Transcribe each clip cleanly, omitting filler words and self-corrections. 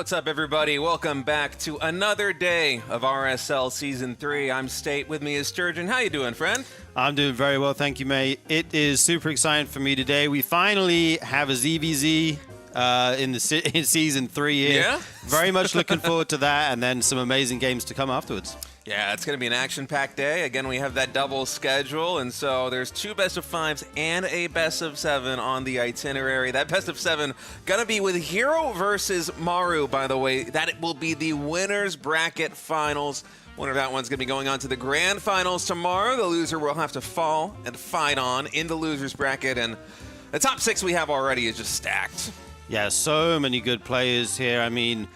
What's up, everybody? Welcome back to another day of RSL Season 3. I'm State. With me is Sturgeon. How you doing, friend? I'm doing very well, thank you, mate. It is super exciting for me today. We finally have a ZVZ in Season 3 here. Yeah? Very much looking forward to that, and then some amazing games to come afterwards. Yeah, it's going to be an action-packed day. Again, we have that double schedule, and so there's 2 best-of-5s and a best-of-7 on the itinerary. That best-of-7 going to be with Hero versus Maru, by the way. That will be the winner's bracket finals. Winner of that one's going to be going on to the grand finals tomorrow. The loser will have to fall and fight on in the loser's bracket, and the top 6 we have already is just stacked. Yeah, so many good players here. I mean,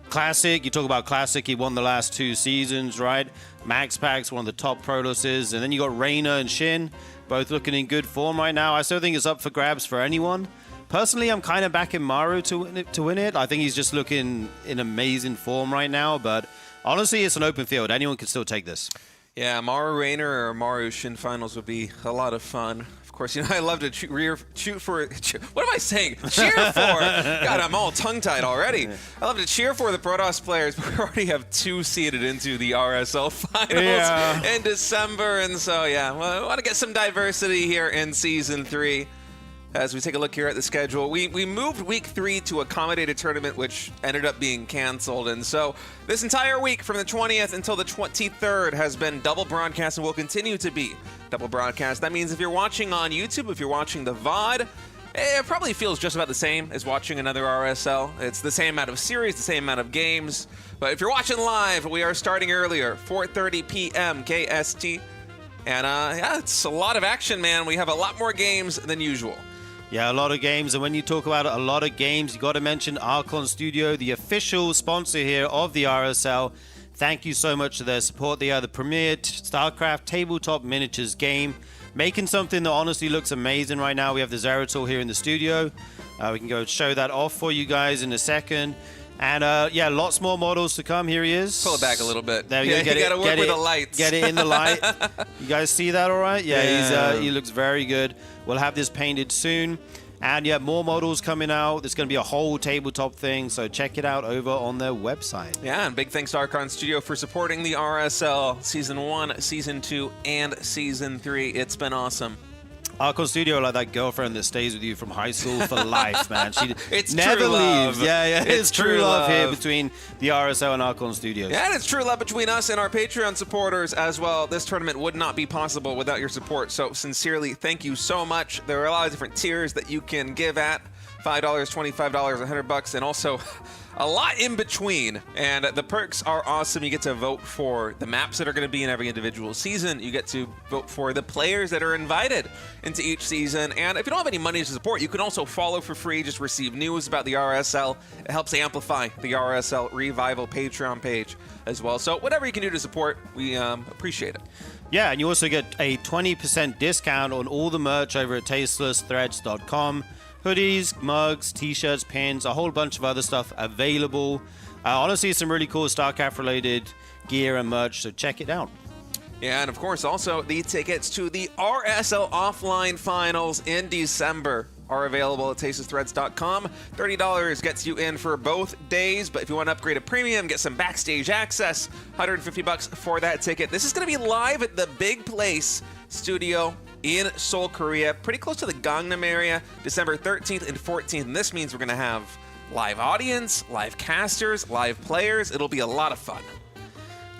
Classic, you talk about Classic, he won the last 2 seasons, right? Max Pack's one of the top Protosses, and then you got Reynor and Shin, both looking in good form right now. I still think it's up for grabs for anyone. Personally, I'm kind of backing Maru to win it. I think he's just looking in amazing form right now, but honestly, it's an open field. Anyone can still take this. Yeah, Maru Reynor or Maru Shin finals would be a lot of fun. Of course, you know, I love to shoot for. What am I saying? Cheer for. God, I'm all tongue-tied already. I love to cheer for the Protoss players, but we already have 2 seeded into the RSL finals in December. And so, yeah, well, I want to get some diversity here in Season 3. As we take a look here at the schedule, we moved Week 3 to accommodate a tournament which ended up being canceled. And so this entire week from the 20th until the 23rd has been double broadcast and will continue to be double broadcast. That means if you're watching on YouTube, if you're watching the VOD, it probably feels just about the same as watching another RSL. It's the same amount of series, the same amount of games. But if you're watching live, we are starting earlier, 4:30 p.m. KST. And yeah, it's a lot of action, man. We have a lot more games than usual. Yeah, a lot of games, and when you talk about a lot of games, you got to mention Archon Studio, the official sponsor here of the RSL. Thank you so much for their support. They are the premier StarCraft tabletop miniatures game, making something that honestly looks amazing right now. We have the Zeratul here in the studio. We can go show that off for you guys in a second. And yeah, lots more models to come. Here he is. Pull it back a little bit. There you got to work with the lights. Get it in the light. You guys see that all right? Yeah, he looks very good. We'll have this painted soon. And yeah, more models coming out. There's going to be a whole tabletop thing, so check it out over on their website. Yeah, and big thanks to Archon Studio for supporting the RSL Season 1, Season 2, and Season 3. It's been awesome. Archon Studio, like that girlfriend that stays with you from high school for life, man. She it's never true leaves. Love. Yeah, it's true love here between the RSL and Archon Studios. Yeah, and it's true love between us and our Patreon supporters as well. This tournament would not be possible without your support, so sincerely, thank you so much. There are a lot of different tiers that you can give at. $5, $25, $100, and also a lot in between. And the perks are awesome. You get to vote for the maps that are going to be in every individual season. You get to vote for the players that are invited into each season. And if you don't have any money to support, you can also follow for free. Just receive news about the RSL. It helps amplify the RSL Revival Patreon page as well. So whatever you can do to support, we appreciate it. Yeah, and you also get a 20% discount on all the merch over at tastelessthreads.com. Hoodies, mugs, t-shirts, pins, a whole bunch of other stuff available. Honestly, some really cool StarCraft-related gear and merch, so check it out. Yeah, and of course, also the tickets to the RSL Offline Finals in December are available at tastelessthreads.com. $30 gets you in for both days, but if you want to upgrade a premium, get some backstage access, $150 for that ticket. This is going to be live at the Big Place studio in Seoul, Korea, pretty close to the Gangnam area, December 13th and 14th. And this means we're going to have live audience, live casters, live players. It'll be a lot of fun.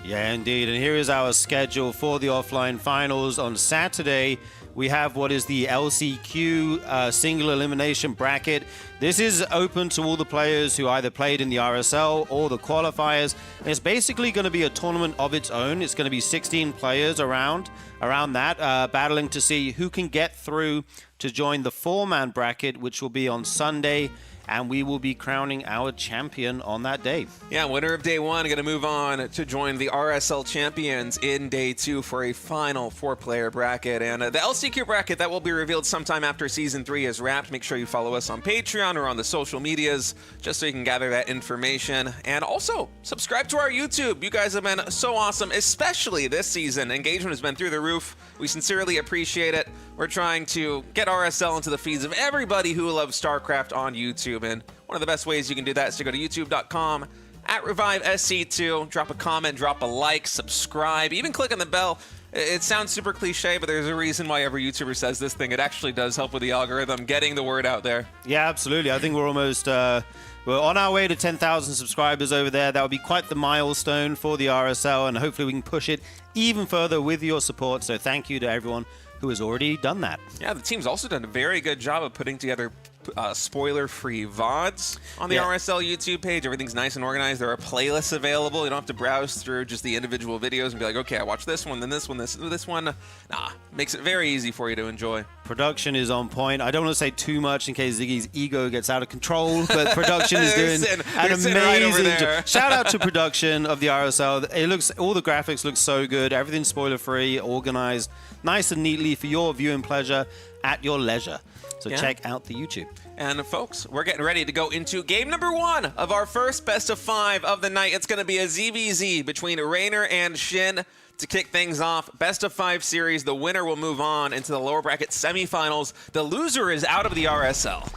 Yeah, indeed. And here is our schedule for the offline finals. On Saturday, we have what is the LCQ single elimination bracket. This is open to all the players who either played in the RSL or the qualifiers. And it's basically going to be a tournament of its own. It's going to be 16 players around that, battling to see who can get through to join the 4-man bracket, which will be on Sunday. And we will be crowning our champion on that day. Yeah, winner of day 1 going to move on to join the RSL champions in day 2 for a final 4-player bracket. And the LCQ bracket, that will be revealed sometime after Season 3 is wrapped. Make sure you follow us on Patreon or on the social medias just so you can gather that information. And also, subscribe to our YouTube. You guys have been so awesome, especially this season. Engagement has been through the roof. We sincerely appreciate it. We're trying to get RSL into the feeds of everybody who loves StarCraft on YouTube. And one of the best ways you can do that is to go to youtube.com/ReviveSC2. Drop a comment, drop a like, subscribe, even click on the bell. It sounds super cliche, but there's a reason why every YouTuber says this thing. It actually does help with the algorithm, getting the word out there. Yeah, absolutely. I think we're almost we're on our way to 10,000 subscribers over there. That would be quite the milestone for the RSL, and hopefully we can push it even further with your support. So thank you to everyone who has already done that. Yeah, the team's also done a very good job of putting together spoiler-free VODs on the RSL YouTube page. Everything's nice and organized. There are playlists available. You don't have to browse through just the individual videos and be like, okay, I watch this one, then this one, this one. Nah, makes it very easy for you to enjoy. Production is on point. I don't want to say too much in case Ziggy's ego gets out of control, but production is doing an amazing job. Shout out to production of the RSL. It looks, all the graphics look so good. Everything's spoiler-free, organized, nice and neatly for your viewing pleasure at your leisure. So check out the YouTube. And folks, we're getting ready to go into game number 1 of our first best of 5 of the night. It's going to be a ZVZ between Reynor and Shin to kick things off. Best of 5 series. The winner will move on into the lower bracket semifinals. The loser is out of the RSL.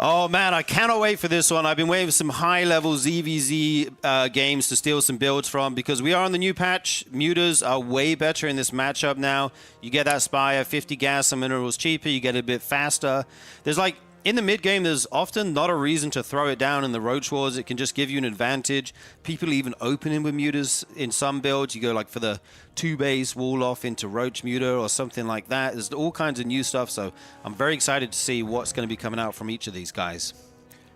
Oh, man, I cannot wait for this one. I've been waiting for some high-level ZVZ games to steal some builds from because we are on the new patch. Mutas are way better in this matchup now. You get that Spire, 50 gas and minerals cheaper. You get it a bit faster. There's like, in the mid-game, there's often not a reason to throw it down in the Roach Wars. It can just give you an advantage. People even open in with mutas in some builds. You go like for the 2-base wall off into Roach Muta or something like that. There's all kinds of new stuff, so I'm very excited to see what's going to be coming out from each of these guys.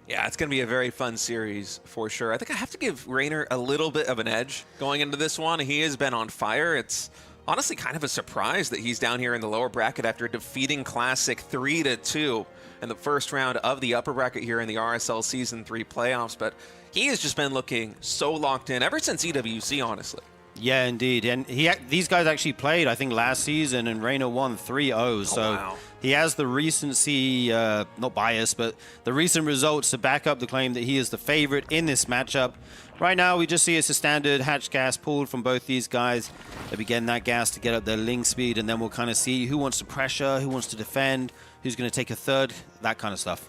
Yeah, it's going to be a very fun series for sure. I think I have to give Reynor a little bit of an edge going into this one. He has been on fire. It's honestly kind of a surprise that he's down here in the lower bracket after defeating Classic 3-2 in the first round of the upper bracket here in the RSL Season 3 playoffs. But he has just been looking so locked in ever since EWC, honestly. Yeah, indeed. And these guys actually played, I think, last season, and Reynor won 3-0. So wow. He has the recency, not bias, but the recent results to back up the claim that he is the favorite in this matchup. Right now, we just see it's a standard hatch gas pulled from both these guys. They'll be getting that gas to get up their link speed, and then we'll kind of see who wants to pressure, who wants to defend, who's going to take a third, that kind of stuff.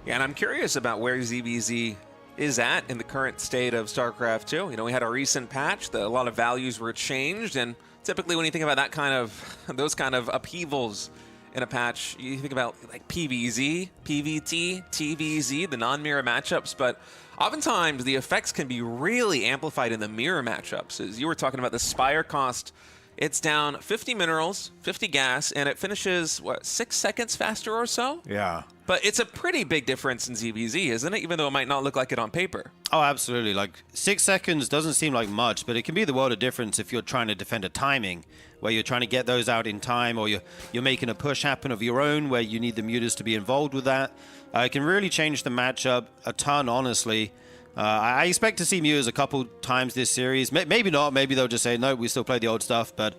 Yeah, and I'm curious about where ZVZ is at in the current state of StarCraft 2. You know, we had a recent patch, a lot of values were changed, and typically when you think about that kind of, those kind of upheavals in a patch, you think about like PVZ, PVT, TVZ, the non-mirror matchups, but oftentimes the effects can be really amplified in the mirror matchups. As you were talking about the Spire cost, it's down 50 minerals, 50 gas, and it finishes, what, 6 seconds faster or so? Yeah. But it's a pretty big difference in ZVZ, isn't it? Even though it might not look like it on paper. Oh, absolutely. Like 6 seconds doesn't seem like much, but it can be the world of difference if you're trying to defend a timing, where you're trying to get those out in time, or you're making a push happen of your own, where you need the mutas to be involved with that. It can really change the matchup a ton, honestly. I expect to see mutas a couple times this series. Maybe not. Maybe they'll just say, no, we still play the old stuff. But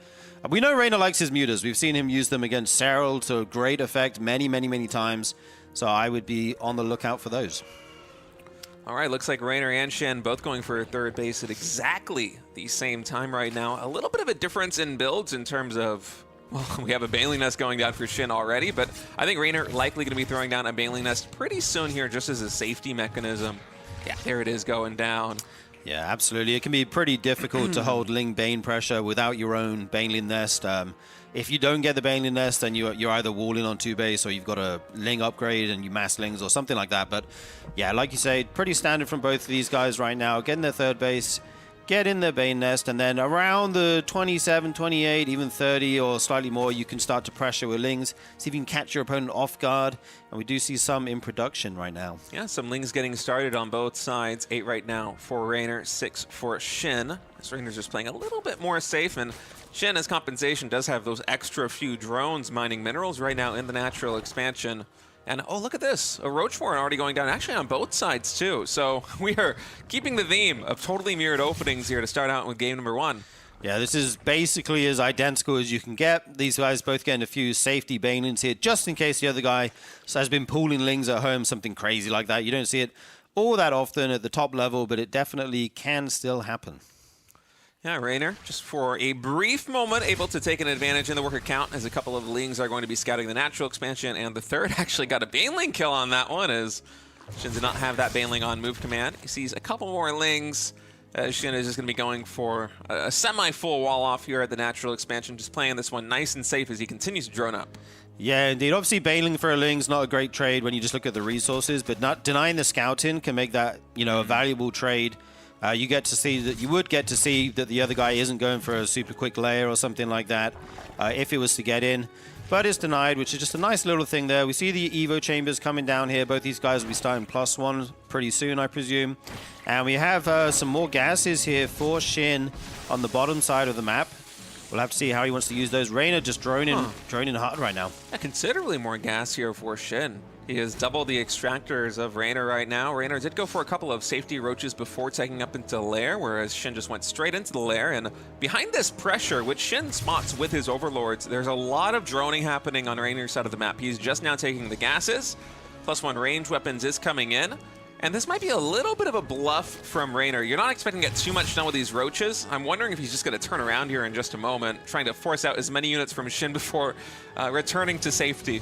we know Reynor likes his mutas. We've seen him use them against Serral to great effect many, many, many times. So I would be on the lookout for those. All right, looks like Reynor and Shin both going for third base at exactly the same time right now. A little bit of a difference in builds in terms of, well, we have a Baneling Nest going down for Shin already, but I think Reynor likely going to be throwing down a Baneling Nest pretty soon here just as a safety mechanism. Yeah, there it is going down. Yeah, absolutely. It can be pretty difficult to hold Ling Bane pressure without your own Baneling Nest. If you don't get the Baneling Nest, then you're either walling on 2-base or you've got a Ling upgrade and you mass Lings or something like that. But yeah, like you say, pretty standard from both of these guys right now. Getting their third base, get in the Bane Nest, and then around the 27, 28, even 30 or slightly more, you can start to pressure with Lings. See if you can catch your opponent off guard. And we do see some in production right now. Yeah, some Lings getting started on both sides. 8 right now for Reynor, 6 for Shin. As Reynor's just playing a little bit more safe, and Shin, as compensation, does have those extra few drones mining minerals right now in the natural expansion. And oh, look at this. A Roach Warren already going down, actually on both sides too. So we are keeping the theme of totally mirrored openings here to start out with game number 1. Yeah, this is basically as identical as you can get. These guys both getting a few safety Banelings here, just in case the other guy has been pooling Lings at home, something crazy like that. You don't see it all that often at the top level, but it definitely can still happen. Yeah, Reynor, just for a brief moment, able to take an advantage in the worker count as a couple of Lings are going to be scouting the natural expansion, and the third actually got a Baneling kill on that one as Shin did not have that Baneling on move command. He sees a couple more Lings. Shin is just going to be going for a semi-full wall off here at the natural expansion, just playing this one nice and safe as he continues to drone up. Yeah, indeed. Obviously, Baneling for a Ling's not a great trade when you just look at the resources, but not denying the scouting can make that, a valuable trade. You get to see that you would get to see that the other guy isn't going for a super quick layer or something like that if it was to get in. But it's denied, which is just a nice little thing there. We see the Evo chambers coming down here. Both these guys will be starting +1 pretty soon, I presume. And we have some more gases here for Shin on the bottom side of the map. We'll have to see how he wants to use those. Reynor just droning hard right now. Yeah, considerably more gas here for Shin. He has doubled the extractors of Reynor right now. Reynor did go for a couple of safety roaches before taking up into lair, whereas Shin just went straight into the lair. And behind this pressure, which Shin spots with his overlords, there's a lot of droning happening on Reynor's side of the map. He's just now taking the gases. +1 range weapons is coming in. And this might be a little bit of a bluff from Reynor. You're not expecting to get too much done with these roaches. I'm wondering if he's just going to turn around here in just a moment, trying to force out as many units from Shin before returning to safety.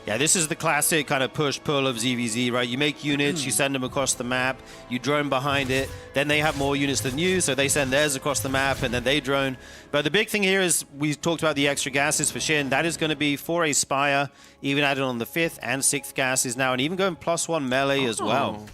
Yeah, this is the classic kind of push-pull of ZVZ, right? You make units, you send them across the map, you drone behind it, then they have more units than you, so they send theirs across the map, and then they drone. But the big thing here is we talked about the extra gases for Shin. That is going to be for a Spire, even added on the 5th and 6th gases now, and even going +1 melee as well.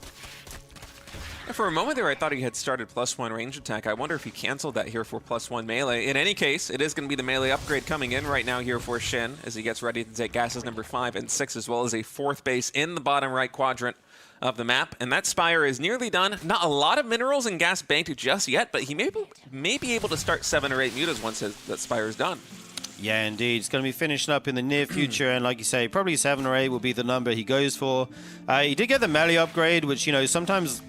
For a moment there, I thought he had started +1 range attack. I wonder if he canceled that here for +1 melee. In any case, it is going to be the melee upgrade coming in right now here for Shin as he gets ready to take gases number 5 and 6, as well as a 4th base in the bottom right quadrant of the map. And that Spire is nearly done. Not a lot of minerals and gas banked just yet, but he may be able to start 7 or 8 mutas once that Spire is done. Yeah, indeed. It's going to be finishing up in the near future, and like you say, probably 7 or 8 will be the number he goes for. He did get the melee upgrade, which, sometimes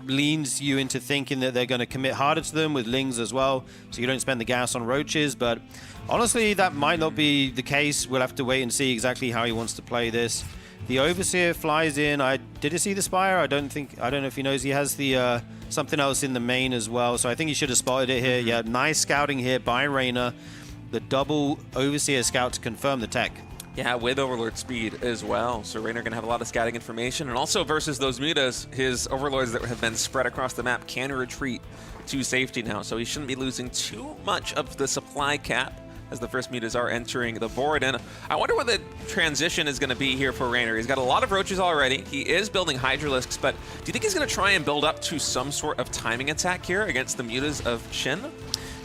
leans you into thinking that they're going to commit harder to them with Lings as well, so you don't spend the gas on roaches. But honestly, that might not be the case. We'll have to wait and see exactly how he wants to play this. The Overseer flies in. Did he see the Spire? I don't know if he knows he has the something else in the main as well, so I think he should have spotted it here. Yeah, nice scouting here by Reynor. The double Overseer scout to confirm the tech. Yeah, with Overlord speed as well. So Reynor going to have a lot of scouting information. And also versus those mutas, his Overlords that have been spread across the map can retreat to safety now. So he shouldn't be losing too much of the supply cap as the first mutas are entering the board. And I wonder what the transition is going to be here for Reynor. He's got a lot of roaches already. He is building Hydralisks, but do you think he's going to try and build up to some sort of timing attack here against the mutas of Shin?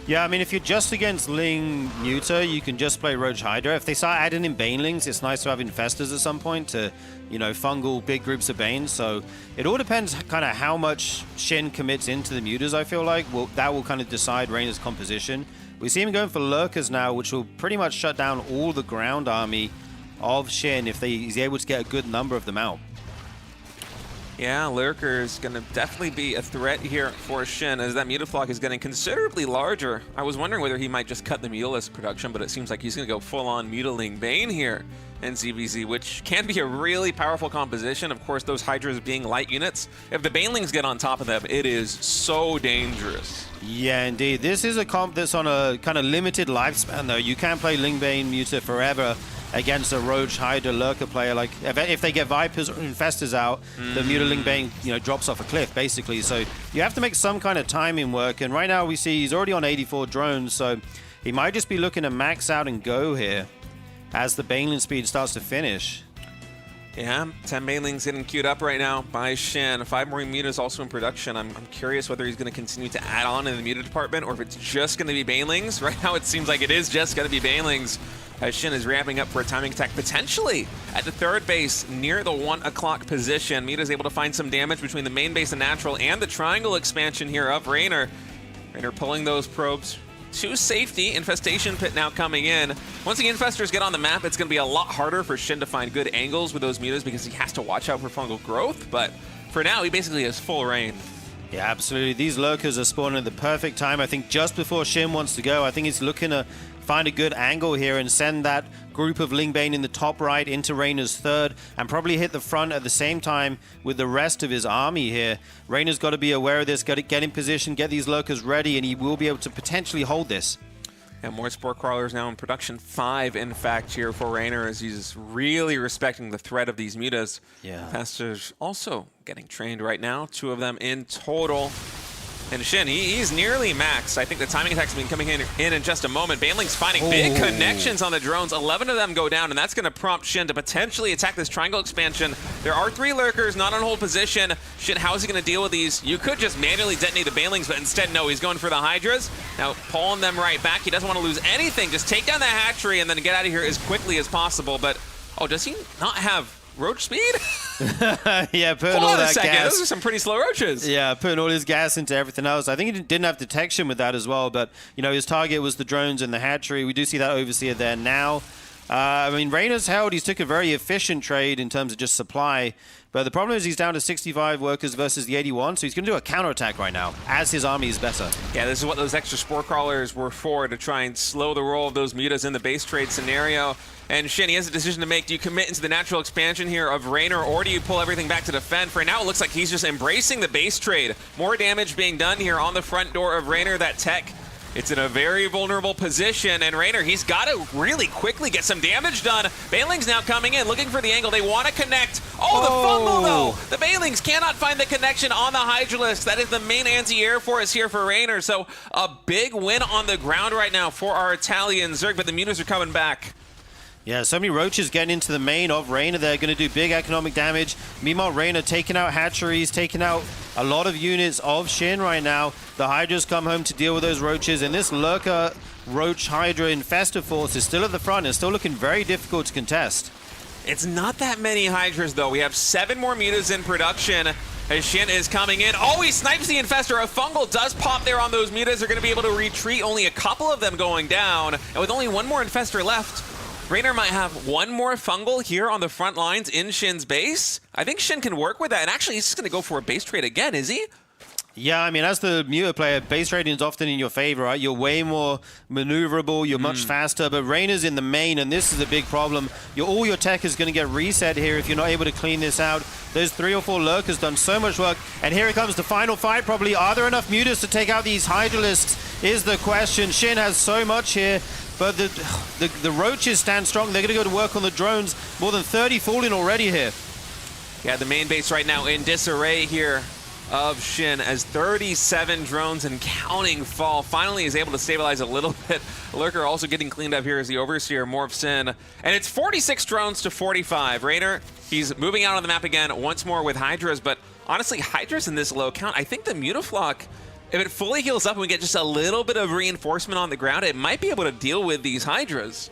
Yeah, I mean, if you're just against Ling Muta, you can just play Roach Hydra. If they start adding in Banelings, it's nice to have Infestors at some point to, fungal big groups of Banes. So it all depends kind of how much Shin commits into the Mutas, I feel like. Well, that will kind of decide Reynor's composition. We see him going for Lurkers now, which will pretty much shut down all the ground army of Shin if he's able to get a good number of them out. Yeah, Lurker is going to definitely be a threat here for Shin as that Mutaflock is getting considerably larger. I was wondering whether he might just cut the Mutalisk production, but it seems like he's going to go full-on Mutaling Bane here in ZVZ, which can be a really powerful composition. Of course, those Hydras being light units. If the Banelings get on top of them, it is so dangerous. Yeah, indeed. This is a comp that's on a kind of limited lifespan, though. You can't play Lingbane Muta forever against a Roach Hydra Lurker player. Like, if they get Vipers or Infestors out, the Mutaling Bane, drops off a cliff, basically. So you have to make some kind of timing work. And right now we see he's already on 84 drones, so he might just be looking to max out and go here as the Baneling speed starts to finish. Yeah, 10 Banelings getting queued up right now by Shin. 5 more mutas also in production. I'm curious whether he's going to continue to add on in the muta department or if it's just going to be Banelings. Right now it seems like it is just going to be Banelings. As Shin is ramping up for a timing attack, potentially at the 3rd base near the 1 o'clock position. Muta is able to find some damage between the main base and natural and the triangle expansion here of Reynor. Reynor pulling those probes to safety. Infestation Pit now coming in. Once the Infestors get on the map, it's going to be a lot harder for Shin to find good angles with those mutas because he has to watch out for fungal growth. But for now, he basically has full reign. Yeah, absolutely. These Lurkers are spawning at the perfect time. I think just before Shin wants to go, I think he's looking to find a good angle here and send that group of Lingbane in the top right into Reynor's third and probably hit the front at the same time with the rest of his army here. Reynor's got to be aware of this, got to get in position, get these lurkers ready, and he will be able to potentially hold this. And more Spore Crawlers now in production. 5, in fact, here for Reynor, as he's really respecting the threat of these mutas. Yeah. Fasters also getting trained right now. 2 of them in total. And Shin, he's nearly maxed. I think the timing attacks have been coming in just a moment. Baneling's finding big connections on the drones. 11 of them go down, and that's going to prompt Shin to potentially attack this triangle expansion. There are 3 lurkers not on hold position. Shin, how is he going to deal with these? You could just manually detonate the Banelings, but instead, no, he's going for the Hydras. Now, pulling them right back. He doesn't want to lose anything. Just take down the hatchery and then get out of here as quickly as possible. But, oh, does he not have roach speed? Yeah, putting all that gas. Those are some pretty slow roaches. Yeah, putting all his gas into everything else. I think he didn't have detection with that as well, but you know, his target was the drones and the hatchery. We do see that Overseer there now. I mean, Reynor's held. He's took a very efficient trade in terms of just supply, but the problem is he's down to 65 workers versus the 81, so he's going to do a counterattack right now as his army is better. Yeah, this is what those extra Spore Crawlers were for, to try and slow the roll of those mutas in the base trade scenario. And Shin, he has a decision to make. Do you commit into the natural expansion here of Reynor, or do you pull everything back to defend? For now, it looks like he's just embracing the base trade. More damage being done here on the front door of Reynor. That tech, it's in a very vulnerable position, and Reynor, he's got to really quickly get some damage done. Banelings now coming in, looking for the angle. They want to connect. Oh, the fumble, though! The Banelings cannot find the connection on the Hydralisk. That is the main anti-air force here for Reynor, so a big win on the ground right now for our Italian Zerg, but the mutas are coming back. Yeah, so many roaches getting into the main of Reynor. They're going to do big economic damage. Meanwhile, Reynor taking out hatcheries, taking out a lot of units of Shin right now. The Hydras come home to deal with those roaches, and this Lurker Roach Hydra Infestor force is still at the front and still looking very difficult to contest. It's not that many Hydras, though. We have 7 more mutas in production as Shin is coming in. Oh, he snipes the Infestor. A fungal does pop there on those mutas. They're going to be able to retreat. Only a couple of them going down. And with only 1 more Infestor left, Reynor might have 1 more fungal here on the front lines in Shin's base. I think Shin can work with that. And actually, he's just going to go for a base trade again, is he? Yeah, I mean, as the Muta player, base trading is often in your favor, right? You're way more maneuverable, you're much faster, but Reynor's in the main, and this is a big problem. All your tech is going to get reset here if you're not able to clean this out. Those 3 or 4 lurkers done so much work, and here it comes, the final fight probably. Are there enough mutas to take out these Hydralisks is the question. Shin has so much here, but the roaches stand strong. They're going to go to work on the drones. More than 30 falling already here. Yeah, the main base right now in disarray here of Shin as 37 drones and counting fall. Finally is able to stabilize a little bit. Lurker also getting cleaned up here as the Overseer morphs in. And it's 46 drones to 45. Reynor, he's moving out on the map again once more with Hydras, but honestly, Hydras in this low count, I think the Mutaflock, if it fully heals up and we get just a little bit of reinforcement on the ground, it might be able to deal with these Hydras.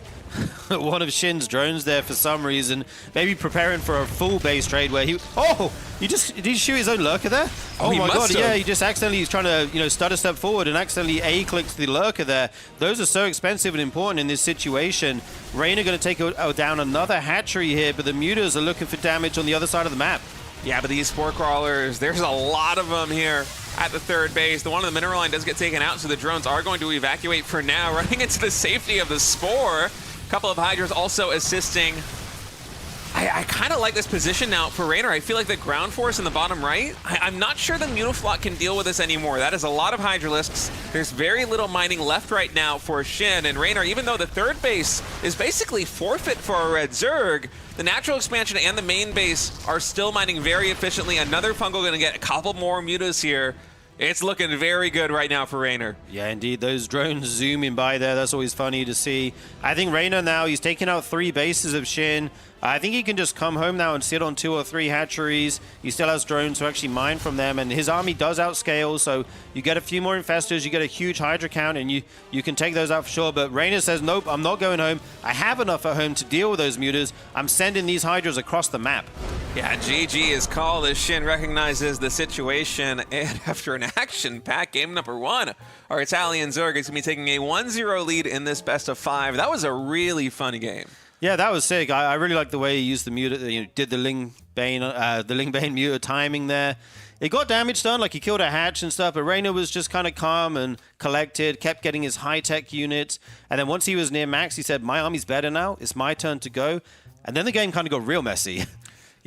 One of Shin's drones there for some reason, maybe preparing for a full base trade where he... Oh! Did he shoot his own lurker there? Oh my god, yeah, he just accidentally is trying to, stutter step forward and accidentally A-clicks the lurker there. Those are so expensive and important in this situation. Reynor going to take down another hatchery here, but the mutas are looking for damage on the other side of the map. Yeah, but these Spore Crawlers, there's a lot of them here at the third base. The one on the mineral line does get taken out, so the drones are going to evacuate for now, running into the safety of the Spore. A couple of Hydras also assisting. I kind of like this position now for Reynor. I feel like the ground force in the bottom right, I'm not sure the Mutaflock can deal with this anymore. That is a lot of Hydralisks. There's very little mining left right now for Shin and Reynor, even though the third base is basically forfeit for a Red Zerg. The natural expansion and the main base are still mining very efficiently. Another fungal going to get a couple more mutas here. It's looking very good right now for Reynor. Yeah, indeed. Those drones zooming by there, that's always funny to see. I think Reynor now, he's taking out 3 bases of Shin. I think he can just come home now and sit on 2 or 3 hatcheries. He still has drones to actually mine from them, and his army does outscale, so you get a few more infestors, you get a huge Hydra count, and you can take those out for sure. But Reynor says, nope, I'm not going home. I have enough at home to deal with those mutas. I'm sending these Hydras across the map. Yeah, GG is called as Shin recognizes the situation, and after an action-packed game number 1, our Italian Zerg is going to be taking a 1-0 lead in this best of 5. That was a really fun game. Yeah, that was sick. I really like the way he used the muta, did the Lingbane muta timing there. it got damage done, like he killed a hatch and stuff, but Reynor was just kind of calm and collected, kept getting his high-tech units, and then once he was near max, he said, my army's better now, it's my turn to go, and then the game kind of got real messy.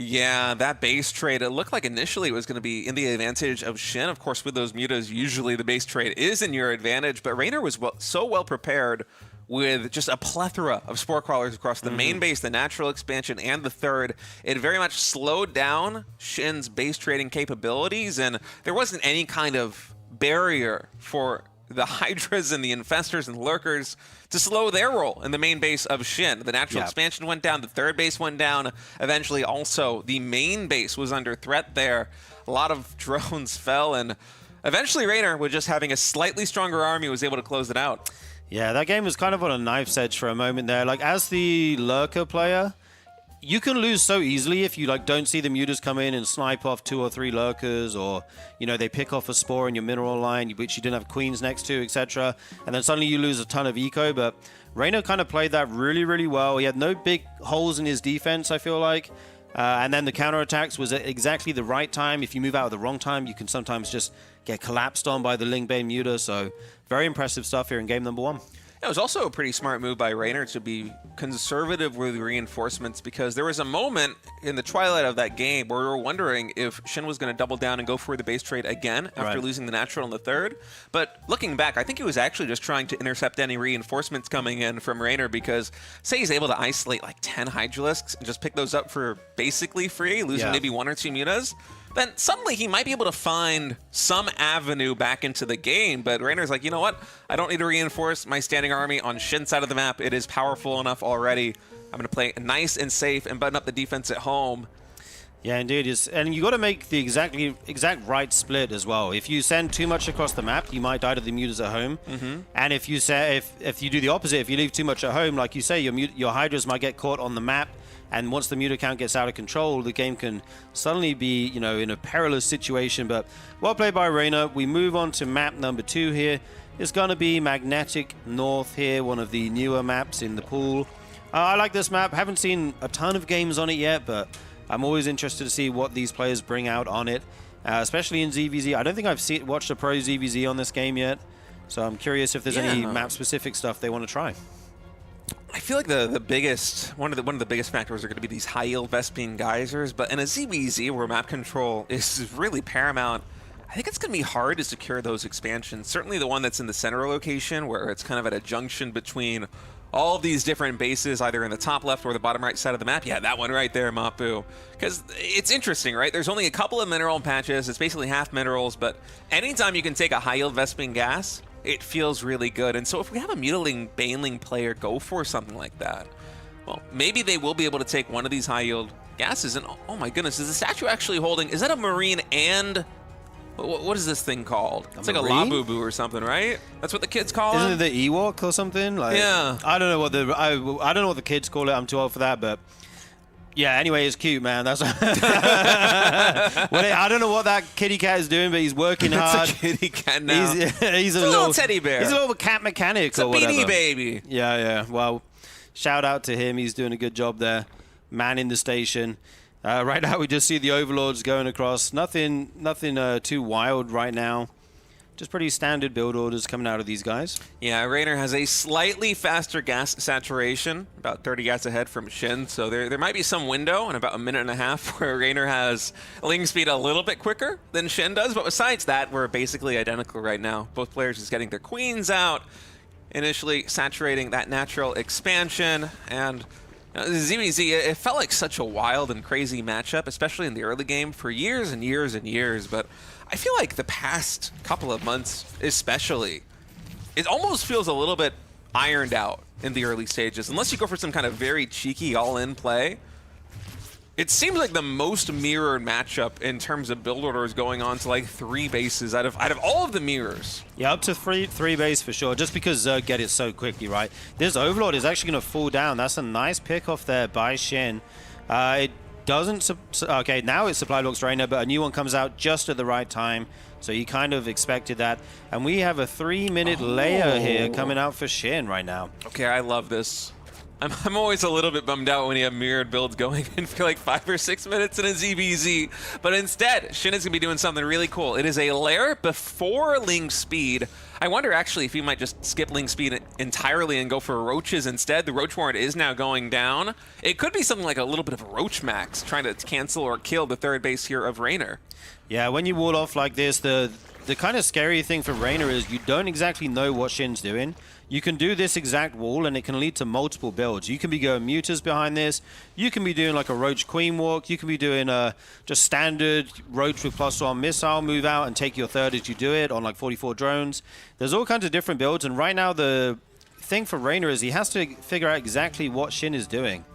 Yeah, that base trade, it looked like initially it was going to be in the advantage of Shin. Of course, with those mutas, usually the base trade is in your advantage, but Reynor was so well prepared with just a plethora of spore crawlers across the main base, the natural expansion, and the third. It very much slowed down Shin's base trading capabilities, and there wasn't any kind of barrier for the Hydras and the Infestors and Lurkers to slow their role in the main base of Shin. The natural expansion went down, the third base went down. Eventually, also, the main base was under threat there. A lot of drones fell, and eventually Reynor, with just having a slightly stronger army, was able to close it out. Yeah, that game was kind of on a knife's edge for a moment there. Like, as the Lurker player, you can lose so easily if you like don't see the mutas come in and snipe off 2 or 3 Lurkers, or they pick off a spore in your mineral line which you didn't have queens next to, etc. And then suddenly you lose a ton of eco. But Reynor kind of played that really, really well. He had no big holes in his defense, I feel like. And then the counterattacks was at exactly the right time. If you move out at the wrong time, you can sometimes just get collapsed on by the Lingbane muta. So very impressive stuff here in game number 1. It was also a pretty smart move by Reynor to be conservative with reinforcements, because there was a moment in the twilight of that game where we were wondering if Shin was going to double down and go for the base trade again after losing the natural in the third. But looking back, I think he was actually just trying to intercept any reinforcements coming in from Reynor, because say he's able to isolate like 10 Hydralisks and just pick those up for basically free, losing maybe 1 or 2 mutas, then suddenly he might be able to find some avenue back into the game. But Reynor's like, you know what? I don't need to reinforce my standing army on Shin's side of the map. It is powerful enough already. I'm going to play nice and safe and button up the defense at home. Yeah, indeed. And you got to make the exact right split as well. If you send too much across the map, you might die to the mutas at home. And if you say if you do the opposite, if you leave too much at home, like you say, your Hydras might get caught on the map. And once the muta count gets out of control, the game can suddenly be, in a perilous situation. But well played by Reynor. We move on to map number 2 here. It's going to be Magnetic North here, one of the newer maps in the pool. I like this map. Haven't seen a ton of games on it yet, but I'm always interested to see what these players bring out on it, especially in ZVZ. I don't think I've watched a pro ZVZ on this game yet, so I'm curious if there's any map-specific stuff they want to try. I feel like the biggest one of the biggest factors are going to be these high yield Vespene geysers, but in a ZVZ where map control is really paramount, I think it's going to be hard to secure those expansions. Certainly the one that's in the center location, where it's kind of at a junction between all of these different bases, either in the top left or the bottom right side of the map. Yeah, that one right there, Mapu. Because it's interesting, right? There's only a couple of mineral patches. It's basically half minerals, but anytime you can take a high yield Vespene gas, it feels really good. And so if we have a mutilating Baneling player go for something like that, well, maybe they will be able to take one of these high yield gases. And oh my goodness, is the statue actually holding, is that a marine and what is this thing called? It's like a Labubu or something, right? That's what the kids call it. Isn't it the Ewok or something? Like, yeah. I don't know what I don't know what the kids call it. I'm too old for that, but yeah. Anyway, it's cute, man. That's I don't know what that kitty cat is doing, but he's working hard. It's a kitty cat now. He's a little teddy bear. He's a little cat mechanic it's or whatever. It's a beanie baby. Yeah. Well, shout out to him. He's doing a good job there, manning the station. Right now, we just see the Overlords going across. Nothing too wild right now. Just pretty standard build orders coming out of these guys. Yeah, Reynor has a slightly faster gas saturation, about 30 gas ahead from Shin. So there might be some window in about a minute and a half where Reynor has ling speed a little bit quicker than Shin does. But besides that, we're basically identical right now. Both players just getting their queens out, initially saturating that natural expansion. And ZVZ, it felt like such a wild and crazy matchup, especially in the early game for years and years and years. But I feel like the past couple of months especially, it almost feels a little bit ironed out in the early stages. Unless you go for some kind of very cheeky all-in play, it seems like the most mirrored matchup in terms of build orders going on to like 3 bases out of all of the mirrors. Yeah, up to three base for sure, just because Zerg get it so quickly, right? This Overlord is actually going to fall down. That's a nice pick off there by Shin. It doesn't... Okay, now it's supply blocks Reynor, but a new one comes out just at the right time. So you kind of expected that. And we have a 3-minute layer here coming out for Shin right now. Okay, I love this. I'm always a little bit bummed out when you have mirrored builds going in for like 5 or 6 minutes in a ZBZ. But instead, Shin is going to be doing something really cool. It is a lair before Ling Speed. I wonder actually if he might just skip Ling Speed entirely and go for Roaches instead. The Roach Warrant is now going down. It could be something like a little bit of a Roach Max, trying to cancel or kill the third base here of Reynor. Yeah, when you wall off like this, the kind of scary thing for Reynor is you don't exactly know what Shin's doing. You can do this exact wall and it can lead to multiple builds. You can be going mutas behind this. You can be doing like a Roach Queen walk. You can be doing just standard Roach with +1 missile, move out and take your third as you do it on like 44 drones. There's all kinds of different builds, and right now the thing for Reynor is he has to figure out exactly what Shin is doing.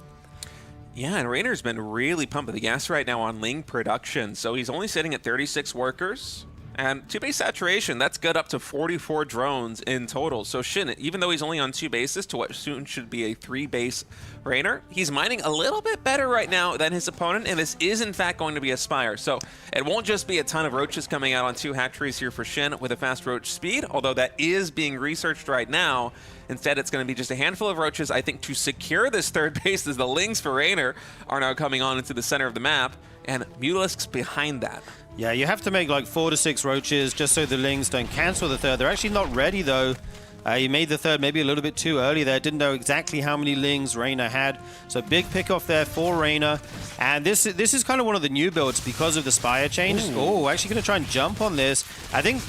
Yeah, and Reynor's been really pumping the gas right now on Ling production. So he's only sitting at 36 workers. And 2-base saturation, that's good up to 44 drones in total. So Shin, even though he's only on 2 bases to what soon should be a 3-base Reynor, he's mining a little bit better right now than his opponent, and this is in fact going to be a Spire. So it won't just be a ton of Roaches coming out on 2 hatcheries here for Shin with a fast Roach speed, although that is being researched right now. Instead, it's going to be just a handful of Roaches, I think, to secure this third base as the Lings for Reynor are now coming on into the center of the map, and Mutalisks behind that. Yeah, you have to make like 4 to 6 Roaches just so the Lings don't cancel the third. They're actually not ready though. He made the third maybe a little bit too early there. Didn't know exactly how many Lings Reynor had. So big pick off there for Reynor. And this is kind of one of the new builds because of the Spire change. Oh, actually going to try and jump on this. I think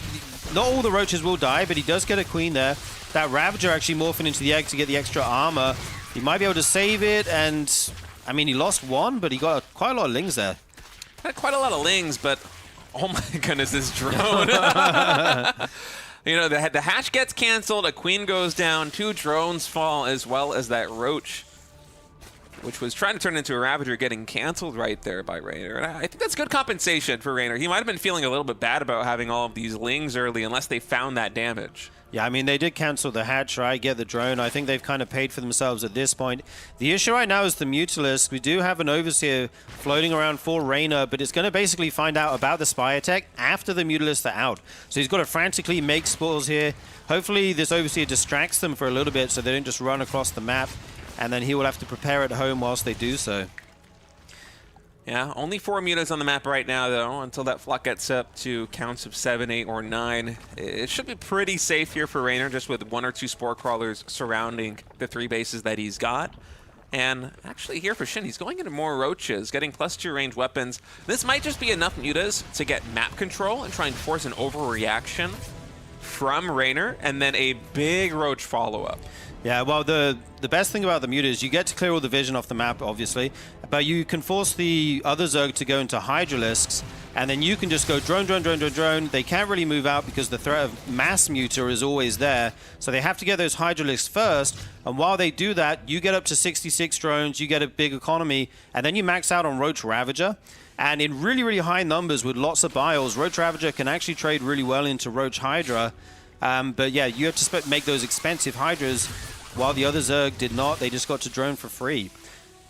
not all the Roaches will die, but he does get a Queen there. That Ravager actually morphing into the egg to get the extra armor. He might be able to save it, and I mean, he lost 1, but he got quite a lot of Lings there. Had quite a lot of Lings, but oh my goodness, this drone. You know, the hatch gets canceled, a Queen goes down, 2 drones fall, as well as that Roach, which was trying to turn into a Ravager, getting canceled right there by Reynor. And I think that's good compensation for Reynor. He might have been feeling a little bit bad about having all of these Lings early unless they found that damage. Yeah, I mean, they did cancel the hatch, right? Get the drone. I think they've kind of paid for themselves at this point. The issue right now is the Mutalisk. We do have an Overseer floating around for Reynor, but it's going to basically find out about the Spire tech after the Mutalisks are out. So he's got to frantically make spores here. Hopefully this Overseer distracts them for a little bit so they don't just run across the map, and then he will have to prepare at home whilst they do so. Yeah, only 4 mutas on the map right now, though, until that flock gets up to counts of 7, 8, or 9. It should be pretty safe here for Reynor, just with 1 or 2 Spore Crawlers surrounding the 3 bases that he's got. And actually here for Shin, he's going into more Roaches, getting +2 range weapons. This might just be enough mutas to get map control and try and force an overreaction from Reynor, and then a big Roach follow-up. Yeah, well, the best thing about the Muta is you get to clear all the vision off the map, obviously, but you can force the other Zerg to go into Hydralisks, and then you can just go drone, drone, drone, drone, drone. They can't really move out because the threat of mass Muta is always there, so they have to get those Hydralisks first, and while they do that, you get up to 66 drones, you get a big economy, and then you max out on Roach Ravager. And in really, really high numbers with lots of biles, Roach Ravager can actually trade really well into Roach Hydra. But yeah, you have to make those expensive Hydras, while the other Zerg did not. They just got to drone for free.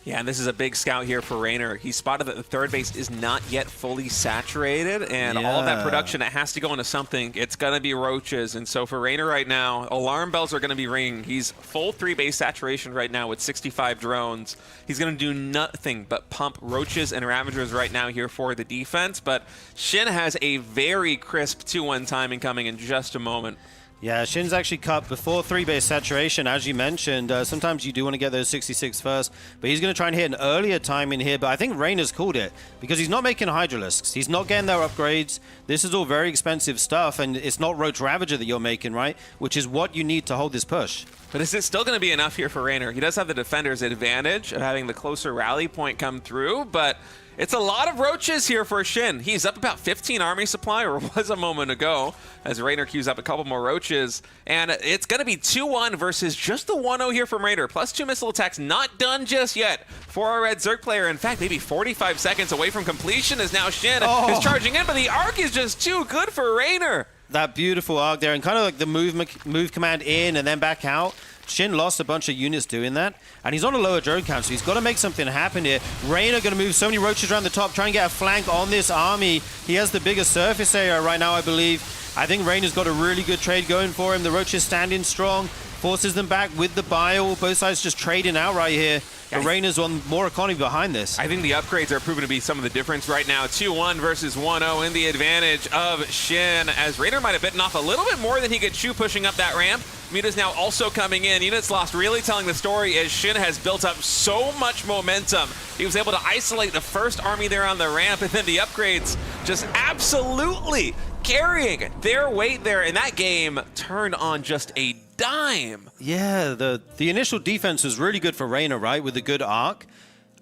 Yeah, and this is a big scout here for Reynor. He spotted that the third base is not yet fully saturated, and all of that production, it has to go into something. It's going to be Roaches, and so for Reynor right now, alarm bells are going to be ringing. He's full 3-base saturation right now with 65 drones. He's going to do nothing but pump Roaches and Ravagers right now here for the defense, but Shin has a very crisp 2-1 timing coming in just a moment. Yeah, Shin's actually cut before 3-base saturation, as you mentioned. Sometimes you do want to get those 66 first, but he's going to try and hit an earlier time in here. But I think Reynor's called it because he's not making Hydralisks. He's not getting their upgrades. This is all very expensive stuff, and it's not Roach Ravager that you're making, right? Which is what you need to hold this push. But is it still going to be enough here for Reynor? He does have the defender's advantage of having the closer rally point come through, but it's a lot of Roaches here for Shin. He's up about 15 army supply, or was a moment ago, as Reynor queues up a couple more Roaches. And it's going to be 2-1 versus just the 1-0 here from Reynor. +2 missile attacks not done just yet for our Red Zerg player. In fact, maybe 45 seconds away from completion as now Shin is charging in, but the arc is just too good for Reynor. That beautiful arc there, and kind of like the move command in and then back out. Shin lost a bunch of units doing that, and he's on a lower drone count, so he's got to make something happen here. Reynor going to move so many Roaches around the top, try and get a flank on this army. He has the bigger surface area right now, I believe. I think Reynor's got a really good trade going for him. The Roaches standing strong. Forces them back with the bile. Both sides just trading out right here. The Reynor's on more economy behind this. I think the upgrades are proving to be some of the difference right now. 2-1 versus 1-0 in the advantage of Shin, as Reynor might have bitten off a little bit more than he could chew pushing up that ramp. Muta's now also coming in. Units Lost really telling the story as Shin has built up so much momentum. He was able to isolate the first army there on the ramp, and then the upgrades just absolutely carrying their weight there. And that game turned on just a dime. Yeah, the initial defense was really good for Reynor, right, with a good arc.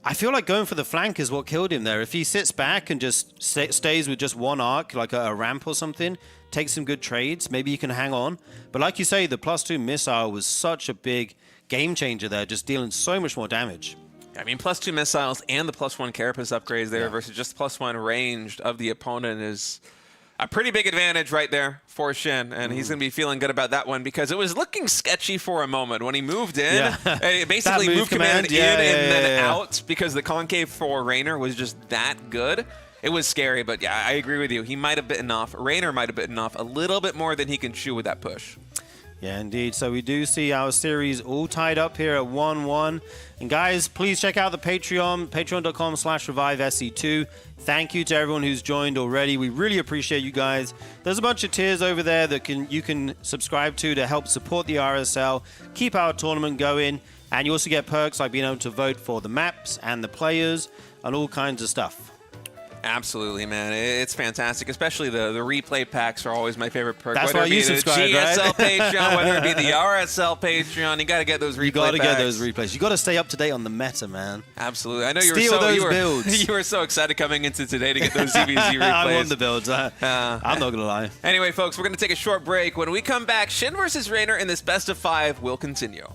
I feel like going for the flank is what killed him there. If he sits back and just stays with just one arc, like a ramp or something, takes some good trades, maybe he can hang on. But like you say, the +2 missile was such a big game changer there, just dealing so much more damage. I mean, +2 missiles and the +1 carapace upgrades there versus just +1 ranged of the opponent is a pretty big advantage right there for Shin, and he's going to be feeling good about that one because it was looking sketchy for a moment when he moved in. Basically moved command in and then out because the concave for Reynor was just that good. It was scary, but yeah, I agree with you. He might have bitten off, Reynor might have bitten off a little bit more than he can chew with that push. Yeah, indeed. So we do see our series all tied up here at 1-1. And guys, please check out the Patreon, patreon.com/ReviveSC2. Thank you to everyone who's joined already. We really appreciate you guys. There's a bunch of tiers over there that you can subscribe to help support the RSL, keep our tournament going, and you also get perks like being able to vote for the maps and the players and all kinds of stuff. Absolutely, man. It's fantastic. Especially the replay packs are always my favorite perk. That's whether why you subscribe, the GSL right? Patreon, whether it be the RSL Patreon, you got to get those replay packs. You got to get those replays. You got to stay up to date on the meta, man. Absolutely. I know builds. You were so excited coming into today to get those ZVZ replays. I won the builds. I'm not going to lie. Anyway, folks, we're going to take a short break. When we come back, Shin versus Reynor in this best of 5 will continue.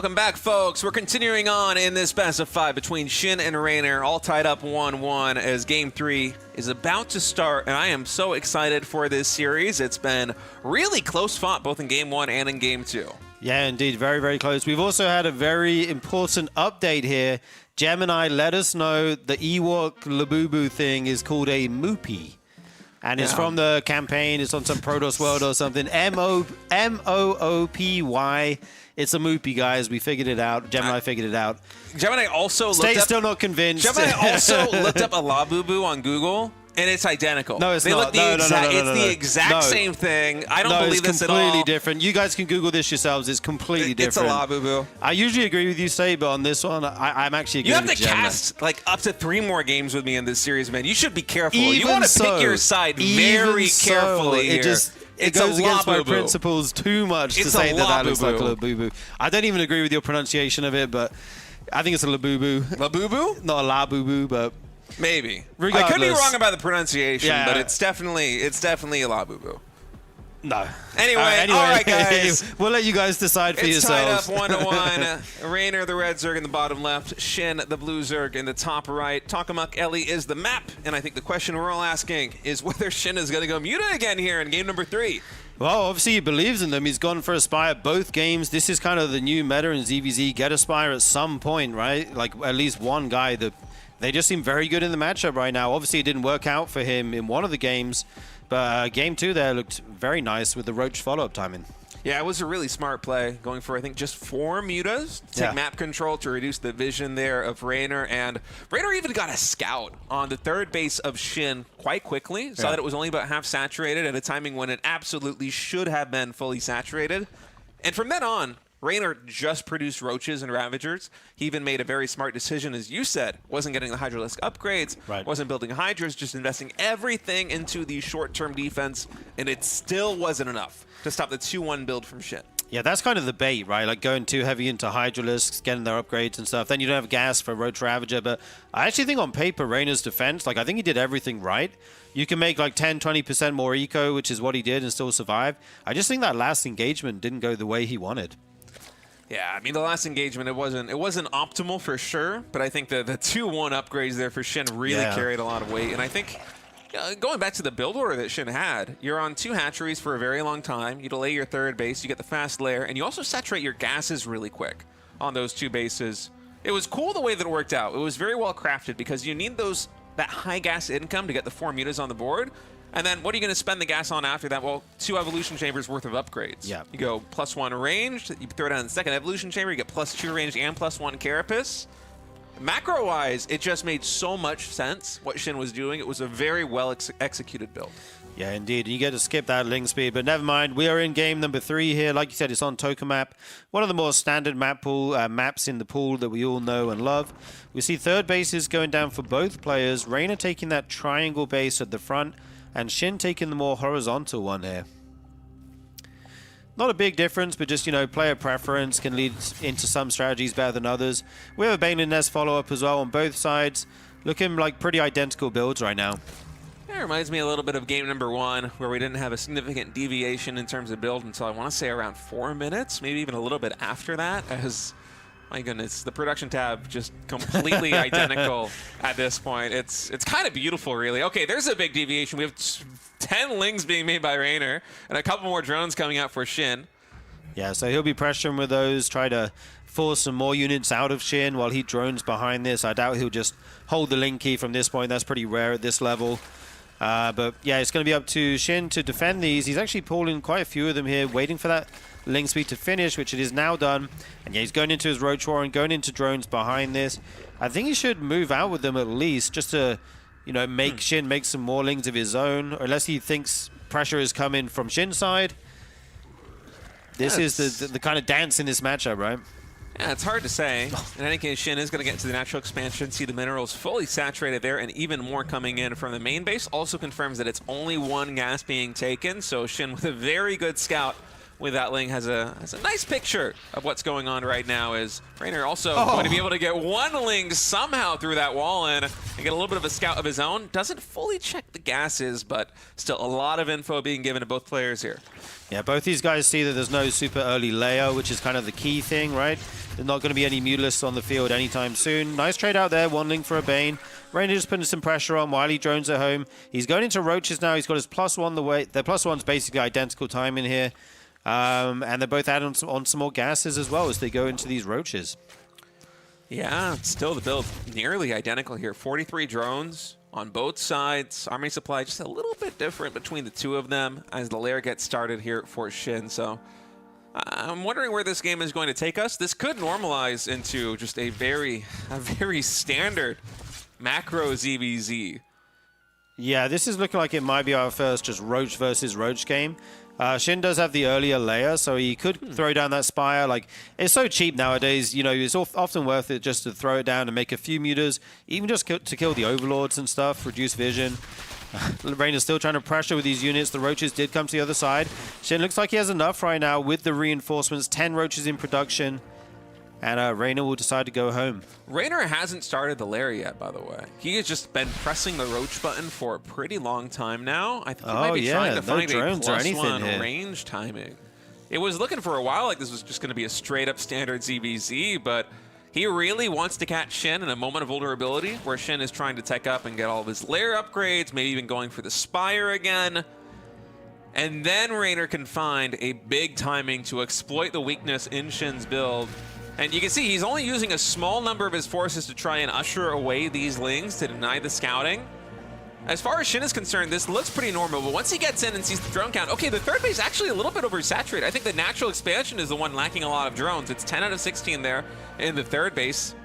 Welcome back, folks. We're continuing on in this best of 5 between Shin and Reynor, all tied up 1-1 as Game 3 is about to start, and I am so excited for this series. It's been really close fought both in Game 1 and in Game 2. Yeah, indeed. Very, very close. We've also had a very important update here. Gemini let us know the Ewok Labubu thing is called a Moopy. And it's from the campaign. It's on some Protoss World or something. M-O-O-P-Y. It's a Moopy, guys. We figured it out. Gemini figured it out. Gemini also looked up... Still not convinced. Gemini also looked up a Labubu on Google, and it's identical. No, it's they not. Look it's the exact same thing. I don't believe this at all. It's completely different. You guys can Google this yourselves. It's completely different. It's a Labubu. I usually agree with you, Say, but on this one, I'm actually agreeing with Gemini. You have to cast like up to 3 more games with me in this series, man. You should be careful. You want to pick your side very carefully here. It goes against my principles too much to say that looks like a Labubu. I don't even agree with your pronunciation of it, but I think it's a Labubu. Labubu? Not a Labubu, but... Maybe. Regardless. I could be wrong about the pronunciation, but it's definitely a Labubu. No. Anyway, all right, guys. We'll let you guys decide for yourselves. It's tied up 1-1. Reynor, the red Zerg in the bottom left. Shin, the blue Zerg in the top right. Takamuk Ellie is the map. And I think the question we're all asking is whether Shin is going to go muted again here in game number 3. Well, obviously he believes in them. He's gone for a Spire both games. This is kind of the new meta in ZVZ. Get a Spire at some point, right? Like at least one guy that... They just seem very good in the matchup right now. Obviously, it didn't work out for him in one of the games, but game 2 there looked very nice with the Roach follow-up timing. Yeah, it was a really smart play, going for, I think, just 4 mutas to take map control to reduce the vision there of Reynor. And Reynor even got a scout on the third base of Shin quite quickly. Saw that it was only about half saturated at a timing when it absolutely should have been fully saturated. And from then on, Reynor just produced Roaches and Ravagers. He even made a very smart decision, as you said. Wasn't getting the Hydralisk upgrades, wasn't building Hydras, just investing everything into the short-term defense, and it still wasn't enough to stop the 2-1 build from Shin. Yeah, that's kind of the bait, right? Like going too heavy into Hydralisks, getting their upgrades and stuff. Then you don't have gas for Roach Ravager, but I actually think on paper, Reynor's defense, like I think he did everything right. You can make like 10-20% more eco, which is what he did, and still survive. I just think that last engagement didn't go the way he wanted. Yeah, I mean, the last engagement, it wasn't optimal for sure, but I think the 2-1 upgrades there for Shin really carried a lot of weight. And I think going back to the build order that Shin had, you're on 2 hatcheries for a very long time. You delay your third base, you get the fast lair, and you also saturate your gases really quick on those 2 bases. It was cool the way that it worked out. It was very well crafted because you need that high gas income to get the 4 mutas on the board. And then what are you going to spend the gas on after that? Well, 2 evolution chambers worth of upgrades. Yeah. You go +1 ranged, you throw down the second evolution chamber, you get +2 ranged and +1 carapace. Macro-wise, it just made so much sense what Shin was doing. It was a very well executed build. Yeah, indeed. You get to skip that link speed, but never mind. We are in game number 3 here. Like you said, it's on Tokamap, one of the more standard maps in the pool that we all know and love. We see third bases going down for both players. Reynor taking that triangle base at the front, and Shin taking the more horizontal one here. Not a big difference, but just, you know, player preference can lead into some strategies better than others. We have a Bane and Nest follow-up as well on both sides. Looking like pretty identical builds right now. It reminds me a little bit of game number 1, where we didn't have a significant deviation in terms of build until I want to say around 4 minutes, maybe even a little bit after that, as... My goodness, the production tab just completely identical at this point. It's kind of beautiful, really. Okay, there's a big deviation. We have 10 lings being made by Reynor and a couple more drones coming out for Shin. Yeah, so he'll be pressuring with those, try to force some more units out of Shin while he drones behind this. I doubt he'll just hold the link key from this point. That's pretty rare at this level. But yeah, it's going to be up to Shin to defend these. He's actually pulling quite a few of them here, waiting for that link speed to finish, which it is now done. And yeah, he's going into his Roach Warren, going into drones behind this. I think he should move out with them at least, just to, you know, make Shin make some more lings of his own, or unless he thinks pressure is coming from Shin's side. This is the kind of dance in this matchup, right? Yeah, it's hard to say. In any case, Shin is going to get to the natural expansion, see the minerals fully saturated there, and even more coming in from the main base. Also confirms that it's only 1 gas being taken, so Shin with a very good scout with that Ling has a nice picture of what's going on right now. Is Reynor also going to be able to get one Ling somehow through that wall and get a little bit of a scout of his own. Doesn't fully check the gases, but still a lot of info being given to both players here. Yeah, both these guys see that there's no super early layer, which is kind of the key thing, right? There's not going to be any Mutalisks on the field anytime soon. Nice trade out there, one Ling for a Bane. Reynor just putting some pressure on while he drones at home. He's going into Roaches now. He's got his +1 the way. Their +1's basically identical time in here. And they're both adding on some more gases as well as they go into these Roaches. Yeah, still the build nearly identical here. 43 drones on both sides. Army supply just a little bit different between the two of them as the lair gets started here for Shin. So I'm wondering where this game is going to take us. This could normalize into just a very standard macro ZVZ. Yeah, this is looking like it might be our first just Roach versus Roach game. Shin does have the earlier layer, so he could throw down that Spire. Like, it's so cheap nowadays, you know, it's often worth it just to throw it down and make a few mutas, even just to kill the Overlords and stuff, reduce vision. Reynor's still trying to pressure with these units. The Roaches did come to the other side. Shin looks like he has enough right now with the reinforcements. 10 Roaches in production. And Reynor will decide to go home. Reynor hasn't started the lair yet, by the way. He has just been pressing the Roach button for a pretty long time now. I think he might be trying to find a +1 range timing. It was looking for a while like this was just going to be a straight-up standard ZVZ, but he really wants to catch Shin in a moment of vulnerability where Shin is trying to tech up and get all of his lair upgrades, maybe even going for the Spire again. And then Reynor can find a big timing to exploit the weakness in Shin's build. And you can see he's only using a small number of his forces to try and usher away these Lings to deny the scouting. As far as Shin is concerned, this looks pretty normal, but once he gets in and sees the drone count, okay, the third base actually a little bit oversaturated. I think the natural expansion is the one lacking a lot of drones. It's 10 out of 16 there in the third base.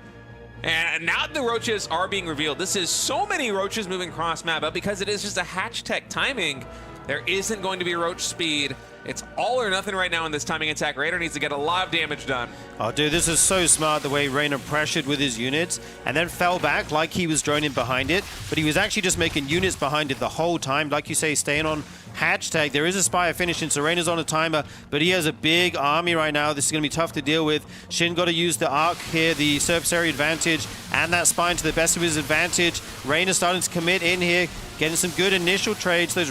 And now the Roaches are being revealed. This is so many Roaches moving cross map, but because it is just a hatch tech timing, there isn't going to be Roach speed. It's all or nothing right now in this timing attack. Reynor needs to get a lot of damage done. Oh, dude, this is so smart the way Reynor pressured with his units and then fell back like he was droning behind it. But he was actually just making units behind it the whole time. Like you say, staying on hatch tag. There is a Spire finishing, so Reynor's on a timer, but he has a big army right now. This is going to be tough to deal with. Shin got to use the arc here, the surface area advantage, and that spine to the best of his advantage. Reynor starting to commit in here, getting some good initial trades. Those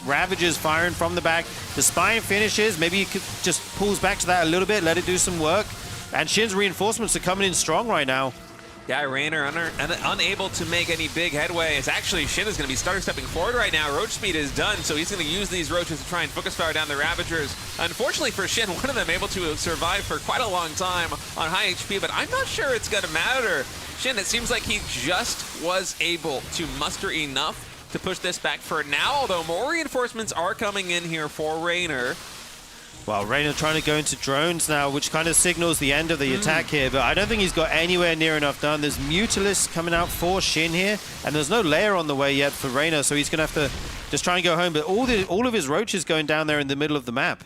Ravagers firing from the back. The spine finishes. Maybe he could just pulls back to that a little bit, let it do some work. And Shin's reinforcements are coming in strong right now. Yeah, Reynor unable to make any big headway. It's actually Shin is going to be stepping forward right now. Roach speed is done, so he's going to use these Roaches to try and focus fire down the Ravagers. Unfortunately for Shin, one of them able to survive for quite a long time on high HP, but I'm not sure it's going to matter. Shin, it seems like he just was able to muster enough to push this back for now, although more reinforcements are coming in here for Reynor. Well, Reynor trying to go into drones now, which kind of signals the end of the attack here, but I don't think he's got anywhere near enough done. There's Mutalisks coming out for Shin here, and there's no layer on the way yet for Reynor, so he's going to have to just try and go home. But all of his Roaches going down there in the middle of the map.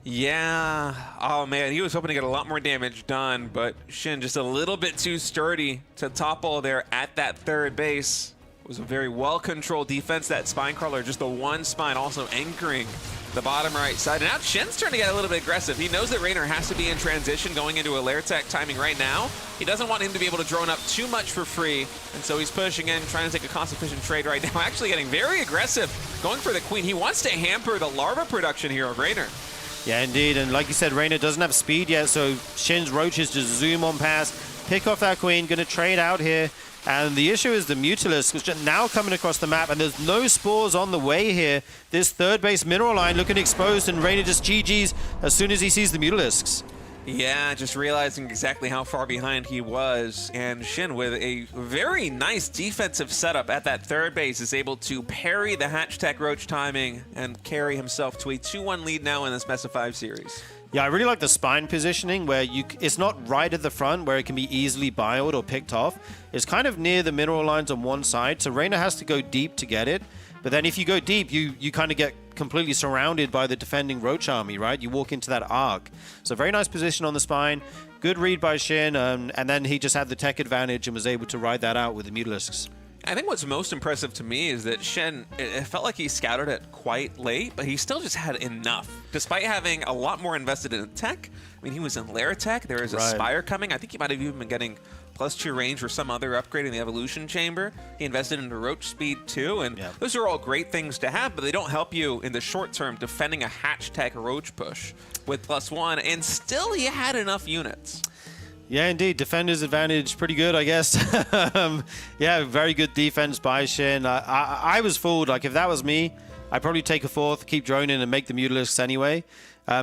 Yeah. Oh, man. He was hoping to get a lot more damage done, but Shin just a little bit too sturdy to topple there at that third base. It was a very well-controlled defense. That spine crawler, just the one spine also anchoring the bottom right side. And now Shin's starting to get a little bit aggressive. He knows that Reynor has to be in transition going into a lair tech timing right now. He doesn't want him to be able to drone up too much for free. And so he's pushing in, trying to take a cost-efficient trade right now. Actually getting very aggressive, going for the queen. He wants to hamper the larva production here of Reynor. Yeah, indeed. And like you said, Reynor doesn't have speed yet, so Shin's Roaches just zoom on past, pick off that queen, going to trade out here. And the issue is the Mutalisks, which are now coming across the map, and there's no spores on the way here. This third base mineral line looking exposed, and Reynor just GG's as soon as he sees the Mutalisks. Yeah, just realizing exactly how far behind he was. And Shin, with a very nice defensive setup at that third base, is able to parry the Hatch Tech Roach timing and carry himself to a 2-1 lead now in this Best of 5 series. Yeah, I really like the spine positioning where it's not right at the front where it can be easily bioed or picked off. It's kind of near the mineral lines on one side, so Reynor has to go deep to get it. But then if you go deep, you kind of get completely surrounded by the defending Roach army, right? You walk into that arc. So very nice position on the spine. Good read by Shin, and then he just had the tech advantage and was able to ride that out with the Mutalisks. I think what's most impressive to me is that Shin, it felt like he scouted it quite late, but he still just had enough. Despite having a lot more invested in tech, I mean, he was in Lair tech, there is a Spire coming. I think he might have even been getting +2 range or some other upgrade in the Evolution Chamber. He invested into Roach Speed too, and those are all great things to have, but they don't help you in the short term defending a Hatch Tech Roach push with +1, and still he had enough units. Yeah, indeed. Defender's advantage, pretty good, I guess. Yeah, very good defense by Shin. I was fooled. Like, if that was me, I'd probably take a 4th, keep droning, and make the Mutalisks anyway.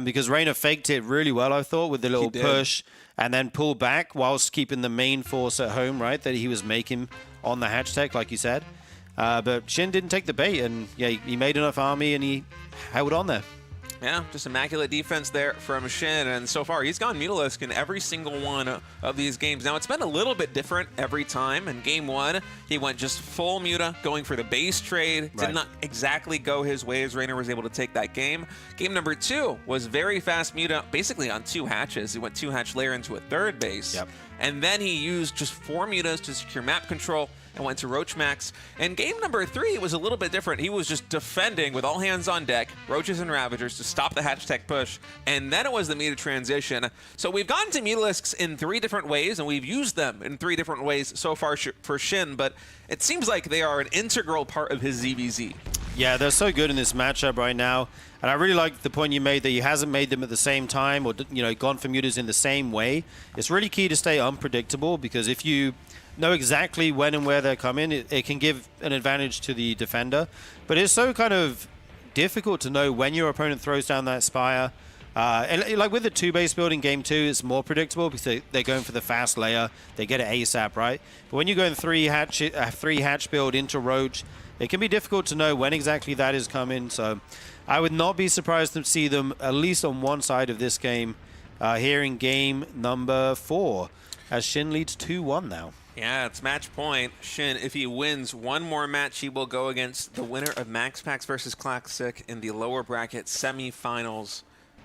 Because Reynor faked it really well, I thought, with the little push, and then pull back whilst keeping the main force at home, right, that he was making on the Hatch Tech, like you said. But Shin didn't take the bait, and yeah, he made enough army, and he held on there. Yeah, just immaculate defense there from Shin, and so far he's gone Mutalisk in every single one of these games. Now, it's been a little bit different every time. In Game 1, he went just full Muta, going for the base trade. Did not exactly go his way as Reynor was able to take that game. Game number 2 was very fast Muta, basically on 2 hatches. He went 2 hatch layer into a 3rd base. And then he used just 4 Mutas to secure map control and went to Roach Max. And game number 3 was a little bit different. He was just defending with all hands on deck, Roaches and Ravagers to stop the Hatch Tech push, and then it was the Muta transition. So we've gotten to Mutalisks in 3 different ways, and we've used them in 3 different ways so far for Shin, but it seems like they are an integral part of his ZVZ. Yeah, they're so good in this matchup right now. And I really like the point you made that he hasn't made them at the same time or, you know, gone for mutas in the same way. It's really key to stay unpredictable, because if you know exactly when and where they're coming, it can give an advantage to the defender. But it's so kind of difficult to know when your opponent throws down that Spire. And like with the 2-base build in Game 2, it's more predictable because they're going for the fast layer. They get it ASAP, right? But when you go in 3 hatch build into Roach, it can be difficult to know when exactly that is coming. So I would not be surprised to see them at least on one side of this game here in game number 4, as Shin leads 2-1 now. Yeah, it's match point. Shin, if he wins one more match, he will go against the winner of Max Packs versus Classic in the lower bracket semifinals.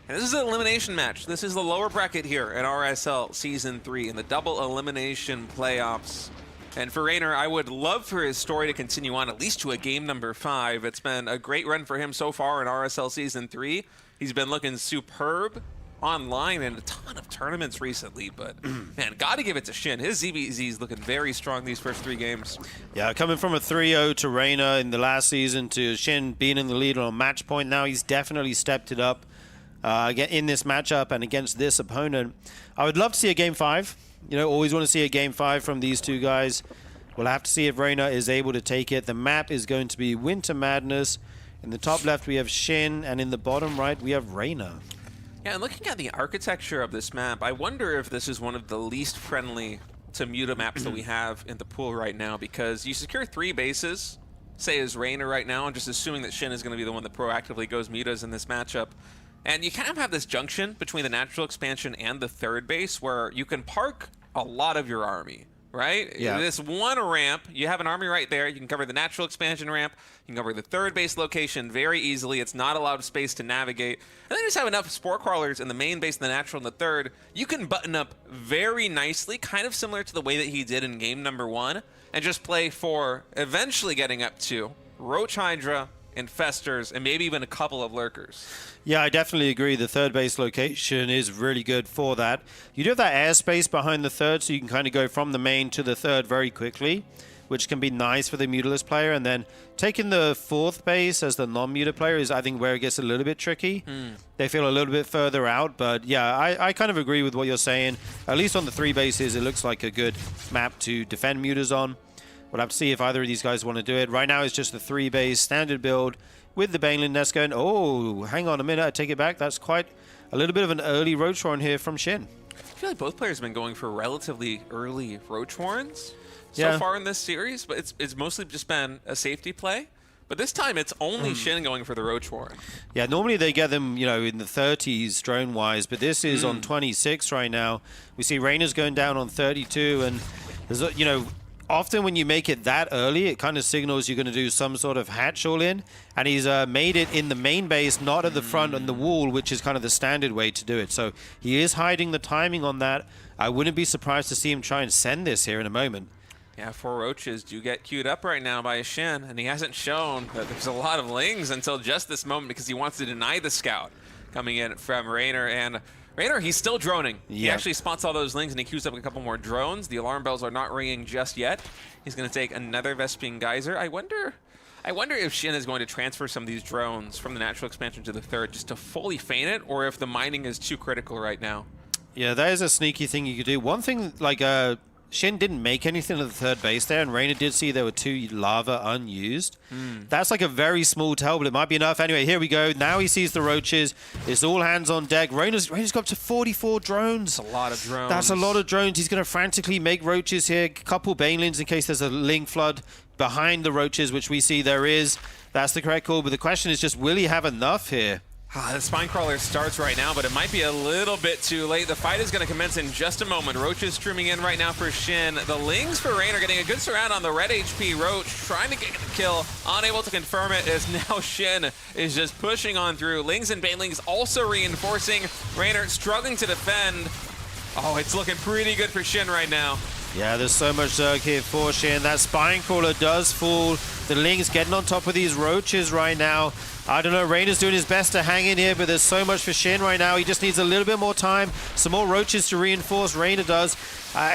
And this is an elimination match. This is the lower bracket here at RSL Season 3 in the double elimination playoffs. And for Reynor, I would love for his story to continue on at least to a game number 5. It's been a great run for him so far in RSL Season 3. He's been looking superb online in a ton of tournaments recently, but man, gotta give it to Shin. His ZVZ is looking very strong these first 3 games. Yeah, coming from a 3-0 to Reynor in the last season to Shin being in the lead on match point now, he's definitely stepped it up in this matchup and against this opponent. I would love to see a game 5. You know, always want to see a game 5 from these 2 guys. We'll have to see if Reynor is able to take it. The map is going to be Winter Madness. In the top left, we have Shin, and in the bottom right, we have Reynor. Yeah, and looking at the architecture of this map, I wonder if this is one of the least friendly to Muta maps that we have in the pool right now, because you secure 3 bases, say as Reynor right now, and just assuming that Shin is going to be the one that proactively goes Mutas in this matchup. And you kind of have this junction between the natural expansion and the 3rd base where you can park a lot of your army, right? Yeah. This one ramp, you have an army right there. You can cover the natural expansion ramp. You can cover the 3rd base location very easily. It's not a lot of space to navigate. And then you just have enough Spore Crawlers in the main base, and the natural, and the 3rd. You can button up very nicely, kind of similar to the way that he did in game number 1, and just play for eventually getting up to Roach Hydra, Infestors, and maybe even a couple of Lurkers. Yeah, I definitely agree. The 3rd base location is really good for that. You do have that airspace behind the 3rd, so you can kind of go from the main to the 3rd very quickly, which can be nice for the Mutalist player. And then taking the 4th base as the non-Muta player is, I think, where it gets a little bit tricky. They feel a little bit further out, but yeah, I kind of agree with what you're saying. At least on the 3 bases, it looks like a good map to defend Mutas on. We'll have to see if either of these guys want to do it. Right now, it's just the 3-base standard build with the Baneling Nest going. Oh, hang on a minute. I take it back. That's quite a little bit of an early Roach Warren here from Shin. I feel like both players have been going for relatively early Roach Warrens so far in this series, but it's mostly just been a safety play. But this time, it's only Shin going for the Roach Warren. Yeah, normally they get them, you know, in the 30s drone-wise, but this is on 26 right now. We see Reynor's going down on 32, and there's, you know, often when you make it that early, it kind of signals you're going to do some sort of hatch all-in, and he's made it in the main base, not at the front on the wall, which is kind of the standard way to do it. So he is hiding the timing on that. I wouldn't be surprised to see him try and send this here in a moment. Yeah, 4 roaches do get queued up right now by Shin, and he hasn't shown that there's a lot of lings until just this moment because he wants to deny the scout coming in from Reynor. And Reynor, he's still droning. He actually spots all those lings and he queues up a couple more drones. The alarm bells are not ringing just yet. He's going to take another Vespian Geyser. I wonder if Shin is going to transfer some of these drones from the natural expansion to the third just to fully feign it, or if the mining is too critical right now. Yeah, that is a sneaky thing you could do. One thing, like, Shin didn't make anything to the third base there, and Reynor did see there were 2 lava unused. That's like a very small tell, but it might be enough. Anyway, here we go. Now he sees the roaches. It's all hands on deck. Reynor's got up to 44 drones. That's a lot of drones. That's a lot of drones. He's going to frantically make roaches here. A couple banelings in case there's a ling flood behind the roaches, which we see there is. That's the correct call, but the question is just, will he have enough here? The spine crawler starts right now, but it might be a little bit too late. The fight is going to commence in just a moment. Roaches streaming in right now for Shin. The lings for Reynor getting a good surround on the red HP Roach, trying to get the kill, unable to confirm it, as now Shin is just pushing on through. Lings and banelings also reinforcing. Reynor struggling to defend. Oh, it's looking pretty good for Shin right now. Yeah, there's so much Zerg here for Shin. That spine crawler does fall. The Ling's getting on top of these roaches right now. I don't know, Reynor's doing his best to hang in here, but there's so much for Shin right now. He just needs a little bit more time. Some more roaches to reinforce. Reynor does.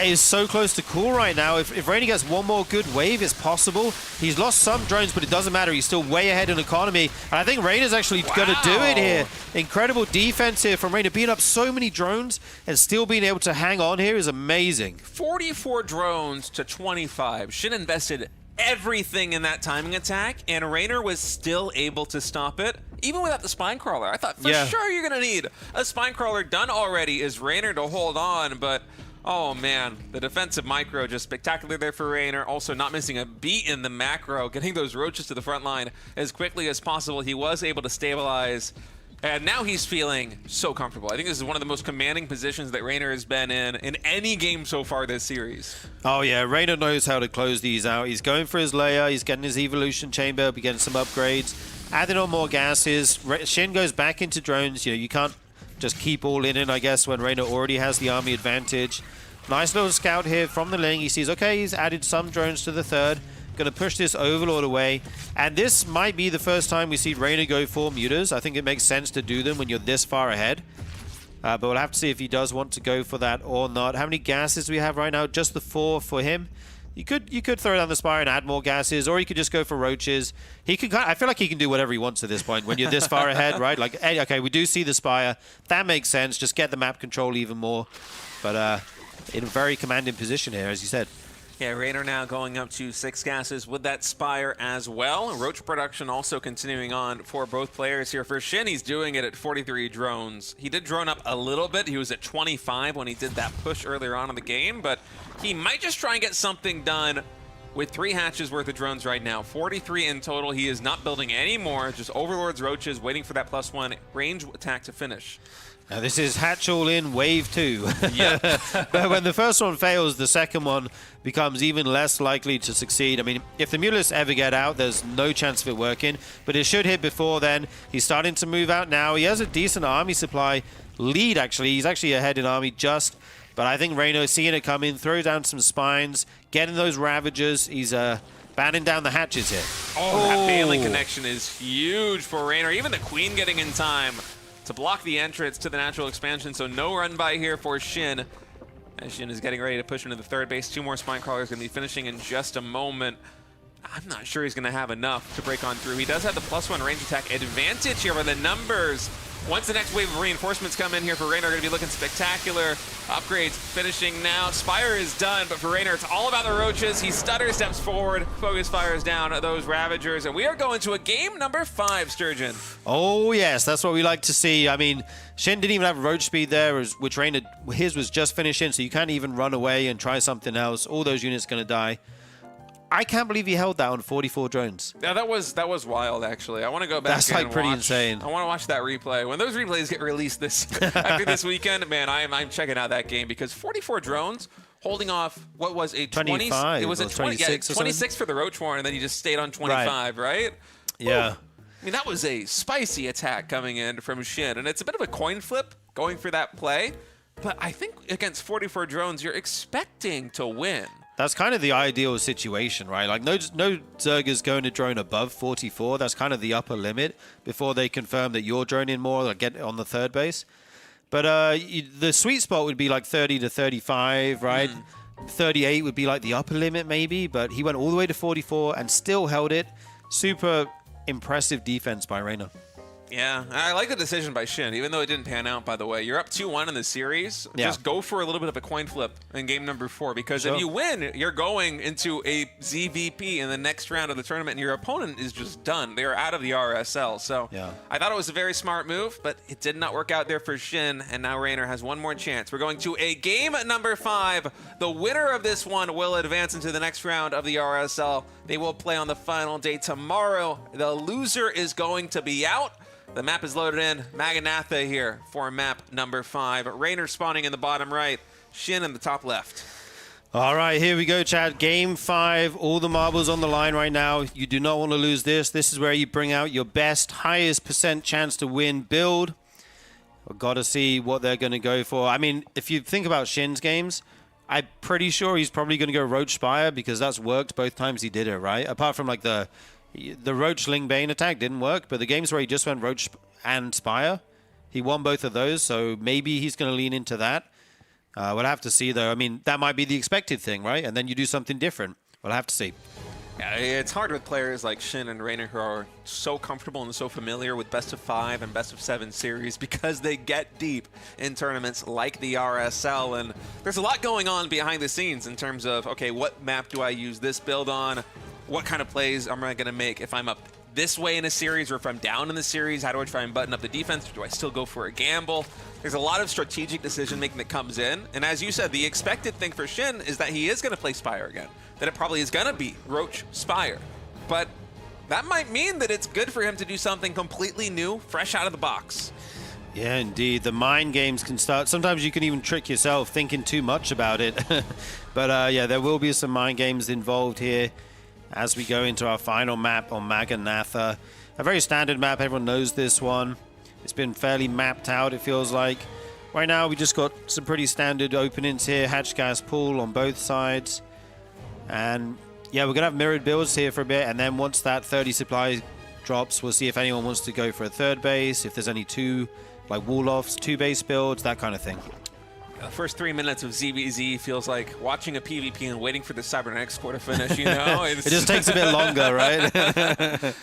Is so close to cool right now. If Reynor gets one more good wave, it's possible. He's lost some drones, but it doesn't matter. He's still way ahead in economy. And I think Reynor's actually going to do it here. Incredible defense here from Reynor. Being up so many drones and still being able to hang on here is amazing. 44 drones to 25. Shin invested everything in that timing attack, and Reynor was still able to stop it, even without the spine crawler. I thought for sure you're going to need a spine crawler done already is Reynor to hold on, but oh man, the defensive micro just spectacular there for Reynor. Also not missing a beat in the macro, getting those roaches to the front line as quickly as possible. He was able to stabilize, and now he's feeling so comfortable. I think this is one of the most commanding positions that Reynor has been in any game so far this series. Oh yeah, Reynor knows how to close these out. He's going for his layer, he's getting his evolution chamber, be getting some upgrades, adding on more gases. Shin goes back into drones. You know, you can't just keep all in, I guess, when Reynor already has the army advantage. Nice little scout here from the Ling. He sees, okay, he's added some drones to the third. Going to push this Overlord away. And this might be the first time we see Reynor go for mutas. I think it makes sense to do them when you're this far ahead. But we'll have to see if he does want to go for that or not. How many gases do we have right now? Just the 4 for him. You could throw down the Spire and add more gases, or you could just go for roaches. He can. I feel like he can do whatever he wants at this point when you're this far ahead, right? Like, hey, okay, we do see the Spire. That makes sense. Just get the map control even more. But in a very commanding position here, as you said. Yeah, Reynor now going up to 6 gases with that Spire as well. Roach production also continuing on for both players here. For Shin, he's doing it at 43 drones. He did drone up a little bit. He was at 25 when he did that push earlier on in the game, but he might just try and get something done with 3 hatches worth of drones right now. 43 in total. He is not building any more, just Overlord's roaches waiting for that +1 range attack to finish. Now this is hatch all in wave 2. Yeah. But when the first one fails, the second one becomes even less likely to succeed. I mean, if the Mutalists ever get out, there's no chance of it working, but it should hit before then. He's starting to move out now. He has a decent army supply lead, actually. He's actually ahead in army just, but I think Reynor seeing it come in, throw down some spines, getting those Ravagers. He's batting down the hatches here. Oh, that Bailey connection is huge for Reynor. Even the Queen getting in time to block the entrance to the natural expansion, so no run by here for Shin. As Shin is getting ready to push into the third base. 2 more spine crawlers going to be finishing in just a moment. I'm not sure he's going to have enough to break on through. He does have the +1 range attack advantage here with the numbers. Once the next wave of reinforcements come in here for Reynor, going to be looking spectacular. Upgrades finishing now. Spire is done, but for Reynor, it's all about the roaches. He stutter steps forward, focus fires down those Ravagers, and we are going to a game number 5, Sturgeon. Oh yes, that's what we like to see. I mean, Shin didn't even have roach speed there, which Reynor, his was just finishing, so you can't even run away and try something else. All those units going to die. I can't believe he held that on 44 drones. Yeah, that was wild, actually. I want to go back. That's like pretty insane. I want to watch that replay. When those replays get released after this weekend, man, I'm checking out that game, because 44 drones holding off what was a 25. It was a 26 26 for the Roach Warren, and then he just stayed on 25, right? Yeah. Ooh. I mean, that was a spicy attack coming in from Shin, and it's a bit of a coin flip going for that play, but I think against 44 drones, you're expecting to win. That's kind of the ideal situation, right? Like no Zergers going to drone above 44. That's kind of the upper limit before they confirm that you're droning more or get on the third base. But the sweet spot would be like 30 to 35, right? 38 would be like the upper limit maybe, but he went all the way to 44 and still held it. Super impressive defense by Reynor. Yeah, I like the decision by Shin, even though it didn't pan out, by the way. You're up 2-1 in the series. Yeah. Just go for a little bit of a coin flip in game number 4, because if you win, you're going into a ZVP in the next round of the tournament, and your opponent is just done. They are out of the RSL. So I thought it was a very smart move, but it did not work out there for Shin, and now Reynor has one more chance. We're going to a game number 5. The winner of this one will advance into the next round of the RSL. They will play on the final day tomorrow. The loser is going to be out. The map is loaded in. Maganatha here for map number 5. Reynor spawning in the bottom right. Shin in the top left. All right, here we go, Chad. Game 5. All the marbles on the line right now. You do not want to lose this. This is where you bring out your best, highest % chance to win build. We've got to see what they're going to go for. I mean, if you think about Shin's games, I'm pretty sure he's probably going to go Roach Spire because that's worked both times he did it, right? Apart from like the Roach Ling Bane attack didn't work, but the games where he just went Roach and Spire, he won both of those, so maybe he's going to lean into that. We'll have to see, though. I mean, that might be the expected thing, right? And then you do something different. We'll have to see. Yeah, it's hard with players like Shin and Reynor who are so comfortable and so familiar with best of 5 and best of 7 series because they get deep in tournaments like the RSL. And there's a lot going on behind the scenes in terms of, okay, what map do I use this build on? What kind of plays am I going to make if I'm up this way in a series or if I'm down in the series? How do I try and button up the defense? Or do I still go for a gamble? There's a lot of strategic decision making that comes in. And as you said, the expected thing for Shin is that he is going to play Spire again. That it probably is going to be Roach Spire. But that might mean that it's good for him to do something completely new, fresh out of the box. Yeah, indeed. The mind games can start. Sometimes you can even trick yourself thinking too much about it. But yeah, there will be some mind games involved here as we go into our final map on Maganatha. A very standard map, everyone knows this one. It's been fairly mapped out, it feels like. Right now, we just got some pretty standard openings here. Hatch gas pool on both sides. And yeah, we're going to have mirrored builds here for a bit. And then once that 30 supply drops, we'll see if anyone wants to go for a third base, if there's any two, like wall-offs, 2-base builds, that kind of thing. The first 3 minutes of ZBZ feels like watching a PvP and waiting for the Cybernetics score to finish, you know? It just takes a bit longer, right?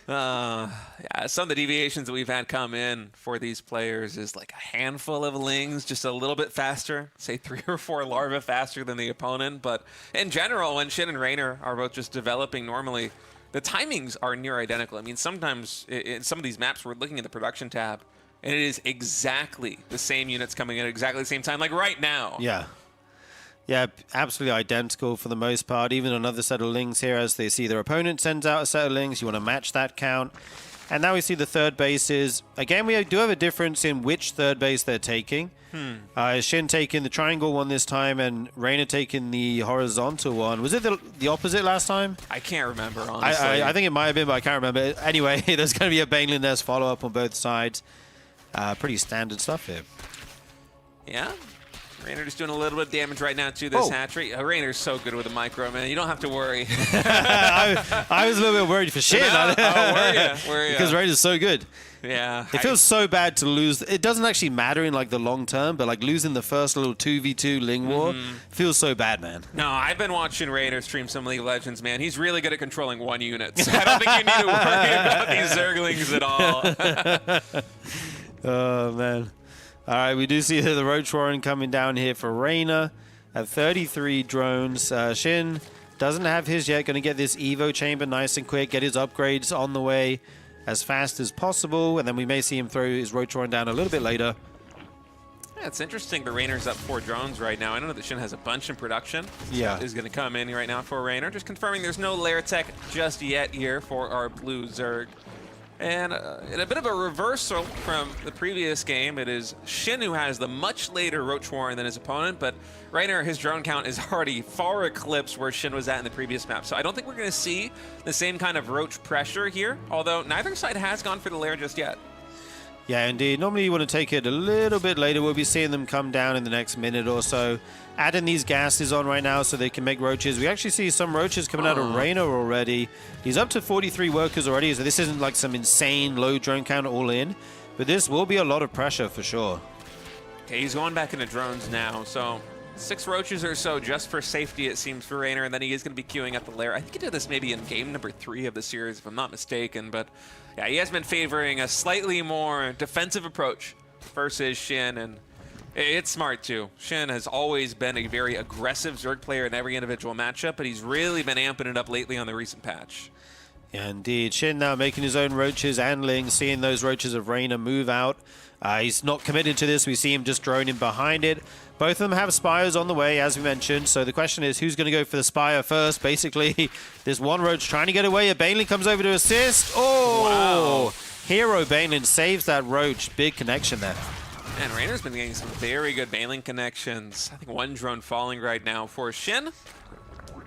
Yeah, some of the deviations that we've had come in for these players is like a handful of lings, just a little bit faster, say 3 or 4 larvae faster than the opponent. But in general, when Shin and Reynor are both just developing normally, the timings are near identical. I mean, sometimes in some of these maps, we're looking at the production tab, and it is exactly the same units coming in at exactly the same time, like right now. Yeah. Yeah, absolutely identical for the most part. Even another set of lings here as they see their opponent sends out a set of lings. You want to match that count. And now we see the third bases. Again, we do have a difference in which third base they're taking. Shin taking the triangle one this time and Reynor taking the horizontal one. Was it the opposite last time? I can't remember, honestly. I think it might have been, but I can't remember. Anyway, there's going to be a Baneling Nest follow-up on both sides. Pretty standard stuff here. Yeah. Reynor just doing a little bit of damage right now to this hatchery. Reynor's so good with a micro, man. You don't have to worry. I was a little bit worried for Shin. Were you? Because Reynor's so good. Yeah. It feels so bad to lose. It doesn't actually matter in like the long term, but like losing the first little 2v2 Ling War feels so bad, man. No, I've been watching Reynor stream some League of Legends, man. He's really good at controlling one unit. So I don't think you need to worry about these Zerglings at all. Oh, man. All right, we do see the Roach Warren coming down here for Reynor at 33 drones. Shin doesn't have his yet. Going to get this Evo chamber nice and quick, get his upgrades on the way as fast as possible, and then we may see him throw his Roach Warren down a little bit later. Yeah, it's interesting that Reynor's up 4 drones right now. I know that Shin has a bunch in production. Yeah. Is going to come in right now for Reynor. Just confirming there's no lair tech just yet here for our blue Zerg. And in a bit of a reversal from the previous game, it is Shin who has the much later Roach Warren than his opponent, but Reynor, his drone count is already far eclipsed where Shin was at in the previous map. So I don't think we're going to see the same kind of Roach pressure here, although neither side has gone for the lair just yet. Yeah, indeed. Normally you want to take it a little bit later. We'll be seeing them come down in the next minute or so. Adding these gases on right now so they can make roaches. We actually see some roaches coming out of Reynor already. He's up to 43 workers already, so this isn't like some insane low drone count all in. But this will be a lot of pressure for sure. Okay, he's going back into drones now, so 6 roaches or so just for safety, it seems, for Reynor, and then he is going to be queuing up the lair. I think he did this maybe in game number 3 of the series, if I'm not mistaken, but yeah, he has been favoring a slightly more defensive approach versus Shin, and it's smart too. Shin has always been a very aggressive Zerg player in every individual matchup, but he's really been amping it up lately on the recent patch. Yeah, indeed. Shin now making his own roaches and Ling, seeing those roaches of Reynor move out. He's not committed to this. We see him just droning behind it. Both of them have Spires on the way, as we mentioned. So the question is, who's going to go for the Spire first? Basically, there's one roach trying to get away. A Baneling comes over to assist. Oh! Wow. Hero Baneling saves that roach. Big connection there. And Reynor's been getting some very good Baneling connections. I think one drone falling right now for Shin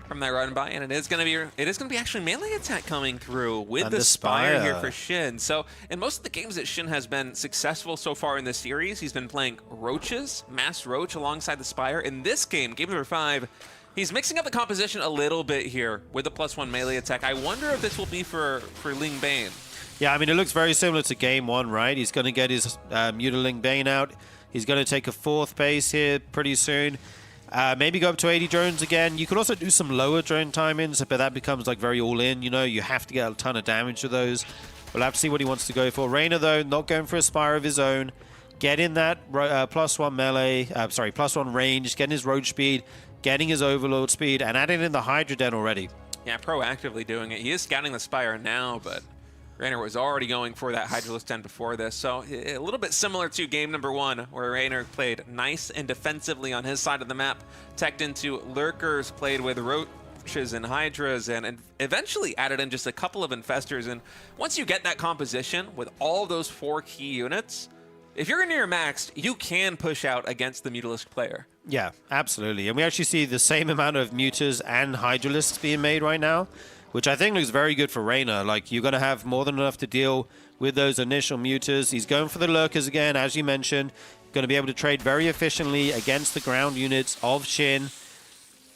from that run by, and it is going to be actually melee attack coming through with and the Spire here for Shin. So in most of the games that Shin has been successful so far in this series, he's been playing roaches, mass roach alongside the Spire. In this game, game number 5, he's mixing up the composition a little bit here with the +1 melee attack. I wonder if this will be for Ling Bane. Yeah, I mean, it looks very similar to game 1, right? He's going to get his Mutiling Bane out. He's going to take a 4th base here pretty soon. Maybe go up to 80 drones again. You could also do some lower drone timings, but that becomes like very all-in, you know? You have to get a ton of damage with those. We'll have to see what he wants to go for. Reynor, though, not going for a Spire of his own. Getting that +1 melee, +1 range, getting his roach speed, getting his overload speed, and adding in the Hydra Den already. Yeah, proactively doing it. He is scouting the Spire now, but Reynor was already going for that Hydralisk 10 before this, so a little bit similar to game number 1, where Reynor played nice and defensively on his side of the map, teched into lurkers, played with roaches and hydras, and eventually added in just a couple of infestors. And once you get that composition with all those 4 key units, if you're near maxed, you can push out against the Mutalisk player. Yeah, absolutely. And we actually see the same amount of Mutas and Hydralisks being made right now, which I think looks very good for Reynor. Like, you're going to have more than enough to deal with those initial mutas. He's going for the lurkers again, as you mentioned. Going to be able to trade very efficiently against the ground units of Shin,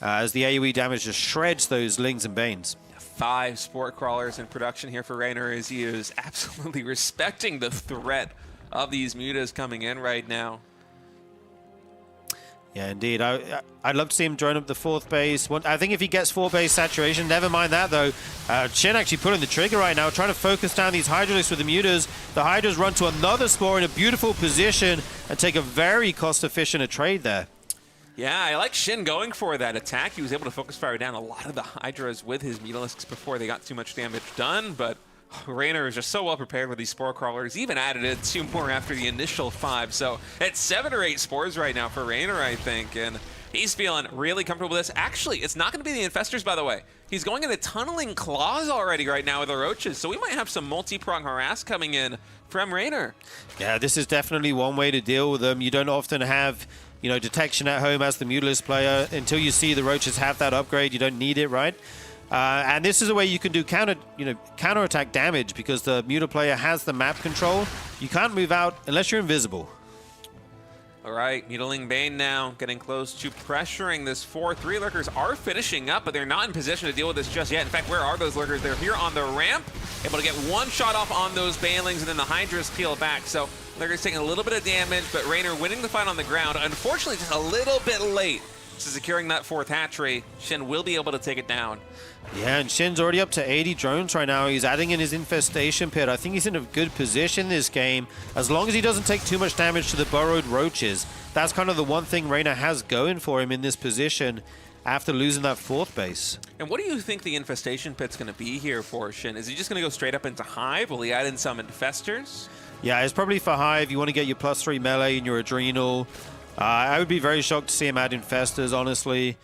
as the AoE damage just shreds those Lings and Banes. 5 Sport Crawlers in production here for Reynor, as he is absolutely respecting the threat of these mutas coming in right now. Yeah, indeed. I'd love to see him drone up the 4th base. I think if he gets 4th base saturation, never mind that though. Shin actually pulling the trigger right now, trying to focus down these Hydralisks with the mutas. The Hydras run to another Spore in a beautiful position and take a very cost-efficient trade there. Yeah, I like Shin going for that attack. He was able to focus fire down a lot of the Hydras with his Mutalisks before they got too much damage done, but Reynor is just so well prepared with these Spore Crawlers. Even added it 2 more after the initial 5. So it's 7 or 8 spores right now for Reynor, I think. And he's feeling really comfortable with this. Actually, it's not going to be the Infestors, by the way. He's going into Tunneling Claws already right now with the Roaches. So we might have some multi-prong harass coming in from Reynor. Yeah, this is definitely one way to deal with them. You don't often have, you know, detection at home as the Mutalisk player. Until you see the Roaches have that upgrade, you don't need it, right? And this is a way you can do counter-attack damage, because the Muta player has the map control. You can't move out unless you're invisible. All right, Mutiling Bane now getting close to pressuring this 4-3. Lurkers are finishing up, but they're not in position to deal with this just yet. In fact, where are those Lurkers? They're here on the ramp, able to get 1 shot off on those Banelings, and then the Hydras peel back. So Lurkers taking a little bit of damage, but Reynor winning the fight on the ground. Unfortunately, just a little bit late to securing that 4th hatchery. Shin will be able to take it down. Yeah, and Shin's already up to 80 drones right now. He's adding in his infestation pit. I think he's in a good position this game, as long as he doesn't take too much damage to the burrowed roaches. That's kind of the one thing Reynor has going for him in this position after losing that 4th base. And what do you think the infestation pit's going to be here for Shin? Is he just going to go straight up into Hive? Will he add in some infestors? Yeah, it's probably for Hive. You want to get your +3 melee and your adrenal. I would be very shocked to see him add infestors, honestly.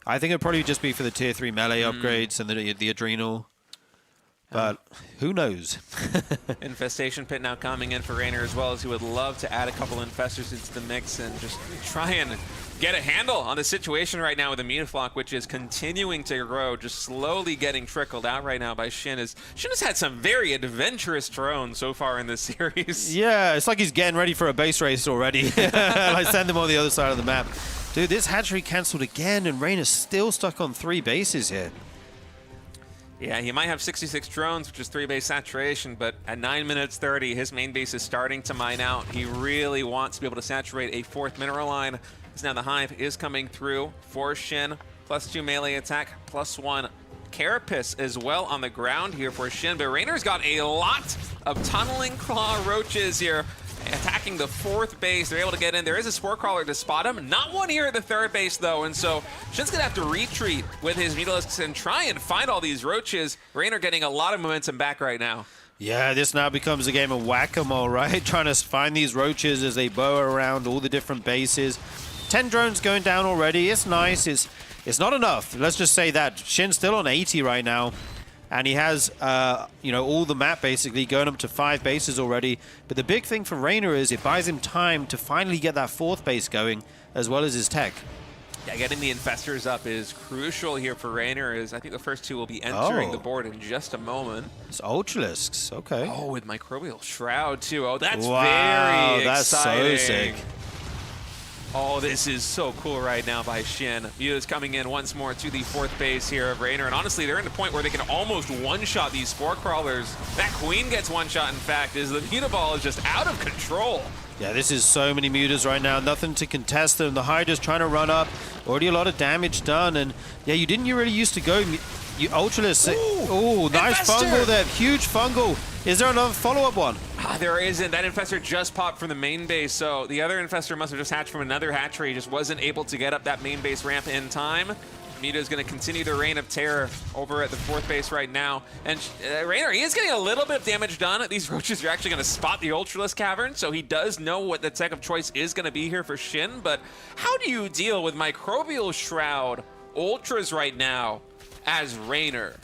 I think it'd probably just be for the tier 3 melee upgrades and the adrenal. But who knows? Infestation pit now coming in for Reynor, as well as he would love to add a couple infestors into the mix and just try and get a handle on the situation right now with the Mutaflock, which is continuing to grow, just slowly getting trickled out right now by Shin. Shin has had some very adventurous drones so far in this series. Yeah, it's like he's getting ready for a base race already. I send him on the other side of the map. Dude, this hatchery cancelled again, and Reynor's still stuck on 3 bases here. Yeah, he might have 66 drones, which is 3 base saturation, but at 9 minutes 30, his main base is starting to mine out. He really wants to be able to saturate a 4th mineral line. Now the hive is coming through for Shin. +2 melee attack, +1 carapace as well on the ground here for Shin. But Reynor's got a lot of tunneling claw roaches here, attacking the 4th base. They're able to get in. There is a spore crawler to spot him. Not one here at the 3rd base, though. And so Shin's going to have to retreat with his Mutalisks and try and find all these roaches. Reynor getting a lot of momentum back right now. Yeah, this now becomes a game of whack-a-mole, right? Trying to find these roaches as they bow around all the different bases. 10 drones going down already. It's nice. It's not enough. Let's just say that. Shin's still on 80 right now. And he has, you know, all the map basically going up to 5 bases already. But the big thing for Reynor is it buys him time to finally get that 4th base going, as well as his tech. Yeah, getting the infestors up is crucial here for Reynor. I think the first 2 will be entering the board in just a moment. It's Ultralisks, okay. Oh, with Microbial Shroud too. Oh, that's wow, very that's exciting. so sick. Oh, this is so cool right now by Shin. Muta's coming in once more to the 4th base here of Reynor. And honestly, they're in the point where they can almost one-shot these spore crawlers. That queen gets one-shot, in fact, as the Muta Ball is just out of control. Yeah, this is so many mutas right now. Nothing to contest them. The Hydra's trying to run up. Already a lot of damage done. And yeah, you really used to go... You Ultralist. Ooh, nice fungal there. Huge fungal. Is there another follow-up one? There isn't. That infestor just popped from the main base, so the other infestor must have just hatched from another hatchery. Just wasn't able to get up that main base ramp in time. Muta is going to continue the reign of terror over at the 4th base right now. And Reynor, he is getting a little bit of damage done. These roaches are actually going to spot the Ultralisk Cavern, so he does know what the tech of choice is going to be here for Shin. But how do you deal with Microbial Shroud Ultras right now as Reynor?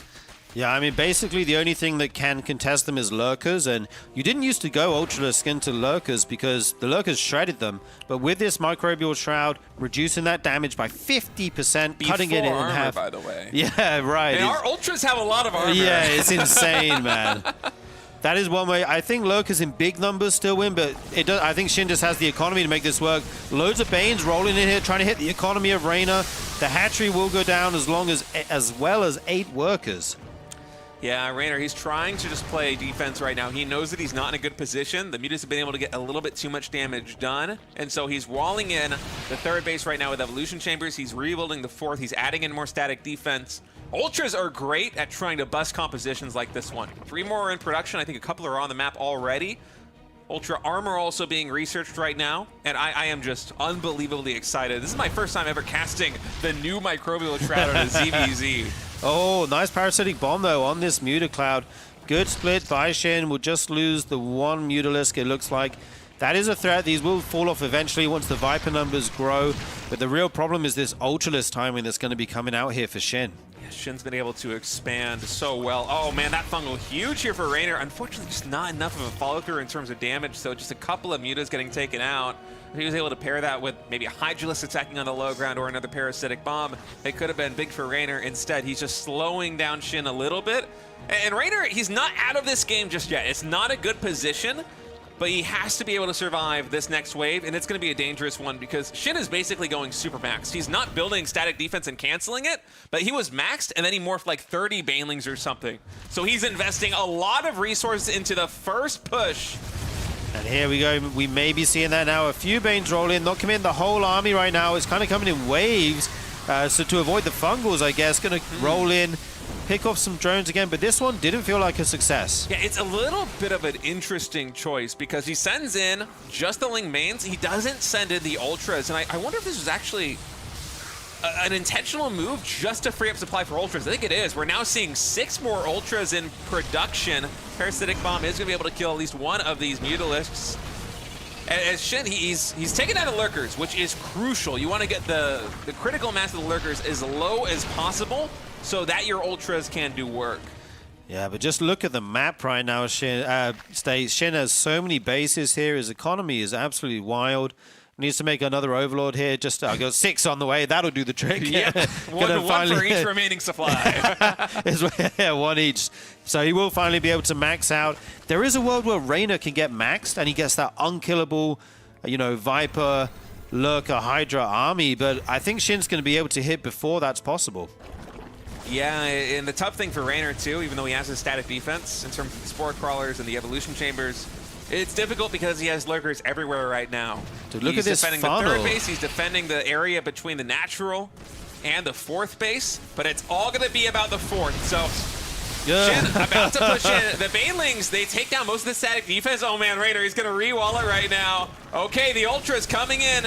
Yeah, I mean, basically the only thing that can contest them is Lurkers, and you didn't used to go Ultralisk into Lurkers because the Lurkers shredded them, but with this Microbial Shroud, reducing that damage by 50%, cutting it in armor, half. By the way. Yeah, right. And our Ultras have a lot of armor. Yeah, it's insane, man. That is one way. I think Lurkers in big numbers still win, but it does. I think Shin just has the economy to make this work. Loads of Banes rolling in here, trying to hit the economy of Reynor. The hatchery will go down as well as 8 workers. Yeah, Reynor, he's trying to just play defense right now. He knows that he's not in a good position. The Mutas have been able to get a little bit too much damage done, and so he's walling in the 3rd base right now with Evolution Chambers. He's rebuilding the 4th. He's adding in more static defense. Ultras are great at trying to bust compositions like this one. 3 more are in production. I think a couple are on the map already. Ultra Armor also being researched right now, and I am just unbelievably excited. This is my first time ever casting the new Microbial Shroud on a ZVZ. Oh, nice Parasitic Bomb, though, on this Muta Cloud. Good split by Shin. Will just lose the 1 Mutalisk, it looks like. That is a threat. These will fall off eventually once the Viper numbers grow. But the real problem is this Ultralisk timing that's going to be coming out here for Shin. Yeah, Shin's been able to expand so well. Oh, man, that fungal huge here for Reynor. Unfortunately, just not enough of a follow-through in terms of damage, so just a couple of Mutas getting taken out. If he was able to pair that with maybe a Hydralisk attacking on the low ground or another Parasitic Bomb, it could have been big for Reynor. Instead, he's just slowing down Shin a little bit. And Reynor, he's not out of this game just yet. It's not a good position, but he has to be able to survive this next wave, and it's going to be a dangerous one because Shin is basically going super maxed. He's not building static defense and canceling it, but he was maxed, and then he morphed like 30 Banelings or something. So he's investing a lot of resources into the first push. And here we go. We may be seeing that now. A few Banes roll in, not committing the whole army right now. It's kind of coming in waves. So to avoid the fungals, I guess, going to roll in, pick off some drones again. But this one didn't feel like a success. Yeah, it's a little bit of an interesting choice because he sends in just the Ling mains. He doesn't send in the Ultras. And I wonder if this was actually an intentional move just to free up supply for Ultras. I think it is. We're now seeing 6 more Ultras in production. Parasitic Bomb is going to be able to kill at least one of these Mutalisks. As Shin, he's taken out the Lurkers, which is crucial. You want to get the critical mass of the Lurkers as low as possible so that your Ultras can do work. Yeah, but just look at the map right now, Shin. Shin has so many bases here. His economy is absolutely wild. Needs to make another Overlord here. Just I got 6 on the way. That'll do the trick. Yeah, one for each remaining supply. Yeah, 1 each. So he will finally be able to max out. There is a world where Reynor can get maxed, and he gets that unkillable, Viper, Lurker, Hydra army. But I think Shin's going to be able to hit before that's possible. Yeah, and the tough thing for Reynor, too, even though he has a static defense in terms of the Spore Crawlers and the Evolution Chambers, it's difficult because he has Lurkers everywhere right now. Dude, look he's at this defending funnel. the 3rd base, he's defending the area between the natural and the 4th base, but it's all going to be about the 4th. So Shin about to push in. The Banelings, they take down most of the static defense. Oh man, Reynor, he's going to re-wall it right now. Okay, the Ultra's coming in.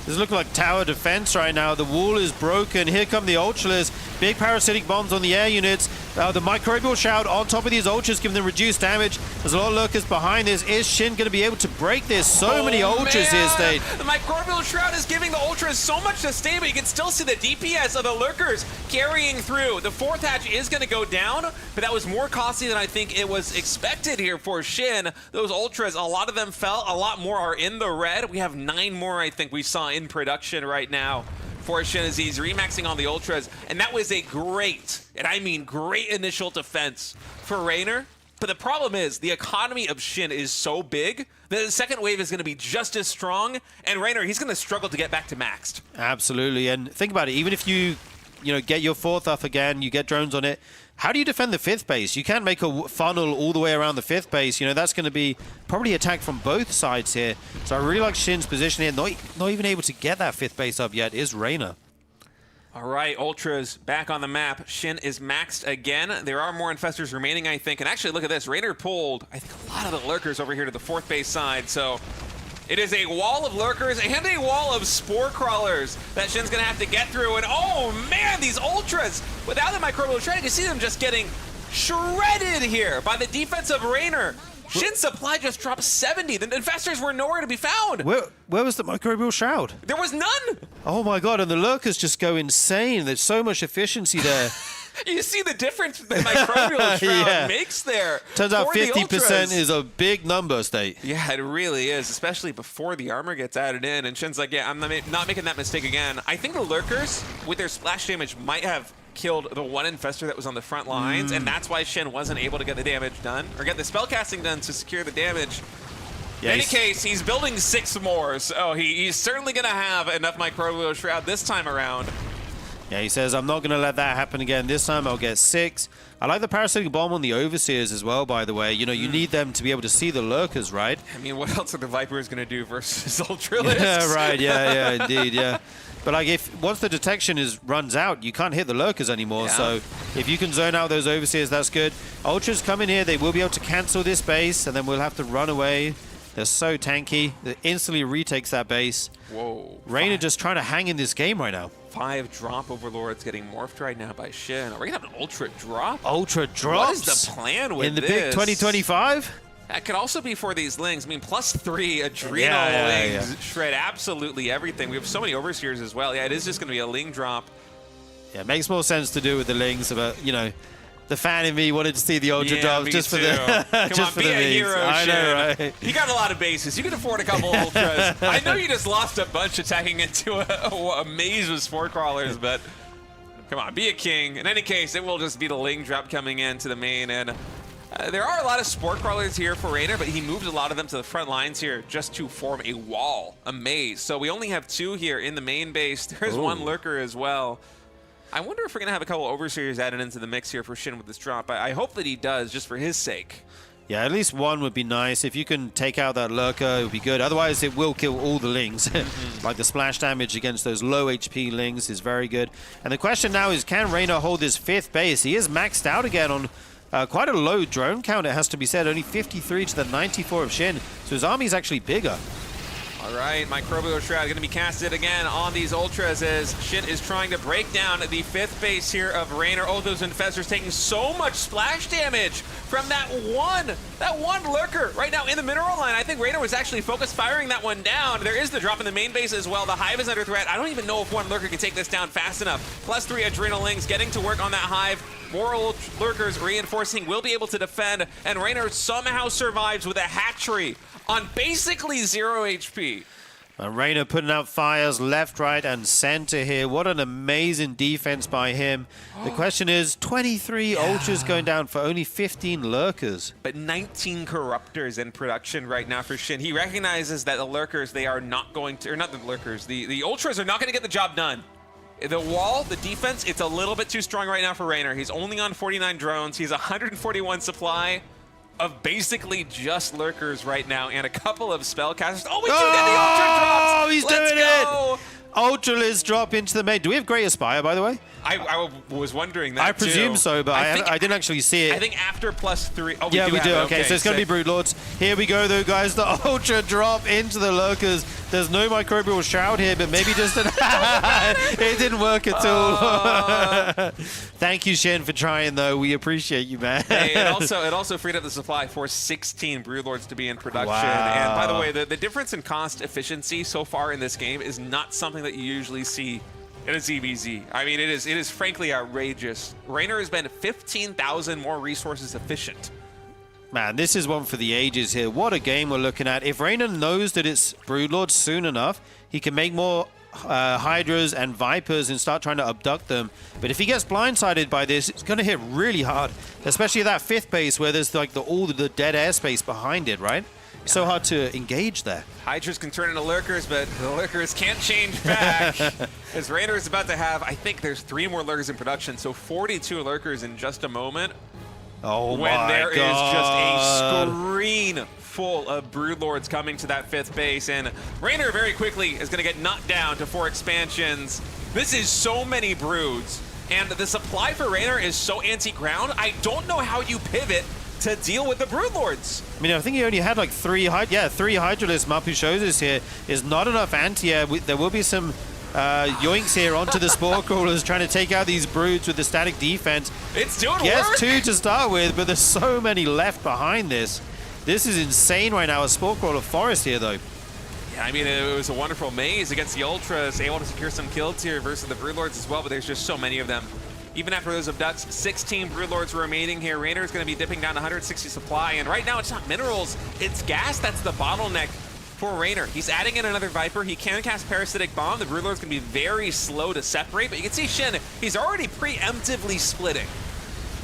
This looks like tower defense right now. The wall is broken. Here come the Ultras. Big parasitic bombs on the air units. The microbial shout on top of these Ultras, giving them reduced damage. There's a lot of Lurkers behind this. Is Shin going to be able to break this? So many Ultras here, State. The microbial shroud is giving the Ultras so much to stay, but you can still see the DPS of the Lurkers carrying through. The 4th hatch is going to go down, but that was more costly than I think it was expected here for Shin. Those Ultras, a lot of them fell. A lot more are in the red. We have 9 more, I think, we saw in production right now for Shin as he's remaxing on the Ultras. And that was a great, and I mean great, initial defense for Reynor. But the problem is the economy of Shin is so big that the second wave is going to be just as strong. And Reynor, he's going to struggle to get back to maxed. Absolutely. And think about it. Even if you get your 4th up again, you get drones on it. How do you defend the 5th base? You can't make a funnel all the way around the 5th base. That's going to be probably attacked from both sides here. So I really like Shin's position here. Not even able to get that 5th base up yet is Reynor. All right, Ultras back on the map. Shin is maxed again. There are more Infestors remaining, I think. And actually, look at this. Reynor pulled, I think, a lot of the Lurkers over here to the 4th base side. So it is a wall of Lurkers and a wall of Spore Crawlers that Shin's going to have to get through. And oh man, these Ultras, without the microbial shred, you can see them just getting shredded here by the defense of Reynor. Shin's supply just dropped 70. The Infestors were nowhere to be found. Where was the microbial shroud? There was none. Oh my god, and the Lurkers just go insane. There's so much efficiency there. You see the difference the microbial shroud makes there. Turns out 50% is a big number, State. Yeah, it really is, especially before the armor gets added in. And Shin's like, yeah, I'm not making that mistake again. I think the Lurkers, with their splash damage, might have killed the one Infestor that was on the front lines, and that's why Shin wasn't able to get the damage done, or get the spellcasting done to secure the damage. Yeah, in any case, he's building 6 more, so he's certainly going to have enough microbial shroud this time around. Yeah, he says, I'm not going to let that happen again. This time I'll get 6. I like the parasitic bomb on the Overseers as well, by the way. You need them to be able to see the Lurkers, right? I mean, what else are the Vipers going to do versus Ultralisks? Yeah, right. Yeah, indeed, yeah. But like, once the detection runs out, you can't hit the Lurkers anymore. Yeah. So if you can zone out those Overseers, that's good. Ultras come in here. They will be able to cancel this base, and then we'll have to run away. They're so tanky. It instantly retakes that base. Whoa. Reynor just trying to hang in this game right now. 5 drop Overlords getting morphed right now by Shin. Are we going to have an Ultra drop? Ultra drops? What is the plan with in the big 2025? That could also be for these Lings. I mean, +3 Adrenal Lings shred absolutely everything. We have so many Overseers as well. Yeah, it is just going to be a Ling drop. Yeah, it makes more sense to do with the Lings, but, the fan in me wanted to see the Ultra drops just for the Come on, be a hero, I know, right? You got a lot of bases. You can afford a couple Ultras. I know you just lost a bunch attacking into a maze with Spore Crawlers, but come on, be a king. In any case, it will just be the Ling drop coming into the main, and there are a lot of Spore Crawlers here for Reynor, but he moved a lot of them to the front lines here just to form a wall, a maze. So we only have 2 here in the main base. There's 1 Lurker as well. I wonder if we're going to have a couple Overseers added into the mix here for Shin with this drop. I hope that he does, just for his sake. Yeah, at least 1 would be nice. If you can take out that Lurker, it would be good. Otherwise, it will kill all the Lings. Like the splash damage against those low HP Lings is very good. And the question now is, can Reynor hold his 5th base? He is maxed out again on quite a low drone count, it has to be said. Only 53 to the 94 of Shin. So his army is actually bigger. All right, Microbial Shroud going to be casted again on these Ultras as Shin is trying to break down the 5th base here of Reynor. Oh, those Infestors taking so much splash damage from that one Lurker right now in the mineral line. I think Reynor was actually focused firing that one down. There is the drop in the main base as well. The Hive is under threat. I don't even know if 1 Lurker can take this down fast enough. +3 Adrenal Lings getting to work on that Hive. More Lurkers reinforcing, will be able to defend, and Reynor somehow survives with a hatchery on basically 0 HP. And Reynor putting out fires left, right, and center here. What an amazing defense by him. The question is, 23 ultras going down for only 15 lurkers. But 19 corruptors in production right now for Shin. He recognizes that the lurkers, they are not going to, or not the lurkers, the ultras are not going to get the job done. The wall, the defense, it's a little bit too strong right now for Reynor. He's only on 49 drones. He's 141 supply of basically just lurkers right now and a couple of spellcasters. Oh, we do get the ultra drops! Oh, he's Let's doing go. it! Ultralisk drop into the main. Do we have Great Aspire, by the way? I was wondering that I presume too. so, but I didn't actually see it. I think after +3. Oh, yeah, we do. Have it. Okay, so it's going to be Brood Lords. Here we go, though, guys. The Ultra drop into the Lurkers. There's no Microbial Shroud here, but maybe just an... It didn't work at all. Thank you, Shin, for trying, though. We appreciate you, man. Hey, it also freed up the supply for 16 Brood Lords to be in production. Wow. And by the way, the difference in cost efficiency so far in this game is not something that you usually see in a ZVZ. I mean, it is frankly outrageous. Reynor has been 15,000 more resources efficient. Man, this is one for the ages here. What a game we're looking at. If Reynor knows that it's Broodlord soon enough, he can make more Hydras and Vipers and start trying to abduct them. But if he gets blindsided by this, it's going to hit really hard, especially that 5th base where there's like all the dead airspace behind it, right? So hard to engage there. Hydras can turn into lurkers, but the lurkers can't change back. As Reynor is about to have, I think there's 3 more lurkers in production, so 42 lurkers in just a moment. Oh when my there God. is just a screen full of Broodlords coming to that 5th base, and Reynor very quickly is going to get knocked down to 4 expansions. This is so many Broods, and the supply for Reynor is so anti-ground, I don't know how you pivot to deal with the Broodlords. I mean, I think he only had like 3 Hydralisks. Mapu shows us here is not enough anti-air. There will be some yoinks here onto the Spore Crawlers trying to take out these Broods with the static defense. It's doing work. Yes, 2 to start with, but there's so many left behind this. This is insane right now. A Spore Crawler forest here, though. Yeah, I mean, it was a wonderful maze against the Ultras, able to secure some kills here versus the Broodlords as well, but there's just so many of them. Even after those abducts, 16 Broodlords remaining here. Reynor is going to be dipping down to 160 supply, and right now it's not minerals, it's gas that's the bottleneck for Reynor. He's adding in another Viper. He can cast Parasitic Bomb. The Broodlord's going to be very slow to separate, but you can see Shin, he's already preemptively splitting.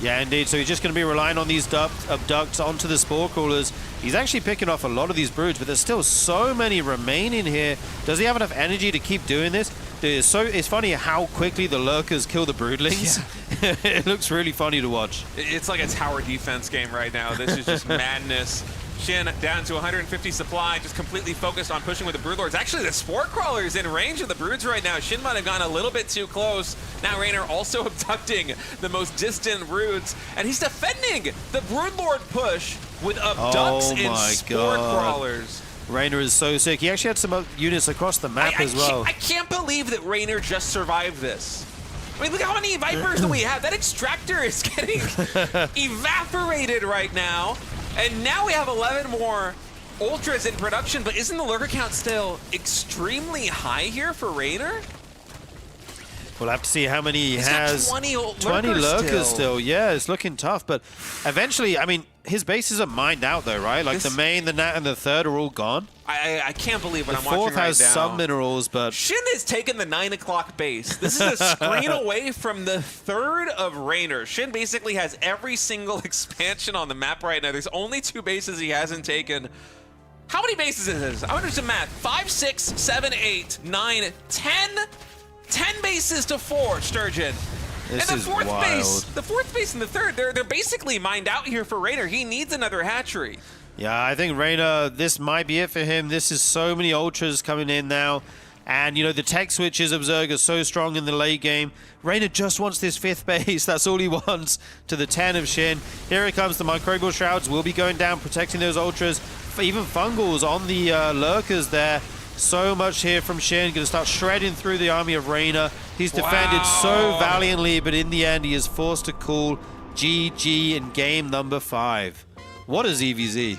Yeah, indeed. So he's just going to be relying on these abducts onto the Spore Crawlers. He's actually picking off a lot of these Broods, but there's still so many remaining here. Does he have enough energy to keep doing this? It's funny how quickly the Lurkers kill the Broodlings. Yeah. It looks really funny to watch. It's like a tower defense game right now. This is just madness. Shin down to 150 supply, just completely focused on pushing with the Broodlords. Actually, the Spore Crawler's in range of the Broods right now. Shin might have gone a little bit too close. Now Reynor also abducting the most distant Broods, and he's defending the Broodlord push with abducts and Spore Crawlers. Reynor is so sick. He actually had some units across the map as well. I can't believe that Reynor just survived this. I mean, look how many Vipers do we have? That extractor is getting evaporated right now. And now we have 11 more Ultras in production, but isn't the lurker count still extremely high here for Reynor? We'll have to see how many he He's has. got 20 lurkers still. Yeah, it's looking tough, but eventually, I mean, his bases are mined out though, right? Like the main, the nat, and the 3rd are all gone. I can't believe what I'm The watching 4th right has now. some minerals, but... Shin has taken the 9 o'clock base. This is a screen away from the 3rd of Reynor. Shin basically has every single expansion on the map right now. There's only 2 bases he hasn't taken. How many bases is this? I'm gonna do some math. 5, 6, 7, 8, 9, 10. 10 bases to 4, Sturgeon. This and is wild. The 4th base and the 3rd, they're basically mined out here for Reynor. He needs another hatchery. Yeah, I think Reynor, this might be it for him. This is so many Ultras coming in now. And, you know, the tech switches of Zerg are so strong in the late game. Reynor just wants this 5th base. That's all he wants to the 10 of Shin. Here it comes. The Microbial Shrouds will be going down, protecting those Ultras. Even Fungals on the Lurkers there. So much here from Shin. Going to start shredding through the army of Reynor. He's defended so valiantly, but in the end, he is forced to call GG in game number 5. What a ZVZ.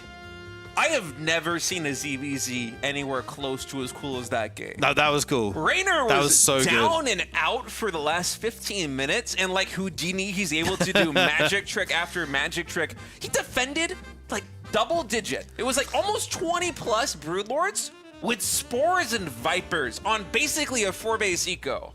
I have never seen a ZVZ anywhere close to as cool as that game. No, that was cool. Reynor was so down good. and out for the last 15 minutes, and like Houdini, he's able to do magic trick after magic trick. He defended like double digit. It was like almost 20 plus Broodlords with Spores and Vipers on basically a 4-base eco.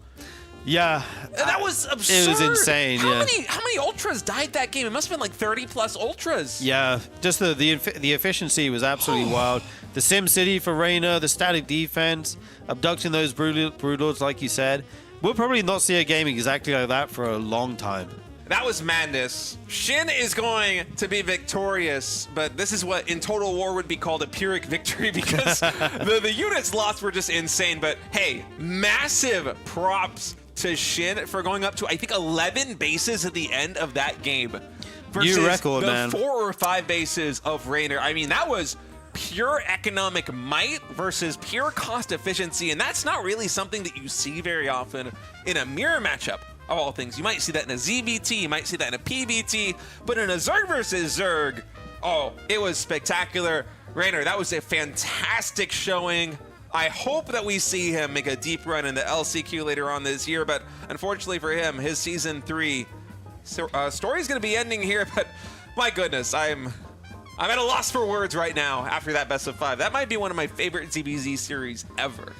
Yeah. That was absurd. It was insane, how yeah. How many Ultras died that game? It must have been like 30+ Ultras. Yeah, just the efficiency was absolutely wild. The Sim City for Reynor, the static defense, abducting those Broodlords, like you said. We'll probably not see a game exactly like that for a long time. That was madness. Shin is going to be victorious, but this is what in Total War would be called a Pyrrhic victory because the units lost were just insane. But hey, massive props to Shin for going up to, I think, 11 bases at the end of that game. Versus New record, the man. 4 or 5 bases of Reynor. I mean, that was pure economic might versus pure cost efficiency, and that's not really something that you see very often in a mirror matchup. Of all things, you might see that in a ZVT, you might see that in a PVT, but in a Zerg versus Zerg, oh, it was spectacular. Reynor, that was a fantastic showing. I hope that we see him make a deep run in the LCQ later on this year, but unfortunately for him, his Season 3 story is going to be ending here, but my goodness, I'm at a loss for words right now after that best of 5. That might be one of my favorite ZBZ series ever.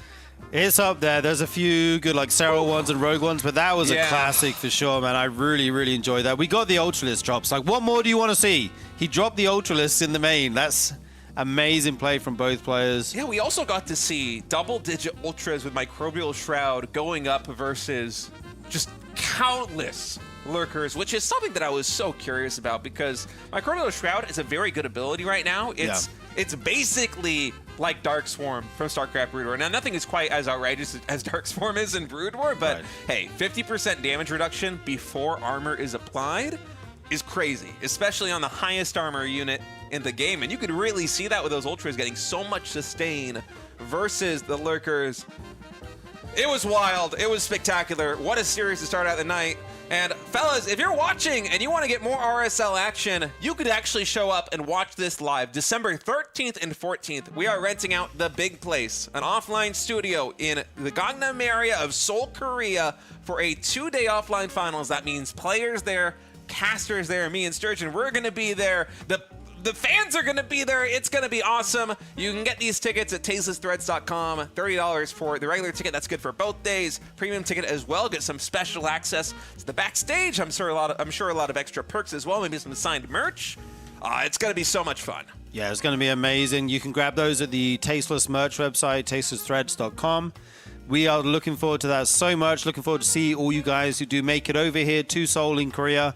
It's up there. There's a few good like Serral ones and Rogue ones, but that was a classic for sure, man. I really, really enjoyed that. We got the Ultralist drops. Like, what more do you want to see? He dropped the Ultralists in the main. That's amazing play from both players. Yeah, we also got to see double-digit Ultras with Microbial Shroud going up versus just countless Lurkers, which is something that I was so curious about because Microbial Shroud is a very good ability right now. It's basically like Dark Swarm from StarCraft Brood War. Now, nothing is quite as outrageous as Dark Swarm is in Brood War, but hey, 50% damage reduction before armor is applied is crazy, especially on the highest armor unit in the game. And you could really see that with those Ultras getting so much sustain versus the Lurkers. It was wild. It was spectacular. What a series to start out the night. And fellas, if you're watching and you want to get more RSL action, you could actually show up and watch this live. December 13th and 14th, we are renting out The Big Place, an offline studio in the Gangnam area of Seoul, Korea, for a 2-day offline finals. That means players there, casters there, me and Sturgeon, we're going to be there. The fans are going to be there. It's going to be awesome. You can get these tickets at tastelessthreads.com. $30 for the regular ticket. That's good for both days. Premium ticket as well. Get some special access to the backstage. I'm sure a lot of extra perks as well. Maybe some signed merch. It's going to be so much fun. Yeah, it's going to be amazing. You can grab those at the Tasteless merch website, tastelessthreads.com. We are looking forward to that so much. Looking forward to see all you guys who do make it over here to Seoul in Korea.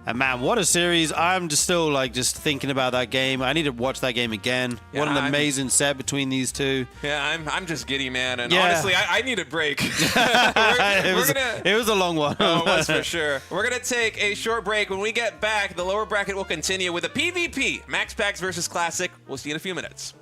And man, what a series. I'm just still just thinking about that game. I need to watch that game again. Yeah, what an amazing set between these two. Yeah, I'm just giddy, man. And honestly, I need a break. It was a long one. Oh, it was for sure. We're going to take a short break. When we get back, the lower bracket will continue with a PvP. Max Packs versus Classic. We'll see you in a few minutes.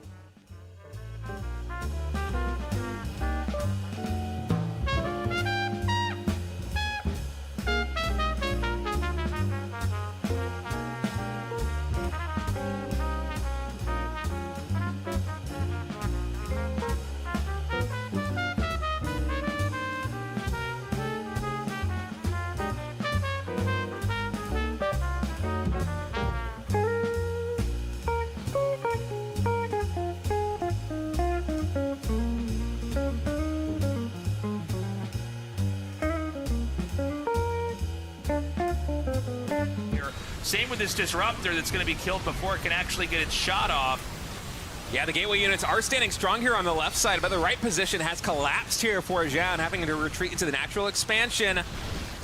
Same with this Disruptor that's going to be killed before it can actually get its shot off. Yeah, the gateway units are standing strong here on the left side, but the right position has collapsed here for Zhao, having to retreat into the natural expansion.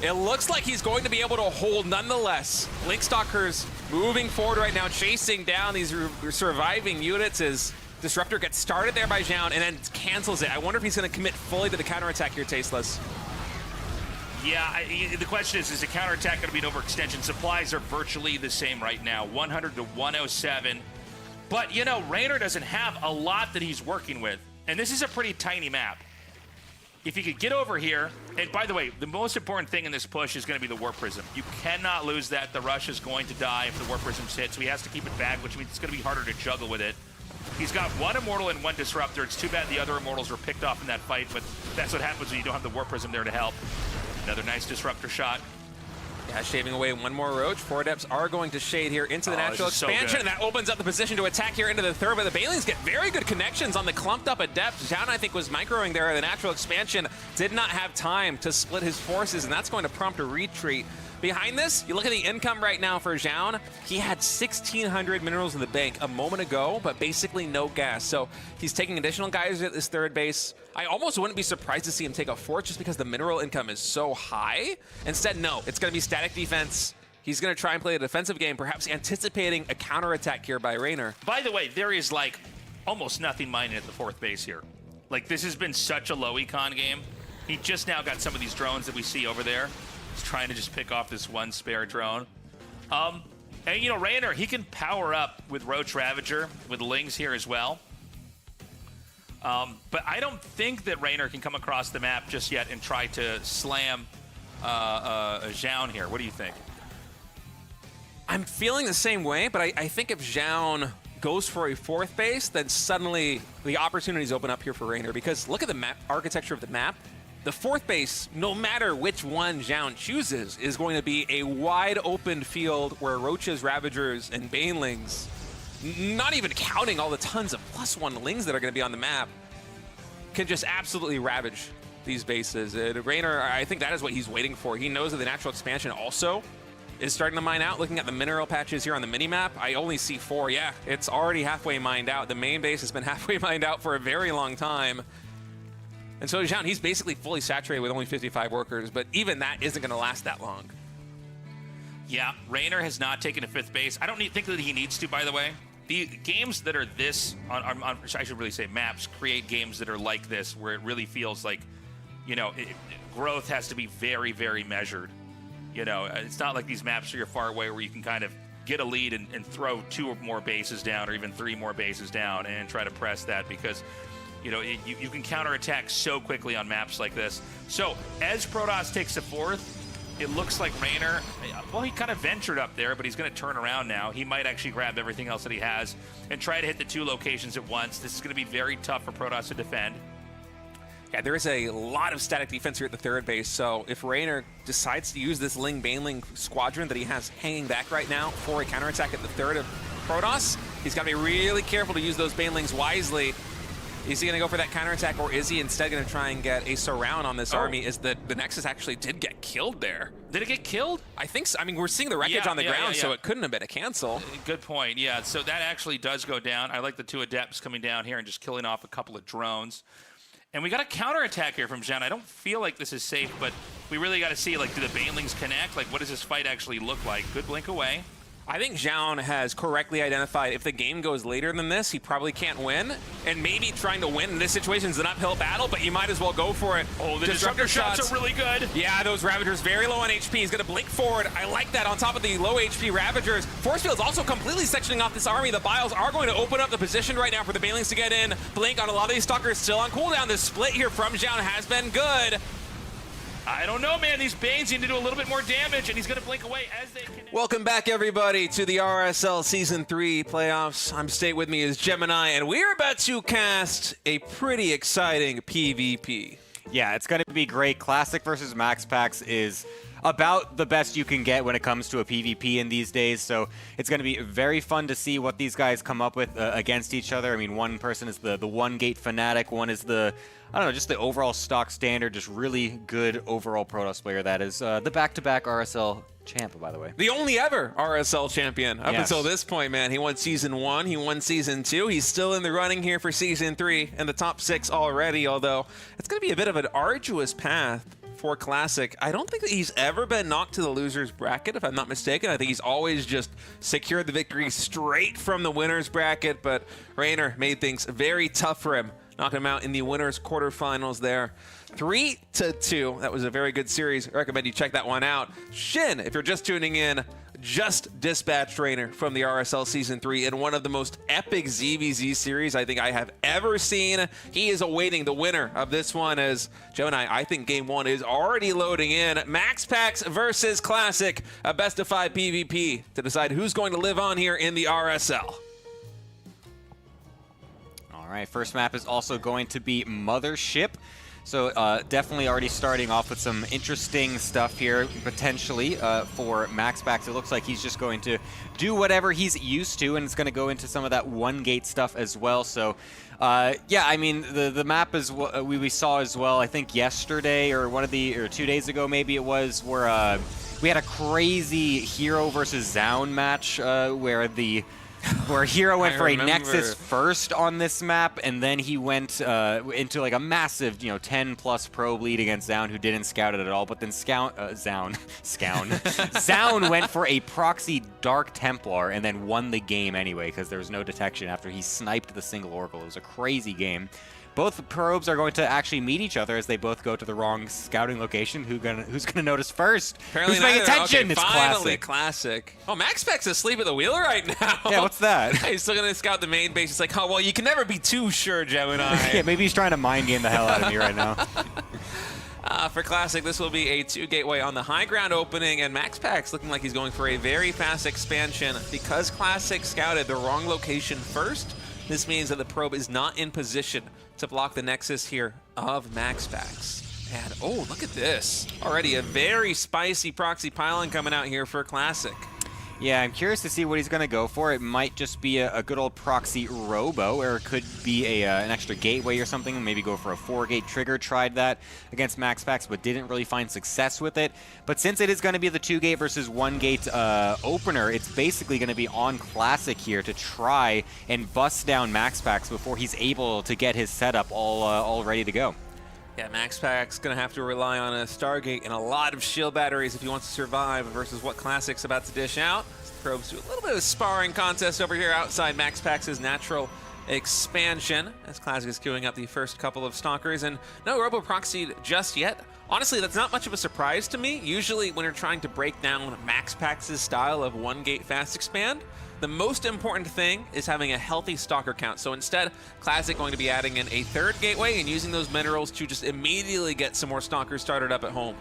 It looks like he's going to be able to hold nonetheless. Linkstalkers moving forward right now, chasing down these surviving units as Disruptor gets started there by Zhao and then cancels it. I wonder if he's going to commit fully to the counterattack here, Tasteless. Yeah, the question is the counterattack going to be an overextension? Supplies are virtually the same right now, 100 to 107. But, you know, Reynor doesn't have a lot that he's working with. And this is a pretty tiny map. If he could get over here, and by the way, the most important thing in this push is going to be the Warp Prism. You cannot lose that. The Rush is going to die if the Warp Prism's hit, so he has to keep it back, which means it's going to be harder to juggle with it. He's got one Immortal and one Disruptor. It's too bad the other Immortals were picked off in that fight, but that's what happens when you don't have the Warp Prism there to help. Another nice Disruptor shot. Yeah, shaving away one more Roach. 4 Adepts are going to shade here into the natural this is so expansion, good. and that opens up the position to attack here into the third, but the Banelings get very good connections on the clumped up Adepts. Zhao, I think, was microing there. The natural expansion did not have time to split his forces, and that's going to prompt a retreat. Behind this, you look at the income right now for Zhao. He had 1,600 minerals in the bank a moment ago, but basically no gas. So he's taking additional guys at this third base. I almost wouldn't be surprised to see him take a fourth just because the mineral income is so high. Instead, no, it's going to be static defense. He's going to try and play a defensive game, perhaps anticipating a counterattack here by Reynor. By the way, there is like almost nothing mining at the fourth base here. Like, this has been such a low econ game. He just now got some of these drones that we see over there. He's trying to just pick off this one spare drone. And, you know, Reynor, he can power up with Roach Ravager, with Lings here as well. But I don't think that Reynor can come across the map just yet and try to slam Zhao here. What do you think? I'm feeling the same way, but I think if Zhao goes for a fourth base, then suddenly the opportunities open up here for Reynor, because look at the map architecture of the map. The fourth base, no matter which one Zhao chooses, is going to be a wide open field where Roaches, Ravagers, and Banelings, not even counting all the tons of +1 Lings that are going to be on the map, can just absolutely ravage these bases. Reynor, I think that is what he's waiting for. He knows that the natural expansion also is starting to mine out. Looking at the mineral patches here on the minimap, I only see 4. Yeah, it's already halfway mined out. The main base has been halfway mined out for a very long time. And so Zhao, he's basically fully saturated with only 55 workers, but even that isn't going to last that long. Yeah, Reynor has not taken a fifth base. I don't think that he needs to, by the way. The games that are this, I should really say maps, create games that are like this, where it really feels like, you know, growth has to be very, very measured. You know, it's not like these maps where you're far away where you can kind of get a lead and throw 2 or more bases down, or even 3 more bases down, and try to press that, because you know, you can counterattack so quickly on maps like this. So, as Protoss takes a fourth, it looks like Reynor, well, he kind of ventured up there, but he's going to turn around now. He might actually grab everything else that he has and try to hit the 2 locations at once. This is going to be very tough for Protoss to defend. Yeah, there is a lot of static defense here at the third base, so if Reynor decides to use this Baneling squadron that he has hanging back right now for a counterattack at the third of Protoss, he's got to be really careful to use those Banelings wisely. Is he going to go for that counterattack, or is he instead going to try and get a surround on this army? Is the Nexus actually did get killed there? Did it get killed? I think so. I mean, we're seeing the wreckage on the ground, so it couldn't have been a cancel. Good point. Yeah, so that actually does go down. I like the 2 Adepts coming down here and just killing off a couple of drones. And we got a counterattack here from Zhao. I don't feel like this is safe, but we really got to see, like, do the Banelings connect? Like, what does this fight actually look like? Good blink away. I think Zhao has correctly identified if the game goes later than this, he probably can't win. And maybe trying to win in this situation is an uphill battle, but you might as well go for it. Oh, the disruptor shots are really good. Yeah, those Ravagers very low on HP. He's going to blink forward. I like that on top of the low HP Ravagers. Force Field's also completely sectioning off this army. The Biles are going to open up the position right now for the Banelings to get in. Blink on a lot of these Stalkers still on cooldown. This split here from Zhao has been good. I don't know, man. These Banes need to do a little bit more damage, and he's going to blink away as they connect. Welcome back, everybody, to the RSL Season 3 playoffs. I'm State, with me is Gemini, and we're about to cast a pretty exciting PvP. Yeah, it's going to be great. Classic versus Max Packs is about the best you can get when it comes to a PvP in these days, so it's going to be very fun to see what these guys come up with against each other. I mean, one person is the one gate fanatic, one is the, I don't know, just the overall stock standard, just really good overall Protoss player. That is the back-to-back RSL champ, by the way. The only ever RSL champion up Yes. until this point, man. He won Season 1, he won Season 2. He's still in the running here for Season 3 and the top 6 already, although it's going to be a bit of an arduous path for Classic. I don't think that he's ever been knocked to the loser's bracket, if I'm not mistaken. I think he's always just secured the victory straight from the winner's bracket, but Reynor made things very tough for him, knocking him out in the winner's quarterfinals there. 3-2. That was a very good series. I recommend you check that one out. Shin, if you're just tuning in, just dispatched Reynor from the RSL Season 3 in one of the most epic ZVZ series I think I have ever seen. He is awaiting the winner of this one, as Gemini, I think Game 1 is already loading in. Max Packs versus Classic, a best-of-5 PvP to decide who's going to live on here in the RSL. All right, first map is also going to be Mothership. So definitely already starting off with some interesting stuff here, potentially, for MaxPax. It looks like he's just going to do whatever he's used to, and it's going to go into some of that one-gate stuff as well. So, yeah, I mean, the map is what we saw as well, I think yesterday or 2 days ago maybe it was, where we had a crazy Hero versus Zaun match where Hero went for a Nexus first on this map, and then he went into like a massive, 10+ probe lead against Zaun, who didn't scout it at all. But then Zaun went for a proxy Dark Templar and then won the game anyway because there was no detection after he sniped the single Oracle. It was a crazy game. Both probes are going to actually meet each other as they both go to the wrong scouting location. Who's gonna notice first? Apparently who's paying attention? Okay, it's finally, classic. Oh, MaxPax's asleep at the wheel right now. Yeah, what's that? He's still gonna scout the main base. It's like, oh well, you can never be too sure, Gemini. Yeah, maybe he's trying to mind game the hell out of me right now. For Classic, this will be a 2-gateway on the high ground opening, and MaxPax looking like he's going for a very fast expansion. Because Classic scouted the wrong location first, this means that the probe is not in position to block the Nexus here of MaxPax. And, oh, look at this. Already a very spicy proxy pylon coming out here for Classic. Yeah, I'm curious to see what he's going to go for. It might just be a good old proxy robo, or it could be an extra gateway or something. Maybe go for a 4-gate trigger. Tried that against MaxPax, but didn't really find success with it. But since it is going to be the 2-gate versus 1-gate opener, it's basically going to be on Classic here to try and bust down MaxPax before he's able to get his setup all ready to go. Yeah, MaxPax's going to have to rely on a Stargate and a lot of shield batteries if he wants to survive versus what Classic's about to dish out. The probes do a little bit of a sparring contest over here outside MaxPax's natural expansion as Classic is queuing up the first couple of Stalkers, and no Robo Proxied just yet. Honestly, that's not much of a surprise to me. Usually when you're trying to break down MaxPax's style of 1-gate fast expand, the most important thing is having a healthy Stalker count. So instead, Classic going to be adding in a 3rd gateway and using those minerals to just immediately get some more Stalkers started up at home.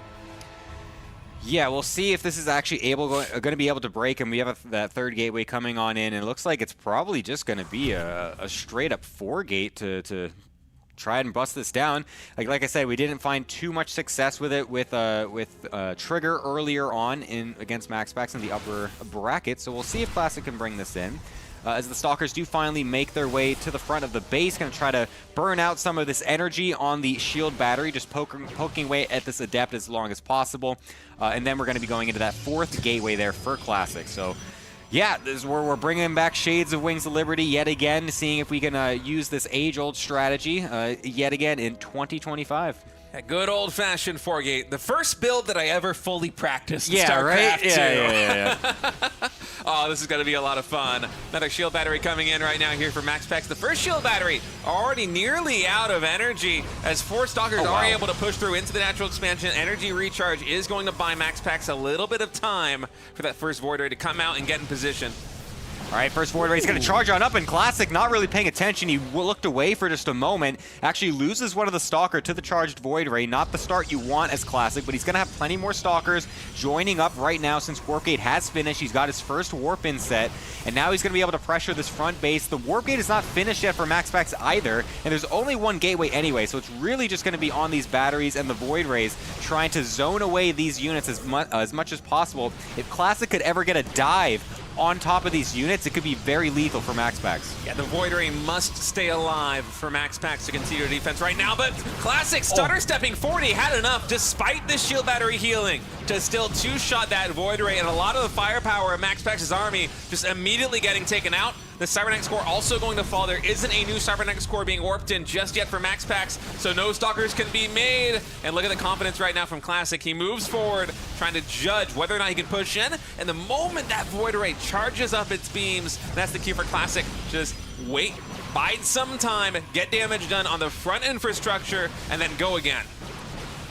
Yeah, we'll see if this is actually going to be able to break, and we have that 3rd gateway coming on in, and it looks like it's probably just going to be a straight-up 4-gate to try and bust this down. Like I said, we didn't find too much success with it with Trigger earlier on against MaxPax in the upper bracket, so we'll see if Classic can bring this in. As the Stalkers do finally make their way to the front of the base, going to try to burn out some of this energy on the shield battery, just poking away at this Adept as long as possible. And then we're going to be going into that 4th gateway there for Classic. So yeah, this is where we're bringing back Shades of Wings of Liberty yet again, seeing if we can use this age-old strategy yet again in 2025. A good old-fashioned 4-gate. The first build that I ever fully practiced in yeah, StarCraft right? 2. Yeah. Oh, this is going to be a lot of fun. Another shield battery coming in right now here for MaxPax. The first shield battery already nearly out of energy as 4 Stalkers are able to push through into the natural expansion. Energy recharge is going to buy MaxPax a little bit of time for that first Void Ray to come out and get in position. All right, first Void Ray is going to charge on up, and Classic not really paying attention. He looked away for just a moment, actually loses one of the Stalker to the charged Void Ray. Not the start you want as Classic, but he's going to have plenty more Stalkers joining up right now since Warp Gate has finished. He's got his first Warp in set, and now he's going to be able to pressure this front base. The Warp Gate is not finished yet for MaxPax either, and there's only 1 gateway anyway, so it's really just going to be on these batteries and the Void Rays trying to zone away these units as much as possible. If Classic could ever get a dive on top of these units, it could be very lethal for MaxPax. Yeah, the Void Ray must stay alive for MaxPax to continue defense right now, but Classic stutter stepping forward. He had enough, despite this shield battery healing, to still 2-shot that Void Ray, and a lot of the firepower of MaxPax's army just immediately getting taken out. The Cybernetic core also going to fall. There isn't a new Cybernetic core being warped in just yet for MaxPax, so no Stalkers can be made. And look at the confidence right now from Classic. He moves forward, trying to judge whether or not he can push in. And the moment that Void Ray charges up its beams, that's the key for Classic. Just wait, bide some time, get damage done on the front infrastructure, and then go again.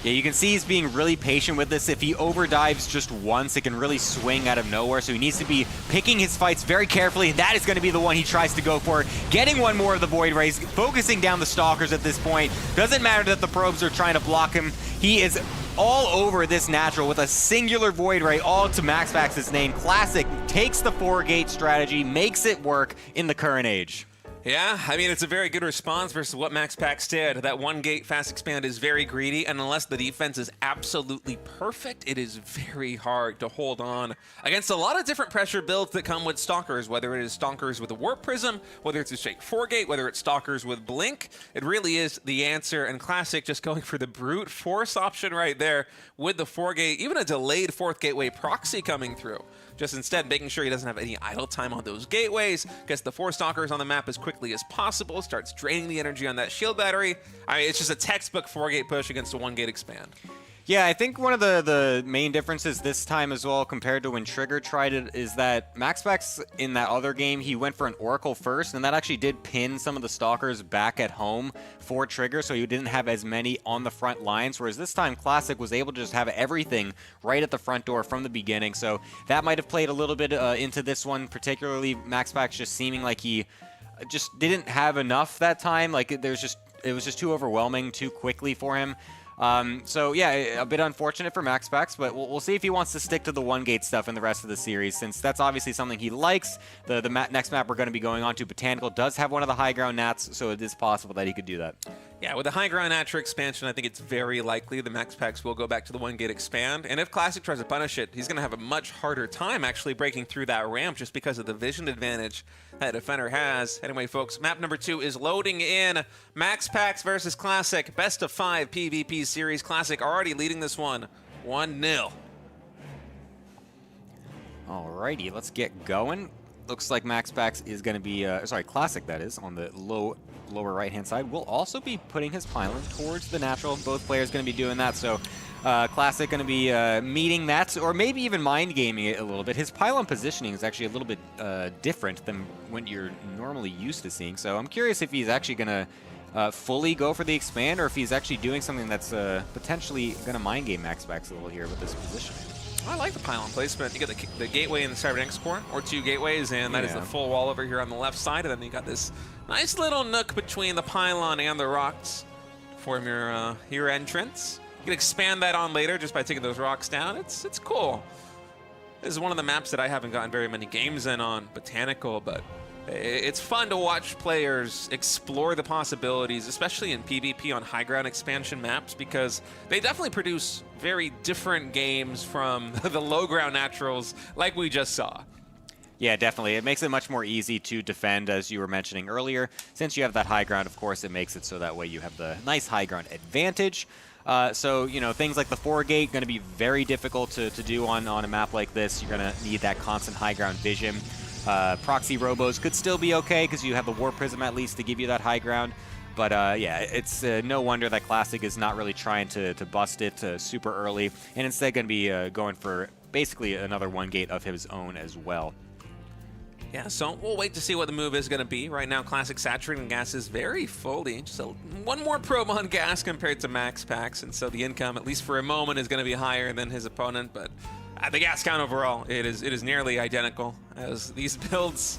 Yeah, you can see he's being really patient with this. If he overdives just once, it can really swing out of nowhere. So he needs to be picking his fights very carefully. That is going to be the one he tries to go for. Getting one more of the Void Rays, focusing down the Stalkers at this point. Doesn't matter that the probes are trying to block him. He is all over this natural with a singular Void Ray, all to MaxPax's name. Classic takes the 4-gate strategy, makes it work in the current age. Yeah, I mean, it's a very good response versus what MaxPax did. That one gate fast expand is very greedy, and unless the defense is absolutely perfect, it is very hard to hold on against a lot of different pressure builds that come with Stalkers, whether it is Stalkers with a Warp Prism, whether it's a straight 4-gate, whether it's Stalkers with Blink. It really is the answer, and Classic just going for the brute force option right there with the 4-gate, even a delayed 4th gateway proxy coming through. Just instead making sure he doesn't have any idle time on those gateways, gets the 4 Stalkers on the map as quickly as possible, starts draining the energy on that shield battery. I mean, it's just a textbook 4-gate push against a 1-gate expand. Yeah, I think one of the main differences this time as well compared to when Trigger tried it is that MaxPax in that other game, he went for an Oracle first, and that actually did pin some of the Stalkers back at home for Trigger, so he didn't have as many on the front lines, whereas this time Classic was able to just have everything right at the front door from the beginning, so that might have played a little bit into this one, particularly MaxPax just seeming like he just didn't have enough that time, like it was just too overwhelming too quickly for him. So yeah, a bit unfortunate for MaxPax, but we'll see if he wants to stick to the 1-gate stuff in the rest of the series, since that's obviously something he likes. The next map we're going to be going on to, Botanical, does have one of the high ground nats, so it is possible that he could do that. Yeah, with the high ground Natra expansion, I think it's very likely the MaxPax will go back to the 1-gate expand. And if Classic tries to punish it, he's going to have a much harder time actually breaking through that ramp just because of the vision advantage that Defender has. Anyway, folks, map number 2 is loading in. MaxPax versus Classic. Best of 5 PvP series. Classic already leading this one 1-0. Alrighty, let's get going. Looks like MaxPax is going to be, Classic that is, on the lower right-hand side. Will also be putting his pylon towards the natural. Both players going to be doing that, so Classic going to be meeting that, or maybe even mind gaming it a little bit. His pylon positioning is actually a little bit different than what you're normally used to seeing, so I'm curious if he's actually going to fully go for the expand, or if he's actually doing something that's potentially going to mind game MaxPax a little here with this positioning. I like the pylon placement. You get the gateway in the Cybernetics core, or 2 gateways, and that is the full wall over here on the left side, and then you got this nice little nook between the pylon and the rocks to form your entrance. You can expand that on later just by taking those rocks down. It's cool. This is one of the maps that I haven't gotten very many games in on Botanical, but it's fun to watch players explore the possibilities, especially in PvP on high ground expansion maps, because they definitely produce very different games from the low ground naturals like we just saw. Yeah, definitely. It makes it much more easy to defend, as you were mentioning earlier. Since you have that high ground, of course, it makes it so that way you have the nice high ground advantage. So, you know, things like the 4-gate going to be very difficult to do on a map like this. You're going to need that constant high ground vision. Proxy robos could still be okay because you have the Warp Prism at least to give you that high ground. But yeah, it's no wonder that Classic is not really trying to bust it super early, and instead going to be going for basically another 1-gate of his own as well. Yeah, so we'll wait to see what the move is going to be. Right now, Classic saturating gas is very fully. Just one more probe on gas compared to MaxPax, and so the income, at least for a moment, is going to be higher than his opponent. But the gas count overall, it is nearly identical, as these builds,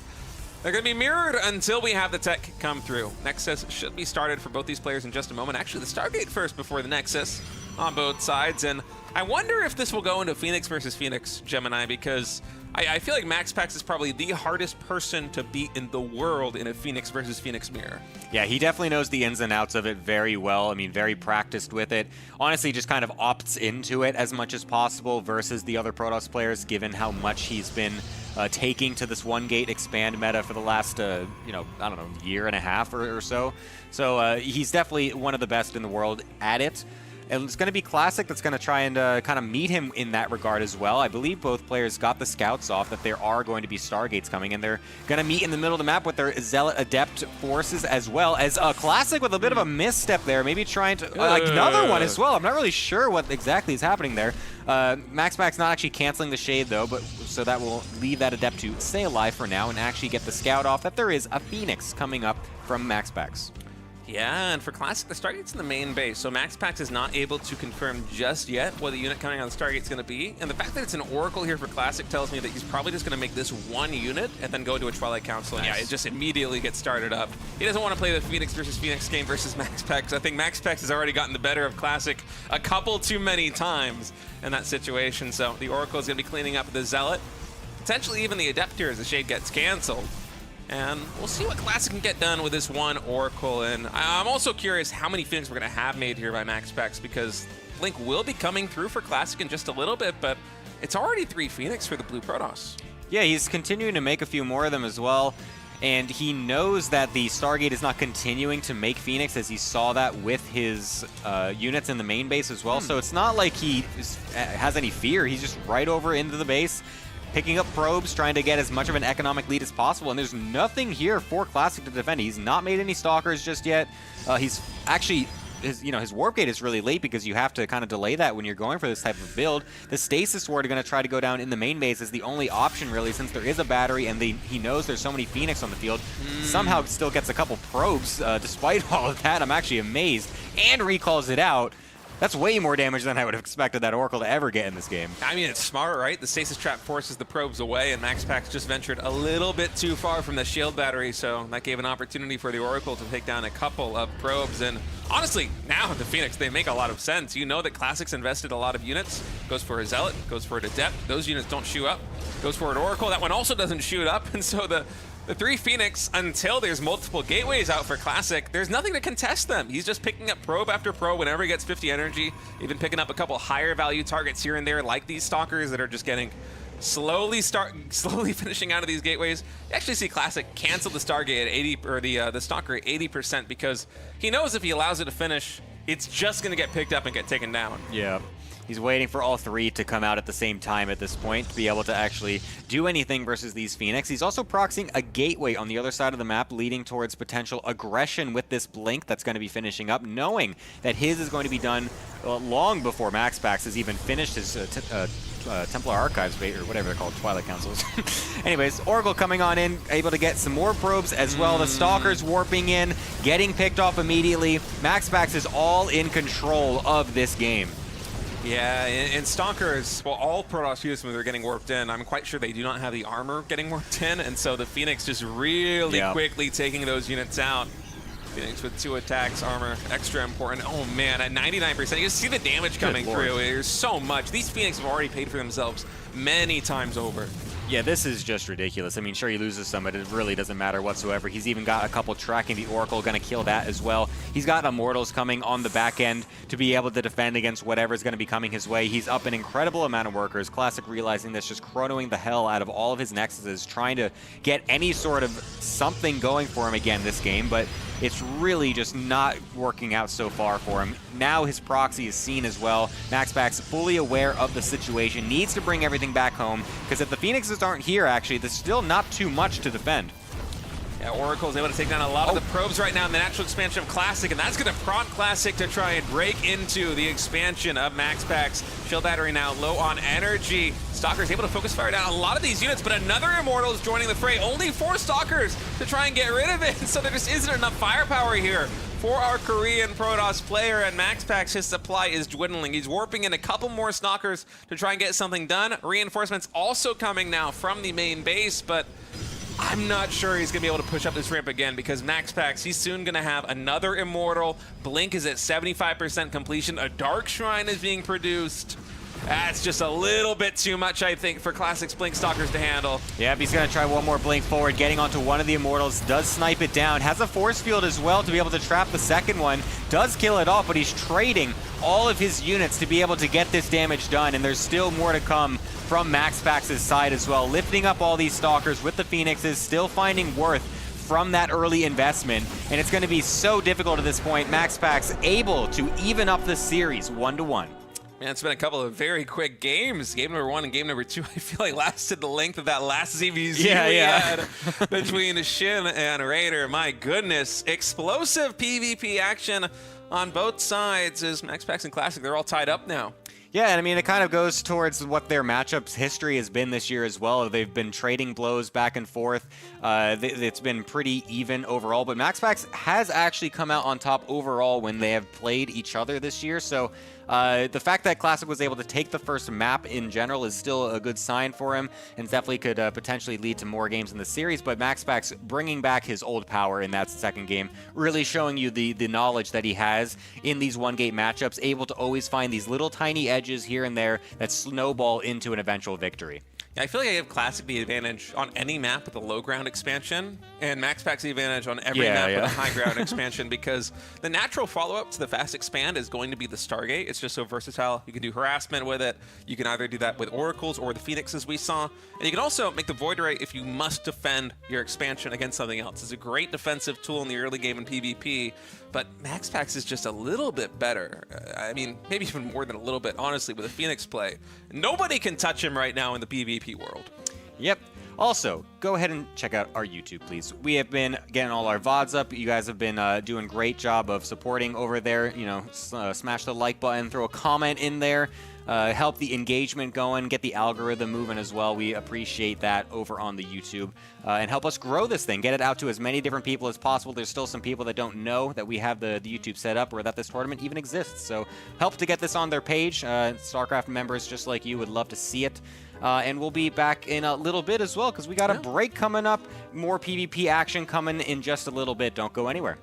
they're going to be mirrored until we have the tech come through. Nexus should be started for both these players in just a moment. Actually, the Stargate first before the Nexus on both sides, and I wonder if this will go into Phoenix versus Phoenix, Gemini, because I feel like MaxPax is probably the hardest person to beat in the world in a Phoenix versus Phoenix mirror. Yeah, he definitely knows the ins and outs of it very well. I mean, very practiced with it. Honestly, just kind of opts into it as much as possible versus the other Protoss players, given how much he's been taking to this 1-gate expand meta for the last, you know, I don't know, year and a half or so. So he's definitely one of the best in the world at it. And it's going to be Classic that's going to try and kind of meet him in that regard as well. I believe both players got the scouts off that there are going to be Stargates coming, and they're going to meet in the middle of the map with their Zealot Adept forces, as well as Classic with a bit of a misstep there, maybe trying to another one as well. I'm not really sure what exactly is happening there. MaxPax not actually canceling the Shade though, but so that will leave that Adept to stay alive for now and actually get the scout off that there is a Phoenix coming up from MaxPax. Yeah, and for Classic, the Stargate's in the main base, so MaxPax is not able to confirm just yet what the unit coming on the Stargate's going to be. And the fact that it's an Oracle here for Classic tells me that he's probably just going to make this one unit and then go to a Twilight Council. And yeah, it just immediately gets started up. He doesn't want to play the Phoenix versus Phoenix game versus MaxPax. I think MaxPax has already gotten the better of Classic a couple too many times in that situation. So the Oracle is going to be cleaning up the Zealot, potentially even the Adept here as the Shade gets canceled. And we'll see what Classic can get done with this one Oracle. And I'm also curious how many Phoenix we're going to have made here by MaxPax, because Blink will be coming through for Classic in just a little bit, but it's already 3 Phoenix for the Blue Protoss. Yeah, he's continuing to make a few more of them as well. And he knows that the Stargate is not continuing to make Phoenix, as he saw that with his units in the main base as well. So it's not like he has any fear. He's just right over into the base, picking up probes, trying to get as much of an economic lead as possible. And there's nothing here for Classic to defend. He's not made any Stalkers just yet. He's actually... his warp gate is really late, because you have to kind of delay that when you're going for this type of build. The stasis ward are going to try to go down in the main base as the only option, really, since there is a battery and he knows there's so many Phoenix on the field. Somehow still gets a couple probes despite all of that. I'm actually amazed, and recalls it out. That's way more damage than I would have expected that Oracle to ever get in this game. I mean, it's smart, right? The stasis trap forces the probes away, and MaxPax just ventured a little bit too far from the shield battery, so that gave an opportunity for the Oracle to take down a couple of probes. And honestly, now the Phoenix, they make a lot of sense. You know that Classic's invested a lot of units. Goes for a Zealot, goes for an Adept. Those units don't shoot up. Goes for an Oracle. That one also doesn't shoot up, and so the 3 Phoenix, until there's multiple gateways out for Classic, there's nothing to contest them. He's just picking up probe after probe whenever he gets 50 energy, even picking up a couple higher value targets here and there, like these Stalkers that are just getting slowly finishing out of these gateways. You actually see Classic cancel the Stargate at 80, or the Stalker at 80%, because he knows if he allows it to finish, it's just going to get picked up and get taken down. Yeah. He's waiting for all 3 to come out at the same time at this point to be able to actually do anything versus these Phoenix. He's also proxying a gateway on the other side of the map, leading towards potential aggression with this Blink that's going to be finishing up, knowing that his is going to be done long before MaxPax has even finished his Templar Archives bait, or whatever they're called, Twilight Councils. Anyways, Oracle coming on in, able to get some more probes as well. The Stalkers warping in, getting picked off immediately. MaxPax is all in control of this game. Yeah, and Stalkers, well, all Protoss units when they're getting warped in, I'm quite sure they do not have the armor getting warped in, and so the Phoenix just really quickly taking those units out. Phoenix with 2 attacks, armor, extra important. Oh man, at 99%, you see the damage coming through. There's so much. These Phoenix have already paid for themselves many times over. Yeah, this is just ridiculous. I mean, sure, he loses some, but it really doesn't matter whatsoever. He's even got a couple tracking the Oracle, going to kill that as well. He's got Immortals coming on the back end to be able to defend against whatever's going to be coming his way. He's up an incredible amount of workers. Classic realizing this, just chronoing the hell out of all of his Nexuses, trying to get any sort of something going for him again this game, but it's really just not working out so far for him. Now his proxy is seen as well. MaxPax fully aware of the situation, needs to bring everything back home, because if the Phoenixes aren't here, actually, there's still not too much to defend. Yeah, Oracle's able to take down a lot of the probes right now in the natural expansion of Classic, and that's going to prompt Classic to try and break into the expansion of MaxPax. Shield battery now low on energy. Stalker's able to focus fire down a lot of these units, but another Immortal is joining the fray. Only 4 Stalkers to try and get rid of it, so there just isn't enough firepower here for our Korean Protoss player, and MaxPax, his supply is dwindling. He's warping in a couple more Stalkers to try and get something done. Reinforcements also coming now from the main base, but I'm not sure he's going to be able to push up this ramp again, because MaxPax, he's soon going to have another Immortal. Blink is at 75% completion. A Dark Shrine is being produced. That's just a little bit too much, I think, for Classic's Blink Stalkers to handle. Yep, he's going to try one more Blink forward, getting onto one of the Immortals, does snipe it down, has a force field as well to be able to trap the second one, does kill it off, but he's trading all of his units to be able to get this damage done, and there's still more to come from MaxPax's side as well, lifting up all these Stalkers with the Phoenixes, still finding worth from that early investment, and it's going to be so difficult at this point. MaxPax able to even up the series 1-1. Man, it's been a couple of very quick games. Game number 1 and game number 2, I feel like lasted the length of that last ZVZ we had between Shin and Reynor. My goodness, explosive PvP action on both sides as MaxPax and Classic, they're all tied up now. Yeah, and I mean, it kind of goes towards what their matchups history has been this year as well. They've been trading blows back and forth. It's been pretty even overall, but MaxPax has actually come out on top overall when they have played each other this year. So the fact that Classic was able to take the first map in general is still a good sign for him, and definitely could potentially lead to more games in the series. But MaxPax bringing back his old power in that second game, really showing you the knowledge that he has in these one-gate matchups, able to always find these little tiny edges here and there that snowball into an eventual victory. Yeah, I feel like I have Classic the advantage on any map with a low ground expansion, and Max Pack's the advantage on every map with a high ground expansion, because the natural follow-up to the fast expand is going to be the Stargate. It's just so versatile. You can do harassment with it. You can either do that with Oracles or the Phoenixes we saw, and you can also make the Void Ray if you must defend your expansion against something else. It's a great defensive tool in the early game in PvP, but Max Pax is just a little bit better. I mean, maybe even more than a little bit, honestly, with a Phoenix play. Nobody can touch him right now in the PvP world. Yep. Also, go ahead and check out our YouTube, please. We have been getting all our VODs up. You guys have been doing a great job of supporting over there. You know, smash the like button, throw a comment in there, help the engagement going, get the algorithm moving as well. We appreciate that over on the YouTube. And help us grow this thing, get it out to as many different people as possible. There's still some people that don't know that we have the YouTube set up or that this tournament even exists. So help to get this on their page. StarCraft members just like you would love to see it. And we'll be back in a little bit as well, because we got a break coming up. More PvP action coming in just a little bit. Don't go anywhere.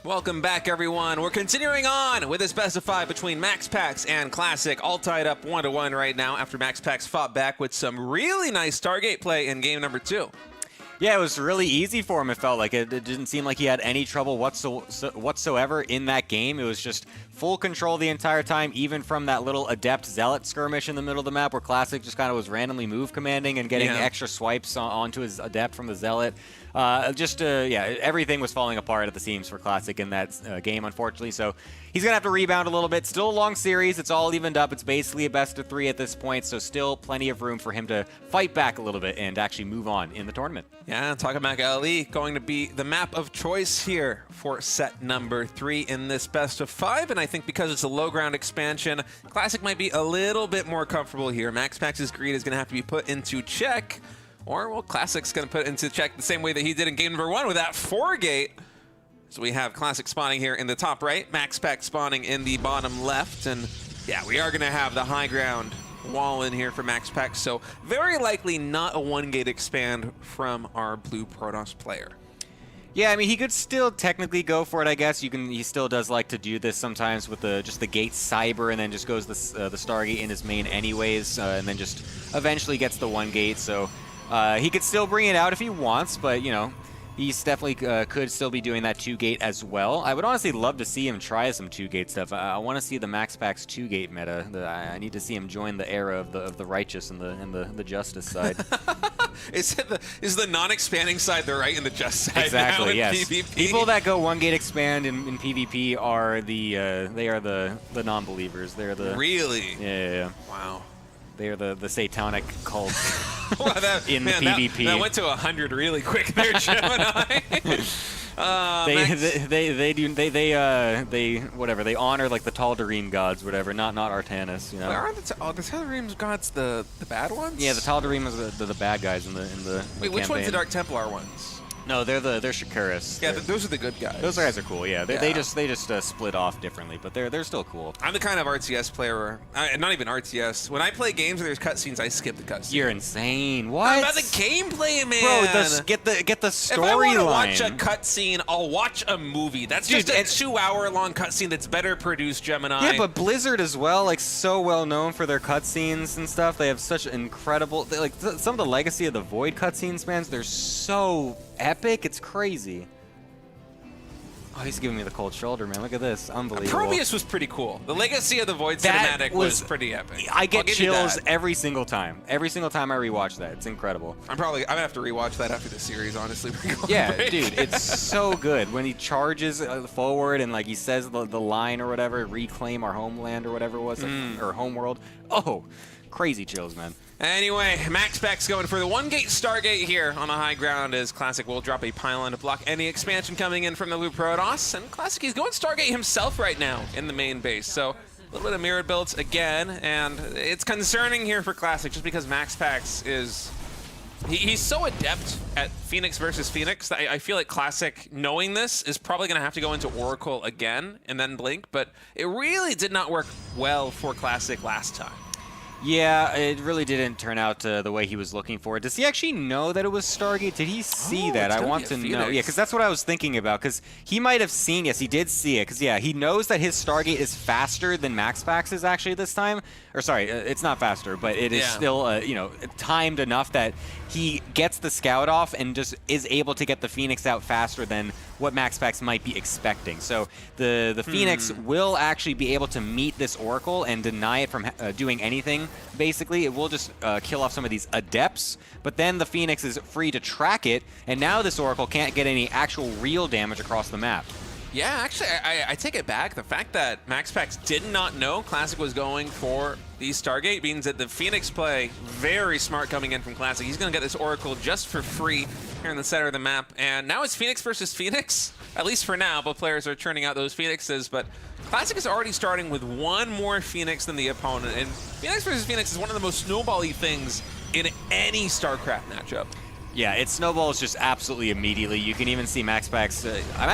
Welcome back, everyone. We're continuing on with this best of 5 between MaxPax and Classic, all tied up 1-1 right now after MaxPax fought back with some really nice Stargate play in game number 2. Yeah, it was really easy for him, it felt like. It didn't seem like he had any trouble whatsoever in that game. It was just full control the entire time, even from that little Adept Zealot skirmish in the middle of the map where Classic just kind of was randomly move commanding and getting extra swipes onto his Adept from the Zealot. Yeah, everything was falling apart at the seams for Classic in that game, unfortunately. So he's going to have to rebound a little bit. Still a long series. It's all evened up. It's basically a best of 3 at this point, so still plenty of room for him to fight back a little bit and actually move on in the tournament. Yeah, Tokamak LE going to be the map of choice here for set number 3 in this best of 5, and I think because it's a low ground expansion, Classic might be a little bit more comfortable here. MaxPax's greed is going to have to be put into check, or, well, Classic's going to put it into check the same way that he did in game number 1 with that 4-gate. So we have Classic spawning here in the top right, MaxPax spawning in the bottom left, and yeah, we are going to have the high ground wall in here for MaxPax, so very likely not a 1-gate expand from our blue Protoss player. Yeah, I mean, he could still technically go for it, I guess. He still does like to do this sometimes with just the gate cyber, and then just goes the Stargate in his main anyways, and then just eventually gets the 1-gate. So he could still bring it out if he wants, but, you know, he's definitely could still be doing that 2-gate as well. I would honestly love to see him try some 2-gate stuff. I want to see the MaxPax 2-gate meta. I need to see him join the era of the righteous and the justice side. Is the non-expanding side the right and the just side? Exactly. Now in Yes. PvP? People that go 1-gate expand in PvP are the non-believers. They're the Really? Yeah. Wow. They are the satanic cult Well, in man, PvP. That went to 100 really quick there, Gemini. They honor like the Tal'Darim gods, whatever. Not Artanis, you know. Aren't the Tal'Darim gods the bad ones? Yeah, the Tal'Darim is the bad guys in the Wait, which campaign. one's the Dark Templar ones? No, they're Shakuras. Yeah, those are the good guys. Those guys are cool. Yeah, they Yeah. just split off differently, but they're still cool. I'm the kind of RTS player, not even RTS. When I play games where there's cutscenes, I skip the cutscenes. You're insane. What? I'm about the gameplay, man. Bro, get the If I want to storyline. watch a cutscene, I'll watch a movie. That's Dude, just a and- 2-hour-long cutscene that's better produced, Gemini. Yeah, but Blizzard as well, like so well known for their cutscenes and stuff. They have such incredible, some of the Legacy of the Void cutscenes, man. They're so epic. It's crazy. Oh, he's giving me the cold shoulder, man. Look at this, unbelievable. Prometheus was pretty cool. The Legacy of the Void That cinematic was pretty epic. I I'll get give you chills that. every single time. Every single time I rewatch that, it's incredible. I'm gonna have to rewatch that after the series, honestly. Yeah, dude, it's so good when he charges forward and like he says the line or whatever, reclaim our homeland or whatever it was, or homeworld. Oh, crazy chills, man. Anyway, MaxPax going for the 1-gate Stargate here on the high ground as Classic will drop a pylon to block any expansion coming in from the Blue Protoss. And Classic, he's going Stargate himself right now in the main base. So a little bit of mirrored builds again. And it's concerning here for Classic just because MaxPax is... He's so adept at Phoenix versus Phoenix that I feel like Classic, knowing this, is probably going to have to go into Oracle again and then Blink. But it really did not work well for Classic last time. Yeah, it really didn't turn out the way he was looking for. Does he actually know that it was Stargate? Did he see that? it's I gonna want be to a know. Phoenix. Yeah, because that's what I was thinking about. Because he might have seen. Yes, he did see it. Because yeah, he knows that his Stargate is faster than MaxPax is actually this time. Or sorry, it's not faster, but it is still timed enough that he gets the scout off and just is able to get the Phoenix out faster than what MaxPax might be expecting. So the Phoenix will actually be able to meet this Oracle and deny it from doing anything, basically. It will just kill off some of these Adepts, but then the Phoenix is free to track it, and now this Oracle can't get any actual real damage across the map. Yeah, actually, I take it back. The fact that MaxPax did not know Classic was going for the Stargate means that the Phoenix play, very smart coming in from Classic. He's going to get this Oracle just for free here in the center of the map. And now it's Phoenix versus Phoenix, at least for now. Both players are churning out those Phoenixes, but Classic is already starting with one more Phoenix than the opponent. And Phoenix versus Phoenix is one of the most snowball-y things in any StarCraft matchup. Yeah, it snowballs just absolutely immediately. You can even see MaxPax. I'll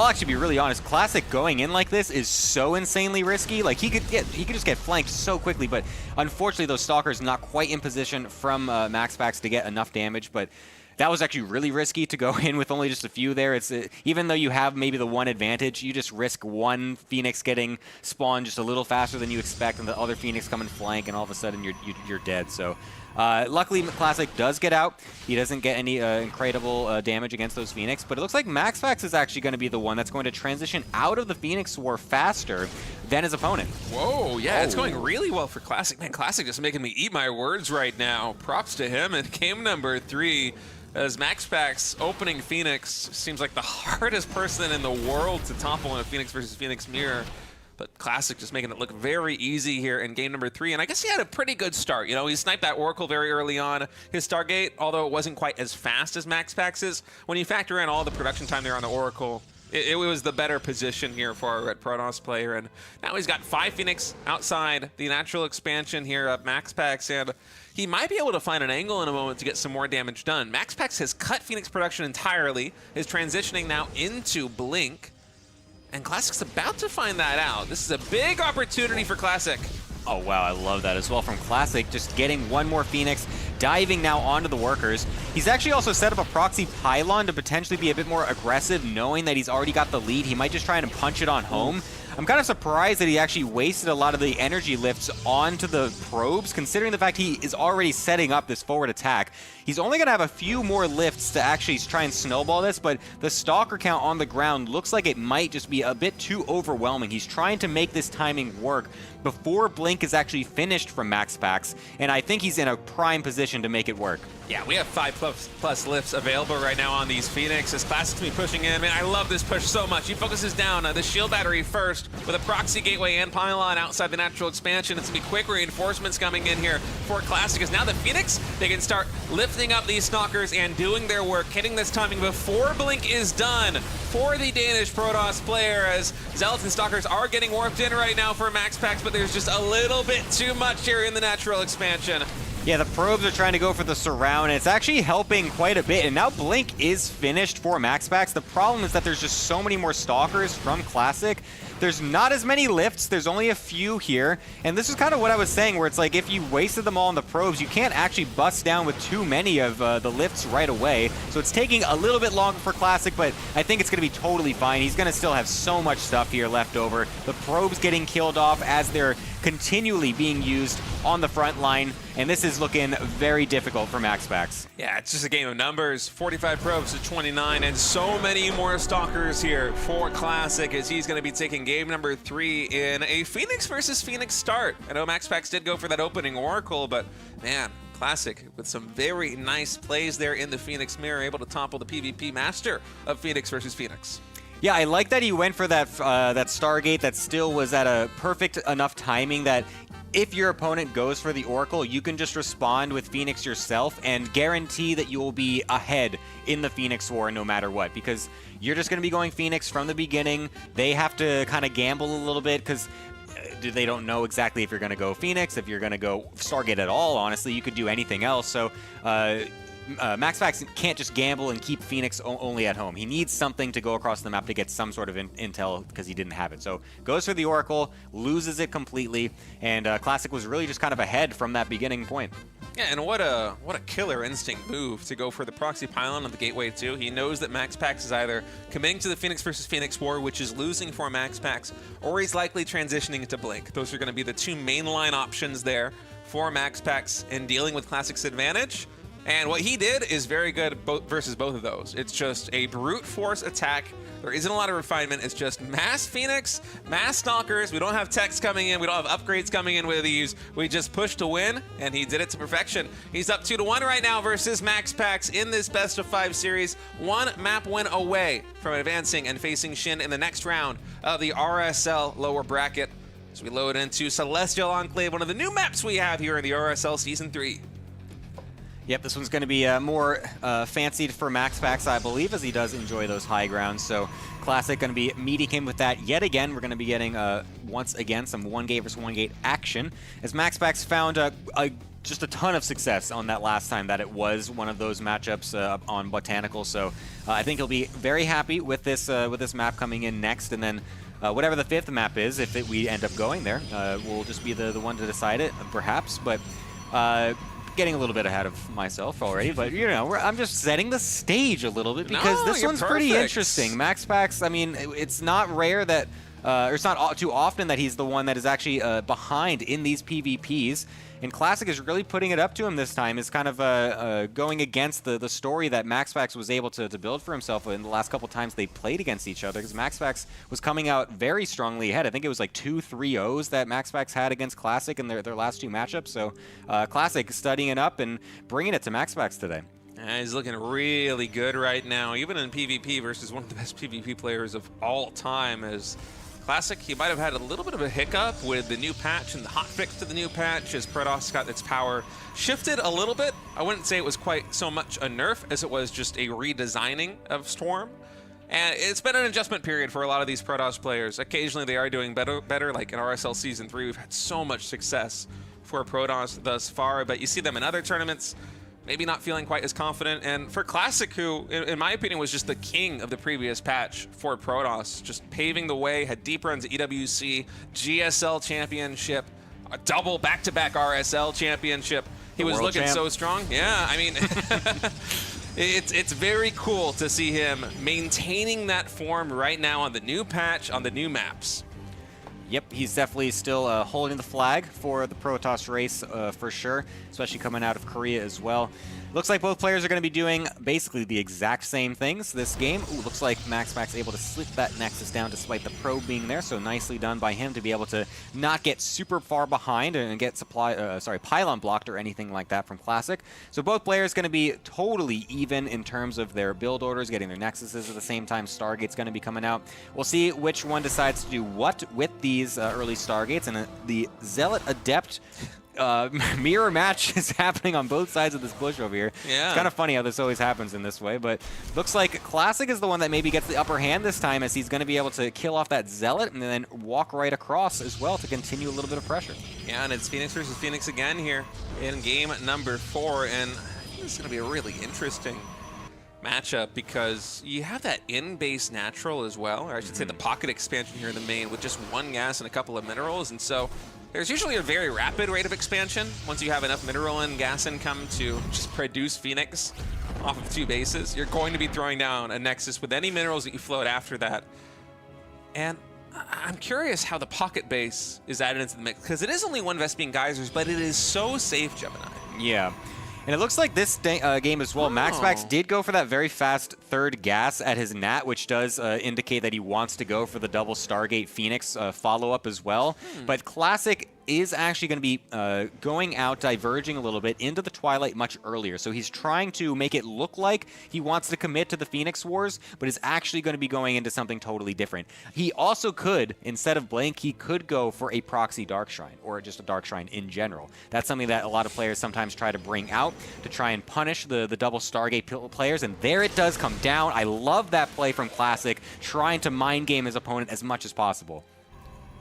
actually be really honest. Classic going in like this is so insanely risky. Like he could just get flanked so quickly, but unfortunately those Stalkers not quite in position from MaxPax to get enough damage. But that was actually really risky to go in with only just a few there. It's even though you have maybe the one advantage, you just risk one Phoenix getting spawned just a little faster than you expect, and the other Phoenix come and flank, and all of a sudden you're dead. So luckily, Classic does get out. He doesn't get any incredible damage against those Phoenix, but it looks like MaxPax is actually going to be the one that's going to transition out of the Phoenix War faster than his opponent. Whoa, yeah, it's going really well for Classic. Man, Classic just making me eat my words right now. Props to him in game number 3. As MaxPax opening Phoenix seems like the hardest person in the world to topple in a Phoenix versus Phoenix mirror. But Classic just making it look very easy here in game number 3. And I guess he had a pretty good start. You know, he sniped that Oracle very early on. His Stargate, although it wasn't quite as fast as MaxPax's, when you factor in all the production time there on the Oracle, it was the better position here for our Red Protoss player. And now he's got 5 Phoenix outside the natural expansion here of MaxPax. And he might be able to find an angle in a moment to get some more damage done. MaxPax has cut Phoenix production entirely, is transitioning now into Blink. And Classic's about to find that out. This is a big opportunity for Classic. Oh, wow, I love that as well from Classic. Just getting one more Phoenix, diving now onto the workers. He's actually also set up a proxy pylon to potentially be a bit more aggressive, knowing that he's already got the lead. He might just try and punch it on home. I'm kind of surprised that he actually wasted a lot of the energy lifts onto the probes, considering the fact he is already setting up this forward attack. He's only going to have a few more lifts to actually try and snowball this, but the Stalker count on the ground looks like it might just be a bit too overwhelming. He's trying to make this timing work before Blink is actually finished from MaxPax, and I think he's in a prime position to make it work. Yeah, we have 5+ lifts available right now on these Phoenix. As Classic's me pushing in. Man, I love this push so much. He focuses down the shield battery first with a proxy gateway and pylon outside the natural expansion. It's going to be quick reinforcements coming in here for Classic. As now the Phoenix, they can start lifting up these Stalkers and doing their work, hitting this timing before Blink is done for the Danish Protoss player, as Zealots and Stalkers are getting warped in right now for MaxPax, but there's just a little bit too much here in the natural expansion. Yeah, the probes are trying to go for the surround, and it's actually helping quite a bit. And now Blink is finished for MaxPax. The problem is that there's just so many more Stalkers from Classic. There's not as many lifts. There's only a few here. And this is kind of what I was saying, where it's like if you wasted them all on the probes, you can't actually bust down with too many of the lifts right away. So it's taking a little bit longer for Classic, but I think it's going to be totally fine. He's going to still have so much stuff here left over. The probes getting killed off as they're continually being used on the front line, and this is looking very difficult for MaxPax. Yeah, it's just a game of numbers. 45 probes to 29, and so many more Stalkers here for Classic, as he's going to be taking game number 3 in a Phoenix versus Phoenix start. I know MaxPax did go for that opening Oracle, but man, Classic with some very nice plays there in the Phoenix mirror, able to topple the PvP master of Phoenix versus Phoenix. Yeah, I like that he went for that that Stargate that still was at a perfect enough timing that if your opponent goes for the Oracle, you can just respond with Phoenix yourself and guarantee that you will be ahead in the Phoenix War no matter what, because you're just going to be going Phoenix from the beginning. They have to kind of gamble a little bit because they don't know exactly if you're going to go Phoenix, if you're going to go Stargate at all. Honestly, you could do anything else. So MaxPax can't just gamble and keep Phoenix only at home. He needs something to go across the map to get some sort of intel because he didn't have it. So goes for the Oracle, loses it completely, and Classic was really just kind of ahead from that beginning point. Yeah, and what a killer instinct move to go for the proxy pylon on the gateway too. He knows that MaxPax is either committing to the Phoenix versus Phoenix war, which is losing for MaxPax, or he's likely transitioning into Blink. Those are going to be the two mainline options there for MaxPax in dealing with Classic's advantage. And what he did is very good versus both of those. It's just a brute force attack. There isn't a lot of refinement. It's just mass Phoenix, mass Stalkers. We don't have techs coming in. We don't have upgrades coming in with these. We just push to win, and he did it to perfection. He's up 2-1 right now versus MaxPax in this best of 5 series. 1 map win away from advancing and facing Shin in the next round of the RSL lower bracket. As we load into Celestial Enclave, one of the new maps we have here in the RSL Season 3. Yep, this one's going to be more fancied for MaxPax, I believe, as he does enjoy those high grounds. So Classic going to be meeting him with that yet again. We're going to be getting, once again, some 1-gate versus 1-gate action, as MaxPax found just a ton of success on that last time that it was one of those matchups on Botanical. So I think he'll be very happy with this map coming in next, and then whatever the 5th map is, if we end up going there, we'll just be the one to decide it, perhaps. But getting a little bit ahead of myself already, but you know, I'm just setting the stage a little bit because No, this you're one's pretty perfect. interesting. MaxPax, I mean, it's not rare that, or it's not too often that he's the one that is actually behind in these PvPs. And Classic is really putting it up to him this time. Is kind of going against the story that MaxPax was able to build for himself in the last couple times they played against each other. Because MaxPax was coming out very strongly ahead. I think it was like 2 3-0s that MaxPax had against Classic in their last 2 matchups. So Classic studying it up and bringing it to MaxPax today. And he's looking really good right now, even in PvP versus one of the best PvP players of all time. As Classic, he might have had a little bit of a hiccup with the new patch and the hotfix to the new patch as Protoss got its power shifted a little bit. I wouldn't say it was quite so much a nerf as it was just a redesigning of Storm. And it's been an adjustment period for a lot of these Protoss players. Occasionally they are doing better, like in RSL Season 3, we've had so much success for Protoss thus far, but you see them in other tournaments, maybe not feeling quite as confident. And for Classic, who, in my opinion, was just the king of the previous patch for Protoss, just paving the way, had deep runs at EWC, GSL Championship, a double back-to-back RSL Championship. He was looking so strong. Yeah, I mean, it's very cool to see him maintaining that form right now on the new patch, on the new maps. Yep, he's definitely still holding the flag for the Protoss race for sure, especially coming out of Korea as well. Looks like both players are going to be doing basically the exact same things this game. Ooh, looks like MaxPax able to slip that Nexus down despite the probe being there, so nicely done by him to be able to not get super far behind and get pylon blocked or anything like that from Classic. So both players going to be totally even in terms of their build orders, getting their Nexuses at the same time. Stargate's going to be coming out. We'll see which one decides to do what with these early Stargates, and the Zealot Adept mirror match is happening on both sides of this bush over here. Yeah. It's kind of funny how this always happens in this way, but looks like Classic is the one that maybe gets the upper hand this time, as he's going to be able to kill off that Zealot and then walk right across as well to continue a little bit of pressure. Yeah, and it's Phoenix versus Phoenix again here in game number 4, and I think this is going to be a really interesting matchup because you have that in-base natural as well, or I should say the pocket expansion here in the main with just 1 gas and a couple of minerals, and so there's usually a very rapid rate of expansion once you have enough mineral and gas income to just produce Phoenix off of 2 bases. You're going to be throwing down a Nexus with any minerals that you float after that. And I'm curious how the pocket base is added into the mix, because it is only 1 Vespene Geysers, but it is so safe, Gemini. Yeah. And it looks like this game as well, MaxPax did go for that very fast 3rd gas at his Nat, which does indicate that he wants to go for the double Stargate Phoenix follow-up as well. But Classic is actually going to be going out, diverging a little bit into the Twilight much earlier. So he's trying to make it look like he wants to commit to the Phoenix Wars, but is actually going to be going into something totally different. He also could, instead of Blank, he could go for a proxy Dark Shrine, or just a Dark Shrine in general. That's something that a lot of players sometimes try to bring out to try and punish the double Stargate players, and there it does come down. I love that play from Classic, trying to mind game his opponent as much as possible.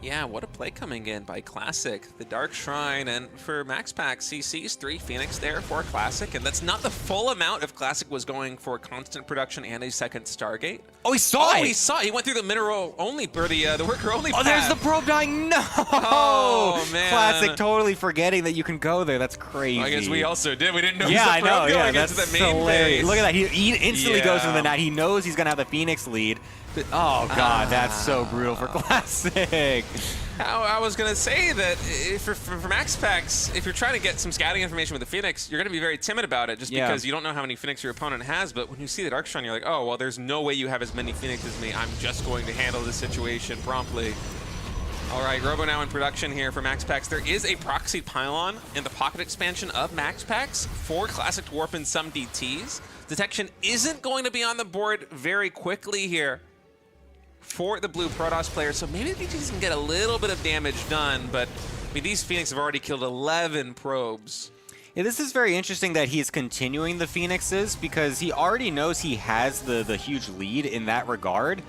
Yeah, what a play coming in by Classic. The Dark Shrine, and for MaxPax, he sees 3 Phoenix there for Classic, and that's not the full amount if Classic was going for constant production and a 2nd Stargate. Oh, he saw it! Oh, he saw it. He went through the mineral only, or the worker only path. Oh, there's the probe dying. No! Oh, man. Classic totally forgetting that you can go there. That's crazy. I guess we also did. We didn't know Yeah, I the probe know. Yeah, going that's into the main hilarious. base. Look at that. He instantly goes into the Yeah. net. He knows he's going to have the Phoenix lead. But, oh, God, that's so brutal for Classic. I was going to say that for MaxPax, if you're trying to get some scouting information with the Phoenix, you're going to be very timid about it just because you don't know how many Phoenix your opponent has. But when you see the Dark Shrine, you're like, oh, well, there's no way you have as many Phoenix as me. I'm just going to handle this situation promptly. All right, Robo now in production here for MaxPax. There is a proxy pylon in the pocket expansion of MaxPax for Classic to warp in some DTs. Detection isn't going to be on the board very quickly here for the blue Protoss player, so maybe the DTs can get a little bit of damage done, but I mean, these Phoenix have already killed 11 probes. Yeah, this is very interesting that he's continuing the Phoenixes because he already knows he has the huge lead in that regard.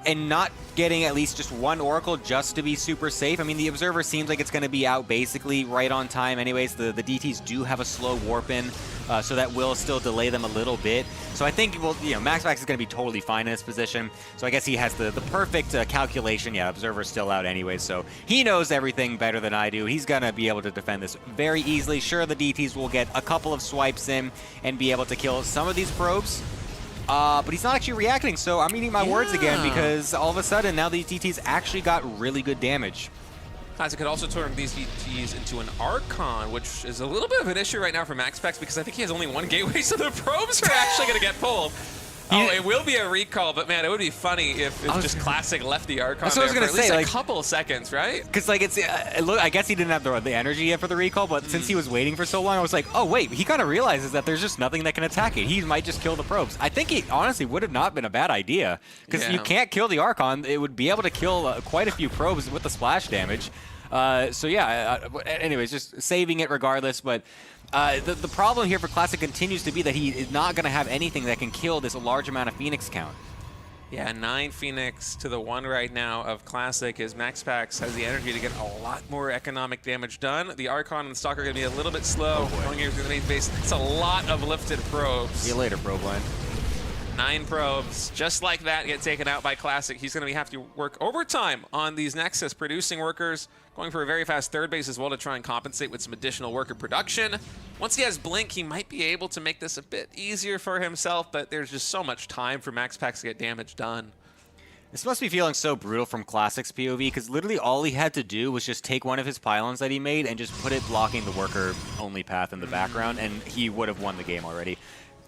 And not getting at least just 1 Oracle just to be super safe. I mean, the Observer seems like it's going to be out basically right on time anyways. The DTs do have a slow warp in. so that will still delay them a little bit. So I think, well, MaxPax is going to be totally fine in this position. So I guess he has the perfect calculation. Yeah, Observer's still out anyway, so he knows everything better than I do. He's going to be able to defend this very easily. Sure, the DTs will get a couple of swipes in and be able to kill some of these probes. But he's not actually reacting, so I'm eating my words again, because all of a sudden now these DTs actually got really good damage. Classic could also turn these DTs into an Archon, which is a little bit of an issue right now for MaxPax, because I think he has only one gateway, so the probes are actually going to get pulled. Oh, it will be a recall, but man, it would be funny if just Classic left the Archon there for at least a couple seconds, right? Because like I guess he didn't have the energy yet for the recall, but since he was waiting for so long, I was like, oh wait, he kind of realizes that there's just nothing that can attack it. He might just kill the probes. I think it honestly would have not been a bad idea, because you can't kill the Archon. It would be able to kill quite a few probes with the splash damage. So yeah, anyways, just saving it regardless, but the problem here for Classic continues to be that he is not going to have anything that can kill this large amount of Phoenix count. Yeah, 9 Phoenix to the 1 right now of Classic, as MaxPax has the energy to get a lot more economic damage done. The Archon and the Stalker are going to be a little bit slow. Going here through the main base. It's a lot of lifted probes. See you later, probe line. 9 probes, just like that, get taken out by Classic. He's going to have to work overtime on these Nexus producing workers, going for a very fast third base as well to try and compensate with some additional worker production. Once he has Blink, he might be able to make this a bit easier for himself, but there's just so much time for MaxPax to get damage done. This must be feeling so brutal from Classic's POV, because literally all he had to do was just take one of his pylons that he made and just put it blocking the worker-only path in the background, and he would have won the game already.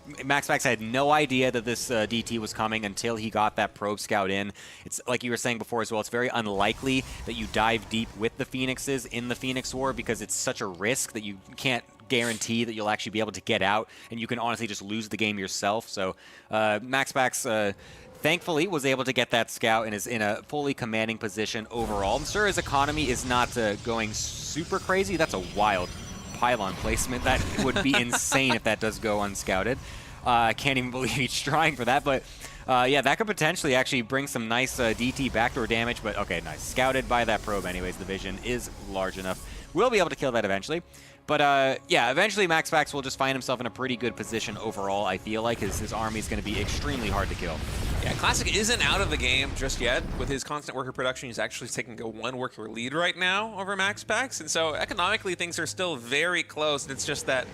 MaxPax had no idea that this DT was coming until he got that probe scout in. It's like you were saying before as well, it's very unlikely that you dive deep with the Phoenixes in the Phoenix War, because it's such a risk that you can't guarantee that you'll actually be able to get out, and you can honestly just lose the game yourself. So MaxPax thankfully was able to get that scout and is in a fully commanding position overall. I'm sure his economy is not going super crazy. That's a wild pylon placement. That would be insane if that does go unscouted. I can't even believe he's trying for that, but yeah, that could potentially actually bring some nice DT backdoor damage, but okay, nice. Scouted by that probe anyways. The vision is large enough. We'll be able to kill that eventually. But yeah, eventually MaxPax will just find himself in a pretty good position overall, I feel like. His army is going to be extremely hard to kill. Yeah, Classic isn't out of the game just yet. With his constant worker production, he's actually taking a 1 worker lead right now over MaxPax. And so economically, things are still very close. And it's just that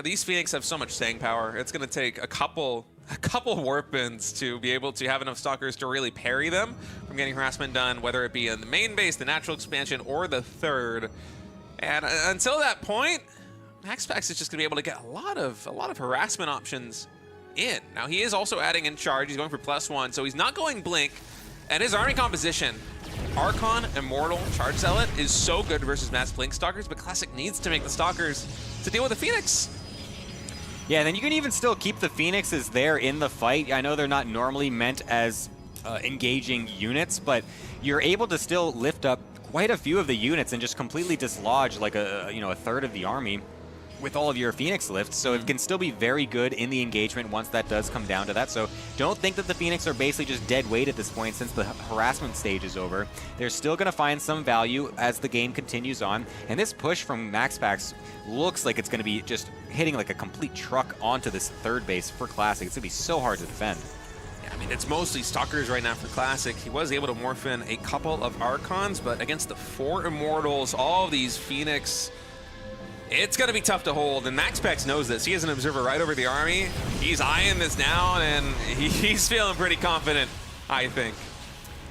these Phoenix have so much staying power. It's going to take a couple warp-ins to be able to have enough Stalkers to really parry them from getting harassment done, whether it be in the main base, the natural expansion, or the third. And until that point, MaxPax is just going to be able to get a lot of harassment options in. Now, he is also adding in charge. He's going for +1, so he's not going Blink. And his army composition, Archon, Immortal, Charge Zealot, is so good versus Mass Blink Stalkers, but Classic needs to make the Stalkers to deal with the Phoenix. Yeah, and then you can even still keep the Phoenixes there in the fight. I know they're not normally meant as engaging units, but you're able to still lift up quite a few of the units and just completely dislodge like a third of the army with all of your Phoenix lifts, so it can still be very good in the engagement once that does come down to that. So don't think that the Phoenix are basically just dead weight at this point since the harassment stage is over. They're still going to find some value as the game continues on, and this push from MaxPax looks like it's going to be just hitting like a complete truck onto this third base for Classic. It's going to be so hard to defend. I mean, it's mostly Stalkers right now for Classic. He was able to morph in a couple of Archons, but against the 4 Immortals, all of these Phoenix, it's going to be tough to hold, and MaxPax knows this. He has an observer right over the army. He's eyeing this down, and he's feeling pretty confident, I think.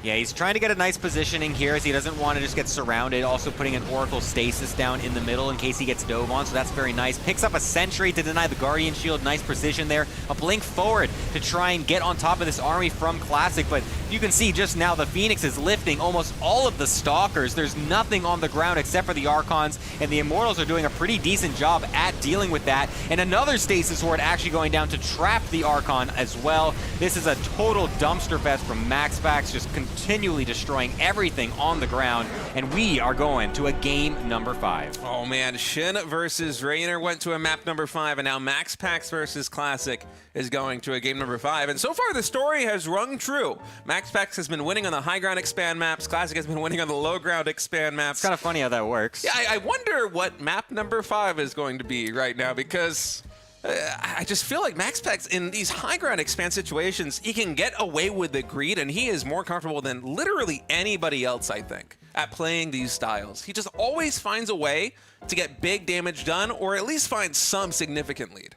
Yeah, he's trying to get a nice positioning here as he doesn't want to just get surrounded. Also putting an Oracle Stasis down in the middle in case he gets dove on, so that's very nice. Picks up a Sentry to deny the Guardian Shield. Nice precision there. A Blink forward to try and get on top of this army from Classic, but you can see just now the Phoenix is lifting almost all of the Stalkers. There's nothing on the ground except for the Archons, and the Immortals are doing a pretty decent job at dealing with that. And another Stasis Horde actually going down to trap the Archon as well. This is a total dumpster fest from MaxPax, just continually destroying everything on the ground, and we are going to a game number 5. Oh man, Shin versus Reynor went to a map number 5, and now MaxPax versus Classic is going to a game number 5. And so far the story has rung true. MaxPax has been winning on the high ground expand maps. Classic has been winning on the low ground expand maps. It's kind of funny how that works. Yeah, I wonder what map number 5 is going to be right now, because I just feel like MaxPax in these high ground expand situations, he can get away with the greed, and he is more comfortable than literally anybody else, I think, at playing these styles. He just always finds a way to get big damage done, or at least find some significant lead.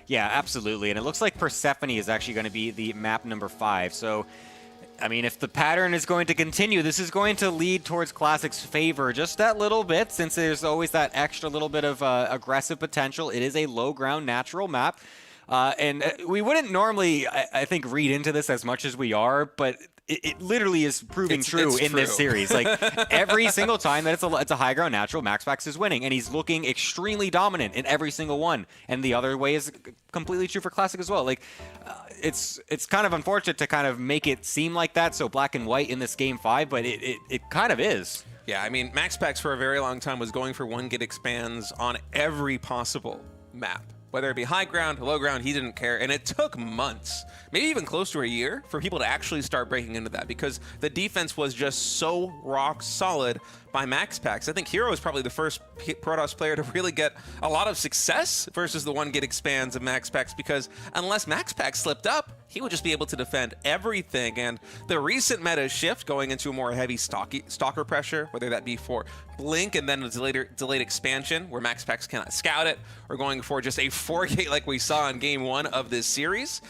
Yeah, absolutely. And it looks like Persephone is actually going to be the map number 5. So, I mean, if the pattern is going to continue, this is going to lead towards Classic's favor just that little bit, since there's always that extra little bit of aggressive potential. It is a low ground natural map. And we wouldn't normally, I think, read into this as much as we are, but it literally is proving true in this series. Like, every single time that it's a high ground natural, MaxPax is winning, and he's looking extremely dominant in every single one. And the other way is completely true for Classic as well. Like, it's kind of unfortunate to kind of make it seem like that, so black and white in this game 5, but it kind of is. Yeah, I mean, MaxPax for a very long time was going for 1 gate expands on every possible map. Whether it be high ground, low ground, he didn't care. And it took months, maybe even close to a year, for people to actually start breaking into that, because the defense was just so rock solid by MaxPax. I think Hero is probably the first Protoss player to really get a lot of success versus the 1 gate expands of MaxPax, because unless MaxPax slipped up, he would just be able to defend everything. And the recent meta shift going into a more heavy stalker pressure, whether that be for Blink and then a delayed expansion where MaxPax cannot scout it, or going for just a 4 gate like we saw in game 1 of this series,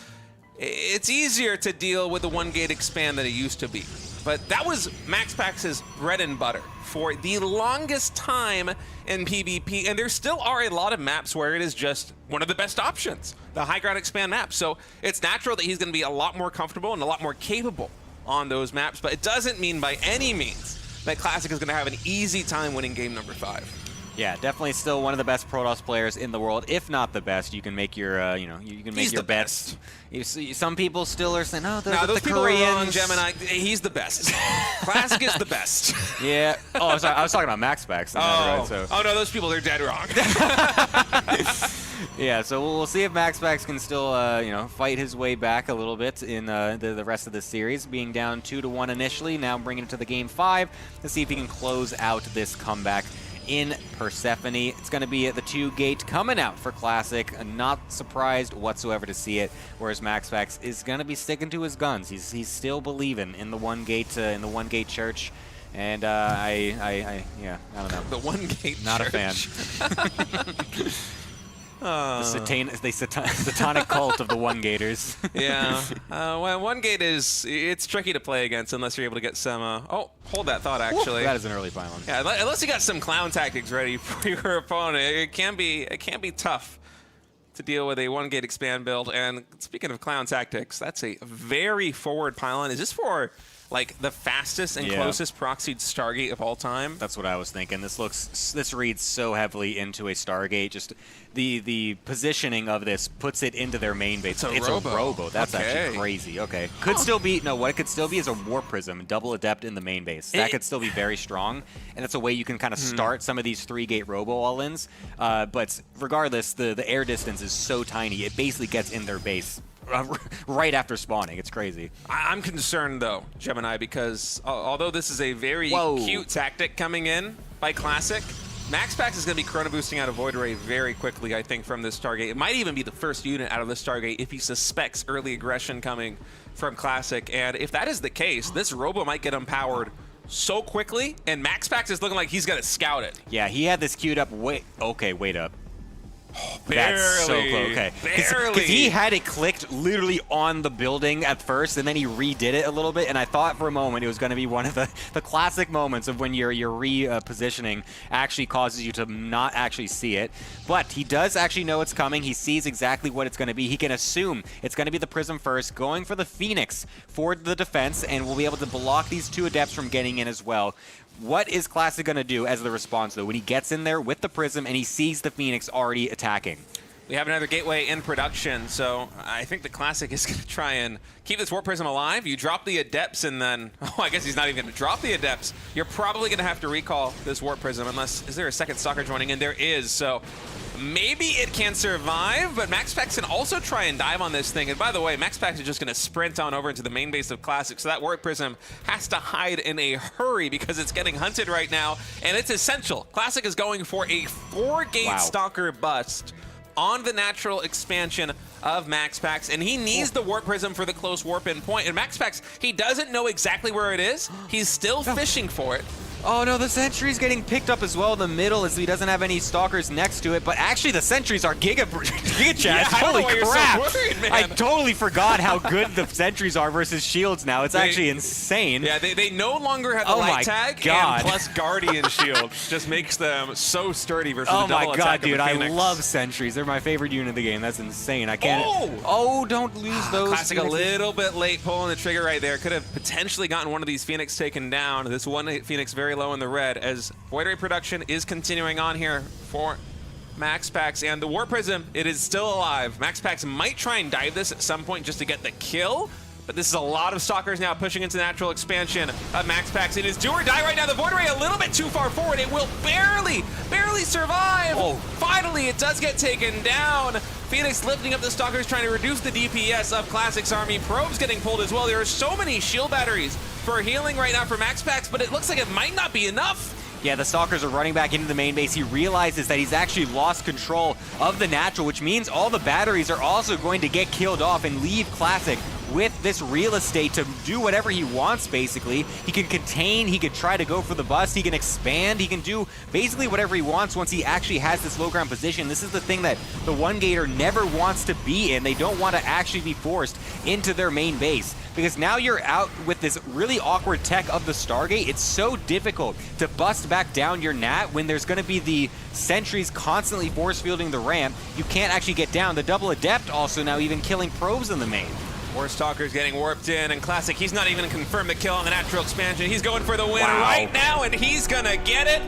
it's easier to deal with the 1 gate expand than it used to be. But that was MaxPax's bread and butter for the longest time in PvP, and there still are a lot of maps where it is just one of the best options, the high ground expand maps. So it's natural that he's going to be a lot more comfortable and a lot more capable on those maps, but it doesn't mean by any means that Classic is going to have an easy time winning game number 5. Yeah, definitely still one of the best Protoss players in the world, if not the best. You can make your, you can make your bets. Some people still are saying, "Oh, those people Koreans." Are wrong, Gemini. He's the best. Classic is the best. Yeah. Oh, sorry. I was talking about MaxPax. Oh no, those people, they're dead wrong. Yeah, so we'll see if MaxPax can still, fight his way back a little bit in the rest of the series, being down 2-1 initially, now bringing it to the game 5 to see if he can close out this comeback in Persephone. It's going to be at the 2 gate coming out for Classic. Not surprised whatsoever to see it, whereas MaxPax is going to be sticking to his guns. He's still believing in the 1 gate church. And I don't know. The 1 gate not church. A fan. The satanic cult of the 1 gators. Yeah. Well, 1 gate it's tricky to play against unless you're able to get some. Oh, hold that thought. Actually, that is an early pylon. Yeah, unless you got some clown tactics ready for your opponent, it can be tough to deal with a 1 gate expand build. And speaking of clown tactics, that's a very forward pylon. Is this for like the fastest and closest proxied Stargate of all time? That's what I was thinking. This reads so heavily into a Stargate. Just the positioning of this puts it into their main base. It's a robo. That's actually crazy. Okay. Could still be, no, what it could still be is a Warp Prism, double adept in the main base. That could still be very strong, and that's a way you can kind of start some of these 3 gate robo all-ins. But regardless, the air distance is so tiny, it basically gets in their base right after spawning. It's crazy. I'm concerned, though, Gemini, because although this is a very cute tactic coming in by Classic, MaxPax is going to be chrono boosting out of Void Ray very quickly, I think, from this Stargate. It might even be the first unit out of the Stargate if he suspects early aggression coming from Classic. And if that is the case, this Robo might get empowered so quickly, and MaxPax is looking like he's going to scout it. Yeah, he had this queued up. Wait up. Barely, that's so close. Okay. Because he had it clicked literally on the building at first, and then he redid it a little bit, and I thought for a moment it was going to be one of the classic moments of when your repositioning actually causes you to not actually see it. But he does actually know it's coming. He sees exactly what it's going to be. He can assume it's going to be the Prism first, going for the Phoenix for the defense, and will be able to block these 2 adepts from getting in as well. What is Classic going to do as the response, though, when he gets in there with the Prism and he sees the Phoenix already attacking? We have another gateway in production, so I think the Classic is going to try and keep this Warp Prism alive. You drop the Adepts, and then... Oh, I guess he's not even going to drop the Adepts. You're probably going to have to recall this Warp Prism, unless... Is there a second Stalker joining in? There is, so... Maybe it can survive, but MaxPax can also try and dive on this thing. And by the way, MaxPax is just going to sprint on over into the main base of Classic, so that Warp Prism has to hide in a hurry because it's getting hunted right now, and it's essential. Classic is going for a 4 gate Stalker bust on the natural expansion of MaxPax, and he needs the Warp Prism for the close warp in point. And MaxPax, he doesn't know exactly where it is. He's still fishing for it. Oh no, the sentry's getting picked up as well in the middle as he doesn't have any stalkers next to it. But actually, the sentries are Giga Chads. Yeah, I don't Holy know why you're so crap! worried, man. I totally forgot how good the sentries are versus shields now. It's actually insane. Yeah, they no longer have the Oh my light tag, God. and plus Guardian Shield just makes them so sturdy versus the Oh double my attack god, of the dude, I Phoenix. love sentries. They're my favorite unit of the game. That's insane. I can't. Oh, don't lose those. Classic a Phoenixes. little bit late pulling the trigger right there. Could have potentially gotten one of these Phoenix taken down. This one Phoenix very low in the red as Void Ray production is continuing on here for MaxPax, and the War Prism, it is still alive. MaxPax might try and dive this at some point just to get the kill, but this is a lot of Stalkers now pushing into the natural expansion of MaxPax. It is do or die right now. The Void Ray a little bit too far forward. It will barely survive. Oh. Finally, it does get taken down. Phoenix lifting up the Stalkers, trying to reduce the DPS of Classic's army. Probes getting pulled as well. There are so many shield batteries for healing right now for MaxPax, but it looks like it might not be enough. Yeah, the Stalkers are running back into the main base. He realizes that he's actually lost control of the natural, which means all the batteries are also going to get killed off and leave Classic with this real estate to do whatever he wants, basically. He can contain, he can try to go for the bust, he can expand, he can do basically whatever he wants once he actually has this low ground position. This is the thing that the One Gator never wants to be in. They don't want to actually be forced into their main base, because now you're out with this really awkward tech of the Stargate. It's so difficult to bust back down your Nat when there's going to be the sentries constantly force fielding the ramp. You can't actually get down. The double Adept also now even killing probes in the main. More Stalkers getting warped in, and Classic, he's not even confirmed the kill on the natural expansion. He's going for the win right now, and he's gonna get it.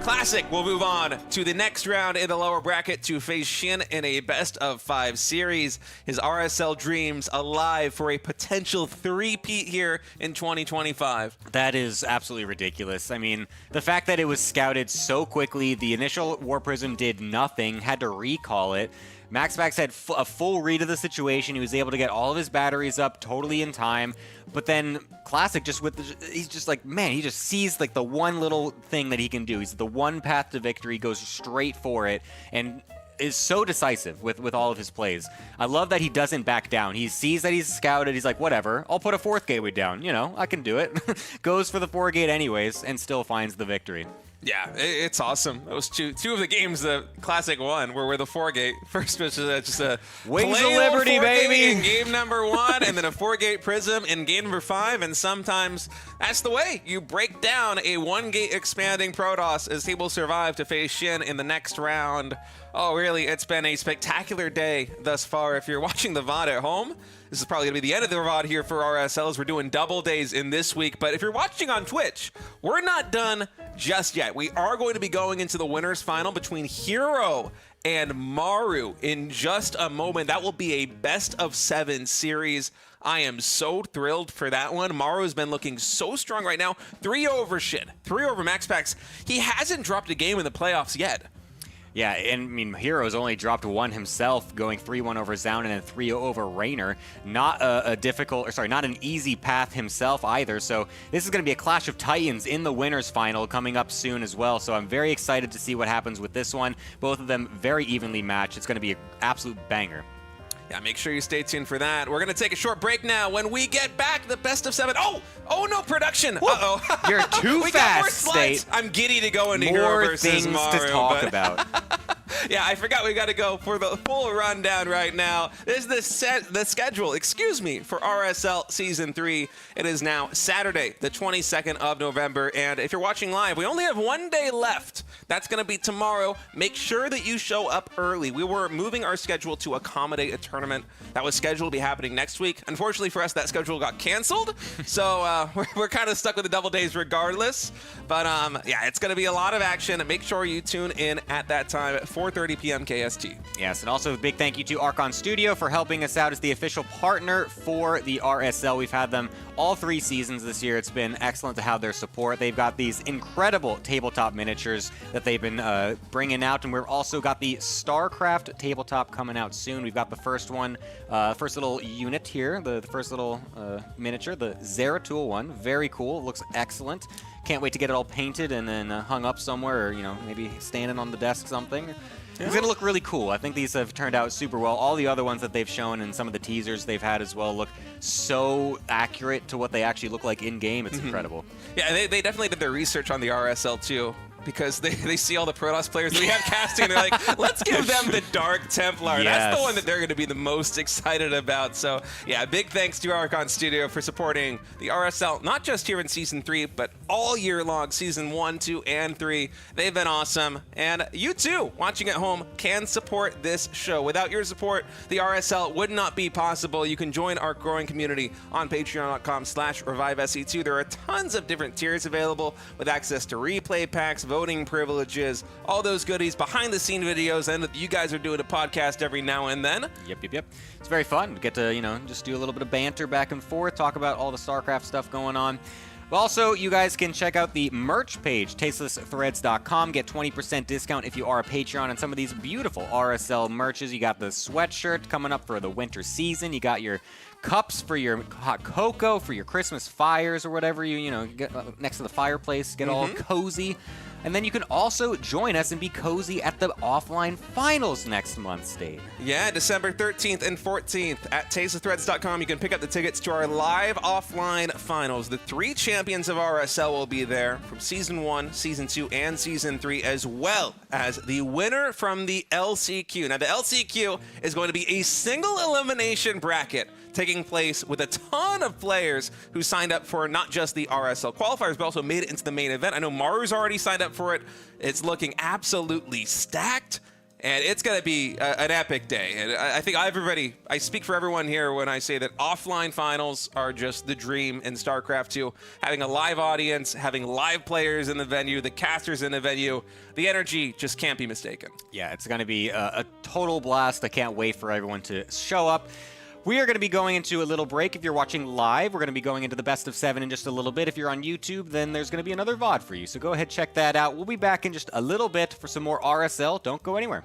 Classic will move on to the next round in the lower bracket to face Shin in a best-of-5 series. His RSL dreams alive for a potential three-peat here in 2025. That is absolutely ridiculous. I mean, the fact that it was scouted so quickly, the initial War Prism did nothing, had to recall it. MaxPax had a full read of the situation. He was able to get all of his batteries up totally in time. But then Classic just he's just like, man, he just sees like the one little thing that he can do. He's the one path to victory, goes straight for it, and is so decisive with all of his plays. I love that he doesn't back down. He sees that he's scouted. He's like, whatever, I'll put a 4th gateway down. You know, I can do it. Goes for the 4 gate anyways, and still finds the victory. Yeah, it's awesome. Those two of the games the Classic won were the 4-gate. First was just a Wings of plain old Liberty, 4-gate baby! in game number 1, and then a 4-gate Prism in game number 5, and sometimes that's the way you break down a 1-gate expanding Protoss as he will survive to face Shin in the next round. Oh, really, it's been a spectacular day thus far. If you're watching the VOD at home, this is probably going to be the end of the VOD here for RSLs. We're doing double days in this week, but if you're watching on Twitch, we're not done just yet. We are going to be going into the winners final between Hero and Maru in just a moment. That will be a best-of-7 series. I am so thrilled for that one. Maru's been looking so strong right now. 3 over Shin, 3 over MaxPax. He hasn't dropped a game in the playoffs yet. Yeah, and I mean, Hero's only dropped 1 himself, going 3-1 over Zaun and then 3-0 over Reynor. Not not an easy path himself either. So this is going to be a clash of titans in the winners final coming up soon as well. So I'm very excited to see what happens with this one. Both of them very evenly matched. It's going to be an absolute banger. Yeah, make sure you stay tuned for that. We're going to take a short break now. When we get back, the best-of-7. Oh no, production. Uh-oh. You're too we got more fast, slides. State. I'm giddy to go into Hero More versus things Maru, to talk but about. Yeah, I forgot we got to go for the full rundown right now. This is the schedule, for RSL Season 3. It is now Saturday, the 22nd of November, and if you're watching live, we only have 1 day left. That's going to be tomorrow. Make sure that you show up early. We were moving our schedule to accommodate a tournament that was scheduled to be happening next week. Unfortunately for us, that schedule got canceled, so we're kind of stuck with the double days regardless. But yeah, it's going to be a lot of action. Make sure you tune in at that time at 4:30 p.m. KST. Yes, and also a big thank you to Archon Studio for helping us out as the official partner for the RSL. We've had them all 3 seasons this year. It's been excellent to have their support. They've got these incredible tabletop miniatures that they've been bringing out, and we've also got the StarCraft tabletop coming out soon. We've got the first one, first little unit here, the first little miniature, the Zeratul one. Very cool. Looks excellent. Can't wait to get it all painted and then hung up somewhere, or maybe standing on the desk something. It's going to look really cool. I think these have turned out super well. All the other ones that they've shown and some of the teasers they've had as well look so accurate to what they actually look like in-game. It's incredible. Yeah, they definitely did their research on the RSL too, because they see all the Protoss players that we have casting, and they're like, let's give them the Dark Templar. Yes. That's the one that they're going to be the most excited about. So, yeah, big thanks to Archon Studio for supporting the RSL, not just here in Season 3, but all year long, Season 1, 2, and 3. They've been awesome. And you, too, watching at home, can support this show. Without your support, the RSL would not be possible. You can join our growing community on patreon.com/ReviveSE2. There are tons of different tiers available with access to replay packs, voting privileges, all those goodies, behind the scene videos, and you guys are doing a podcast every now and then. Yep. It's very fun. We get to, just do a little bit of banter back and forth, talk about all the StarCraft stuff going on. Also, you guys can check out the merch page, tastelessthreads.com. Get 20% discount if you are a Patreon on some of these beautiful RSL merches. You got the sweatshirt coming up for the winter season. You got your cups for your hot cocoa, for your Christmas fires or whatever you get next to the fireplace, get all cozy. And then you can also join us and be cozy at the offline finals next month, Steve. Yeah, December 13th and 14th at tastelessthreads.com. You can pick up the tickets to our live offline finals. The 3 champions of RSL will be there from Season 1, Season 2, and Season 3, as well as the winner from the LCQ. Now, the LCQ is going to be a single elimination bracket taking place with a ton of players who signed up for not just the RSL qualifiers, but also made it into the main event. I know Maru's already signed up for it. It's looking absolutely stacked, and it's going to be an epic day. And I think I speak for everyone here when I say that offline finals are just the dream in StarCraft 2. Having a live audience, having live players in the venue, the casters in the venue, the energy just can't be mistaken. Yeah, it's going to be a total blast. I can't wait for everyone to show up. We are going to be going into a little break. If you're watching live, we're going to be going into the best of 7 in just a little bit. If you're on YouTube, then there's going to be another VOD for you. So go ahead, check that out. We'll be back in just a little bit for some more RSL. Don't go anywhere.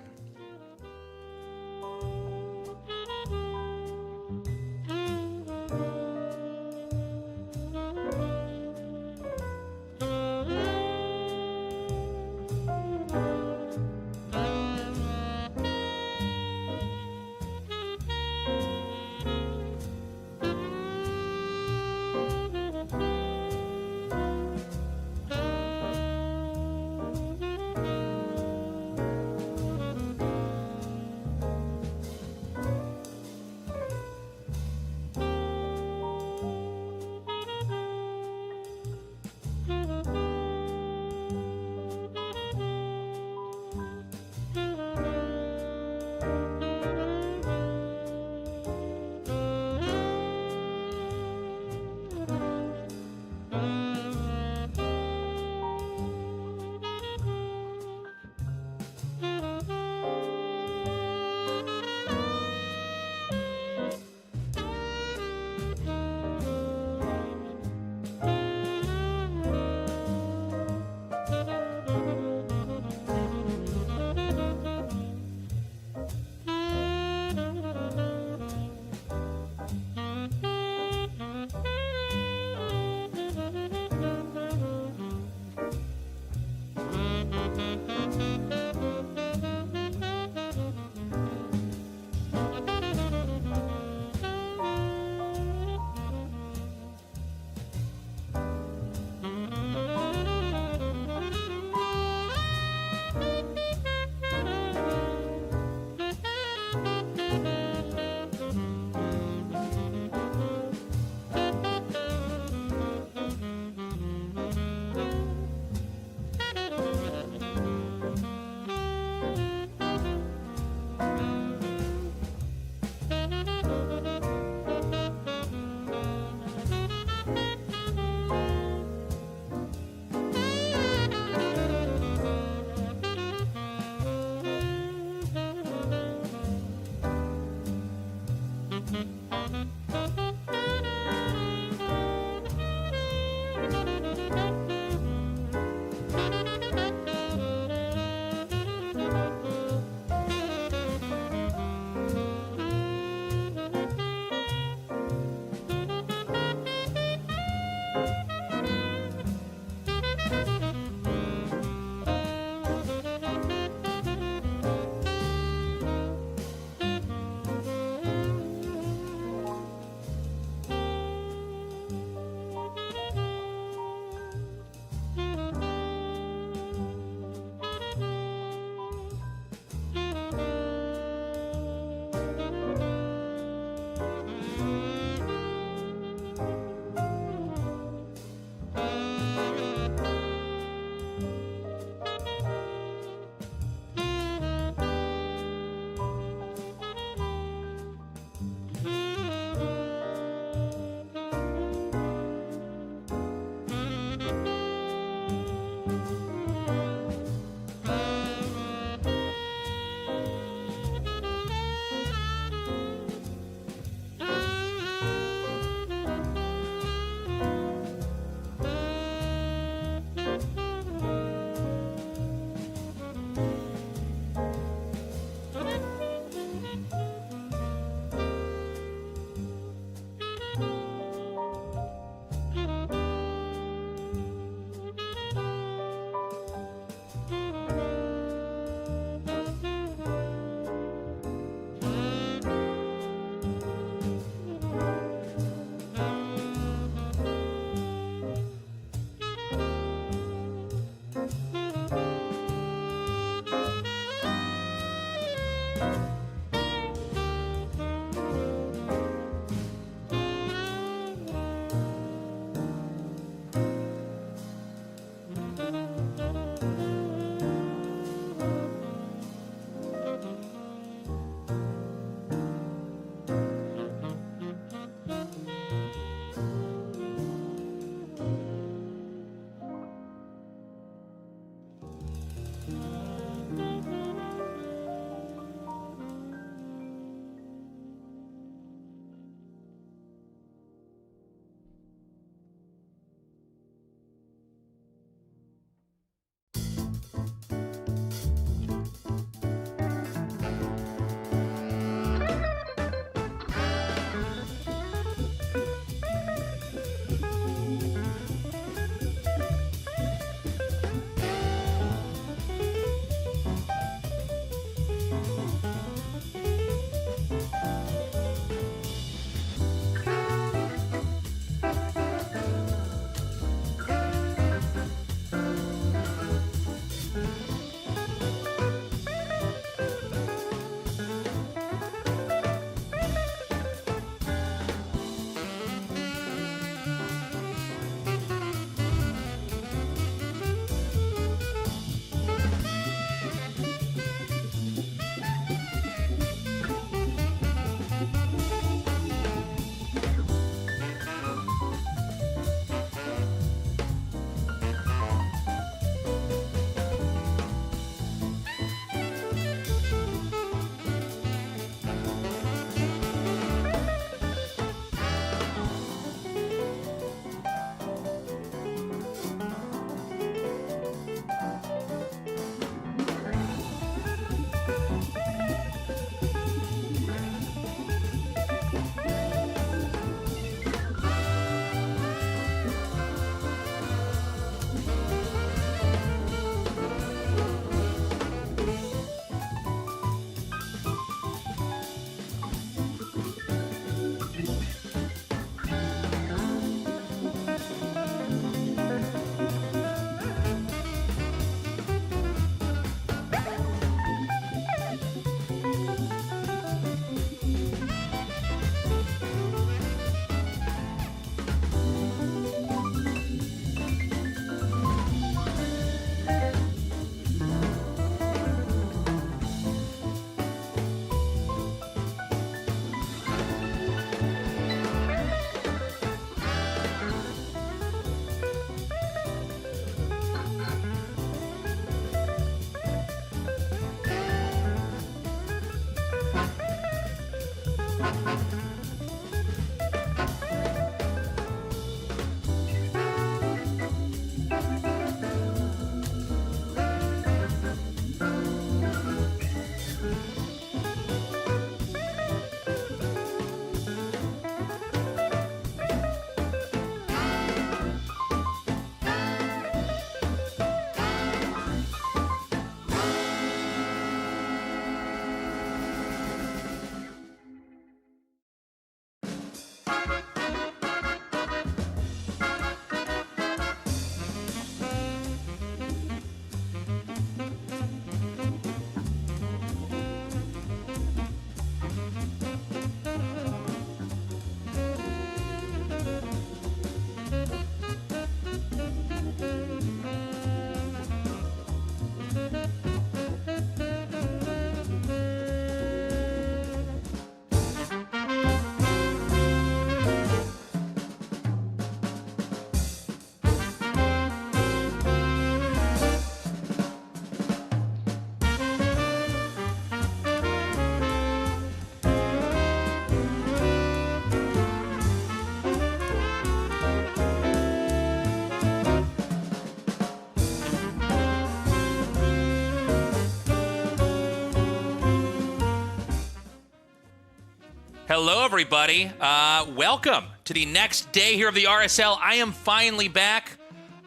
Hello, everybody. Welcome to the next day here of the RSL. I am finally back.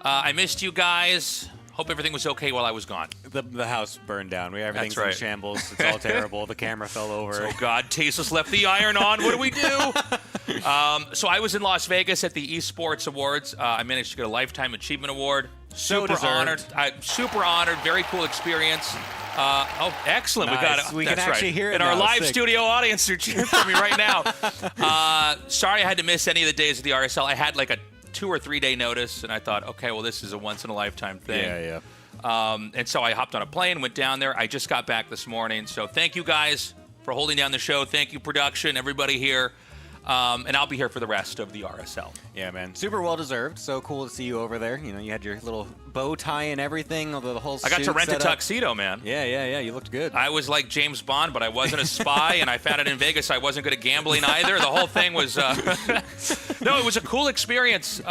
I missed you guys. Hope everything was okay while I was gone. The house burned down. Everything's That's right. in shambles. It's all terrible. The camera fell over. Oh, God, Tasteless left the iron on. What do we do? So I was in Las Vegas at the Esports Awards. I managed to get a Lifetime Achievement Award. So Super deserved. honored. Super honored. Very cool experience. Oh, excellent. Nice. We got it. We can That's actually right. hear it And our now. live Sick. studio audience are cheering for me right now. Sorry I had to miss any of the days of the RSL. I had like a 2 or 3 day notice, and I thought, okay, well, this is a once-in-a-lifetime thing. Yeah. And so I hopped on a plane, went down there. I just got back this morning. So thank you guys for holding down the show. Thank you, production, everybody here. And I'll be here for the rest of the RSL. Yeah, man. Super well deserved. So cool to see you over there. You know, you had your little bow tie and everything, the whole I got to suit rent a set up. tuxedo, man. Yeah. You looked good. I was like James Bond, but I wasn't a spy, and I found out in Vegas I wasn't good at gambling either. The whole thing was no, it was a cool experience. So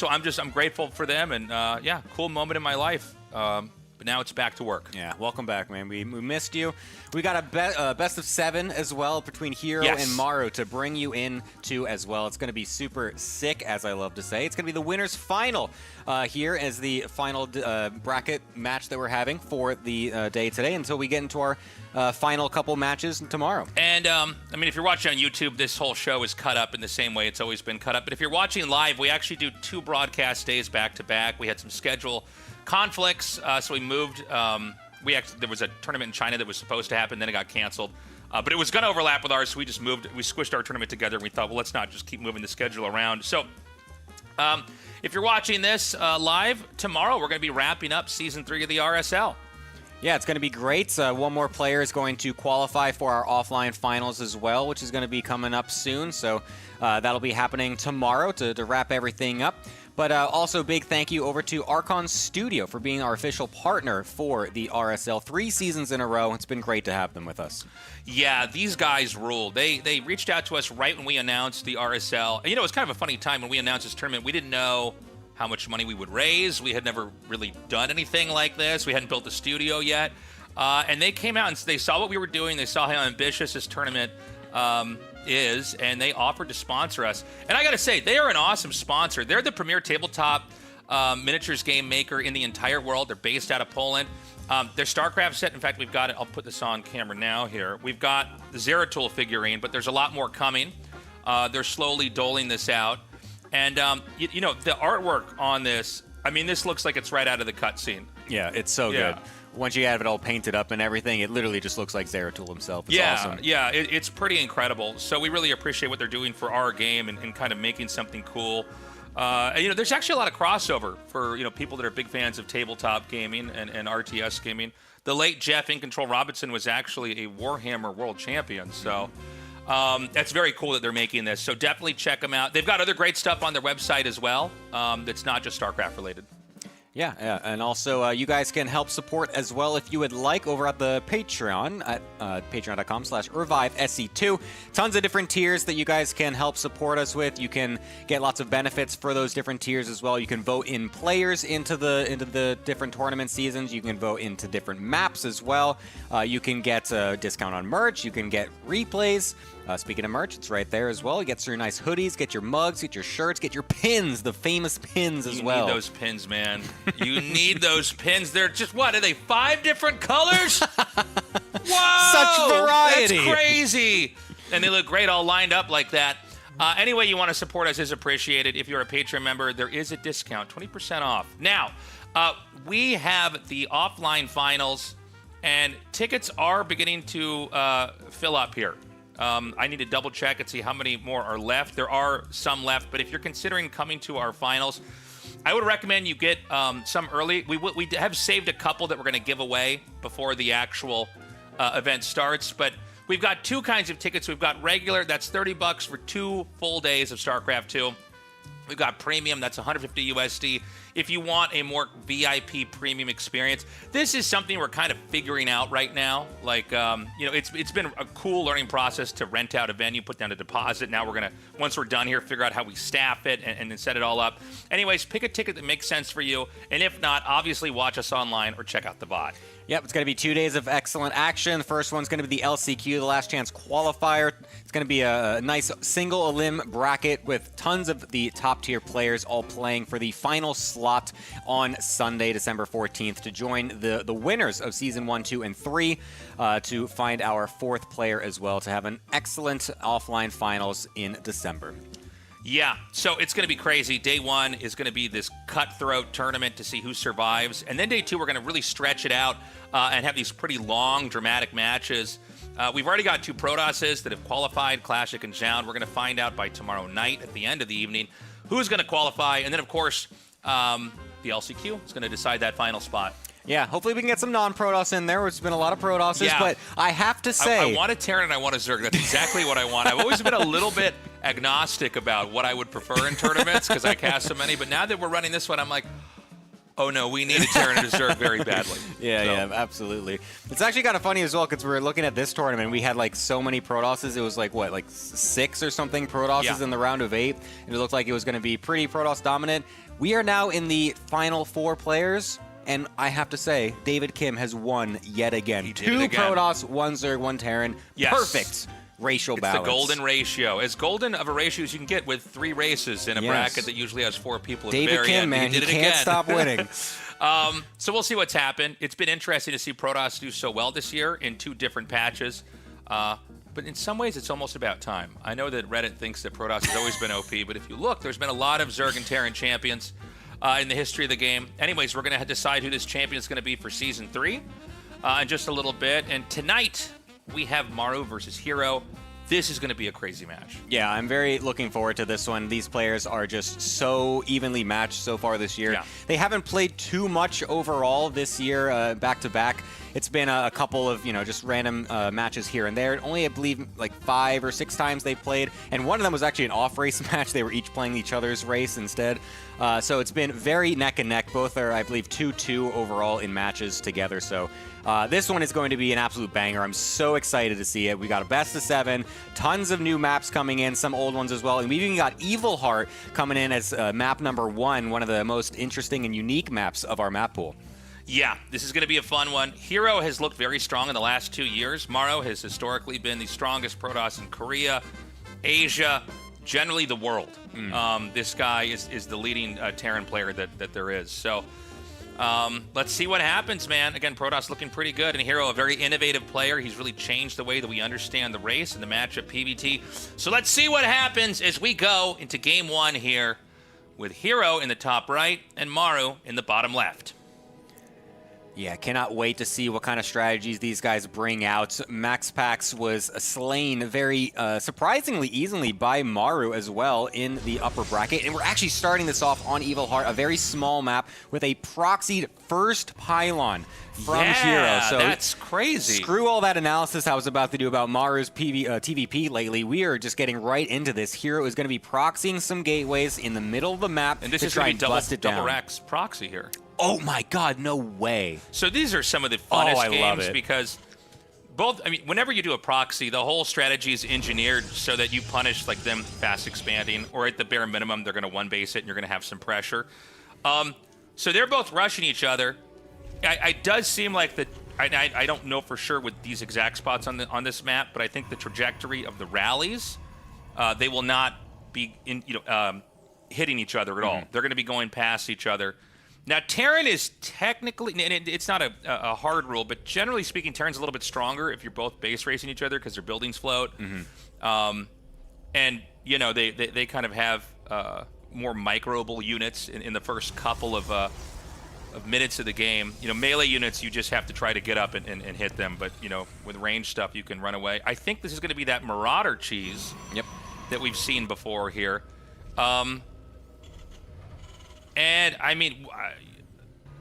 I'm grateful for them, and cool moment in my life. But now it's back to work. Yeah, welcome back, man. We missed you. We got a best of 7 as well between Hero Yes. and Maru to bring you in to as well. It's going to be super sick, as I love to say. It's going to be the winner's final here as the final bracket match that we're having for the day today until we get into our final couple matches tomorrow. And, if you're watching on YouTube, this whole show is cut up in the same way it's always been cut up. But if you're watching live, we actually do 2 broadcast days back to back. We had some schedule conflicts, so we moved. There was a tournament in China that was supposed to happen, then it got canceled. But it was going to overlap with ours, so we just moved. We squished our tournament together, and we thought, well, let's not just keep moving the schedule around. So if you're watching this live, tomorrow we're going to be wrapping up Season 3 of the RSL. Yeah, it's going to be great. One more player is going to qualify for our offline finals as well, which is going to be coming up soon. So that'll be happening tomorrow to wrap everything up. But also big thank you over to Archon Studio for being our official partner for the RSL 3 seasons in a row. It's been great to have them with us. Yeah, these guys rule. They reached out to us right when we announced the RSL. And, it was kind of a funny time when we announced this tournament. We didn't know how much money we would raise. We had never really done anything like this. We hadn't built a studio yet. And they came out and they saw what we were doing. They saw how ambitious this tournament is, and they offered to sponsor us. And I got to say, they are an awesome sponsor. They're the premier tabletop miniatures game maker in the entire world. They're based out of Poland. Their StarCraft set, in fact, we've got it. I'll put this on camera now here. We've got the Zeratul figurine, but there's a lot more coming. They're slowly doling this out. And, the artwork on this, this looks like it's right out of the cutscene. Yeah, it's so Yeah. good. Once you have it all painted up and everything, it literally just looks like Zeratul himself. It's awesome. Yeah, it's pretty incredible. So we really appreciate what they're doing for our game and kind of making something cool. There's actually a lot of crossover for people that are big fans of tabletop gaming and RTS gaming. The late Jeff In Control Robinson was actually a Warhammer world champion, so that's very cool that they're making this. So definitely check them out. They've got other great stuff on their website as well. That's not just StarCraft related. Yeah, and also you guys can help support as well if you would like over at the Patreon at patreon.com/ReviveSC2. Tons of different tiers that you guys can help support us with. You can get lots of benefits for those different tiers as well. You can vote in players into the different tournament seasons. You can vote into different maps as well. You can get a discount on merch. You can get replays. Speaking of merch, it's right there as well. You get your nice hoodies, get your mugs, get your shirts, get your pins, the famous pins as well. You need those pins, man. You need those pins. They're just, what, are they 5 different colors? Whoa! Such variety. That's crazy. And they look great all lined up like that. Any way you want to support us is appreciated. If you're a Patreon member, there is a discount, 20% off. Now, we have the offline finals, and tickets are beginning to fill up here. I need to double check and see how many more are left. There are some left, but if you're considering coming to our finals, I would recommend you get some early. We have saved a couple that we're going to give away before the actual event starts, but we've got 2 kinds of tickets. We've got regular, that's $30 for 2 full days of StarCraft 2. We've got premium, that's $150 USD. If you want a more VIP premium experience, this is something we're kind of figuring out right now. Like, it's been a cool learning process to rent out a venue, put down a deposit. Now we're going to, once we're done here, figure out how we staff it and then set it all up. Anyways, pick a ticket that makes sense for you. And if not, obviously watch us online or check out the VOD. Yep, it's going to be 2 days of excellent action. The first one's going to be the LCQ, the last chance qualifier. It's going to be a nice single elim bracket with tons of the top tier players all playing for the final slot on Sunday, December 14th, to join the winners of Season 1, 2, and 3 to find our 4th player as well, to have an excellent offline finals in December. Yeah, so it's going to be crazy. Day 1 is going to be this cutthroat tournament to see who survives. And then Day 2, we're going to really stretch it out and have these pretty long, dramatic matches. We've already got 2 Protosses that have qualified, Classic and Jound. We're going to find out by tomorrow night at the end of the evening who's going to qualify. And then, of course, the LCQ is going to decide that final spot. Yeah, hopefully we can get some non-Protoss in there. There's been a lot of Protosses, but I have to say... I want a Terran and I want a Zerg. That's exactly what I want. I've always been a little bit agnostic about what I would prefer in tournaments because I cast so many. But now that we're running this one, I'm like, oh no, we need a Terran and a Zerg very badly. Yeah, absolutely. It's actually kind of funny as well because we were looking at this tournament. We had like so many Protosses. It was like, what, like 6 or something Protosses in the round of 8. And it looked like it was going to be pretty Protoss dominant. We are now in the final 4 players. And I have to say, David Kim has won yet again. 2 Protoss, 1 Zerg, 1 Terran. Yes. Perfect racial balance. It's the golden ratio. As golden of a ratio as you can get with 3 races in a bracket that usually has 4 people at the very end. David Kim, man, he can't stop winning. So we'll see what's happened. It's been interesting to see Protoss do so well this year in 2 different patches. But in some ways, it's almost about time. I know that Reddit thinks that Protoss has always been OP, but if you look, there's been a lot of Zerg and Terran champions in the history of the game. Anyways, we're going to decide who this champion is going to be for Season 3 in just a little bit. And tonight, we have Maru versus Hero. This is going to be a crazy match. Yeah, I'm very looking forward to this one. These players are just so evenly matched so far this year. Yeah. They haven't played too much overall this year, back-to-back. It's been a couple of, just random matches here and there. Only, I believe, like 5 or 6 times they played. And one of them was actually an off-race match. They were each playing each other's race instead. So it's been very neck and neck. Both are, I believe, 2-2 overall in matches together. So this one is going to be an absolute banger. I'm so excited to see it. We got a best of 7, tons of new maps coming in, some old ones as well. And we've even got Evil Heart coming in as map number 1, one of the most interesting and unique maps of our map pool. Yeah, this is going to be a fun one. Hero has looked very strong in the last 2 years. Maru has historically been the strongest Protoss in Korea, Asia, generally the world. This guy is the leading Terran player that there is. So let's see what happens, man. Again, Protoss looking pretty good. And Hero, a very innovative player. He's really changed the way that we understand the race and the matchup PvT. So let's see what happens as we go into Game 1 here with Hero in the top right and Maru in the bottom left. Yeah, cannot wait to see what kind of strategies these guys bring out. MaxPax was slain very surprisingly easily by Maru as well in the upper bracket. And we're actually starting this off on Evil Heart, a very small map with a proxied first pylon from Hero. So that's crazy. Screw all that analysis I was about to do about Maru's TVP lately. We are just getting right into this. Hero is going to be proxying some gateways in the middle of the map and this to is try and bust it down. double racks proxy here. Oh my God, no way. So these are some of the funnest games because whenever you do a proxy, the whole strategy is engineered so that you punish like them fast expanding, or at the bare minimum, they're going to one base it and you're going to have some pressure. So they're both rushing each other. It does seem like that. I don't know for sure with these exact spots on this map, but I think the trajectory of the rallies, they will not be hitting each other at all. They're going to be going past each other. Now, Terran is technically, and it's not a hard rule, but generally speaking, Terran's a little bit stronger if you're both base racing each other because their buildings float. And, they kind of have more microable units in the first couple of minutes of the game. Melee units, you just have to try to get up and hit them. But, with range stuff, you can run away. I think this is going to be that Marauder cheese that we've seen before here. And,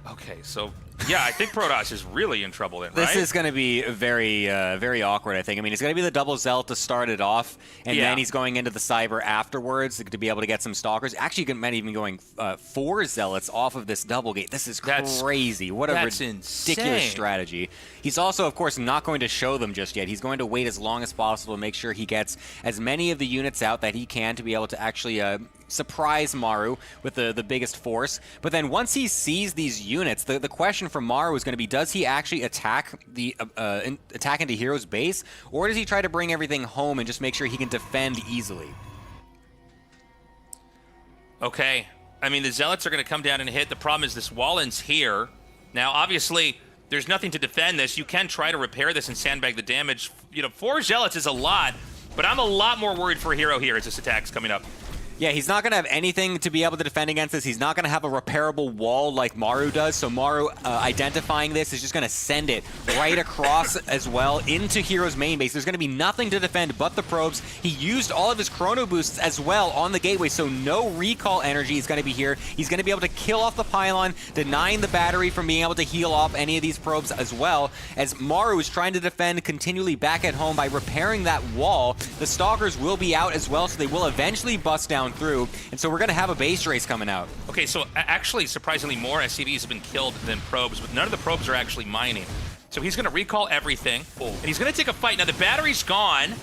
okay, so, yeah, I think Protoss is really in trouble then, right? This is going to be very, very awkward, I think. It's going to be the double Zealot to start it off, and then he's going into the Cyber afterwards to be able to get some Stalkers. Actually, he might even going 4 Zealots off of this double gate. This is crazy. What a ridiculous strategy. He's also, of course, not going to show them just yet. He's going to wait as long as possible to make sure he gets as many of the units out that he can to be able to actually surprise Maru with the biggest force. But then once he sees these units, the question question from Maru is going to be, does he actually attack attack into Hero's base, or does he try to bring everything home and just make sure he can defend easily? Okay. I mean, the Zealots are going to come down and hit. The problem is this Wallen's here. Now, obviously, there's nothing to defend this. You can try to repair this and sandbag the damage. 4 Zealots is a lot, but I'm a lot more worried for Hero here as this attack's coming up. Yeah, he's not going to have anything to be able to defend against this. He's not going to have a repairable wall like Maru does. So Maru, identifying this, is just going to send it right across as well into Hero's main base. There's going to be nothing to defend but the probes. He used all of his chrono boosts as well on the gateway, so no recall energy is going to be here. He's going to be able to kill off the pylon, denying the battery from being able to heal off any of these probes as well, as Maru is trying to defend continually back at home by repairing that wall. The Stalkers will be out as well, so they will eventually bust down through, and so we're going to have a base race coming out. Okay, so actually, surprisingly, more SCVs have been killed than probes, but none of the probes are actually mining. So he's going to recall everything, and he's going to take a fight. Now, the battery's gone,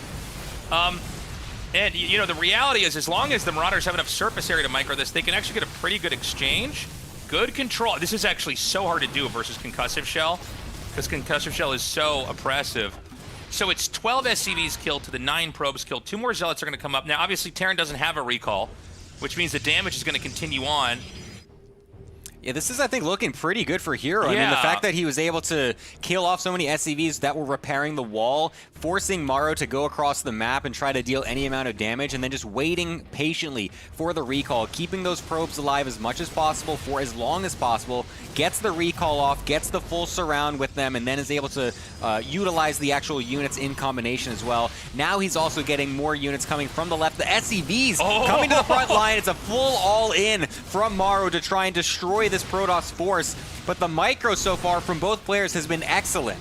and, the reality is, as long as the Marauders have enough surface area to micro this, they can actually get a pretty good exchange. Good control. This is actually so hard to do versus Concussive Shell, because Concussive Shell is so oppressive. So it's 12 SCVs killed to the 9 probes killed. 2 more Zealots are going to come up. Now, obviously, Terran doesn't have a recall, which means the damage is going to continue on. Yeah, this is, I think, looking pretty good for Hero. I mean, the fact that he was able to kill off so many SCVs that were repairing the wall, forcing Maru to go across the map and try to deal any amount of damage, and then just waiting patiently for the recall, keeping those probes alive as much as possible for as long as possible, gets the recall off, gets the full surround with them, and then is able to utilize the actual units in combination as well. Now he's also getting more units coming from the left. The SCVs coming to the front line. It's a full all-in from Maru to try and destroy this Protoss force, but the micro so far from both players has been excellent.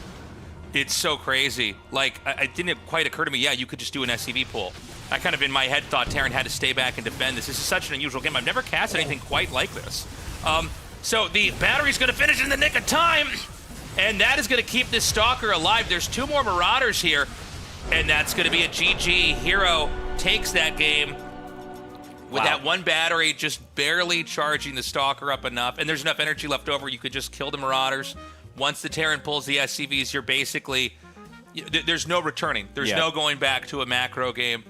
It's so crazy. Like, it didn't quite occur to me, you could just do an SCV pull. I kind of, in my head, thought Terran had to stay back and defend this. This is such an unusual game. I've never cast anything quite like this. So the battery's going to finish in the nick of time, and that is going to keep this Stalker alive. There's 2 more Marauders here, and that's going to be a GG. Hero takes that game with that 1 battery just barely charging the Stalker up enough, and there's enough energy left over. You could just kill the Marauders. Once the Terran pulls the SCVs, you're basically... There's no returning. There's no going back to a macro game.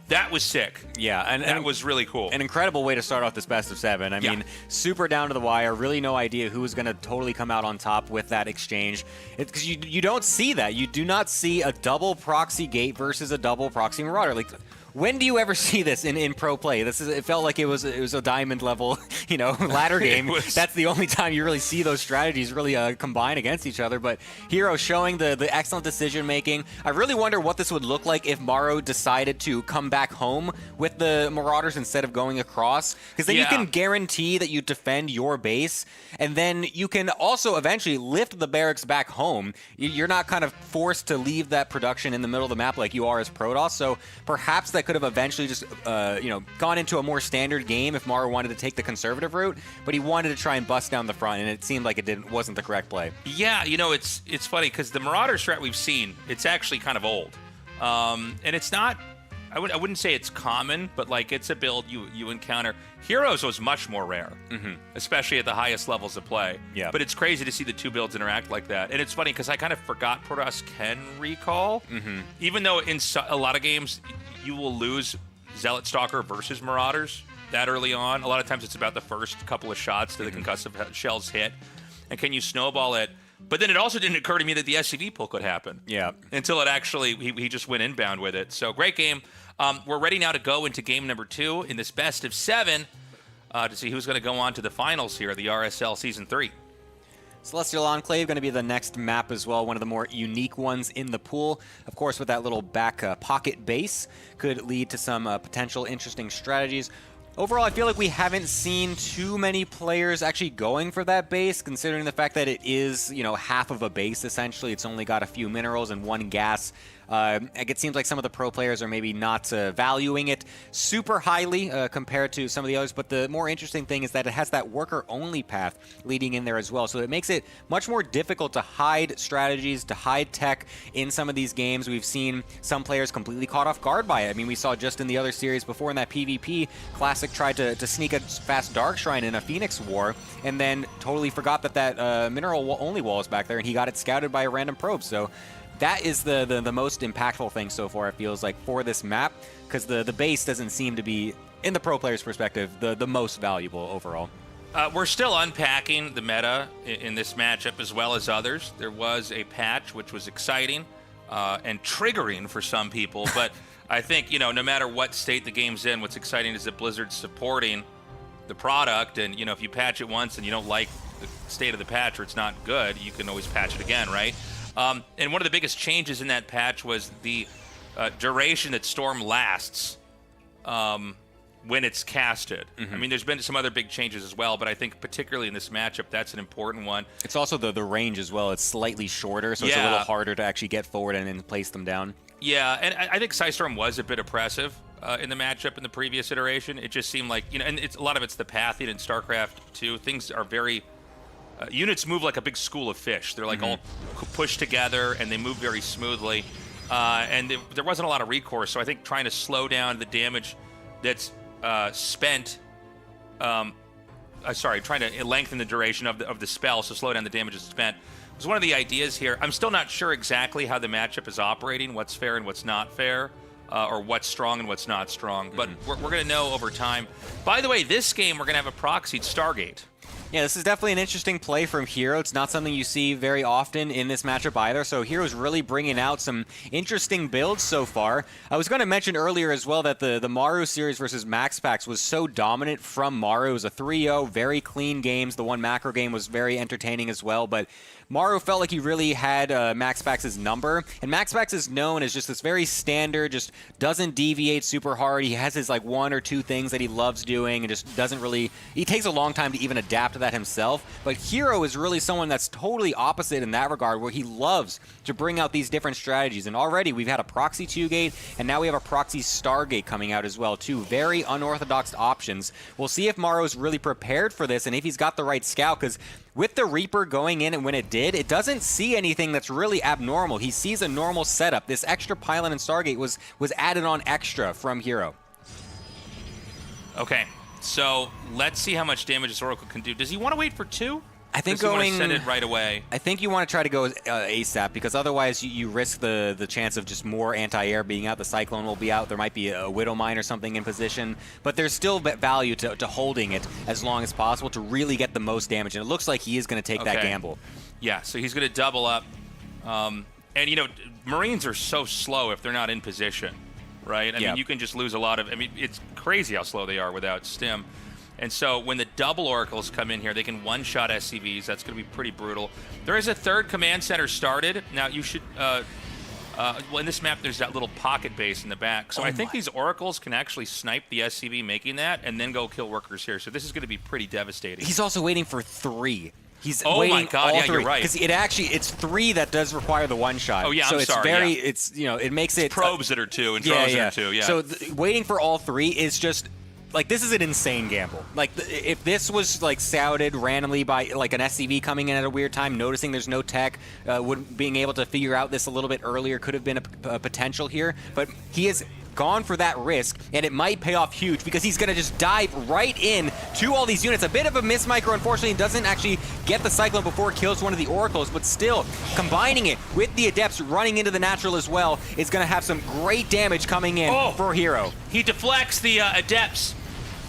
That was sick. Yeah, and that was really cool. An incredible way to start off this best of 7. I mean, super down to the wire. Really no idea who was going to totally come out on top with that exchange. Because you don't see that. You do not see a double proxy gate versus a double proxy Marauder. Like, when do you ever see this in pro play? It felt like it was a diamond level, ladder game. That's the only time you really see those strategies really combine against each other. But Hero showing the excellent decision making. I really wonder what this would look like if Maru decided to come back home with the Marauders instead of going across, because then you can guarantee that you defend your base, and then you can also eventually lift the barracks back home. You're not kind of forced to leave that production in the middle of the map like you are as Protoss. So perhaps that could have eventually just gone into a more standard game if Maru wanted to take the conservative route, but he wanted to try and bust down the front, and it seemed like it wasn't the correct play. Yeah, it's funny because the Marauder strat we've seen, it's actually kind of old, and it's not. I wouldn't say it's common, but like it's a build you encounter. Heroes was much more rare, especially at the highest levels of play. Yeah. But it's crazy to see the 2 builds interact like that. And it's funny because I kind of forgot Protoss can recall, even though in a lot of games you will lose Zealot Stalker versus Marauders that early on. A lot of times it's about the first couple of shots that the concussive shells hit, and can you snowball it? But then it also didn't occur to me that the SCV pull could happen. Yeah. Until it actually, he just went inbound with it. So great game. We're ready now to go into game number 2 in this best of 7 to see who's going to go on to the finals here, the RSL Season 3. Celestial Enclave going to be the next map as well, one of the more unique ones in the pool. Of course, with that little back pocket base, could lead to some potential interesting strategies. Overall, I feel like we haven't seen too many players actually going for that base, considering the fact that it is, half of a base, essentially. It's only got a few minerals and 1 gas. It seems like some of the pro players are maybe not valuing it super highly compared to some of the others, but the more interesting thing is that it has that worker-only path leading in there as well, so it makes it much more difficult to hide strategies, to hide tech in some of these games. We've seen some players completely caught off guard by it. I mean, we saw just in the other series before in that PvP, Classic tried to sneak a fast Dark Shrine in a Phoenix War, and then totally forgot that mineral-only wall is back there, and he got it scouted by a random probe. So that is the most impactful thing so far, it feels like, for this map, because the base doesn't seem to be, in the pro player's perspective, the most valuable overall. We're still unpacking the meta in this matchup as well as others. There was a patch which was exciting and triggering for some people, but I think, no matter what state the game's in, what's exciting is that Blizzard's supporting the product, and, if you patch it once and you don't like the state of the patch or it's not good, you can always patch it again, right? And one of the biggest changes in that patch was the duration that Storm lasts when it's casted. I mean, there's been some other big changes as well, but I think particularly in this matchup, that's an important one. It's also the range as well. It's slightly shorter, so it's a little harder to actually get forward and then place them down. Yeah, and I think Psystorm was a bit oppressive in the matchup in the previous iteration. It just seemed like, and a lot of it's the pathing in StarCraft 2. Things are very... units move like a big school of fish. They're like all pushed together, and they move very smoothly. And there wasn't a lot of recourse, so I think trying to slow down the damage that's spent... trying to lengthen the duration of the spell, so slow down the damage that's spent, was one of the ideas here. I'm still not sure exactly how the matchup is operating, what's fair and what's not fair, or what's strong and what's not strong. But we're going to know over time. By the way, this game, we're going to have a proxied Stargate. Yeah, this is definitely an interesting play from Hero. It's not something you see very often in this matchup either, so Hero's really bringing out some interesting builds so far. I was going to mention earlier as well that the Maru series versus MaxPax was so dominant from Maru. It was a 3-0, very clean games. The one macro game was very entertaining as well, but Maru felt like he really had MaxPax's number, and MaxPax is known as just this very standard, just doesn't deviate super hard. He has his like one or two things that he loves doing and just doesn't really, he takes a long time to even adapt to that himself, but Hero is really someone that's totally opposite in that regard, where he loves to bring out these different strategies, and already we've had a proxy 2-gate, and now we have a proxy Stargate coming out as well. Two very unorthodox options. We'll see if Maru's really prepared for this, and if he's got the right scout, because with the Reaper going in and when it did, it doesn't see anything that's really abnormal. He sees a normal setup. This extra pylon and Stargate was added on extra from Hero. Okay, so let's see how much damage this Oracle can do. Does he want to wait for 2? I think going... want to send it right away? I think you want to try to go ASAP, because otherwise you risk the chance of just more anti-air being out. The Cyclone will be out. There might be a Widow Mine or something in position, but there's still value to holding it as long as possible to really get the most damage, and it looks like he is going to take that gamble. Yeah, so he's going to double up. And, Marines are so slow if they're not in position, right? I mean, you can just lose a lot of... I mean, it's crazy how slow they are without stim. And so when the double Oracles come in here, they can one-shot SCVs. That's going to be pretty brutal. There is a third command center started. Now, you should... well, in this map, there's that little pocket base in the back. So I think these Oracles can actually snipe the SCV making that and then go kill workers here. So this is going to be pretty devastating. He's also waiting for 3. He's oh my God! Yeah, you're right. Because it's 3 that does require the one shot. Oh yeah, so I'm sorry. It's it makes it probes that are 2 and throws that are 2. Yeah. So waiting for all 3 is just. Like, this is an insane gamble. Like, if this was, like, scouted randomly by, like, an SCV coming in at a weird time, noticing there's no tech, being able to figure out this a little bit earlier could have been a potential here. But he has gone for that risk, and it might pay off huge, because he's going to just dive right in to all these units. A bit of a miss micro, unfortunately. He doesn't actually get the Cyclone before it kills one of the Oracles, but still, combining it with the Adepts running into the Natural as well is going to have some great damage coming in for Hero. He deflects the Adepts.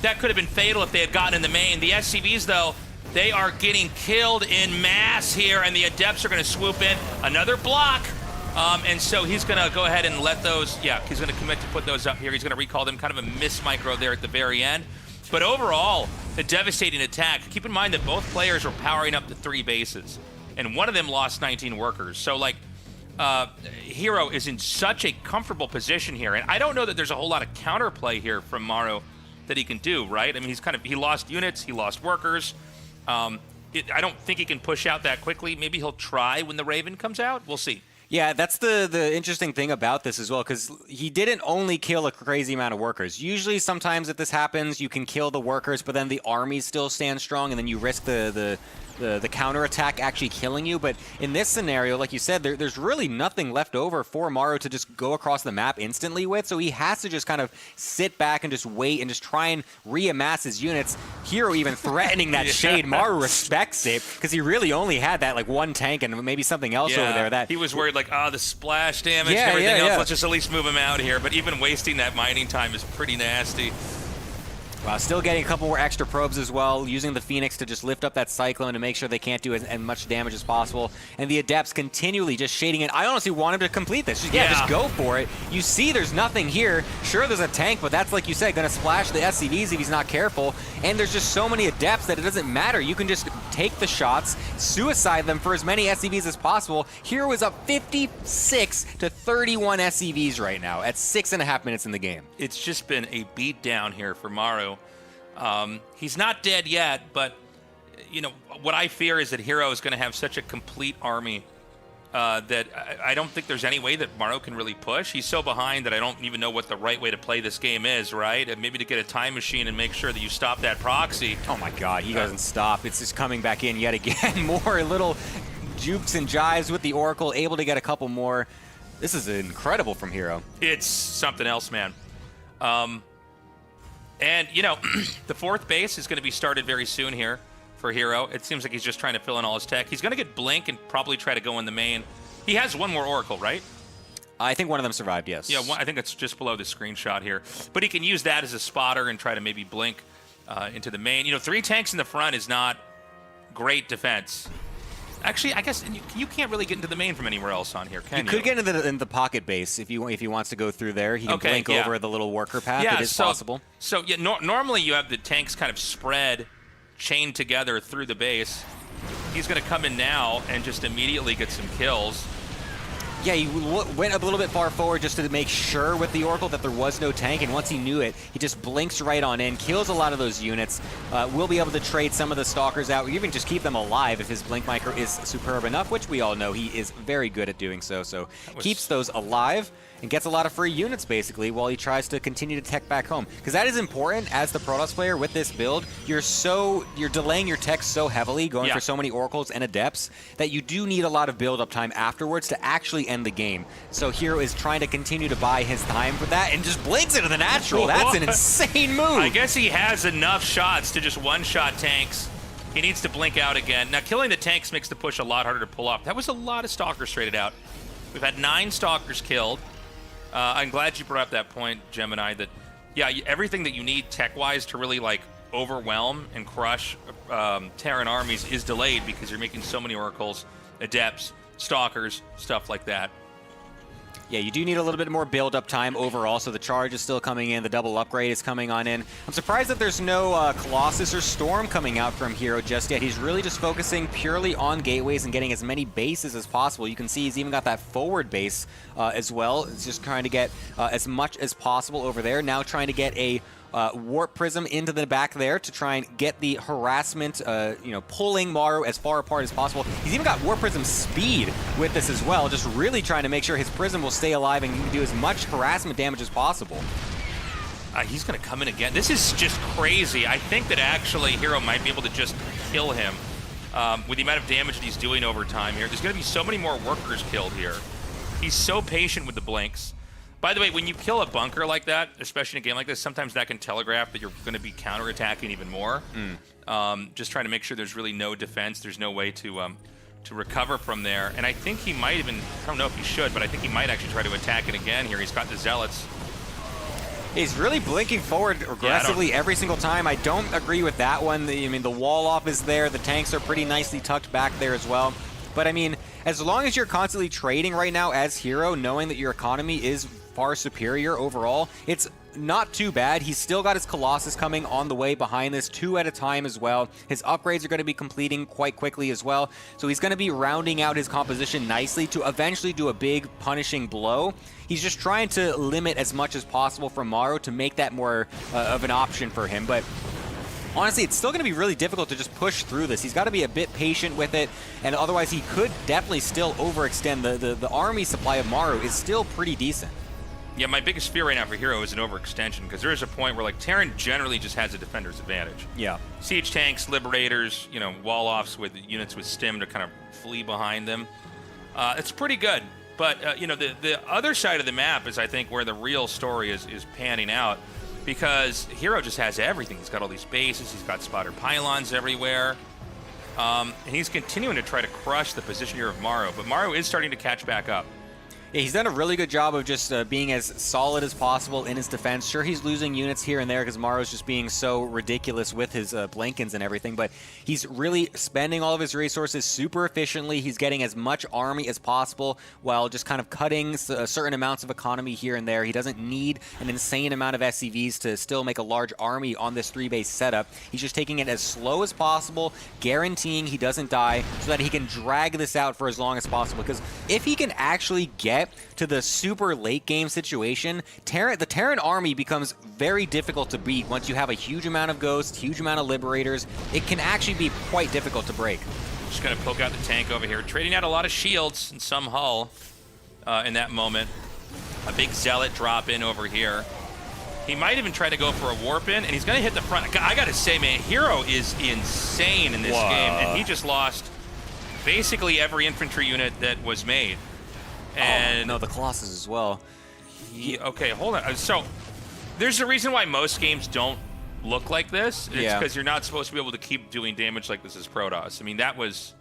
That could have been fatal if they had gotten in the main. The SCVs, though, they are getting killed in mass here, and the Adepts are going to swoop in. Another block. And so he's going to go ahead and let those, he's going to commit to put those up here. He's going to recall them, kind of a miss micro there at the very end. But overall, a devastating attack. Keep in mind that both players were powering up to 3 bases, and one of them lost 19 workers. So, like, Hero is in such a comfortable position here, and I don't know that there's a whole lot of counterplay here from Maru that he can do, right? I mean, he lost units, he lost workers. I don't think he can push out that quickly. Maybe he'll try when the Raven comes out. We'll see. Yeah, that's the interesting thing about this as well, because he didn't only kill a crazy amount of workers. Usually, sometimes if this happens, you can kill the workers, but then the army still stands strong, and then you risk the counterattack actually killing you. But in this scenario, like you said, there's really nothing left over for Maru to just go across the map instantly with, so he has to just kind of sit back and just wait and just try and reamass his units. Hero even threatening that shade. Maru respects it, because he really only had that like one tank and maybe something else over there. That he was worried like, the splash damage and everything else. Let's just at least move him out here. But even wasting that mining time is pretty nasty. Wow, still getting a couple more extra probes as well, using the Phoenix to just lift up that Cyclone to make sure they can't do as much damage as possible. And the Adepts continually just shading it. I honestly want him to complete this. Just go for it. You see there's nothing here. Sure, there's a tank, but that's, like you said, going to splash the SCVs if he's not careful. And there's just so many Adepts that it doesn't matter. You can just take the shots, suicide them for as many SCVs as possible. Hero is up 56 to 31 SCVs right now at 6.5 minutes in the game. It's just been a beat down here for Maru. He's not dead yet, but what I fear is that Hero is going to have such a complete army that I don't think there's any way that Maru can really push. He's so behind that I don't even know what the right way to play this game is, right? And maybe to get a time machine and make sure that you stop that proxy. Oh my god, he doesn't stop. It's just coming back in yet again. More little jukes and jives with the Oracle, able to get a couple more. This is incredible from Hero. It's something else, man. And, the fourth base is going to be started very soon here for Hero. It seems like he's just trying to fill in all his tech. He's going to get Blink and probably try to go in the main. He has one more Oracle, right? I think one of them survived, yes. Yeah, I think it's just below the screenshot here. But he can use that as a spotter and try to maybe Blink into the main. 3 tanks in the front is not great defense. Actually, I guess you can't really get into the main from anywhere else on here, can you? You could get into the pocket base if he wants to go through there. He can blink over the little worker path. It is possible. So normally you have the tanks kind of spread, chained together through the base. He's going to come in now and just immediately get some kills. Yeah, he went a little bit far forward just to make sure with the Oracle that there was no tank, and once he knew it, he just blinks right on in, kills a lot of those units. Will be able to trade some of the Stalkers out, or even just keep them alive if his Blink Micro is superb enough, which we all know he is very good at doing so. So keeps those alive and gets a lot of free units, basically, while he tries to continue to tech back home. Because that is important as the Protoss player with this build. You're delaying your tech so heavily, going for so many Oracles and Adepts, that you do need a lot of build-up time afterwards to actually end the game. So Hero is trying to continue to buy his time for that and just blinks into the natural. That's an insane move. I guess he has enough shots to just one-shot tanks. He needs to blink out again. Now, killing the tanks makes the push a lot harder to pull off. That was a lot of Stalkers traded out. We've had 9 Stalkers killed. I'm glad you brought up that point, Gemini, that, everything that you need tech-wise to really, overwhelm and crush Terran armies is delayed because you're making so many Oracles, Adepts, Stalkers, stuff like that. Yeah, you do need a little bit more build-up time overall, so the charge is still coming in, the double upgrade is coming on in. I'm surprised that there's no Colossus or Storm coming out from Hero just yet. He's really just focusing purely on gateways and getting as many bases as possible. You can see he's even got that forward base as well. He's just trying to get as much as possible over there. Now trying to get a Warp Prism into the back there to try and get the harassment, pulling Maru as far apart as possible. He's even got Warp Prism speed with this as well, just really trying to make sure his Prism will stay alive and do as much harassment damage as possible. He's going to come in again. This is just crazy. I think that actually Hero might be able to just kill him with the amount of damage that he's doing over time here. There's going to be so many more workers killed here. He's so patient with the blinks. By the way, when you kill a bunker like that, especially in a game like this, sometimes that can telegraph that you're going to be counterattacking even more. Just trying to make sure there's really no defense. There's no way to recover from there. And I think he might even, I don't know if he should, but I think he might actually try to attack it again here. He's got the Zealots. He's really blinking forward aggressively every single time. I don't agree with that one. I mean, the wall off is there. The tanks are pretty nicely tucked back there as well. But I mean, as long as you're constantly trading right now as Hero, knowing that your economy is far superior overall, it's not too bad. He's still got his Colossus coming on the way behind this, 2 at a time as well. His upgrades are going to be completing quite quickly as well. So he's going to be rounding out his composition nicely to eventually do a big punishing blow. He's just trying to limit as much as possible from Maru to make that more of an option for him. But honestly, it's still going to be really difficult to just push through this. He's got to be a bit patient with it, and otherwise he could definitely still overextend. The army supply of Maru is still pretty decent. Yeah, my biggest fear right now for Hero is an overextension, because there is a point where, like, Terran generally just has a defender's advantage. Yeah. Siege tanks, Liberators, you know, wall-offs with units with stim to kind of flee behind them. It's pretty good. But, you know, the other side of the map is, I think, where the real story is panning out, because Hero just has everything. He's got all these bases. He's got spotter pylons everywhere. And he's continuing to try to crush the position here of Maru. But Maru is starting to catch back up. Yeah, he's done a really good job of just being as solid as possible in his defense. Sure, he's losing units here and there because Maru's just being so ridiculous with his Blankens and everything, but he's really spending all of his resources super efficiently. He's getting as much army as possible while just kind of cutting certain amounts of economy here and there. He doesn't need an insane amount of SCVs to still make a large army on this 3-base setup. He's just taking it as slow as possible, guaranteeing he doesn't die so that he can drag this out for as long as possible, because if he can actually get to the super late game situation, the Terran army becomes very difficult to beat once you have a huge amount of ghosts, huge amount of liberators. It can actually be quite difficult to break. Just going to poke out the tank over here, trading out a lot of shields and some hull in that moment. A big zealot drop in over here. He might even try to go for a warp in, and he's going to hit the front. I got to say, man, Hero is insane in this game, and he just lost basically every infantry unit that was made. And no, the Colossus as well. Okay, hold on. So there's a reason why most games don't look like this. It's because you're not supposed to be able to keep doing damage like this as Protoss. I mean, that was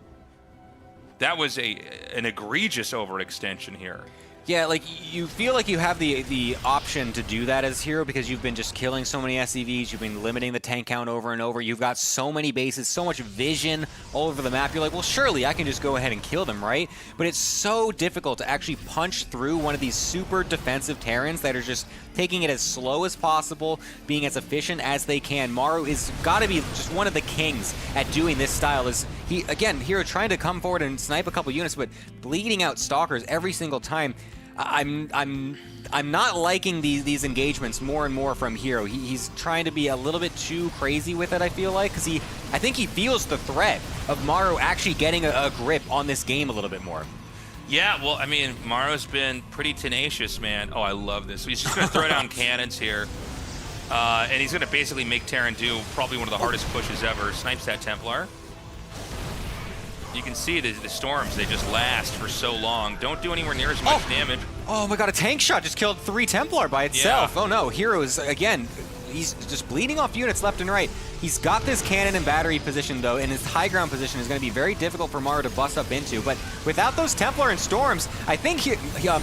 an egregious overextension here. Yeah, like, you feel like you have the option to do that as Hero because you've been just killing so many SCVs, you've been limiting the tank count over and over, you've got so many bases, so much vision all over the map. You're like, well, surely I can just go ahead and kill them, right? But it's so difficult to actually punch through one of these super defensive Terrans that are just taking it as slow as possible, being as efficient as they can. Maru is got to be just one of the kings at doing this style. Is he, again, Hero trying to come forward and snipe a couple units, but bleeding out Stalkers every single time. I'm not liking these engagements more and more from Hero. He's trying to be a little bit too crazy with it, I feel like, because I think he feels the threat of Maru actually getting a grip on this game a little bit more. Yeah, well, I mean, Maru's been pretty tenacious, man. Oh, I love this. So he's just going to throw down cannons here. And he's going to basically make Terran do probably one of the hardest pushes ever. Snipes that Templar. You can see the storms, they just last for so long. Don't do anywhere near as much damage. Oh my god, a tank shot just killed 3 Templar by itself. Yeah. Oh no, Hero is, again, he's just bleeding off units left and right. He's got this cannon and battery position, though, and his high ground position is going to be very difficult for Maru to bust up into. But without those Templar and Storms, I think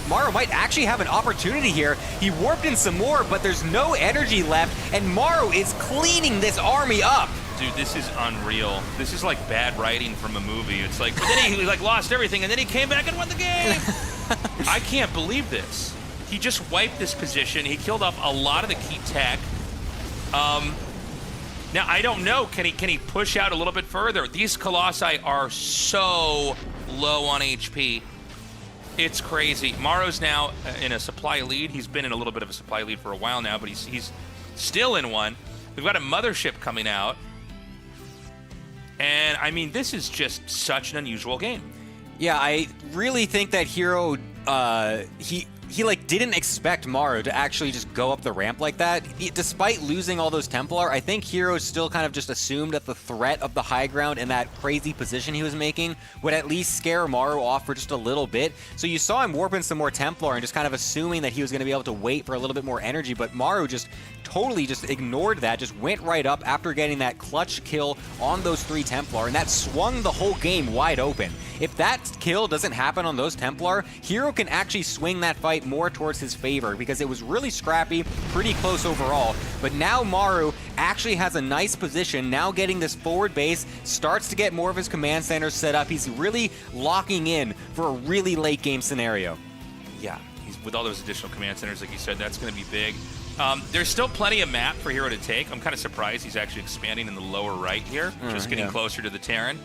Maru might actually have an opportunity here. He warped in some more, but there's no energy left, and Maru is cleaning this army up. Dude, this is unreal. This is like bad writing from a movie. It's like, but then he like lost everything, and then he came back and won the game. I can't believe this. He just wiped this position. He killed off a lot of the key tech. Now I don't know. Can he push out a little bit further? These Colossi are so low on HP. It's crazy. Maru's now in a supply lead. He's been in a little bit of a supply lead for a while now, but he's still in one. We've got a mothership coming out. And, I mean, this is just such an unusual game. Yeah, I really think that Hero, he like didn't expect Maru to actually just go up the ramp like that. Despite losing all those Templar, I think Hero still kind of just assumed that the threat of the high ground and that crazy position he was making would at least scare Maru off for just a little bit. So you saw him warping some more Templar and just kind of assuming that he was going to be able to wait for a little bit more energy, but Maru just totally just ignored that, just went right up after getting that clutch kill on those 3 Templar, and that swung the whole game wide open. If that kill doesn't happen on those Templar, Hero can actually swing that fight more towards his favor because it was really scrappy, pretty close overall. But now Maru actually has a nice position, now getting this forward base, starts to get more of his command centers set up. He's really locking in for a really late game scenario. Yeah, with all those additional command centers, like you said, that's going to be big. There's still plenty of map for Hero to take. I'm kind of surprised he's actually expanding in the lower right here, just getting closer to the Terran.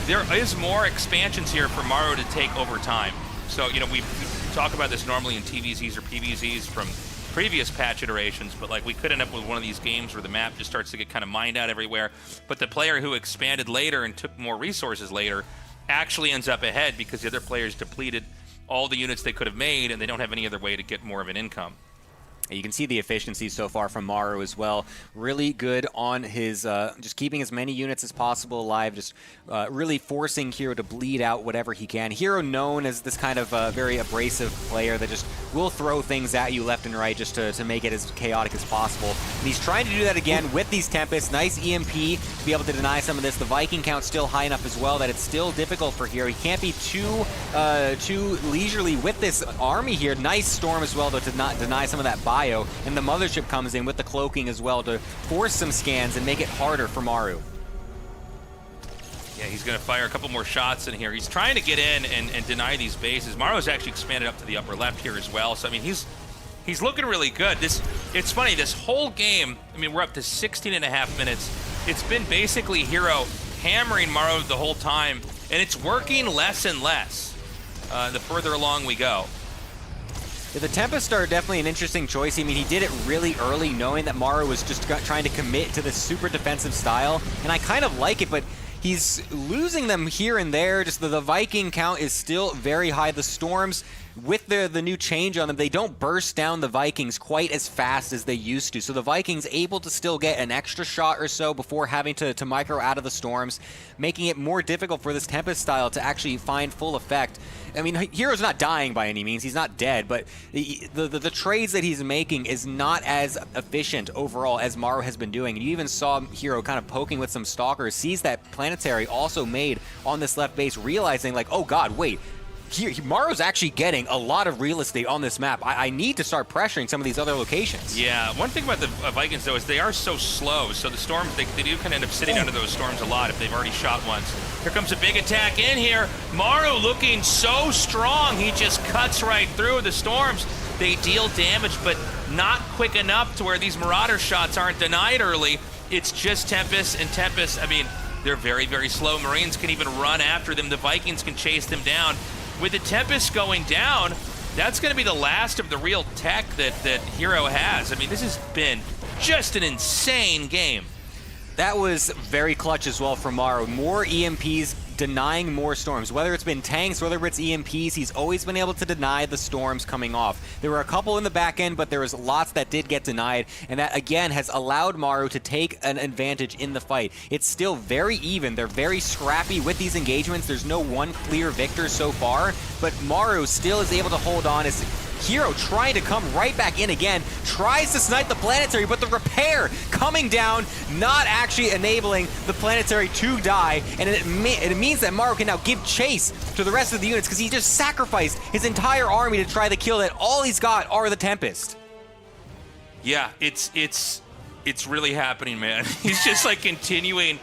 There is more expansions here for Maru to take over time. So, you know, we talk about this normally in TVZs or PVZs from previous patch iterations, but like we could end up with one of these games where the map just starts to get kind of mined out everywhere, but the player who expanded later and took more resources later actually ends up ahead because the other players depleted all the units they could have made and they don't have any other way to get more of an income. You can see the efficiency so far from Maru as well. Really good on his, just keeping as many units as possible alive, just really forcing Hero to bleed out whatever he can. Hero known as this kind of very abrasive player that just will throw things at you left and right just to make it as chaotic as possible. And he's trying to do that again with these Tempests. Nice EMP to be able to deny some of this. The Viking count's still high enough as well that it's still difficult for Hero. He can't be too leisurely with this army here. Nice storm as well, though, to not deny some of that bio. And the Mothership comes in with the cloaking as well to force some scans and make it harder for Maru. Yeah, he's going to fire a couple more shots in here. He's trying to get in and deny these bases. Maru's actually expanded up to the upper left here as well. So, I mean, he's looking really good. It's funny, this whole game, I mean, we're up to 16.5 minutes. It's been basically Hero hammering Maru the whole time, and it's working less and less the further along we go. Yeah, the Tempests are definitely an interesting choice. I mean, he did it really early, knowing that Maru was just trying to commit to this super defensive style, and I kind of like it, but he's losing them here and there. Just the Viking count is still very high. The Storms, with the new change on them, they don't burst down the Vikings quite as fast as they used to. So the Vikings able to still get an extra shot or so before having to micro out of the Storms, making it more difficult for this Tempest style to actually find full effect. I mean, Hero's not dying by any means. He's not dead, but the trades that he's making is not as efficient overall as Maru has been doing. And you even saw Hero kind of poking with some Stalkers, sees that Planetary also made on this left base, realizing like, oh god, wait, Maru's actually getting a lot of real estate on this map. I need to start pressuring some of these other locations. Yeah, one thing about the Vikings, though, is they are so slow. So the Storms, they do kind of end up sitting under those Storms a lot if they've already shot once. Here comes a big attack in here. Maru looking so strong. He just cuts right through the Storms. They deal damage, but not quick enough to where these Marauder shots aren't denied early. It's just Tempest, and Tempest, I mean, they're very, very slow. Marines can even run after them. The Vikings can chase them down. With the Tempest going down, that's going to be the last of the real tech that Hero has. I mean, this has been just an insane game. That was very clutch as well from Maru. More EMPs, denying more Storms. Whether it's been tanks, whether it's EMPs, he's always been able to deny the Storms coming off. There were a couple in the back end, but there was lots that did get denied, and that again has allowed Maru to take an advantage in the fight. It's still very even. They're very scrappy with these engagements. There's no one clear victor so far, but Maru still is able to hold on as Hero trying to come right back in again, tries to snipe the Planetary, but the repair coming down, not actually enabling the Planetary to die, and it means that Maru can now give chase to the rest of the units because he just sacrificed his entire army to try the kill that all he's got are the Tempest. Yeah, it's really happening, man. He's just like continuing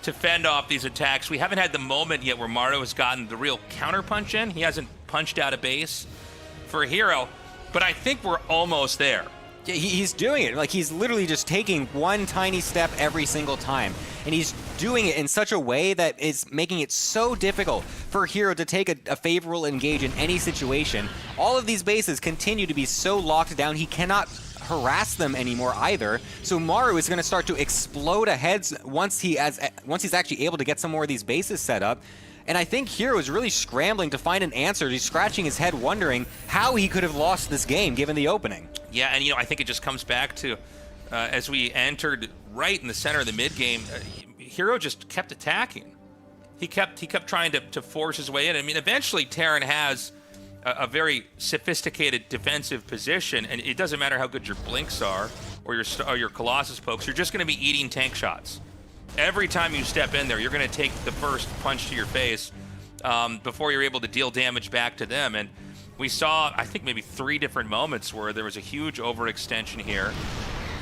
to fend off these attacks. We haven't had the moment yet where Maru has gotten the real counter punch in. He hasn't punched out a base for Hero, but I think we're almost there. Yeah, he's doing it. Like, he's literally just taking one tiny step every single time. And he's doing it in such a way that is making it so difficult for Hero to take a favorable engage in any situation. All of these bases continue to be so locked down, he cannot harass them anymore either. So Maru is going to start to explode ahead once he's actually able to get some more of these bases set up. And I think Hero is really scrambling to find an answer. He's scratching his head wondering how he could have lost this game given the opening. Yeah, and I think it just comes back to as we entered right in the center of the mid game, Hero just kept attacking. He kept trying to force his way in. I mean, eventually Terran has a very sophisticated defensive position, and it doesn't matter how good your blinks are or your Colossus pokes. You're just going to be eating tank shots. Every time you step in there, you're going to take the first punch to your face before you're able to deal damage back to them. And we saw, I think, maybe 3 different moments where there was a huge overextension here.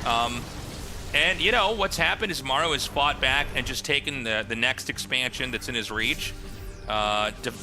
And, what's happened is Maru has fought back and just taken the next expansion that's in his reach,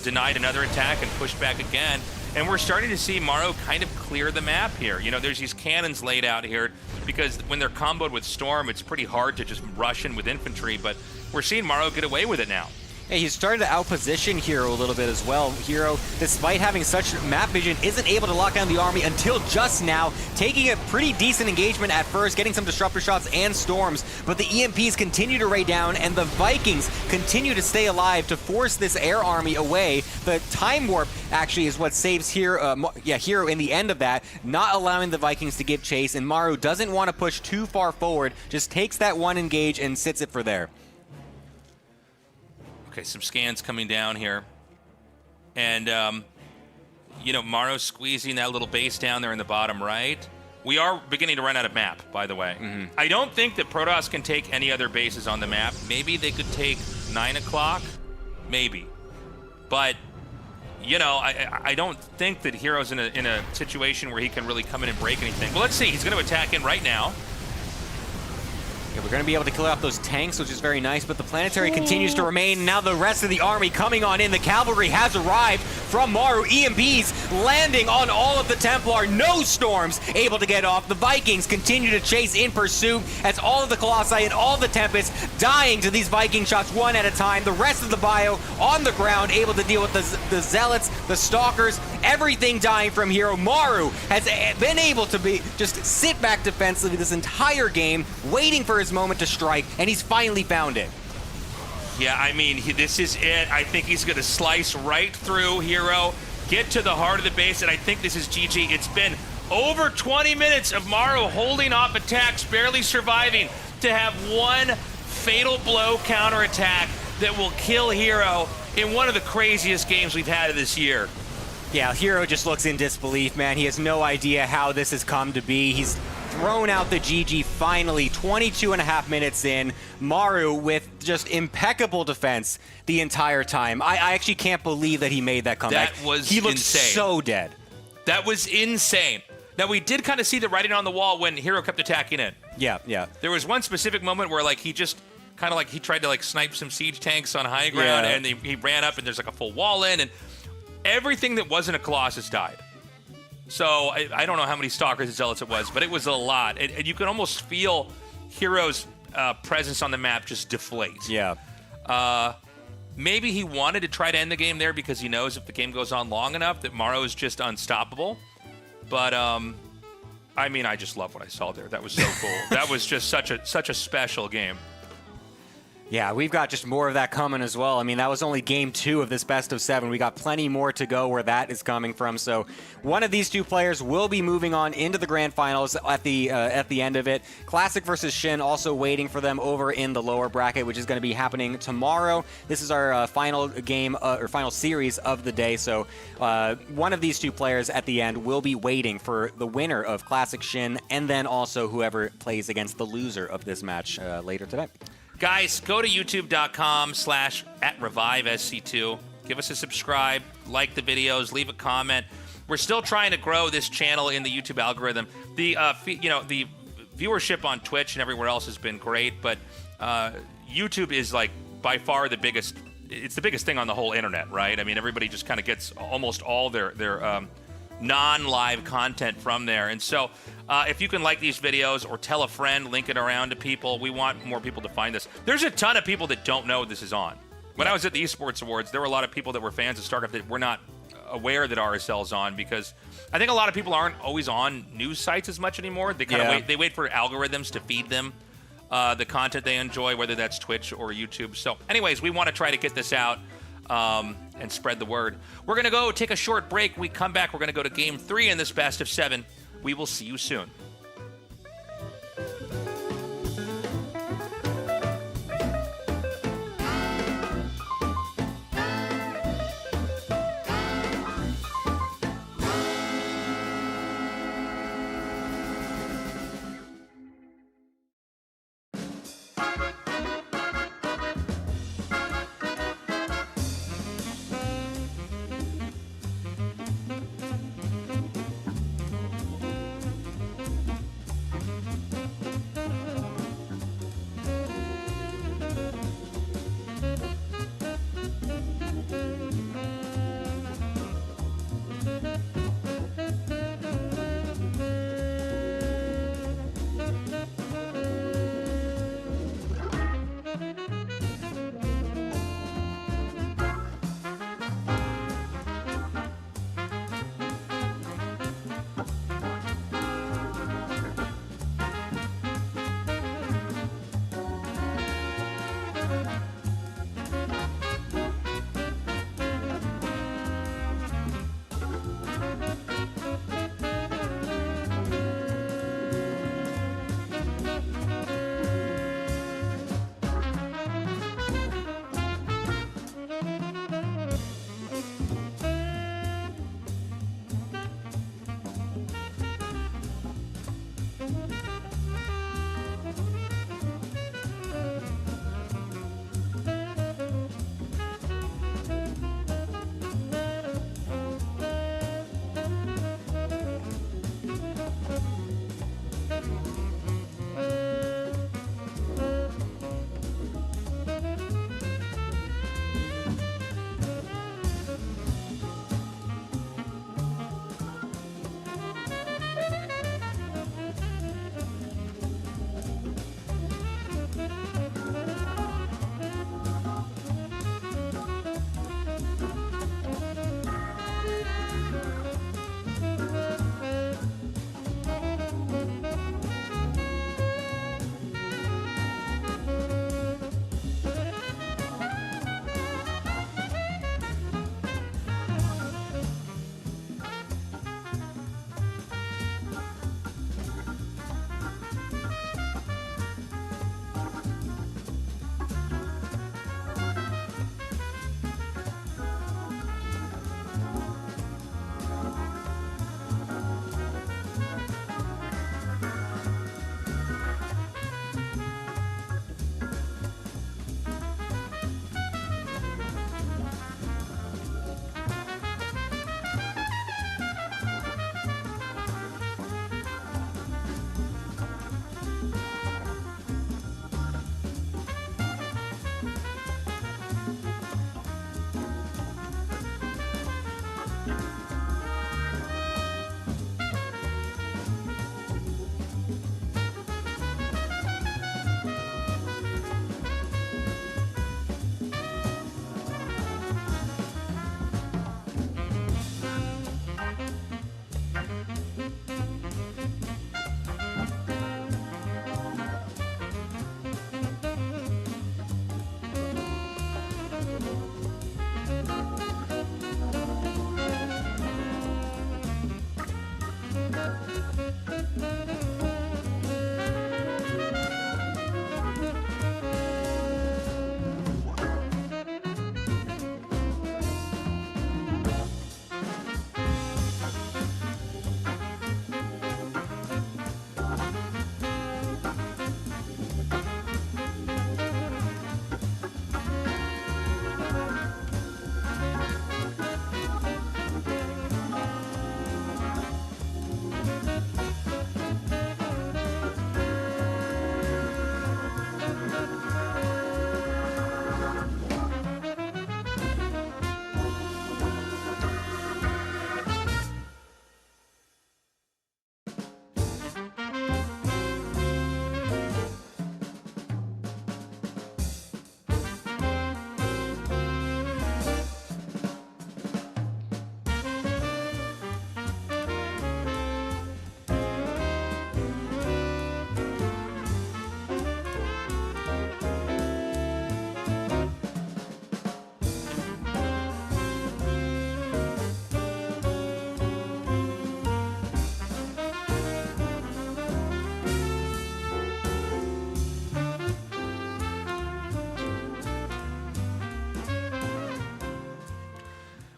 denied another attack and pushed back again. And we're starting to see Maru kind of clear the map here. There's these cannons laid out here because when they're comboed with Storm, it's pretty hard to just rush in with infantry, but we're seeing Maru get away with it now. Yeah, he's starting to outposition Hero a little bit as well. Hero, despite having such map vision, isn't able to lock down the army until just now, taking a pretty decent engagement at first, getting some disruptor shots and storms, but the EMPs continue to raid down, and the Vikings continue to stay alive to force this air army away. The time warp actually is what saves Hero, Hero in the end of that, not allowing the Vikings to give chase, and Maru doesn't want to push too far forward, just takes that one engage and sits it for there. Okay, some scans coming down here. And, you know, Maru's squeezing that little base down there in the bottom right. We are beginning to run out of map, by the way. I don't think that Protoss can take any other bases on the map. Maybe they could take 9 o'clock. Maybe. But, you know, I don't think that Hero's in a situation where he can really come in and break anything. Well, let's see. He's going to attack in right now. Yeah, we're going to be able to kill off those tanks, which is very nice, but the planetary continues to remain. Now the rest of the army coming on in. The cavalry has arrived from Maru. EMPs landing on all of the Templar. No storms able to get off. The Vikings continue to chase in pursuit as all of the Colossi and all the Tempests dying to these Viking shots one at a time. The rest of the bio on the ground able to deal with the Zealots, the Stalkers, everything dying from Hero. Maru has been able to just sit back defensively this entire game, waiting for his moment to strike, and he's finally found it. Yeah, I mean, this is it. I think he's going to slice right through Hero, get to the heart of the base, and I think this is GG. It's been over 20 minutes of Maru holding off attacks, barely surviving, to have one fatal blow counterattack that will kill Hero in one of the craziest games we've had of this year. Yeah, Hero just looks in disbelief, man. He has no idea how this has come to be. He's thrown out the GG finally, 22 and a half minutes in. Maru with just impeccable defense the entire time. I actually can't believe that he made that comeback. That was He looked insane. so dead. That was insane. Now, we did kind of see the writing on the wall when Hero kept attacking in. Yeah, yeah. There was one specific moment where, like, he just kind of like he tried to, like, snipe some siege tanks on high ground, and he ran up, and there's, like, a full wall in, and everything that wasn't a Colossus died. So I don't know how many Stalkers and Zealots it was, but it was a lot. And you can almost feel Hero's presence on the map just deflate. Yeah. Maybe he wanted to try to end the game there because he knows if the game goes on long enough that Maru is just unstoppable. But, I mean, I just love what I saw there. That was so cool. That was just such a special game. Yeah, we've got just more of that coming as well. I mean, that was only game 2 of this best of 7. We got plenty more to go where that is coming from. So one of these two players will be moving on into the grand finals at the end of it. Classic versus Shin also waiting for them over in the lower bracket, which is going to be happening tomorrow. This is our final game or final series of the day. So one of these two players at the end will be waiting for the winner of Classic Shin, and then also whoever plays against the loser of this match later today. Guys, go to youtube.com/@ReviveSC2. Give us a subscribe, like the videos, leave a comment. We're still trying to grow this channel in the YouTube algorithm. The the viewership on Twitch and everywhere else has been great, but YouTube is like by far the biggest. It's the biggest thing on the whole internet, right? I mean, everybody just kind of gets almost all their non-live content from there. And so if you can like these videos or tell a friend, link it around to people, we want more people to find this. There's a ton of people that don't know this is on. When I was at the Esports Awards, there were a lot of people that were fans of StarCraft that were not aware that RSL is on, because I think a lot of people aren't always on news sites as much anymore. They kind of wait for algorithms to feed them the content they enjoy, whether that's Twitch or YouTube. So anyways, we want to try to get this out and spread the word. We're going to go take a short break. We come back. We're going to go to Game 3 in this best of 7. We will see you soon.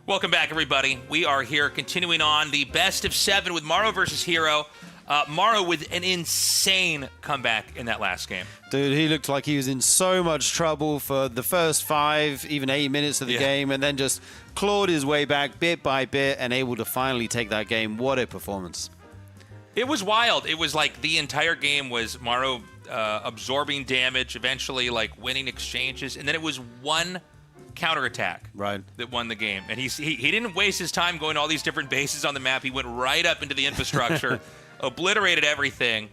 Welcome back, everybody. We are here continuing on the best of 7 with Maru versus Hero. Maru with an insane comeback in that last game. Dude, he looked like he was in so much trouble for the first 5, even 8 minutes of the game, and then just clawed his way back bit by bit and able to finally take that game. What a performance. It was wild. It was like the entire game was Maru absorbing damage, eventually like winning exchanges, and then it was one counterattack that won the game. And he didn't waste his time going to all these different bases on the map. He went right up into the infrastructure, obliterated everything.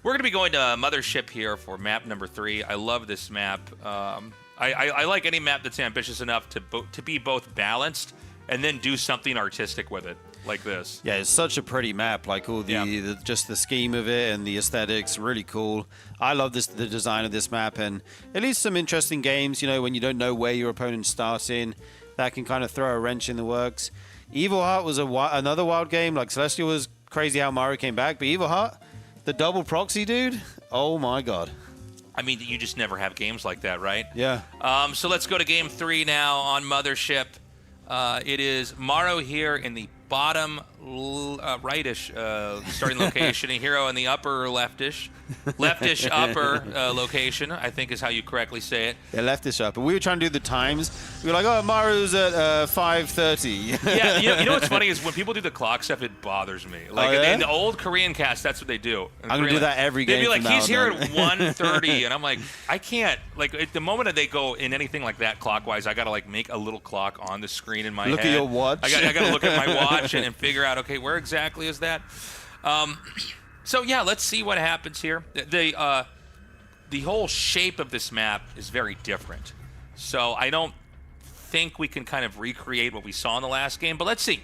We're going to be going to Mothership here for map number 3. I love this map. I like any map that's ambitious enough to be both balanced and then do something artistic with it, like this. Yeah, it's such a pretty map. Like all just the scheme of it and the aesthetics, really cool. I love the design of this map, and at least some interesting games. You know, when you don't know where your opponent's starting, that can kind of throw a wrench in the works. Evil Heart was another wild game. Like Celestial was crazy how Maru came back, but Evil Heart, the double proxy, dude. Oh my god. I mean, you just never have games like that, right? Yeah. So let's go to game 3 now on Mothership. It is Maru here in the bottom rightish starting location, and Hero in the upper leftish upper location, I think is how you correctly say it. Yeah, leftish upper. We were trying to do the times. We were like, oh, Maru's at 5:30. Yeah, you know what's funny is when people do the clock stuff, it bothers me. Like in the old Korean cast, that's what they do. I'm gonna do that every game. They'd be like, he's here at 1:30, and I'm like, I can't. Like at the moment that they go in anything like that clockwise, I gotta like make a little clock on the screen in my head. Look at your watch. I gotta look at my watch and figure out, okay, where exactly is that? So yeah, let's see what happens here. The whole shape of this map is very different. So I don't think we can kind of recreate what we saw in the last game, but let's see.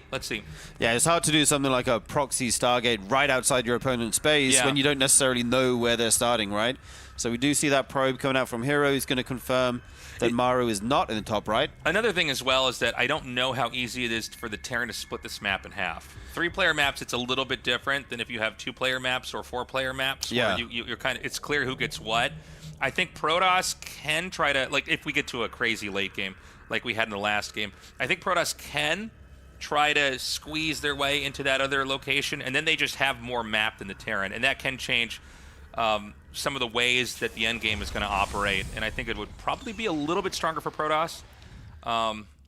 Yeah, it's hard to do something like a proxy Stargate right outside your opponent's base when you don't necessarily know where they're starting, right? So we do see that probe coming out from Hero. He's going to confirm that Maru is not in the top right. Another thing as well is that I don't know how easy it is for the Terran to split this map in half. 3-player maps, it's a little bit different than if you have 2-player maps or 4-player maps. Yeah. Where you're kind of, it's clear who gets what. I think Protoss can try to, like if we get to a crazy late game like we had in the last game, I think Protoss can try to squeeze their way into that other location, and then they just have more map than the Terran, and that can change some of the ways that the end game is going to operate, and I think it would probably be a little bit stronger for Protoss.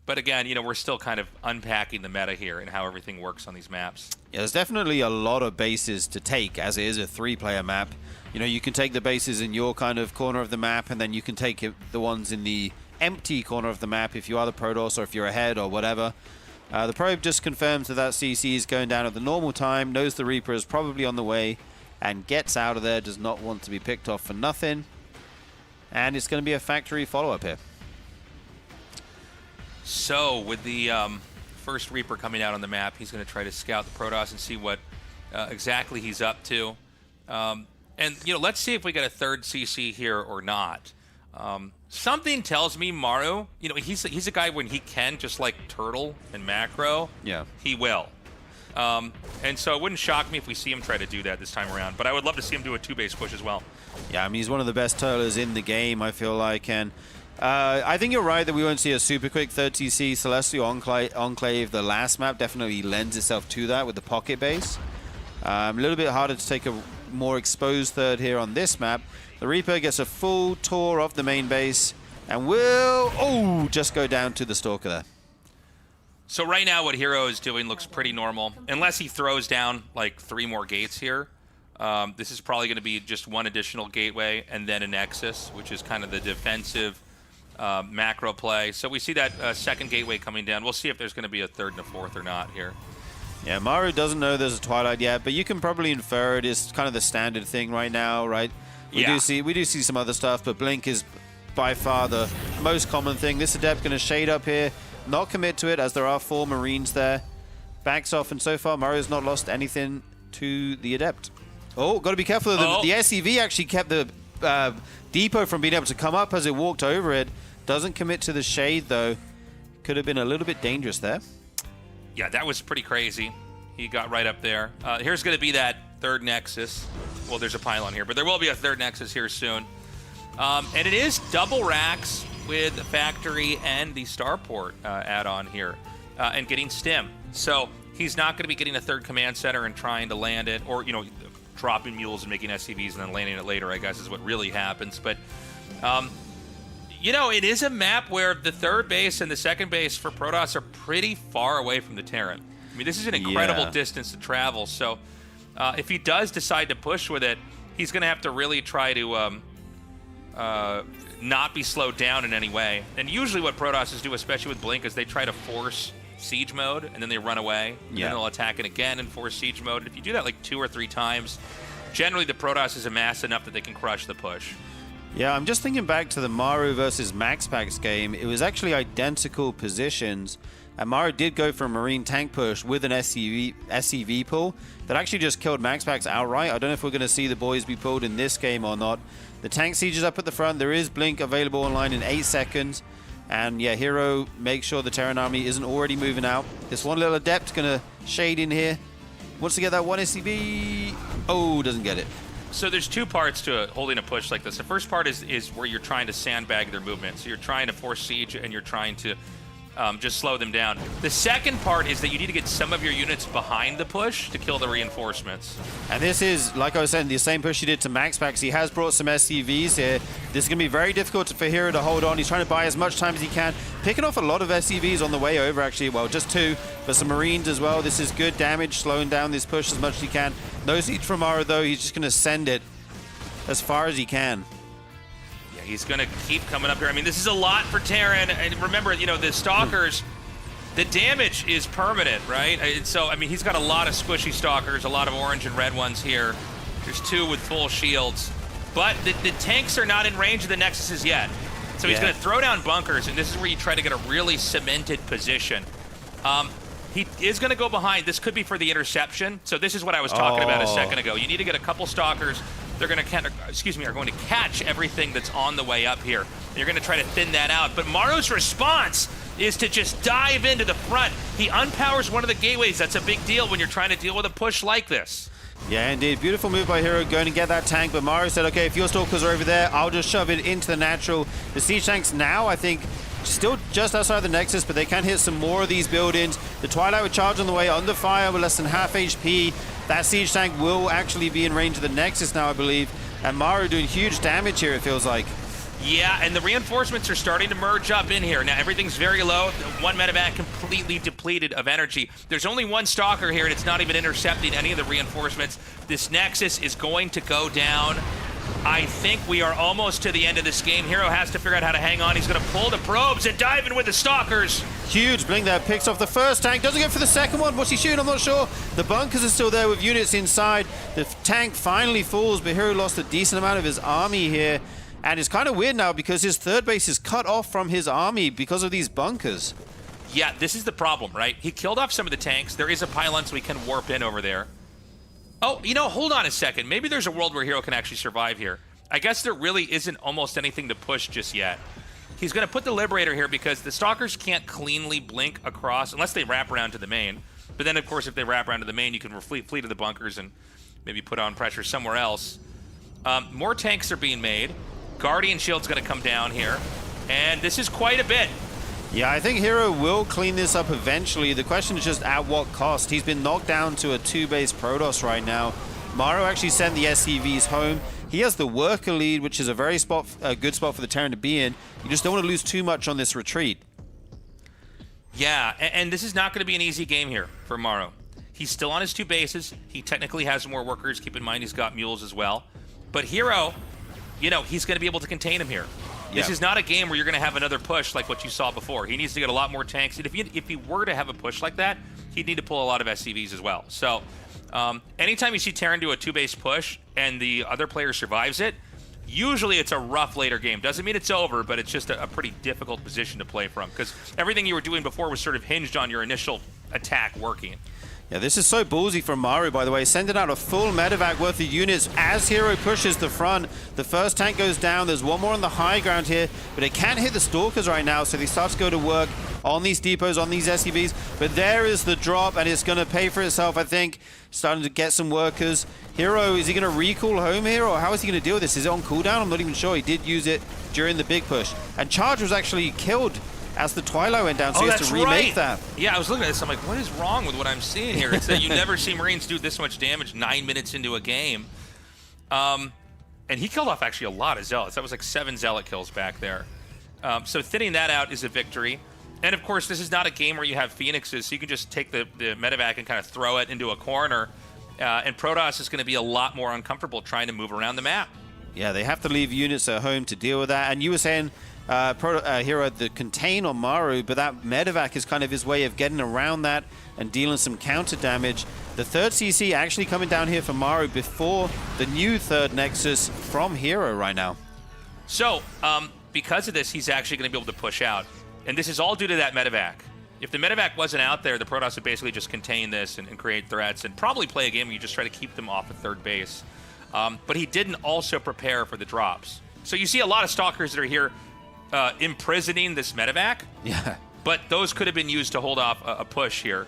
But again, you know, we're still kind of unpacking the meta here and how everything works on these maps. Yeah, there's definitely a lot of bases to take, as it is a 3-player map. You know, you can take the bases in your kind of corner of the map, and then you can take the ones in the empty corner of the map if you are the Protoss or if you're ahead or whatever. The probe just confirms that CC is going down at the normal time, knows the Reaper is probably on the way, and gets out of there, does not want to be picked off for nothing. And it's going to be a factory follow-up here. So with the first Reaper coming out on the map, he's going to try to scout the Protoss and see what exactly he's up to. And, you know, let's see if we get a third CC here or not. Something tells me Maru, you know, he's a guy when he can, just like Turtle and Macro, Yeah. he will. And so it wouldn't shock me if we see him try to do that this time around. But I would love to see him do a 2-base push as well. Yeah, I mean, he's one of the best turtlers in the game, I feel like. And I think you're right that we won't see a super quick 30C. Celestial Enclave, the last map, definitely lends itself to that with the pocket base. A little bit harder to take a more exposed third here on this map. The Reaper gets a full tour of the main base and will, just go down to the Stalker there. So right now what Hero is doing looks pretty normal. Unless he throws down like 3 more gates here. This is probably going to be just 1 additional gateway and then a Nexus, which is kind of the defensive macro play. So we see that second gateway coming down. We'll see if there's going to be a third and a fourth or not here. Yeah, Maru doesn't know there's a Twilight yet, but you can probably infer it is kind of the standard thing right now, right? We do see some other stuff, but Blink is by far the most common thing. This Adept going to shade up here, not commit to it as there are 4 Marines there. Backs off, and so far Maru's not lost anything to the Adept. Oh, got to be careful. The SEV actually kept the depot from being able to come up as it walked over it. Doesn't commit to the shade, though. Could have been a little bit dangerous there. Yeah, that was pretty crazy. He got right up there. Here's going to be that third Nexus. Well, there's a pylon here, but there will be a third Nexus here soon. And it is double racks with Factory and the Starport add-on here, and getting Stim. So he's not going to be getting a third command center and trying to land it, or, you know, dropping mules and making SCVs and then landing it later, I guess, is what really happens. But, you know, it is a map where the third base and the second base for Protoss are pretty far away from the Terran. I mean, this is an incredible distance to travel. So if he does decide to push with it, he's going to have to really try to not be slowed down in any way. And usually what Protosses do, especially with Blink, is they try to force siege mode, and then they run away. And then they'll attack it again and force siege mode. And if you do that like 2 or 3 times, generally the Protoss is amassed enough that they can crush the push. Yeah, I'm just thinking back to the Maru versus MaxPax game. It was actually identical positions, and Maru did go for a Marine tank push with an SCV pull that actually just killed MaxPax outright. I don't know if we're going to see the boys be pulled in this game or not. The tank siege is up at the front. There is Blink available online in 8 seconds. And yeah, Hero makes sure the Terran army isn't already moving out. This one little Adept going to shade in here. Wants to get that one SCV. Oh, doesn't get it. So there's 2 parts to holding a push like this. The first part is where you're trying to sandbag their movement. So you're trying to force siege and you're trying to just slow them down. The second part is that you need to get some of your units behind the push to kill the reinforcements. And this is, like I was saying, the same push he did to MaxPax. He has brought some SCVs here. This is going to be very difficult for Hero to hold on. He's trying to buy as much time as he can. Picking off a lot of SCVs on the way over, actually. Well, just 2, but some Marines as well. This is good damage, slowing down this push as much as he can. No siege from Maru, though. He's just going to send it as far as he can. Yeah, he's going to keep coming up here. I mean, this is a lot for Terran. And remember, you know, the Stalkers, the damage is permanent, right? And so, I mean, he's got a lot of squishy Stalkers, a lot of orange and red ones here. There's 2 with full shields. But the tanks are not in range of the Nexuses yet. So he's going to throw down bunkers, and this is where you try to get a really cemented position. He is going to go behind. This could be for the interception. So this is what I was talking about a second ago. You need to get a couple Stalkers. They're going to, are going to catch everything that's on the way up here. And you're going to try to thin that out. But Maru's response is to just dive into the front. He unpowers one of the gateways. That's a big deal when you're trying to deal with a push like this. Yeah, indeed. Beautiful move by Hero, going to get that tank. But Maru said, okay, if your Stalkers are over there, I'll just shove it into the natural. The siege tanks now, I think, still just outside the Nexus, but they can hit some more of these buildings. The Twilight would charge on the way, under fire with less than half HP. That siege tank will actually be in range of the Nexus now, I believe. And Maru doing huge damage here, it feels like. Yeah, and the reinforcements are starting to merge up in here. Now, everything's very low. 1 medevac completely depleted of energy. There's only 1 Stalker here, and it's not even intercepting any of the reinforcements. This Nexus is going to go down. I think we are almost to the end of this game. Hero has to figure out how to hang on. He's going to pull the probes and dive in with the Stalkers. Huge Blink there, picks off the first tank. Doesn't go for the second one. What's he shooting? I'm not sure. The bunkers are still there with units inside. The tank finally falls, but Hero lost a decent amount of his army here. And it's kind of weird now because his third base is cut off from his army because of these bunkers. Yeah, this is the problem, right? He killed off some of the tanks. There is a pylon, so he can warp in over there. Oh, you know, hold on a second. Maybe there's a world where Hero can actually survive here. I guess there really isn't almost anything to push just yet. He's going to put the Liberator here because the Stalkers can't cleanly blink across unless they wrap around to the main. But then, of course, if they wrap around to the main, you can flee to the bunkers and maybe put on pressure somewhere else. More tanks are being made. Guardian Shield's going to come down here. And this is quite a bit. Yeah, I think Hero will clean this up eventually. The question is just at what cost. He's been knocked down to a 2-base Protoss right now. Maru actually sent the SCVs home. He has the worker lead, which is a very good spot for the Terran to be in. You just don't want to lose too much on this retreat. Yeah, and this is not going to be an easy game here for Maru. He's still on his 2 bases. He technically has more workers. Keep in mind he's got mules as well. But Hero, you know, he's going to be able to contain him here. This is not a game where you're going to have another push like what you saw before. He needs to get a lot more tanks. And if he were to have a push like that, he'd need to pull a lot of SCVs as well. So anytime you see Terran do a 2-base push and the other player survives it, usually it's a rough later game. Doesn't mean it's over, but it's just a pretty difficult position to play from because everything you were doing before was sort of hinged on your initial attack working. Yeah, this is so ballsy from Maru, by the way, sending out a full medevac worth of units as Hero pushes the front. The first tank goes down. There's one more on the high ground here, but it can't hit the Stalkers right now, so they start to go to work on these depots, on these SCVs. But there is the drop, and it's going to pay for itself, I think. Starting to get some workers. Hero, is he going to recall home here, or how is he going to deal with this? Is it on cooldown? I'm not even sure. He did use it during the big push. And Charge was actually killed as the Twilight went down, so he has to remake that. Yeah, I was looking at this. I'm like, what is wrong with what I'm seeing here? It's that you never see Marines do this much damage 9 minutes into a game. And he killed off actually a lot of Zealots. That was like 7 Zealot kills back there. So thinning that out is a victory. And of course, this is not a game where you have Phoenixes, so you can just take the medevac and kind of throw it into a corner. And Protoss is going to be a lot more uncomfortable trying to move around the map. Yeah, they have to leave units at home to deal with that. And you were saying Hero the contain on Maru, but that medevac is kind of his way of getting around that and dealing some counter damage. The third CC actually coming down here for Maru before the new third Nexus from Hero right now. So, because of this, he's actually going to be able to push out. And this is all due to that medevac. If the medevac wasn't out there, the Protoss would basically just contain this and create threats and probably play a game where you just try to keep them off of third base. But he didn't also prepare for the drops. So you see a lot of Stalkers that are here imprisoning this medevac. Yeah. But those could have been used to hold off a push here.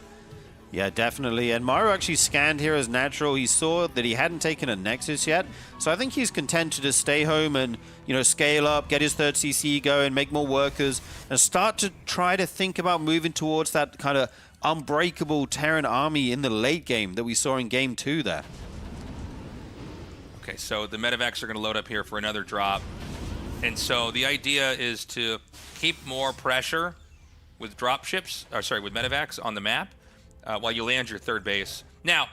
Yeah, definitely. And Maru actually scanned here as natural. He saw that he hadn't taken a Nexus yet. So I think he's content to just stay home and, you know, scale up, get his third CC going, make more workers, and start to try to think about moving towards that kind of unbreakable Terran army in the late game that we saw in Game 2 there. Okay, so the medevacs are going to load up here for another drop. And so the idea is to keep more pressure with with medevacs on the map while you land your third base. Now,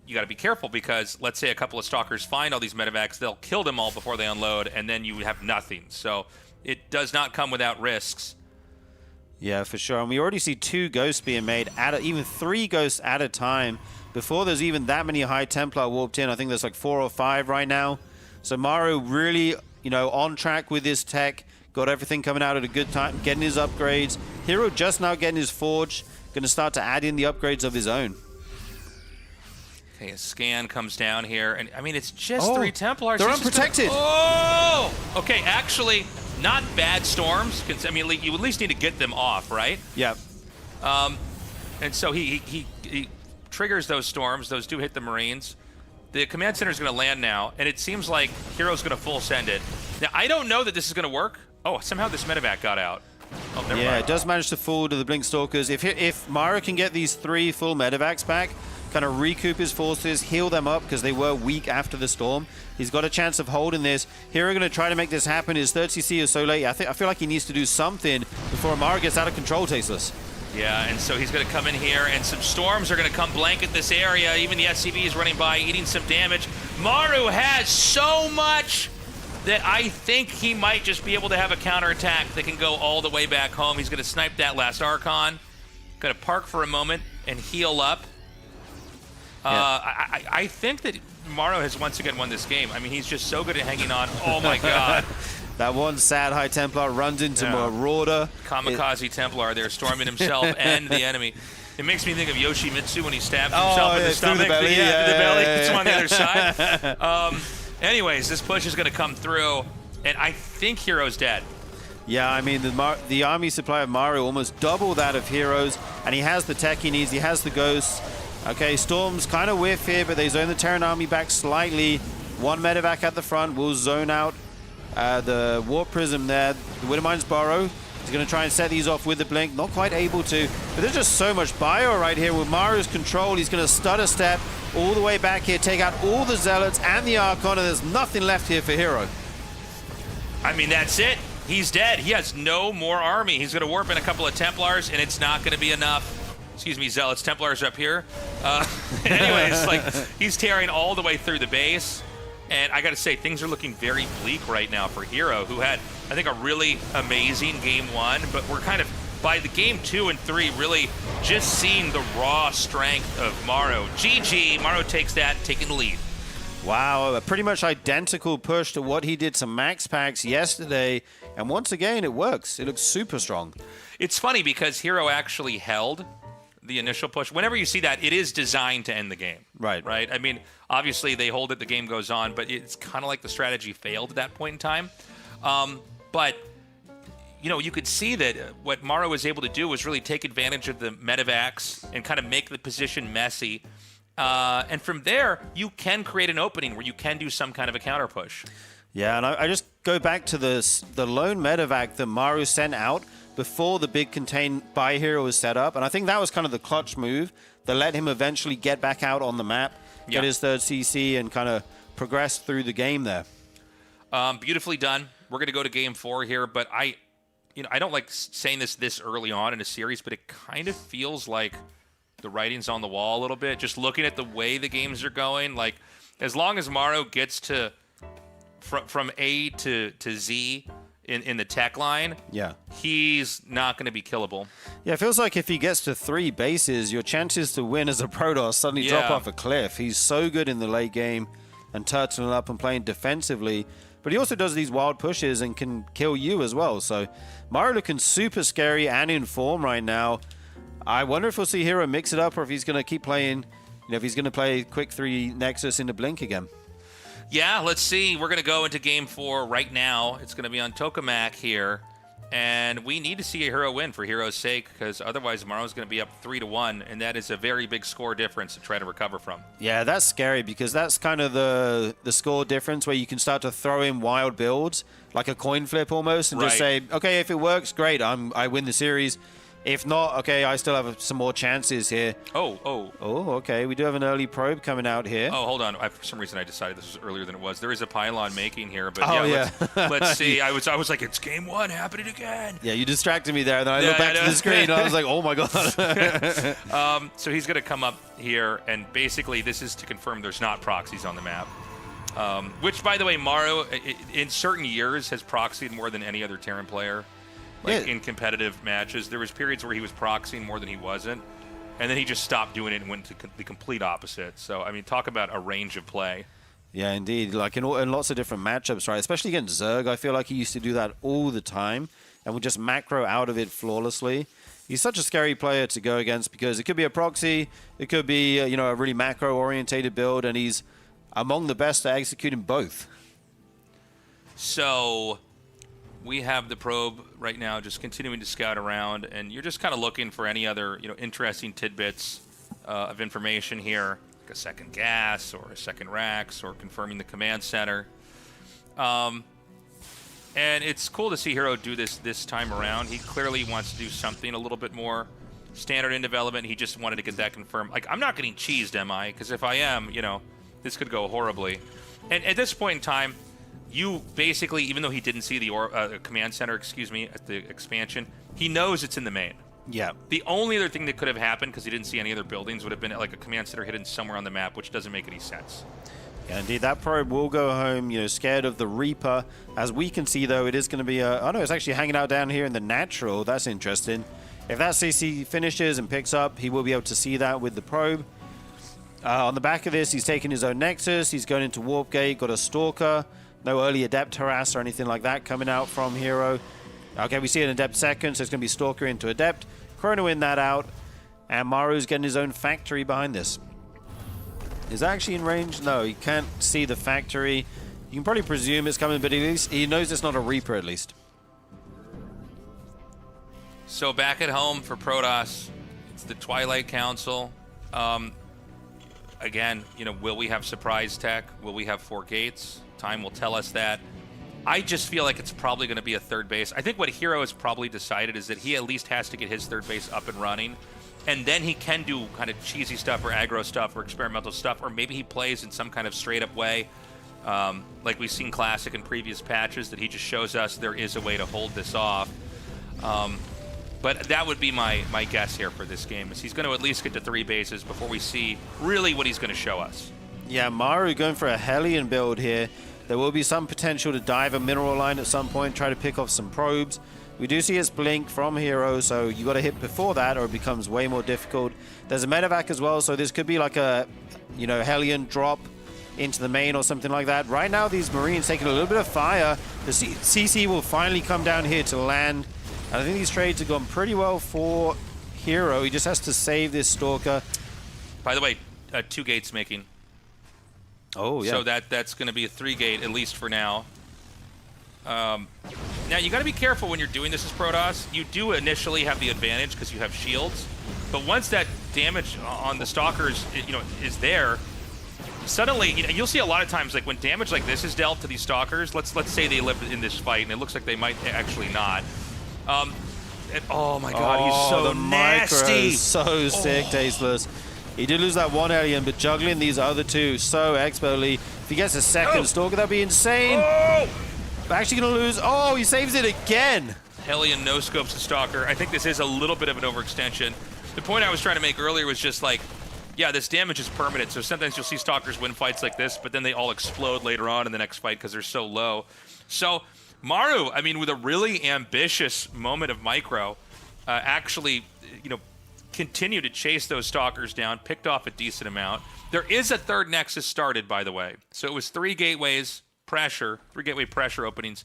you got to be careful because let's say a couple of Stalkers find all these medevacs, they'll kill them all before they unload, and then you have nothing. So it does not come without risks. Yeah, for sure. And we already see 2 ghosts being made, even 3 ghosts at a time. Before there's even that many High Templar warped in, I think there's like 4 or 5 right now. So Maru really, you know, on track with his tech, got everything coming out at a good time, getting his upgrades. Hero just now getting his forge, going to start to add in the upgrades of his own. Okay, a scan comes down here, and I mean, it's just 3 Templars. They're unprotected. Oh! Okay, actually, not bad storms. I mean, you at least need to get them off, right? Yeah. And so he triggers those storms. Those do hit the Marines. The command center is going to land now, and it seems like Hero's going to full send it. Now, I don't know that this is going to work. Oh, somehow this medevac got out. Oh, never mind. It does manage to fall to the Blink Stalkers. If Maru can get these 3 full medevacs back, kind of recoup his forces, heal them up because they were weak after the storm, he's got a chance of holding this. Hero going to try to make this happen. His third CC is so late. I feel like he needs to do something before Maru gets out of control, Tasteless. Yeah, and so he's going to come in here, and some storms are going to come blanket this area. Even the SCV is running by, eating some damage. Maru has so much that I think he might just be able to have a counterattack that can go all the way back home. He's going to snipe that last Archon. Going to park for a moment and heal up. I think that Maru has once again won this game. I mean, he's just so good at hanging on. Oh, my God. That one sad High Templar runs into Marauder. Kamikaze Templar there, storming himself and the enemy. It makes me think of Yoshimitsu when he stabs himself in the stomach. Through the belly. Through the belly. Puts him on the other side. Anyways, this push is going to come through, and I think Hero's dead. Yeah, I mean, the army supply of Maru almost double that of Heroes, and he has the tech he needs, he has the ghosts. Okay, Storm's kind of whiff here, but they zone the Terran army back slightly. One medevac at the front will zone out the Warp Prism there. The Widowmine's Burrow. He's going to try and set these off with the Blink. Not quite able to, but there's just so much bio right here with Maru's control. He's going to stutter step all the way back here, take out all the Zealots and the Archon, and there's nothing left here for Hero. I mean, that's it. He's dead. He has no more army. He's going to warp in a couple of Templars, and it's not going to be enough. Excuse me, Zealots. Templars are up here. Anyways, like, he's tearing all the way through the base. And I got to say, things are looking very bleak right now for Hero, who had, I think, a really amazing game 1. But we're kind of, by the game 2 and 3, really just seeing the raw strength of Maru. GG. Maru takes that, taking the lead. Wow, a pretty much identical push to what he did to Max Packs yesterday. And once again, it works. It looks super strong. It's funny because Hero actually held the initial push. Whenever you see that, it is designed to end the game. Right. Right? I mean, obviously they hold it, the game goes on, but it's kind of like the strategy failed at that point in time. But, you know, you could see that what Maru was able to do was really take advantage of the medevacs and kind of make the position messy. And from there, you can create an opening where you can do some kind of a counter push. Yeah, and I just go back to the lone medevac that Maru sent out before the big contain buy hero was set up. And I think that was kind of the clutch move that let him eventually get back out on the map, get his third CC, and kind of progress through the game there. Beautifully done. We're going to go to game 4 here, but I don't like saying this early on in a series, but it kind of feels like the writing's on the wall a little bit. Just looking at the way the games are going, like as long as Maru gets to from A to Z in the tech line, he's not going to be killable. Yeah, it feels like if he gets to 3 bases, your chances to win as a Protoss suddenly drop off a cliff. He's so good in the late game and turtling up and playing defensively, but he also does these wild pushes and can kill you as well. So Maru looking super scary and in form right now. I wonder if we'll see Hero mix it up, or if he's going to keep playing, if he's going to play quick 3 Nexus into Blink again. Yeah, let's see. We're going to go into game 4 right now. It's going to be on Tokamak here. And we need to see a Hero win for Hero's sake, because otherwise Maru's going to be up 3-1, and that is a very big score difference to try to recover from. Yeah, that's scary, because that's kind of the score difference where you can start to throw in wild builds, like a coin flip almost, and just say, okay, if it works, great, I win the series. If not, okay, I still have some more chances here. Oh, okay. We do have an early probe coming out here. Oh, hold on. For some reason, I decided this was earlier than it was. There is a pylon making here, but let's see. I was like, it's game 1 happening again. Yeah, you distracted me there. Then I looked back to the screen, and I was like, oh my god. So he's going to come up here, and basically this is to confirm there's not proxies on the map. Which, by the way, Maru, in certain years, has proxied more than any other Terran player. In competitive matches, there was periods where he was proxying more than he wasn't, and then he just stopped doing it and went to the complete opposite. So, I mean, talk about a range of play. Yeah, indeed. Like in lots of different matchups, right? Especially against Zerg, I feel like he used to do that all the time and would just macro out of it flawlessly. He's such a scary player to go against, because it could be a proxy, it could be a really macro-orientated build, and he's among the best at executing both. So we have the probe right now just continuing to scout around, and you're just kind of looking for any other interesting tidbits of information here, like a second gas or a second Rax or confirming the command center. And it's cool to see Hero do this time around. He clearly wants to do something a little bit more standard in development. He just wanted to get that confirmed. Like, I'm not getting cheesed, am I? Because if I am, this could go horribly. And at this point in time, you basically, even though he didn't see the command center, at the expansion, he knows it's in the main. Yeah. The only other thing that could have happened, because he didn't see any other buildings, would have been like a command center hidden somewhere on the map, which doesn't make any sense. Yeah, indeed. That probe will go home, scared of the Reaper. As we can see, though, it is going to be oh no, it's actually hanging out down here in the natural. That's interesting. If that CC finishes and picks up, he will be able to see that with the probe. On the back of this, he's taking his own Nexus. He's going into Warp Gate, got a Stalker. No early Adept harass or anything like that coming out from Hero. Okay, we see an Adept second, so it's going to be Stalker into Adept. Chrono in that out. And Maru's getting his own factory behind this. Is that actually in range? No, he can't see the factory. You can probably presume it's coming, but at least he knows it's not a Reaper at least. So back at home for Protoss, it's the Twilight Council. Again, you know, will we have surprise tech? Will we have 4 gates? Time will tell us that. I just feel like it's probably going to be a third base. I think what Hero has probably decided is that he at least has to get his third base up and running, and then he can do kind of cheesy stuff or aggro stuff or experimental stuff, or maybe he plays in some kind of straight-up way, like we've seen Classic in previous patches, that he just shows us there is a way to hold this off. But that would be my guess here for this game, is he's going to at least get to 3 bases before we see really what he's going to show us. Yeah, Maru going for a Hellion build here. There will be some potential to dive a mineral line at some point, try to pick off some probes. We do see his blink from Hero, so you got to hit before that or it becomes way more difficult. There's a medevac as well, so this could be like a, you know, Hellion drop into the main or something like that. Right now, these Marines taking a little bit of fire. The CC will finally come down here to land. And I think these trades have gone pretty well for Hero. He just has to save this Stalker. By the way, 2 gates making. Oh, yeah. So that's going to be a 3 gate, at least for now. Now, you got to be careful when you're doing this as Protoss. You do initially have the advantage because you have shields. But once that damage on the Stalkers, you know, is there, suddenly, you know, you'll see a lot of times, like when damage like this is dealt to these Stalkers, let's say they live in this fight, and it looks like they might actually not. Oh my God, he's so the nasty. Micro is so sick, Tasteless. He did lose that 1 alien, but juggling these other 2 so expertly. If he gets a second Stalker, that'd be insane. Actually gonna lose. Oh, he saves it again. Hellion no-scopes the Stalker. I think this is a little bit of an overextension. The point I was trying to make earlier was just like, yeah, this damage is permanent, so sometimes you'll see Stalkers win fights like this, but then they all explode later on in the next fight because they're so low. So Maru, I mean, with a really ambitious moment of micro, actually, you know, continue to chase those Stalkers down, picked off a decent amount. There is a 3rd Nexus started, by the way. So it was 3 gateways pressure, 3 gateway pressure openings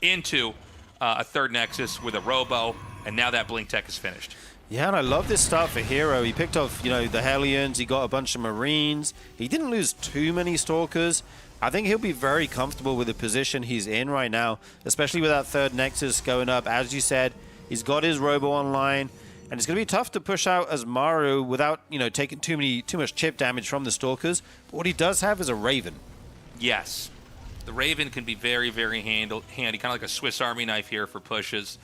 into a 3rd Nexus with a Robo, and now that Blink Tech is finished. Yeah, and I love this stuff for Hero. He picked off, you know, the Hellions. He got a bunch of Marines. He didn't lose too many Stalkers. I think he'll be very comfortable with the position he's in right now, especially with that 3rd Nexus going up. As you said, he's got his Robo online. And it's going to be tough to push out as Maru without, you know, taking too much chip damage from the Stalkers. But what he does have is a Raven. Yes. The Raven can be very, very handy, kind of like a Swiss Army knife here for pushes,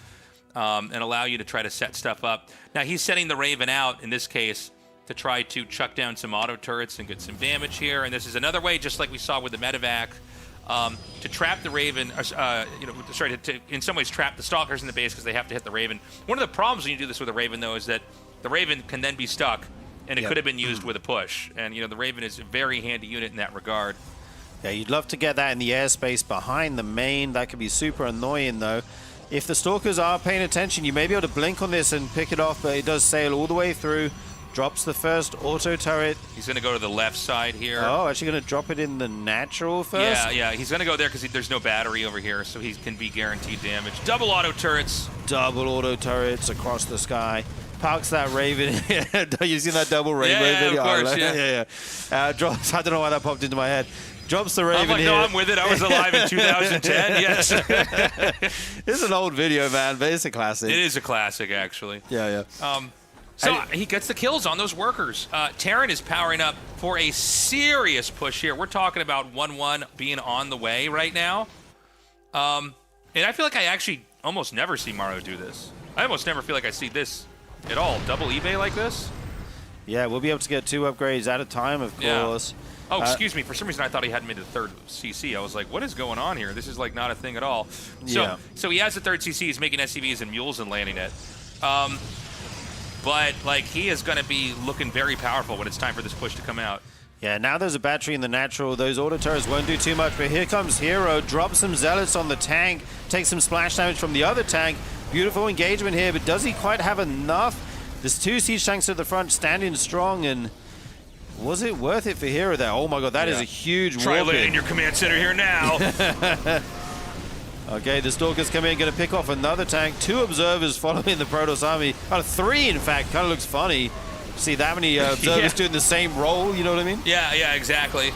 and allow you to try to set stuff up. Now, he's setting the Raven out, in this case, to try to chuck down some auto turrets and get some damage here. And this is another way, just like we saw with the medevac, to trap the Raven, you know, sorry, to in some ways trap the Stalkers in the base because they have to hit the Raven. One of the problems when you do this with a Raven, though, is that the Raven can then be stuck, and it could have been used with a push. And, you know, the Raven is a very handy unit in that regard. Yeah, you'd love to get that in the airspace behind the main. That could be super annoying, though. If the Stalkers are paying attention, you may be able to blink on this and pick it off, but it does sail all the way through. Drops the first auto turret. He's going to go to the left side here. Oh, actually going to drop it in the natural first? Yeah, he's going to go there because there's no battery over here, so he can be guaranteed damage. Double auto turrets. Double auto turrets across the sky. Parks that Raven. You seen that double Rainbow video? Of course, yeah. Drops, I don't know why that popped into my head. Drops the Raven I'm like, here. no, I'm with it. I was alive in 2010, yes. It's an old video, man, but it's a classic. It is a classic, actually. Yeah. So he gets the kills on those workers. Terran is powering up for a serious push here. We're talking about 1-1 being on the way right now. And I feel like I actually almost never see Maru do this. I almost never feel like I see this at all. Double eBay like this? Yeah, we'll be able to get 2 upgrades at a time, of course. Yeah. Oh, excuse me. For some reason, I thought he hadn't made the 3rd CC. I was like, what is going on here? This is like not a thing at all. So he has the 3rd CC. He's making SCVs and mules and landing it. But, like, he is going to be looking very powerful when it's time for this push to come out. Yeah, now there's a battery in the natural. Those auto turrets won't do too much, but here comes Hero. Drops some Zealots on the tank. Takes some splash damage from the other tank. Beautiful engagement here, but does he quite have enough? There's 2 siege tanks at the front standing strong, and was it worth it for Hero there? Oh my god, that is a huge Try warp landing your command center here now. Okay, the Stalkers come in, going to pick off another tank. 2 observers following the Protoss army. 3, in fact. Kind of looks funny. See that many observers doing the same role, you know what I mean? Yeah, exactly.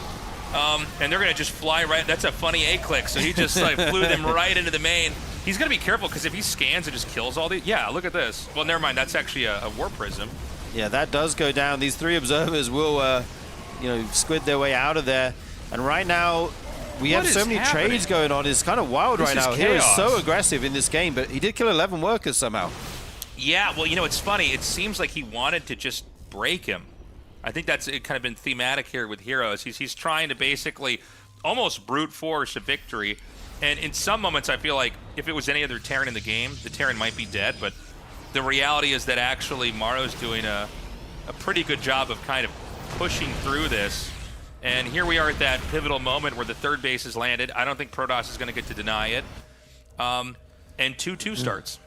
And they're going to just fly right. That's a funny A-click. So he just like flew them right into the main. He's going to be careful because if he scans and just kills all these. Yeah, look at this. Well, never mind. That's actually a War Prism. Yeah, that does go down. These 3 observers will, squid their way out of there. And right now, we have so many trades going on. It's kind of wild right now. Hero is so aggressive in this game, but he did kill 11 workers somehow. Yeah, well, it's funny. It seems like he wanted to just break him. I think that's kind of been thematic here with Heroes. He's trying to basically almost brute force a victory. And in some moments, I feel like if it was any other Terran in the game, the Terran might be dead. But the reality is that actually Maru's doing a pretty good job of kind of pushing through this. And here we are at that pivotal moment where the 3rd base is landed. I don't think Protoss is going to get to deny it. And 2-2 starts.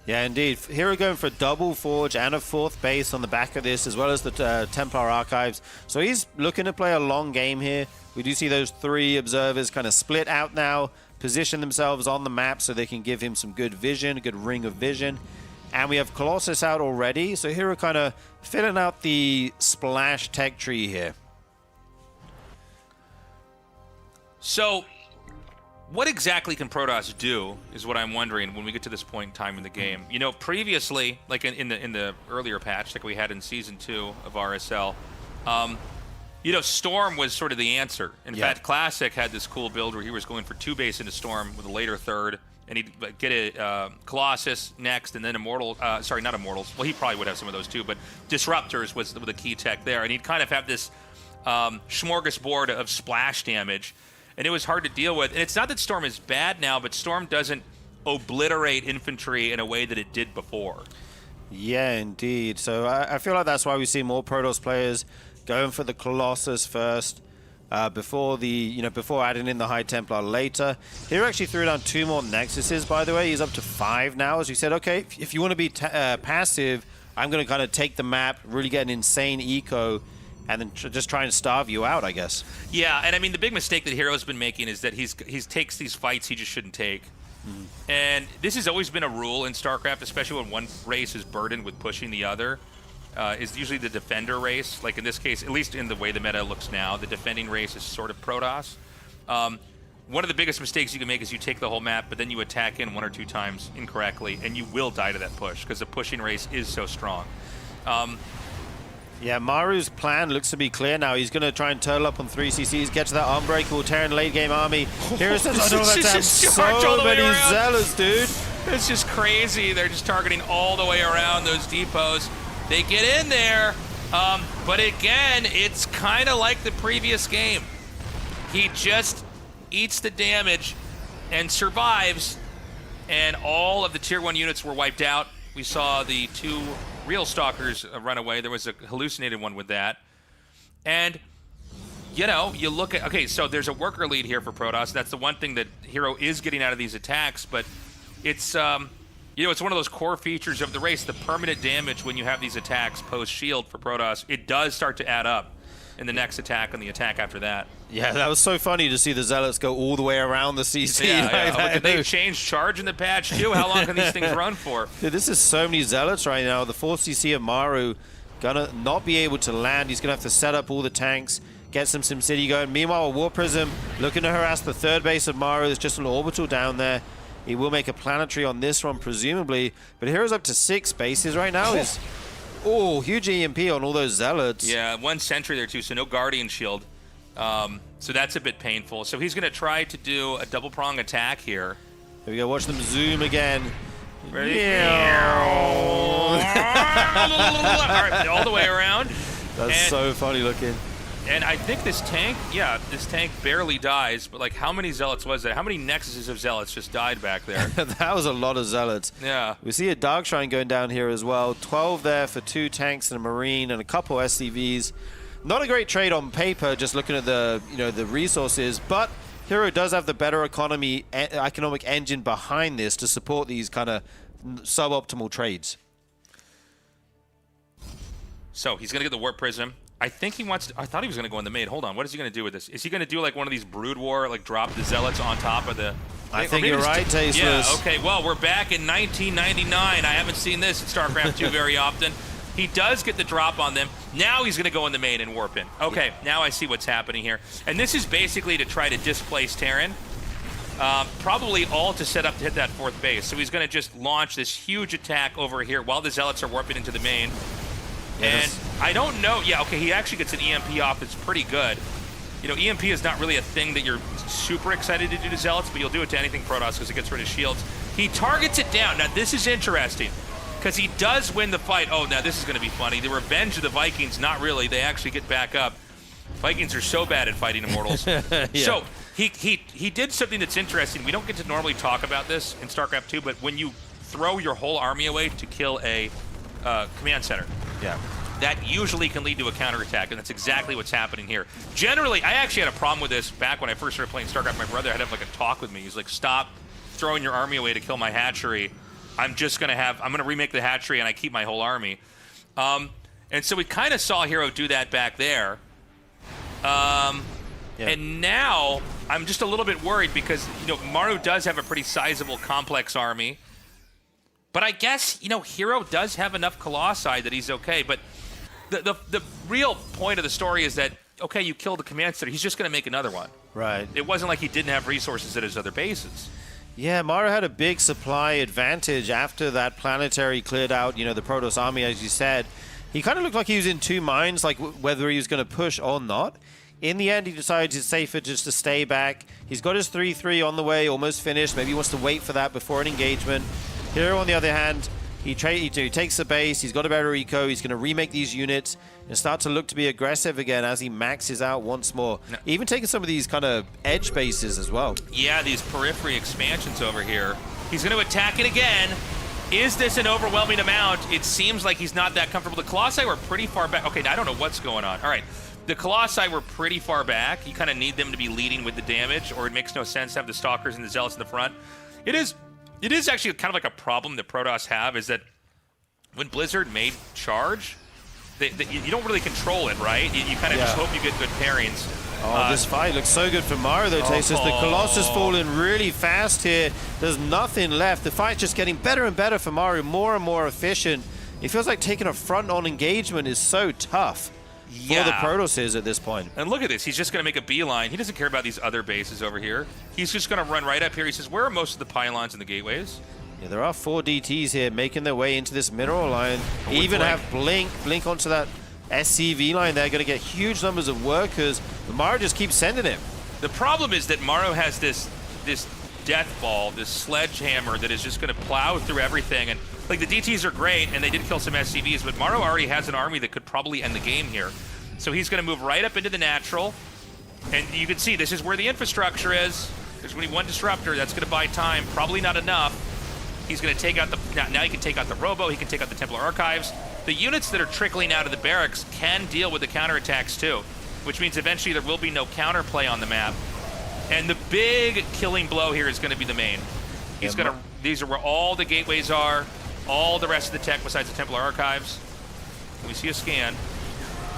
Yeah, indeed. Hero going for a double forge and a 4th base on the back of this, as well as the Templar Archives. So he's looking to play a long game here. We do see those 3 observers kind of split out now, position themselves on the map so they can give him some good vision, a good ring of vision. And we have Colossus out already, so Hero kind of filling out the splash tech tree here. So, what exactly can Protoss do is what I'm wondering when we get to this point in time in the game. Previously, like in the earlier patch, like we had in Season 2 of RSL, Storm was sort of the answer. In fact, Classic had this cool build where he was going for 2 base into Storm with a later 3rd, and he'd get a Colossus next, and then Immortal. Sorry, not Immortals. Well, he probably would have some of those too, but Disruptors was the key tech there, and he'd kind of have this smorgasbord of splash damage. And it was hard to deal with. And it's not that Storm is bad now, but Storm doesn't obliterate infantry in a way that it did before. Yeah, indeed. So I feel like that's why we see more Protoss players going for the Colossus first, before adding in the High Templar later. Hero actually threw down 2 more Nexuses, by the way. He's up to 5 now. As we said, okay, if you want to be passive, I'm going to kind of take the map, really get an insane eco, and then just try and starve you out, I guess. Yeah, and I mean, the big mistake that Hero's been making is that he takes these fights he just shouldn't take. And this has always been a rule in StarCraft, especially when one race is burdened with pushing the other, is usually the defender race. Like in this case, at least in the way the meta looks now, the defending race is sort of Protoss. One of the biggest mistakes you can make is you take the whole map, but then you attack in 1 or 2 times incorrectly, and you will die to that push, because the pushing race is so strong. Yeah, Maru's plan looks to be clear now. He's going to try and turtle up on 3 CCs, get to that unbreakable Terran late game army. Here's so many Zealots, dude. It's just crazy. They're just targeting all the way around those depots. They get in there, but again, it's kind of like the previous game. He just eats the damage and survives, and all of the Tier 1 units were wiped out. We saw the 2 real Stalkers run away. There was a hallucinated one with that. And, you look at... Okay, so there's a worker lead here for Protoss. That's the one thing that Hero is getting out of these attacks, but it's, it's one of those core features of the race, the permanent damage when you have these attacks post-shield for Protoss. It does start to add up in the next attack and the attack after that. Yeah, that was so funny to see the Zealots go all the way around the CC. Yeah. They changed charge in the patch, too. How long can these things run for? Dude, this is so many Zealots right now. The 4th CC of Maru gonna not be able to land. He's gonna have to set up all the tanks, get some SimCity going. Meanwhile, a War Prism looking to harass the 3rd base of Maru. There's just an orbital down there. He will make a planetary on this one, presumably. But Hero's up to 6 bases right now. Huge EMP on all those Zealots. Yeah, 1 sentry there, too, so no Guardian Shield. So that's a bit painful. So he's going to try to do a double-prong attack here. Here we go. Watch them zoom again. Ready? All the way around. That's so funny looking. And I think this tank barely dies, but like how many Zealots was that? How many Nexuses of Zealots just died back there? That was a lot of Zealots. Yeah. We see a Dark Shrine going down here as well. 12 there for 2 tanks and a Marine and a couple SCVs. Not a great trade on paper, just looking at the the resources, but Hero does have the better economic engine behind this to support these kind of suboptimal trades. So he's going to get the Warp Prism. I think he wants to, I thought he was going to go in the maid. Hold on. What is he going to do with this? Is he going to do like one of these Brood War, like drop the Zealots on top of the... I think you're right, Tasteless. Yeah, okay. Well, we're back in 1999. I haven't seen this in StarCraft 2 very often. He does get the drop on them. Now he's going to go in the main and warp in. Okay, now I see what's happening here. And this is basically to try to displace Terran. Probably all to set up to hit that 4th base. So he's going to just launch this huge attack over here while the Zealots are warping into the main. Yes. And I don't know. Yeah, okay, he actually gets an EMP off. It's pretty good. You know, EMP is not really a thing that you're super excited to do to Zealots, but you'll do it to anything Protoss because it gets rid of shields. He targets it down. Now, this is interesting because he does win the fight. Oh, now this is going to be funny. The revenge of the Vikings, not really. They actually get back up. Vikings are so bad at fighting Immortals. Yeah. So he did something that's interesting. We don't get to normally talk about this in StarCraft 2, but when you throw your whole army away to kill a command center, Yeah. that usually can lead to a counterattack, and that's exactly what's happening here. Generally, I actually had a problem with this back when I first started playing StarCraft. My brother had to have like a talk with me. He's like, stop throwing your army away to kill my hatchery. I'm going to remake the hatchery, and I keep my whole army. And so we kind of saw Hero do that back there. And now I'm just a little bit worried because, you know, Maru does have a pretty sizable complex army. But I guess, you know, Hero does have enough Colossi that he's okay. But the real point of the story is that, okay, you killed the command center. He's just going to make another one. Right. It wasn't like he didn't have resources at his other bases. Yeah, Maru had a big supply advantage after that planetary cleared out, you know, the Protoss army, as you said. He kind of looked like he was in two minds, like whether he was going to push or not. In the end, he decided it's safer just to stay back. He's got his 3-3 on the way, almost finished. Maybe he wants to wait for that before an engagement. Hero, on the other hand, he takes the base. He's got a better eco. He's going to remake these units and start to look to be aggressive again as he maxes out once more. No. Even taking some of these kind of edge bases as well. Yeah, these periphery expansions over here. He's going to attack it again. Is this an overwhelming amount? It seems like he's not that comfortable. The Colossi were pretty far back. Okay, I don't know what's going on. All right. The Colossi were pretty far back. You kind of need them to be leading with the damage, or it makes no sense to have the Stalkers and the Zealots in the front. It is actually kind of like a problem that Protoss have, is that when Blizzard made charge, you don't really control it, right? You kind of just hope you get good pairings. Oh, this fight looks so good for Maru, though, Tastes. The Colossus falling really fast here. There's nothing left. The fight's just getting better and better for Maru, more and more efficient. It feels like taking a front-on engagement is so tough for the Protoss at this point. And look at this. He's just going to make a beeline. He doesn't care about these other bases over here. He's just going to run right up here. He says, where are most of the pylons and the gateways? Yeah, there are 4 DTs here making their way into this mineral line. Even have Blink onto that SCV line. They're going to get huge numbers of workers. But Maru just keeps sending it. The problem is that Maru has this death ball, this sledgehammer that is just going to plow through everything. And like, the DTs are great, and they did kill some SCVs, but Maru already has an army that could probably end the game here. So he's going to move right up into the natural. And you can see this is where the infrastructure is. There's only one disruptor. That's going to buy time. Probably not enough. He's going to take out the... Now he can take out the Robo. He can take out the Templar Archives. The units that are trickling out of the barracks can deal with the counterattacks too, which means eventually there will be no counterplay on the map. And the big killing blow here is going to be the main. He's going to... These are where all the gateways are, all the rest of the tech besides the Templar Archives. Can we see a scan?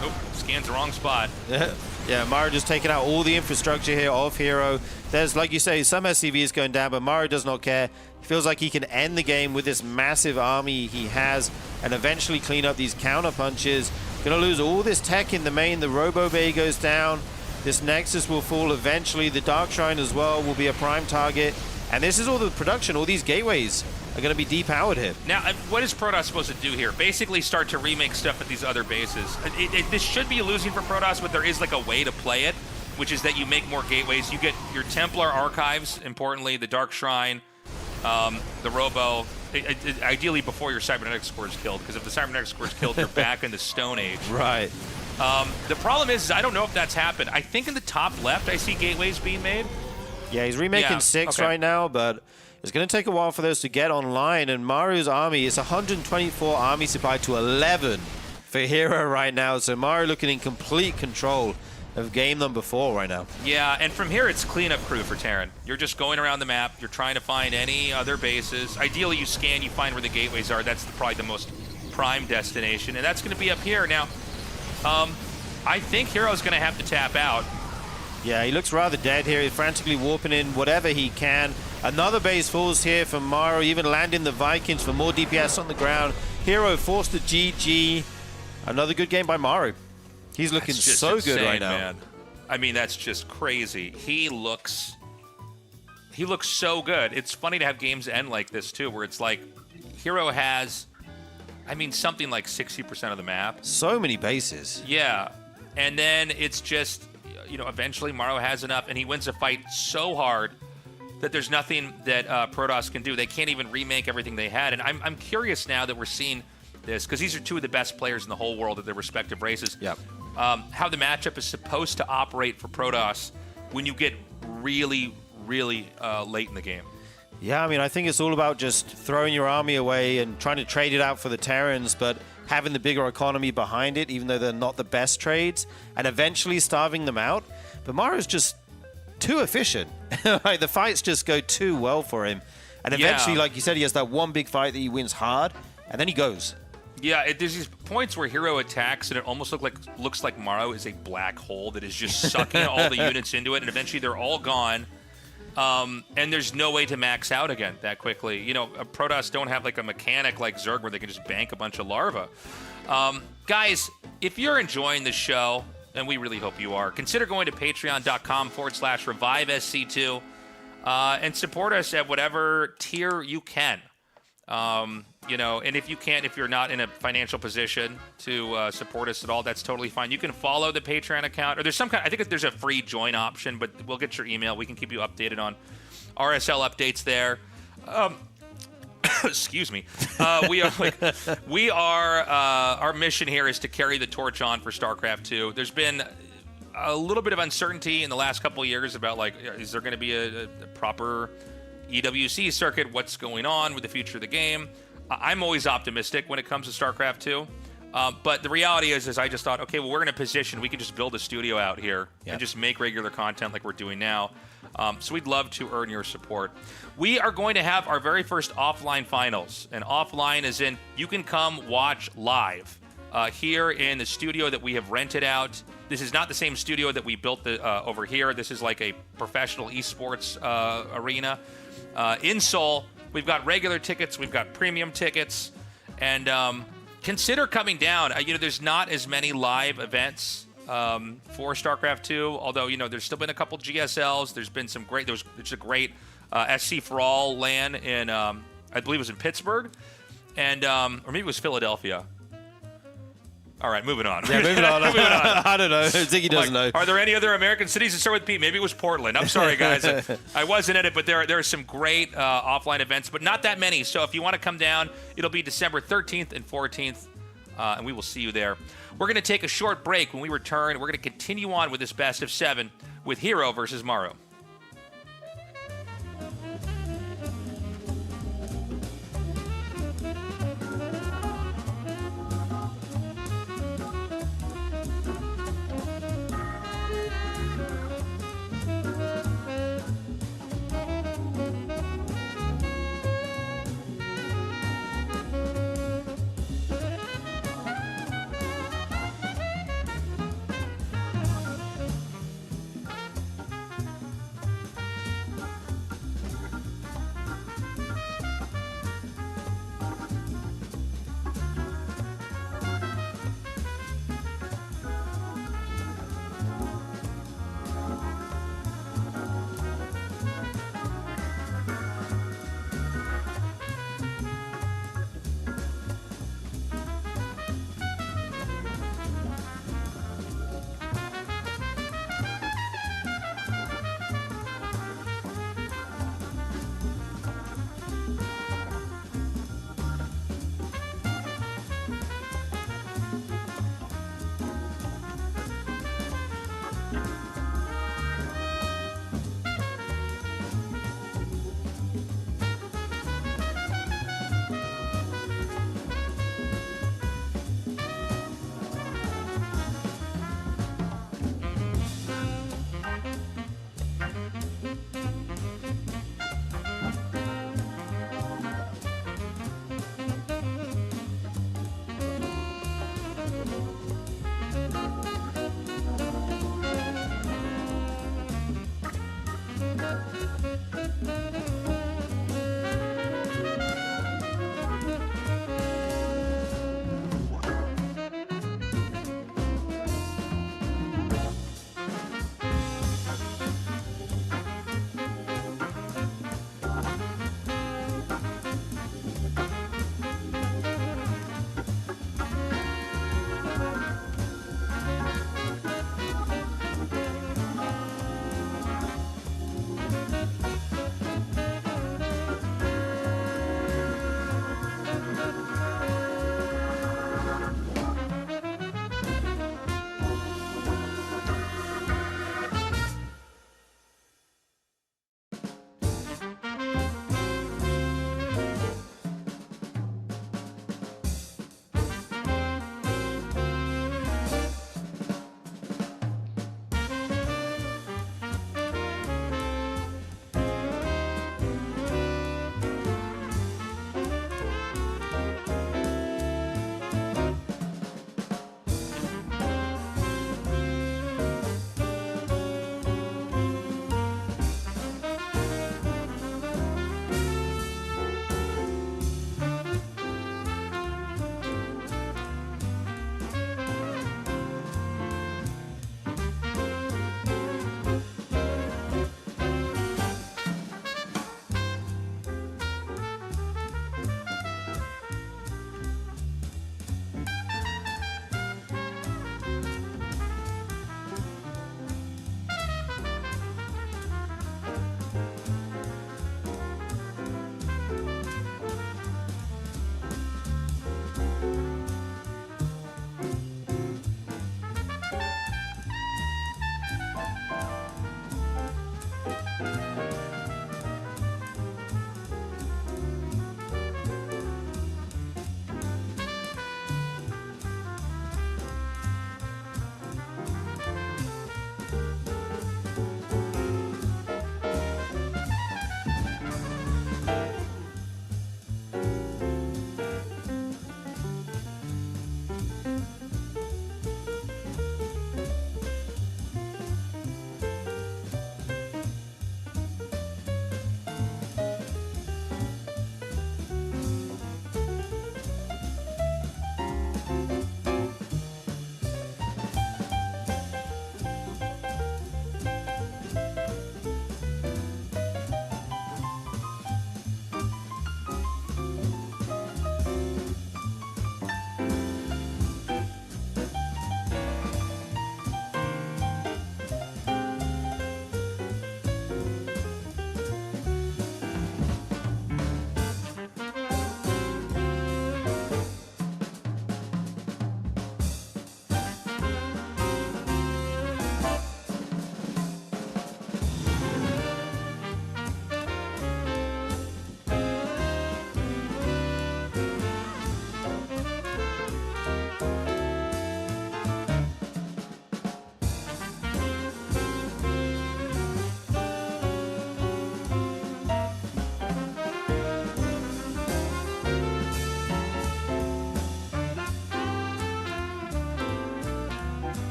Nope, scan's the wrong spot. Yeah, Maru just taking out all the infrastructure here of Hero. There's, like you say, some SCVs going down, but Maru does not care. He feels like he can end the game with this massive army he has and eventually clean up these counter punches. Gonna lose all this tech in the main. The Robo Bay goes down. This Nexus will fall eventually. The Dark Shrine as well will be a prime target. And this is all the production. All these gateways are going to be depowered here. Now, what is Protoss supposed to do here? Basically start to remake stuff at these other bases. This should be losing for Protoss, but there is like a way to play it, which is that you make more gateways. You get your Templar Archives, importantly, the Dark Shrine, the Robo, ideally before your Cybernetic Score is killed, because if the Cybernetic Score is killed, you're back in the Stone Age. Right. The problem is I don't know if that's happened. I think in the top left I see gateways being made. Yeah, he's remaking 6 right now, but it's going to take a while for those to get online. And Maru's army is 124 army supply to 11 for Hero right now. So Maru looking in complete control of game number 4 right now. Yeah, and from here it's cleanup crew for Terran. You're just going around the map. You're trying to find any other bases. Ideally, you scan, you find where the gateways are. That's probably the most prime destination, and that's going to be up here. Now, I think Hero's going to have to tap out. Yeah, he looks rather dead here. He's frantically warping in whatever he can. Another base falls here from Maru, even landing the Vikings for more DPS on the ground. Hero forced to GG. Another good game by Maru. He's looking That's just so good insane, right now. Man. I mean, that's just crazy. He looks so good. It's funny to have games end like this too, where it's like Hero has, I mean, something like 60% of the map. So many bases. Yeah, and then it's just, you know, eventually Maru has enough, and he wins a fight so hard that there's nothing that Protoss can do. They can't even remake everything they had. And I'm curious now that we're seeing this, because these are two of the best players in the whole world at their respective races. Yep. How the matchup is supposed to operate for Protoss when you get really, really late in the game. Yeah, I mean, I think it's all about just throwing your army away and trying to trade it out for the Terrans, but having the bigger economy behind it, even though they're not the best trades, and eventually starving them out. But Maru's just too efficient. Like, the fights just go too well for him. And eventually, like you said, he has that one big fight that he wins hard, and then he goes. Yeah, there's these points where Hero attacks, and it almost looks like Maru is a black hole that is just sucking all the units into it, and eventually they're all gone. And there's no way to max out again that quickly. You know, Protoss don't have like a mechanic like Zerg where they can just bank a bunch of larvae. Guys, if you're enjoying the show, and we really hope you are, consider going to patreon.com/ReviveSC2 and support us at whatever tier you can. You know, and if you can't, if you're not in a financial position to support us at all, that's totally fine. You can follow the Patreon account, or there's some kind, I think there's a free join option, but we'll get your email. We can keep you updated on RSL updates there. Excuse me. We are our mission here is to carry the torch on for StarCraft 2. There's been a little bit of uncertainty in the last couple of years about, like, is there going to be a proper EWC circuit? What's going on with the future of the game? I'm always optimistic when it comes to StarCraft 2. But the reality is I just thought, okay, well, we're in a position, we can just build a studio out here and just make regular content like we're doing now. So we'd love to earn your support. We are going to have our very first offline finals. And offline is in, you can come watch live here in the studio that we have rented out. This is not the same studio that we built over here. This is like a professional esports arena in Seoul. We've got regular tickets. We've got premium tickets. And consider coming down. You know, there's not as many live events for StarCraft 2, although, you know, there's still been a couple GSLs. There's been some great, there's a great SC for All LAN in, I believe it was in Pittsburgh, and or maybe it was Philadelphia. All right, moving on. Yeah, moving on. Moving on. I don't know. Ziggy doesn't know. Are there any other American cities that start with P? Maybe it was Portland. I'm sorry, guys. I wasn't in it, but there are some great offline events, but not that many. So if you want to come down, it'll be December 13th and 14th, and we will see you there. We're going to take a short break. When we return, we're going to continue on with this best of 7 with Hero versus Maru.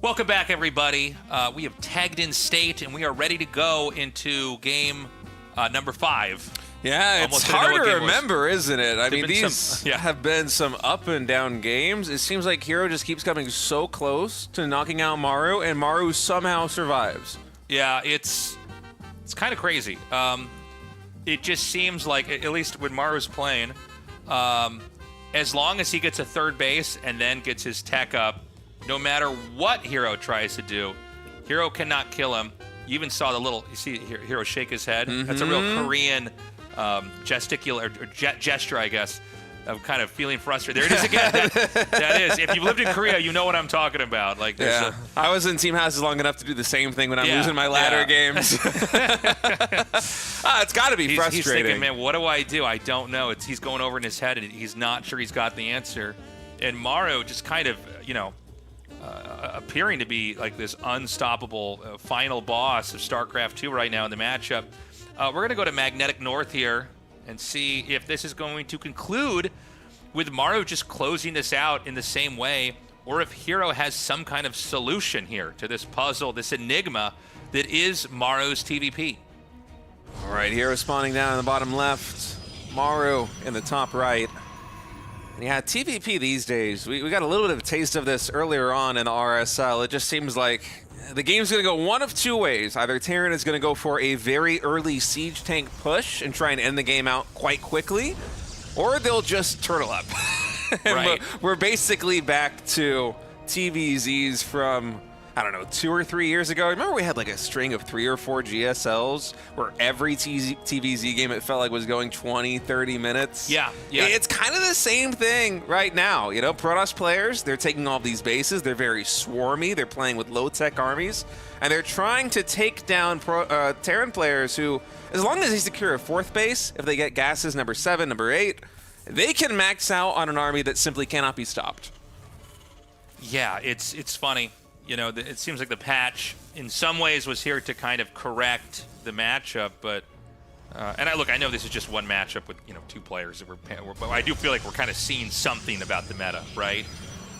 Welcome back, everybody. We have tagged in state, and we are ready to go into game number 5. Yeah, it's Almost didn't know hard what to game was. remember, isn't it? I mean, been these some- yeah. have been some up and down games. It seems like Hero just keeps coming so close to knocking out Maru, and Maru somehow survives. Yeah, it's kind of crazy. It just seems like, at least when Maru's playing, as long as he gets a third base and then gets his tech up, no matter what Hero tries to do, Hero cannot kill him. You even saw you see Hero shake his head? That's a real Korean gesture, I guess, of kind of feeling frustrated. There it is again. That is. If you've lived in Korea, you know what I'm talking about. Like, there's I was in team houses long enough to do the same thing when I'm losing my ladder games. It's got to be frustrating. He's thinking, man, what do I do? I don't know. He's going over in his head, and he's not sure he's got the answer. And Maru just kind of, appearing to be like this unstoppable final boss of StarCraft 2 right now in the matchup. We're going to go to Magnetic North here and see if this is going to conclude with Maru just closing this out in the same way, or if Hero has some kind of solution here to this puzzle, this enigma that is Maru's TVP. All right, Hero spawning down in the bottom left. Maru in the top right. And yeah, TVP these days, we got a little bit of a taste of this earlier on in the RSL. It just seems like the game's going to go one of two ways. Either Terran is going to go for a very early siege tank push and try and end the game out quite quickly, or they'll just turtle up. Right. We're basically back to TVZs from, I don't know, 2 or 3 years ago. Remember we had like a string of 3 or 4 GSLs where every TVZ game it felt like was going 20, 30 minutes? Yeah. It's kind of the same thing right now. You know, Protoss players, they're taking all these bases. They're very swarmy. They're playing with low-tech armies. And they're trying to take down Terran players who, as long as they secure a 4th base, if they get gases number 7, number 8, they can max out on an army that simply cannot be stopped. Yeah, it's funny. You know, it seems like the patch in some ways was here to kind of correct the matchup, but I know this is just one matchup with 2 players that but I do feel like we're kind of seeing something about the meta, right?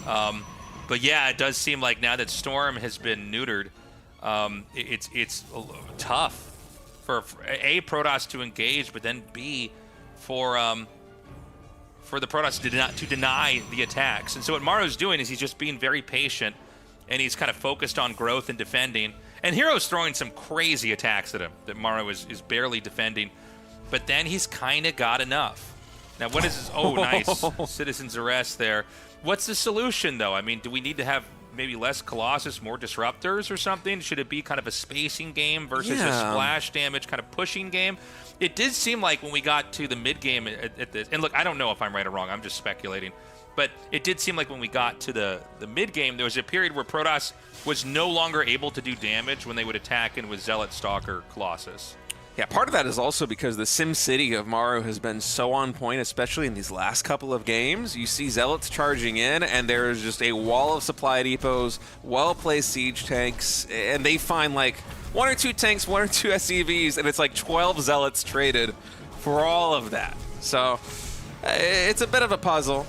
But yeah, it does seem like now that Storm has been neutered, it's tough for A, Protoss to engage, but then B, for the Protoss to deny the attacks. And so what Maru's doing is he's just being very patient, and he's kind of focused on growth and defending. And Hero's throwing some crazy attacks at him that Maru is barely defending. But then he's kind of got enough. Now, what is this? Oh, nice. Citizen's arrest there. What's the solution, though? I mean, do we need to have maybe less Colossus, more disruptors or something? Should it be kind of a spacing game versus a splash damage kind of pushing game? It did seem like when we got to the mid-game at this, and look, I don't know if I'm right or wrong. I'm just speculating. But it did seem like when we got to the mid-game, there was a period where Protoss was no longer able to do damage when they would attack in with Zealot, Stalker, Colossus. Yeah, part of that is also because the SimCity of Maru has been so on point, especially in these last couple of games. You see Zealots charging in, and there's just a wall of supply depots, well-placed siege tanks, and they find like 1 or 2 tanks, 1 or 2 SCVs, and it's like 12 Zealots traded for all of that. So it's a bit of a puzzle.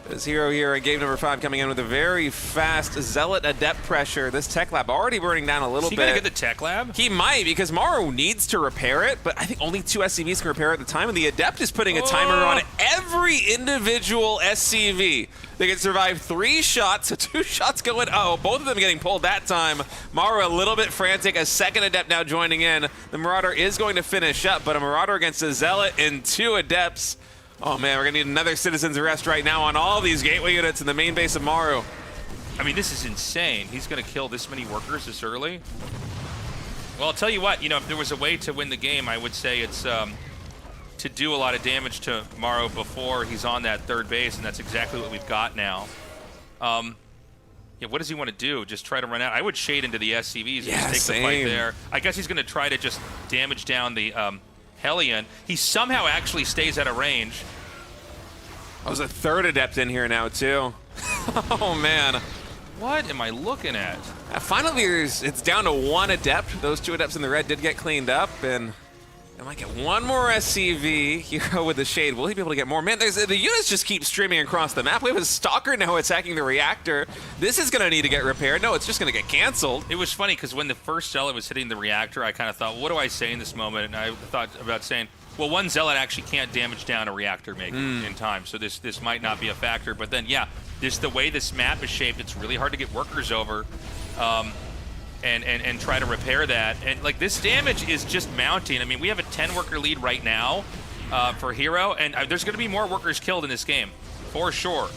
As Hero here in game number 5 coming in with a very fast Zealot Adept pressure. This Tech Lab already burning down a little bit. Is he going to get the Tech Lab? He might, because Maru needs to repair it, but I think only 2 SCVs can repair it at the time, and the Adept is putting a timer on every individual SCV. They can survive 3 shots, so 2 shots going, both of them getting pulled that time. Maru a little bit frantic, a second Adept now joining in. The Marauder is going to finish up, but a Marauder against a Zealot and 2 Adepts. Oh man, we're gonna need another Citizen's Arrest right now on all these gateway units in the main base of Maru. I mean, this is insane. He's gonna kill this many workers this early. Well, I'll tell you what, if there was a way to win the game, I would say it's to do a lot of damage to Maru before he's on that third base, and that's exactly what we've got now. What does he want to do? Just try to run out? I would shade into the SCVs and just take the fight there. I guess he's gonna try to just damage down the Hellion. He somehow actually stays out of range. There's a 3rd Adept in here now, too. Oh, man. What am I looking at? Finally, it's down to 1 Adept. Those 2 Adepts in the red did get cleaned up, and I might get one more SCV. Hero with the Shade. Will he be able to get more? Man, the units just keep streaming across the map. We have a Stalker now attacking the reactor. This is going to need to get repaired. No, it's just going to get canceled. It was funny because when the first Zealot was hitting the reactor, I kind of thought, what do I say in this moment? And I thought about saying, well, one Zealot actually can't damage down a reactor maker in time, so this might not be a factor. But then, yeah, the way this map is shaped, it's really hard to get workers over. And try to repair that. And like this damage is just mounting. I mean, we have a 10-worker lead right now for Hero, and there's going to be more workers killed in this game, for sure.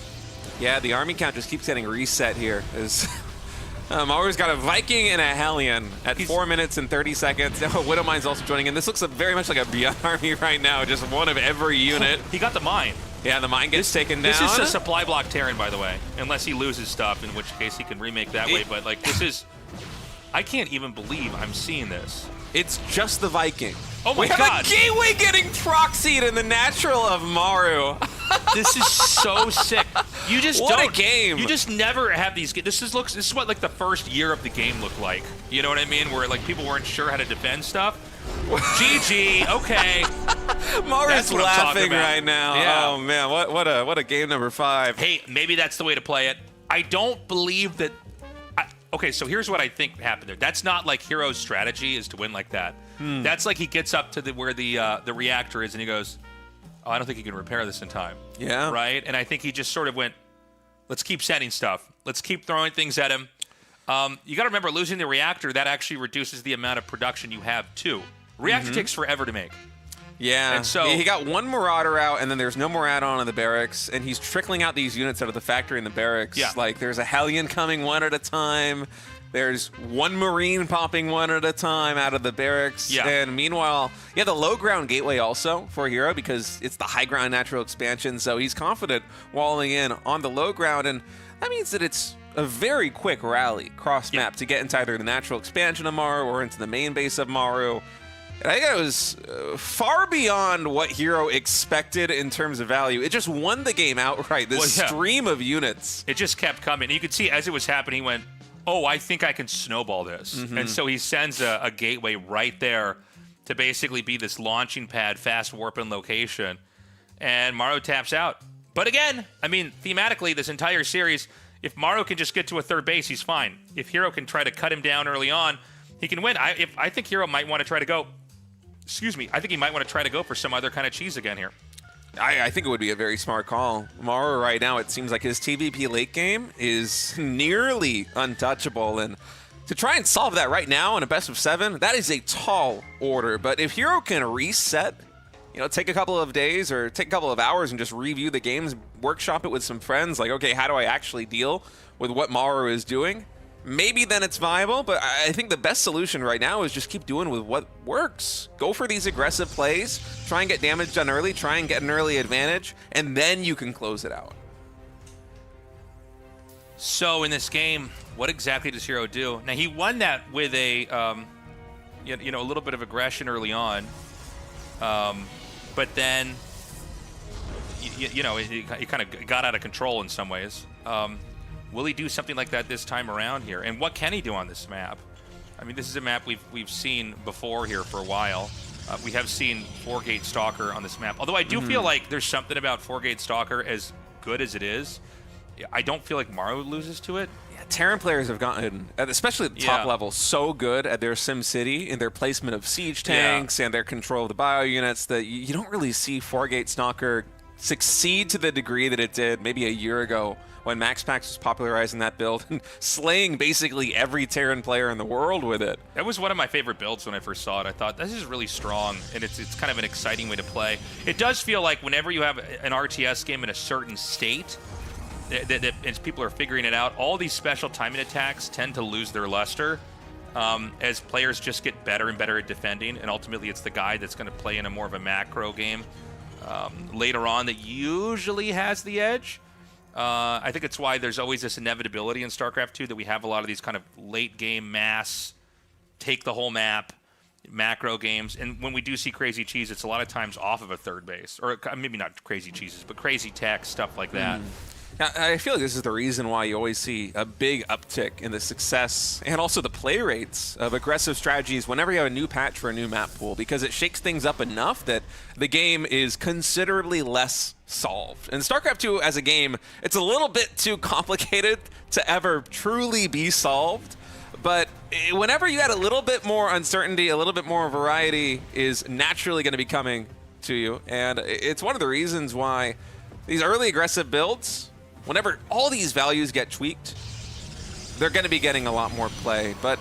Yeah, the army count just keeps getting reset here. Maru's got a Viking and a Hellion at 4 minutes and 30 seconds. Widowmine's also joining in. This looks very much like a Beyond army right now, just one of every unit. He got the mine. Yeah, the mine gets taken down. This is a supply block Terran, by the way, unless he loses stuff, in which case he can remake that way. But like, this is... I can't even believe I'm seeing this. It's just the Viking. Oh my God. We have a Gateway getting proxied in the natural of Maru. This is so sick. You just what don't. A game. You just never have these. This is what like the first year of the game looked like. You know what I mean? Where like people weren't sure how to defend stuff. GG. Okay. Maru's laughing right now. Yeah. Oh man, what a game number 5. Hey, maybe that's the way to play it. I don't believe that. Okay, so here's what I think happened there. That's not like Hero's strategy is to win like that. That's like he gets up to where the reactor is and he goes, oh, I don't think he can repair this in time. Yeah. Right? And I think he just sort of went, let's keep setting stuff. Let's keep throwing things at him. You got to remember, losing the reactor, that actually reduces the amount of production you have, too. Reactor takes forever to make. Yeah, and so he got one Marauder out, and then there's no more add-on in the barracks, and he's trickling out these units out of the factory in the barracks. Yeah. Like, there's a Hellion coming one at a time. There's one Marine popping one at a time out of the barracks. Yeah. And meanwhile, yeah, the low ground gateway also for Hero because it's the high ground natural expansion, so he's confident walling in on the low ground, and that means that it's a very quick rally cross-map to get into either the natural expansion of Maru or into the main base of Maru. And I think it was far beyond what Hero expected in terms of value. It just won the game outright, this stream of units. It just kept coming. And you could see as it was happening, he went, oh, I think I can snowball this. And so he sends a gateway right there to basically be this launching pad, fast warping location. And Maru taps out. But again, I mean, thematically, this entire series, if Maru can just get to a third base, he's fine. If Hero can try to cut him down early on, he can win. I think Hero might want to try to go... Excuse me. I think he might want to try to go for some other kind of cheese again here. I think it would be a very smart call. Maru right now, it seems like his TVP late game is nearly untouchable. And to try and solve that right now in a best of 7, that is a tall order. But if Hero can reset, take a couple of days or take a couple of hours and just review the games, workshop it with some friends, like, okay, how do I actually deal with what Maru is doing? Maybe then it's viable, but I think the best solution right now is just keep doing with what works. Go for these aggressive plays, try and get damage done early, try and get an early advantage, and then you can close it out. So in this game, what exactly does Hero do? Now, he won that with a little bit of aggression early on, but then he kind of got out of control in some ways. Will he do something like that this time around here? And what can he do on this map? I mean, this is a map we've seen before here for a while. We have seen 4-Gate Stalker on this map. Although I do feel like there's something about 4-Gate Stalker, as good as it is, I don't feel like Maru loses to it. Yeah, Terran players have gotten, especially at the top level, so good at their SimCity in their placement of siege tanks and their control of the bio units that you don't really see 4-Gate Stalker succeed to the degree that it did maybe a year ago when MaxPax was popularizing that build and slaying basically every Terran player in the world with it. That was one of my favorite builds when I first saw it. I thought, this is really strong, and it's kind of an exciting way to play. It does feel like whenever you have an RTS game in a certain state, as people are figuring it out, all these special timing attacks tend to lose their luster as players just get better and better at defending, and ultimately it's the guy that's going to play in a more of a macro game later on that usually has the edge. I think it's why there's always this inevitability in StarCraft 2 that we have a lot of these kind of late game mass, take the whole map, macro games. And when we do see crazy cheese, it's a lot of times off of a third base. Or maybe not crazy cheeses, but crazy tech, stuff like that. I feel like this is the reason why you always see a big uptick in the success and also the play rates of aggressive strategies whenever you have a new patch for a new map pool, because it shakes things up enough that the game is considerably less solved. And StarCraft 2 as a game, it's a little bit too complicated to ever truly be solved. But whenever you add a little bit more uncertainty, a little bit more variety is naturally going to be coming to you. And it's one of the reasons why these early aggressive builds, whenever all these values get tweaked, they're going to be getting a lot more play. But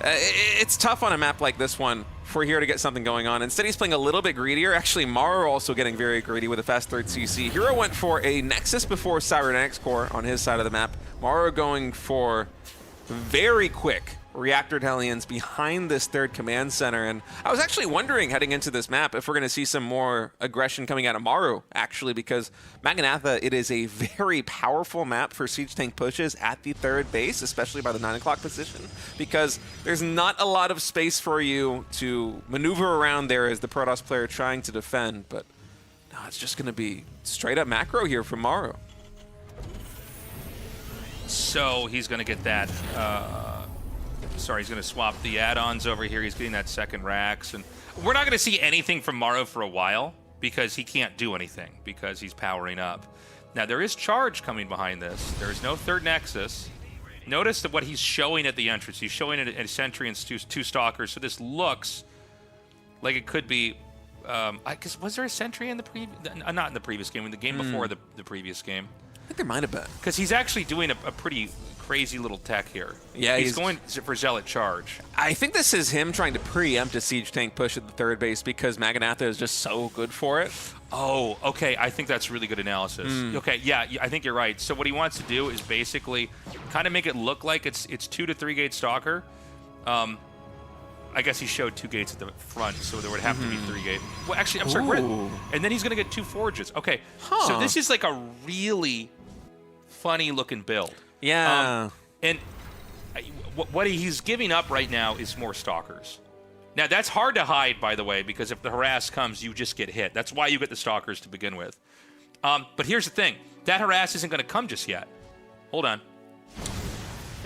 it's tough on a map like this one for Hero to get something going on. Instead, he's playing a little bit greedier. Actually, Maru also getting very greedy with a fast third CC. Hero went for a Nexus before Cybernetics Core on his side of the map. Maru going for very quick reactor Hellions behind this third command center. And I was actually wondering heading into this map if we're going to see some more aggression coming out of Maru, actually, because Maganatha, it is a very powerful map for siege tank pushes at the third base, especially by the 9 o'clock position, because there's not a lot of space for you to maneuver around there as the Protoss player trying to defend. But no, it's just going to be straight up macro here from Maru. So he's going to get that. Sorry, he's going to swap the add-ons over here. He's getting that second Rax. And we're not going to see anything from Maru for a while because he can't do anything because he's powering up. Now, there is charge coming behind this. There is no third Nexus. Notice that what he's showing at the entrance. He's showing a Sentry and two Stalkers. So this looks like it could be... was there a Sentry in the previous... Not in the previous game, in the game before the previous game. I think there might have been. Because he's actually doing a pretty crazy little tech here. Yeah, he's going for Zealot charge. I think this is him trying to preempt a siege tank push at the third base because Maganatha is just so good for it. Oh, okay. I think that's really good analysis. Okay, yeah, I think you're right. So what he wants to do is basically kind of make it look like it's 2 to 3 gate Stalker. I guess he showed 2 gates at the front, so there would have to be 3 gate. Well, actually, I'm sorry. And then he's going to get 2 forges. Okay, so this is like a really funny looking build. Yeah. And what he's giving up right now is more Stalkers. Now, that's hard to hide, by the way, because if the harass comes, you just get hit. That's why you get the Stalkers to begin with. But here's the thing. That harass isn't going to come just yet. Hold on.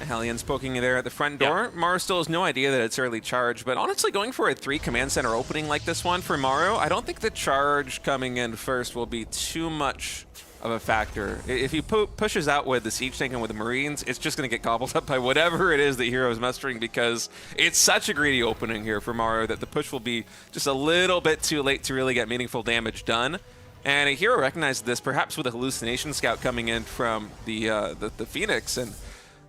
Hellions poking you there at the front door. Yeah. Maru still has no idea that it's early charge, but honestly, going for a 3 command center opening like this one for Maru, I don't think the charge coming in first will be too much of a factor. If he pushes out with the siege tank and with the Marines, it's just going to get gobbled up by whatever it is that Hero is mustering, because it's such a greedy opening here for Maru that the push will be just a little bit too late to really get meaningful damage done. And Hero recognized this, perhaps with a hallucination scout coming in from the Phoenix, and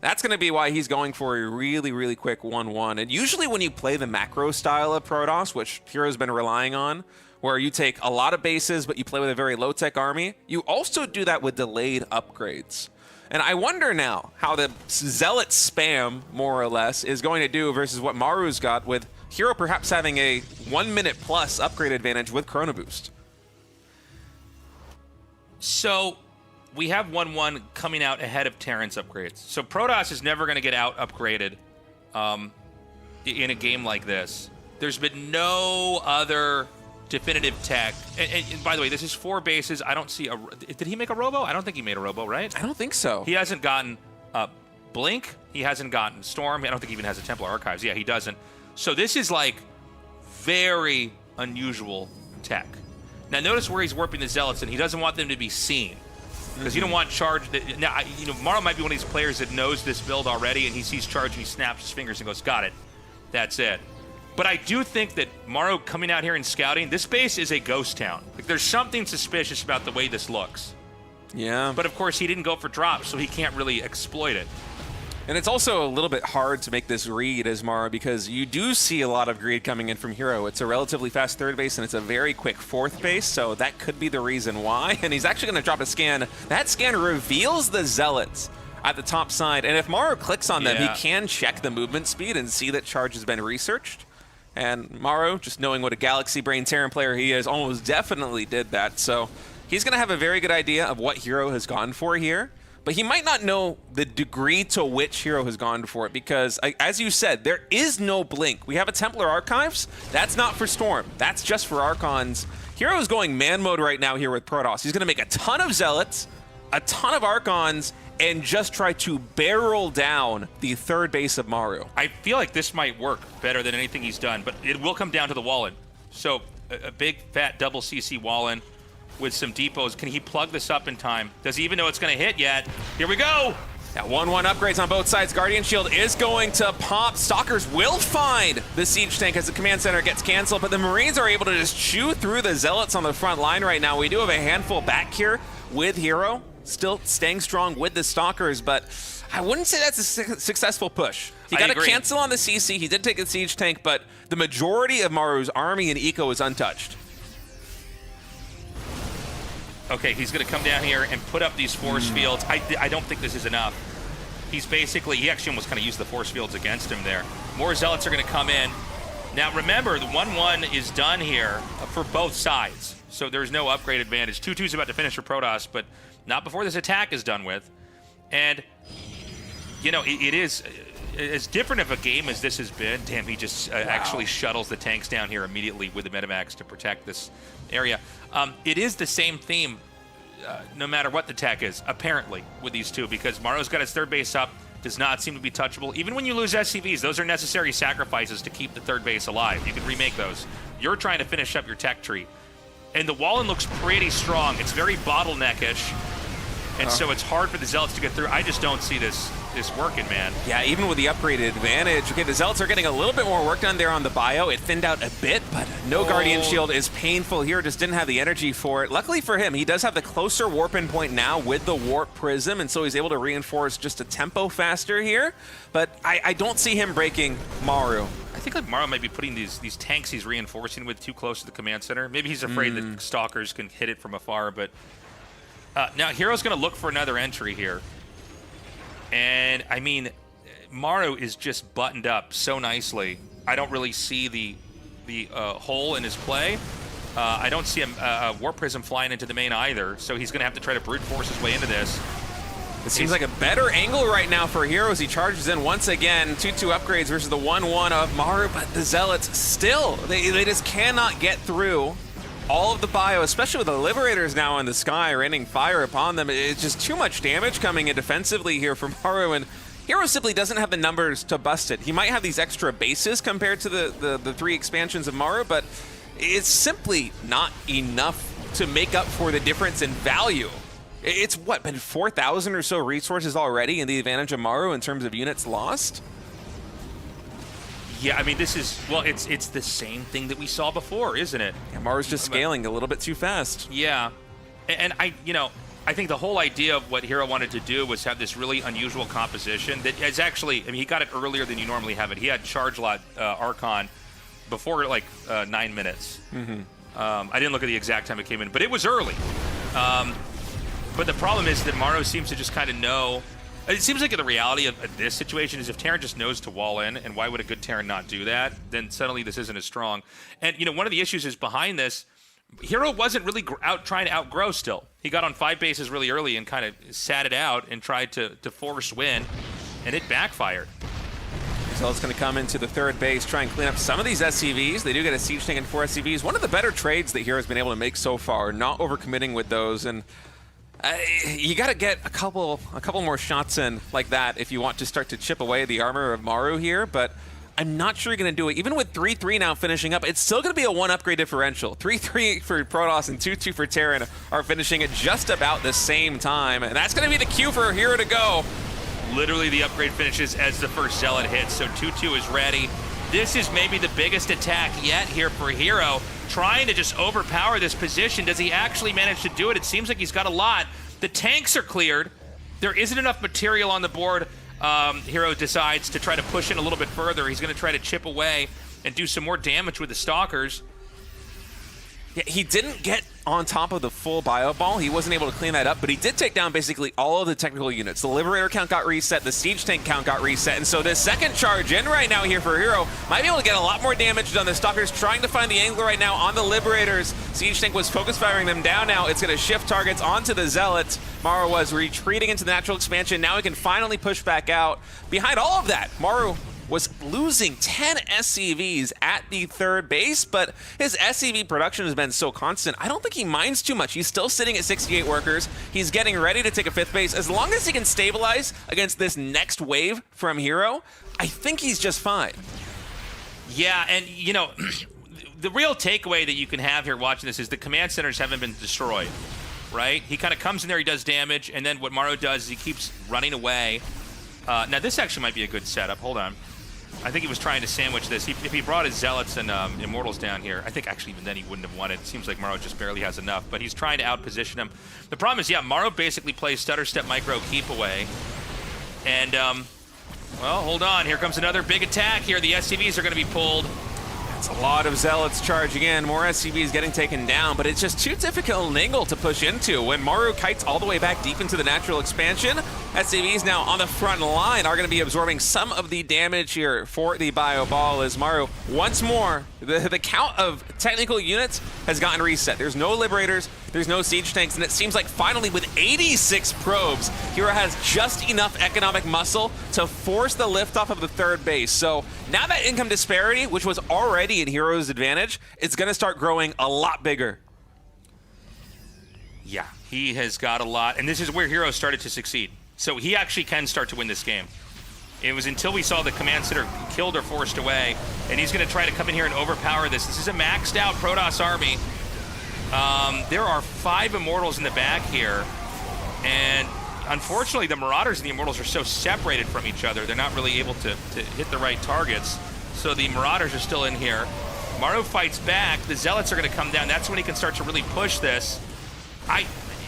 that's going to be why he's going for a really, really quick 1-1. And usually when you play the macro style of Protoss, which Hero's been relying on, where you take a lot of bases, but you play with a very low-tech army, you also do that with delayed upgrades. And I wonder now how the Zealot spam, more or less, is going to do versus what Maru's got, with Hero perhaps having a 1-minute plus upgrade advantage with Chrono Boost. So we have 1-1 coming out ahead of Terran's upgrades. So Protoss is never going to get out upgraded in a game like this. There's been no other definitive tech. And by the way, this is 4 bases. I don't see a... Did he make a robo? I don't think he made a robo, right? I don't think so. He hasn't gotten Blink. He hasn't gotten Storm. I don't think he even has a Templar Archives. Yeah, he doesn't. So this is like very unusual tech. Now notice where he's warping the Zealots, and he doesn't want them to be seen. Because you don't want charge... Now, Maru might be one of these players that knows this build already, and he sees charge and he snaps his fingers and goes, got it. That's it. But I do think that Maru coming out here and scouting, this base is a ghost town. Like, there's something suspicious about the way this looks. Yeah. But of course, he didn't go for drops, so he can't really exploit it. And it's also a little bit hard to make this read as Maru, because you do see a lot of greed coming in from Hero. It's a relatively fast third base, and it's a very quick fourth base, so that could be the reason why. And he's actually going to drop a scan. That scan reveals the Zealots at the top side, and if Maru clicks on them, he can check the movement speed and see that charge has been researched. And Maru, just knowing what a Galaxy Brain Terran player he is, almost definitely did that. So he's going to have a very good idea of what Hero has gone for here. But he might not know the degree to which Hero has gone for it, because, as you said, there is no Blink. We have a Templar Archives. That's not for Storm. That's just for Archons. Hero is going man mode right now here with Protoss. He's going to make a ton of Zealots, a ton of Archons and just try to barrel down the third base of Maru. I feel like this might work better than anything he's done, but it will come down to the wall-in. So a big, fat double CC wall-in with some depots. Can he plug this up in time? Does he even know it's going to hit yet? Here we go! Now 1-1 upgrades on both sides. Guardian Shield is going to pop. Stalkers will find the Siege Tank as the command center gets canceled, but the Marines are able to just chew through the Zealots on the front line right now. We do have a handful back here with Hero, still staying strong with the Stalkers, but I wouldn't say that's a successful push. He got to cancel on the CC. He did take a Siege Tank, but the majority of Maru's army and eco is untouched. Okay, he's going to come down here and put up these force fields. I don't think this is enough. He's basically, he actually almost kind of used the force fields against him there. More Zealots are going to come in. Now remember, the 1-1 is done here for both sides. So there's no upgrade advantage. 2-2's about to finish for Protoss, but not before this attack is done with. And, you know, it is as different of a game as this has been. Damn, he just actually shuttles the tanks down here immediately with the Medivacs to protect this area. It is the same theme, no matter what the tech is, apparently, with these two, because Maru's got his third base up, does not seem to be touchable. Even when you lose SCVs, those are necessary sacrifices to keep the third base alive. You can remake those. You're trying to finish up your tech tree. And the Wallen looks pretty strong. It's very bottleneckish, and so it's hard for the Zealots to get through. I just don't see this working, man. Yeah, even with the upgraded advantage. Okay, the Zealots are getting a little bit more work done there on the bio. It thinned out a bit, but no Guardian Shield is painful here. Just didn't have the energy for it. Luckily for him, he does have the closer warp in point now with the Warp Prism, and so he's able to reinforce just a tempo faster here. But I don't see him breaking Maru. I think like Maru might be putting these tanks he's reinforcing with too close to the command center. Maybe he's afraid that Stalkers can hit it from afar, but now Hero's going to look for another entry here. And, I mean, Maru is just buttoned up so nicely. I don't really see the hole in his play. I don't see a Warp Prism flying into the main either, so he's going to have to try to brute force his way into this. It seems like a better angle right now for Heroes. He charges in once again. 2-2 upgrades versus the 1-1 of Maru, but the Zealots still, they just cannot get through all of the bio, especially with the Liberators now in the sky raining fire upon them. It's just too much damage coming in defensively here from Maru, and Hero simply doesn't have the numbers to bust it. He might have these extra bases compared to the three expansions of Maru, but it's simply not enough to make up for the difference in value. It's what, been 4,000 or so resources already in the advantage of Maru in terms of units lost? Yeah, I mean, this is, well, it's the same thing that we saw before, isn't it? Yeah, Maru's just scaling a little bit too fast. Yeah, and I think the whole idea of what Hero wanted to do was have this really unusual composition that is actually, I mean, he got it earlier than you normally have it. He had Charge Lot Archon before like 9 minutes. I didn't look at the exact time it came in, but it was early. But the problem is that Maru seems to just kind of know. It seems like the reality of this situation is if Terran just knows to wall in, and why would a good Terran not do that, then suddenly this isn't as strong. And, you know, one of the issues is behind this, Hero wasn't really trying to outgrow still. He got on 5 bases really early and kind of sat it out and tried to force win, and it backfired. So it's going to come into the third base, try and clean up some of these SCVs. They do get a Siege Tank and 4 SCVs. One of the better trades that Hero's been able to make so far, not overcommitting with those, and you got to get a couple more shots in like that if you want to start to chip away the armor of Maru here, but I'm not sure you're going to do it. Even with 3-3 now finishing up, it's still going to be a 1 upgrade differential. 3-3 for Protoss and 2-2 for Terran are finishing at just about the same time, and that's going to be the cue for Hero to go. Literally the upgrade finishes as the first Zealot hits, so 2-2 is ready. This is maybe the biggest attack yet here for Hero, trying to just overpower this position. Does he actually manage to do it? It seems like he's got a lot. The tanks are cleared. There isn't enough material on the board. Hero decides to try to push in a little bit further. He's going to try to chip away and do some more damage with the Stalkers. Yeah, he didn't get on top of the full bio ball. He wasn't able to clean that up, but he did take down basically all of the technical units. The Liberator count got reset, the Siege Tank count got reset, and so this second charge in right now here for Hero might be able to get a lot more damage done. The Stalkers trying to find the angle right now on the Liberators. Siege Tank was focus firing them down now. It's going to shift targets onto the Zealots. Maru was retreating into the natural expansion. Now he can finally push back out. Behind all of that, Maru was losing 10 SCVs at the third base, but his SCV production has been so constant, I don't think he minds too much. He's still sitting at 68 workers. He's getting ready to take a 5th base. As long as he can stabilize against this next wave from Hero, I think he's just fine. Yeah, and you know, the real takeaway that you can have here watching this is the command centers haven't been destroyed, right? He kind of comes in there, he does damage, and then what Maru does is he keeps running away. Now this actually might be a good setup. Hold on. I think he was trying to sandwich this. If he brought his Zealots and Immortals down here, I think actually even then he wouldn't have won it. It seems like Maru just barely has enough, but he's trying to outposition him. The problem is, yeah, Maru basically plays stutter step micro keep away. And, well, hold on. Here comes another big attack here. The SCVs are going to be pulled. It's a lot of Zealots charging in, more SCVs getting taken down, but it's just too difficult an angle to push into. When Maru kites all the way back deep into the natural expansion, SCVs now on the front line are going to be absorbing some of the damage here for the Bio Ball as Maru, once more, the count of technical units has gotten reset. There's no Liberators, there's no Siege Tanks, and it seems like finally with 86 probes, Hero has just enough economic muscle to force the liftoff of the third base. So now that income disparity, which was already in Hero's advantage, it's going to start growing a lot bigger. Yeah, he has got a lot, and this is where Hero started to succeed. So he actually can start to win this game. It was until we saw the command center killed or forced away, and he's going to try to come in here and overpower this. This is a maxed out Protoss army. There are 5 Immortals in the back here, and unfortunately the Marauders and the Immortals are so separated from each other, they're not really able to hit the right targets. So the Marauders are still in here. Maru fights back. The Zealots are going to come down. That's when he can start to really push this.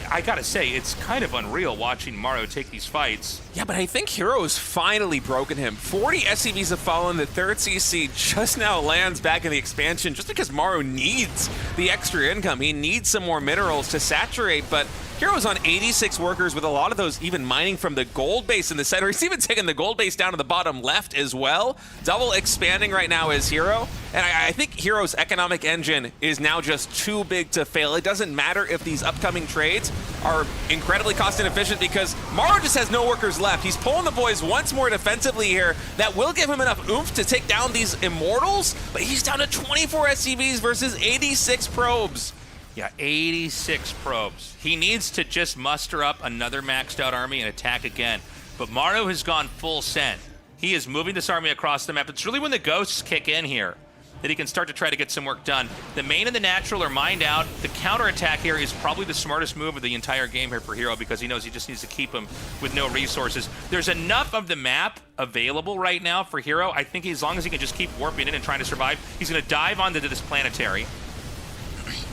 I gotta say, it's kind of unreal watching Maru take these fights. Yeah, but I think Hero's finally broken him. 40 SCVs have fallen. The third CC just now lands back in the expansion just because Maru needs the extra income. He needs some more minerals to saturate, but Hero's on 86 workers with a lot of those even mining from the gold base in the center. He's even taking the gold base down to the bottom left as well. Double expanding right now is Hero. And I think Hero's economic engine is now just too big to fail. It doesn't matter if these upcoming trades are incredibly cost inefficient because Maru just has no workers left. He's pulling the boys once more defensively here. That will give him enough oomph to take down these Immortals, but he's down to 24 SCVs versus 86 probes. Yeah, 86 probes. He needs to just muster up another maxed out army and attack again. But Maru has gone full send. He is moving this army across the map. It's really when the ghosts kick in here that he can start to try to get some work done. The main and the natural are mined out. The counterattack here is probably the smartest move of the entire game here for Hero because he knows he just needs to keep him with no resources. There's enough of the map available right now for Hero. I think as long as he can just keep warping in and trying to survive, he's going to dive onto this planetary.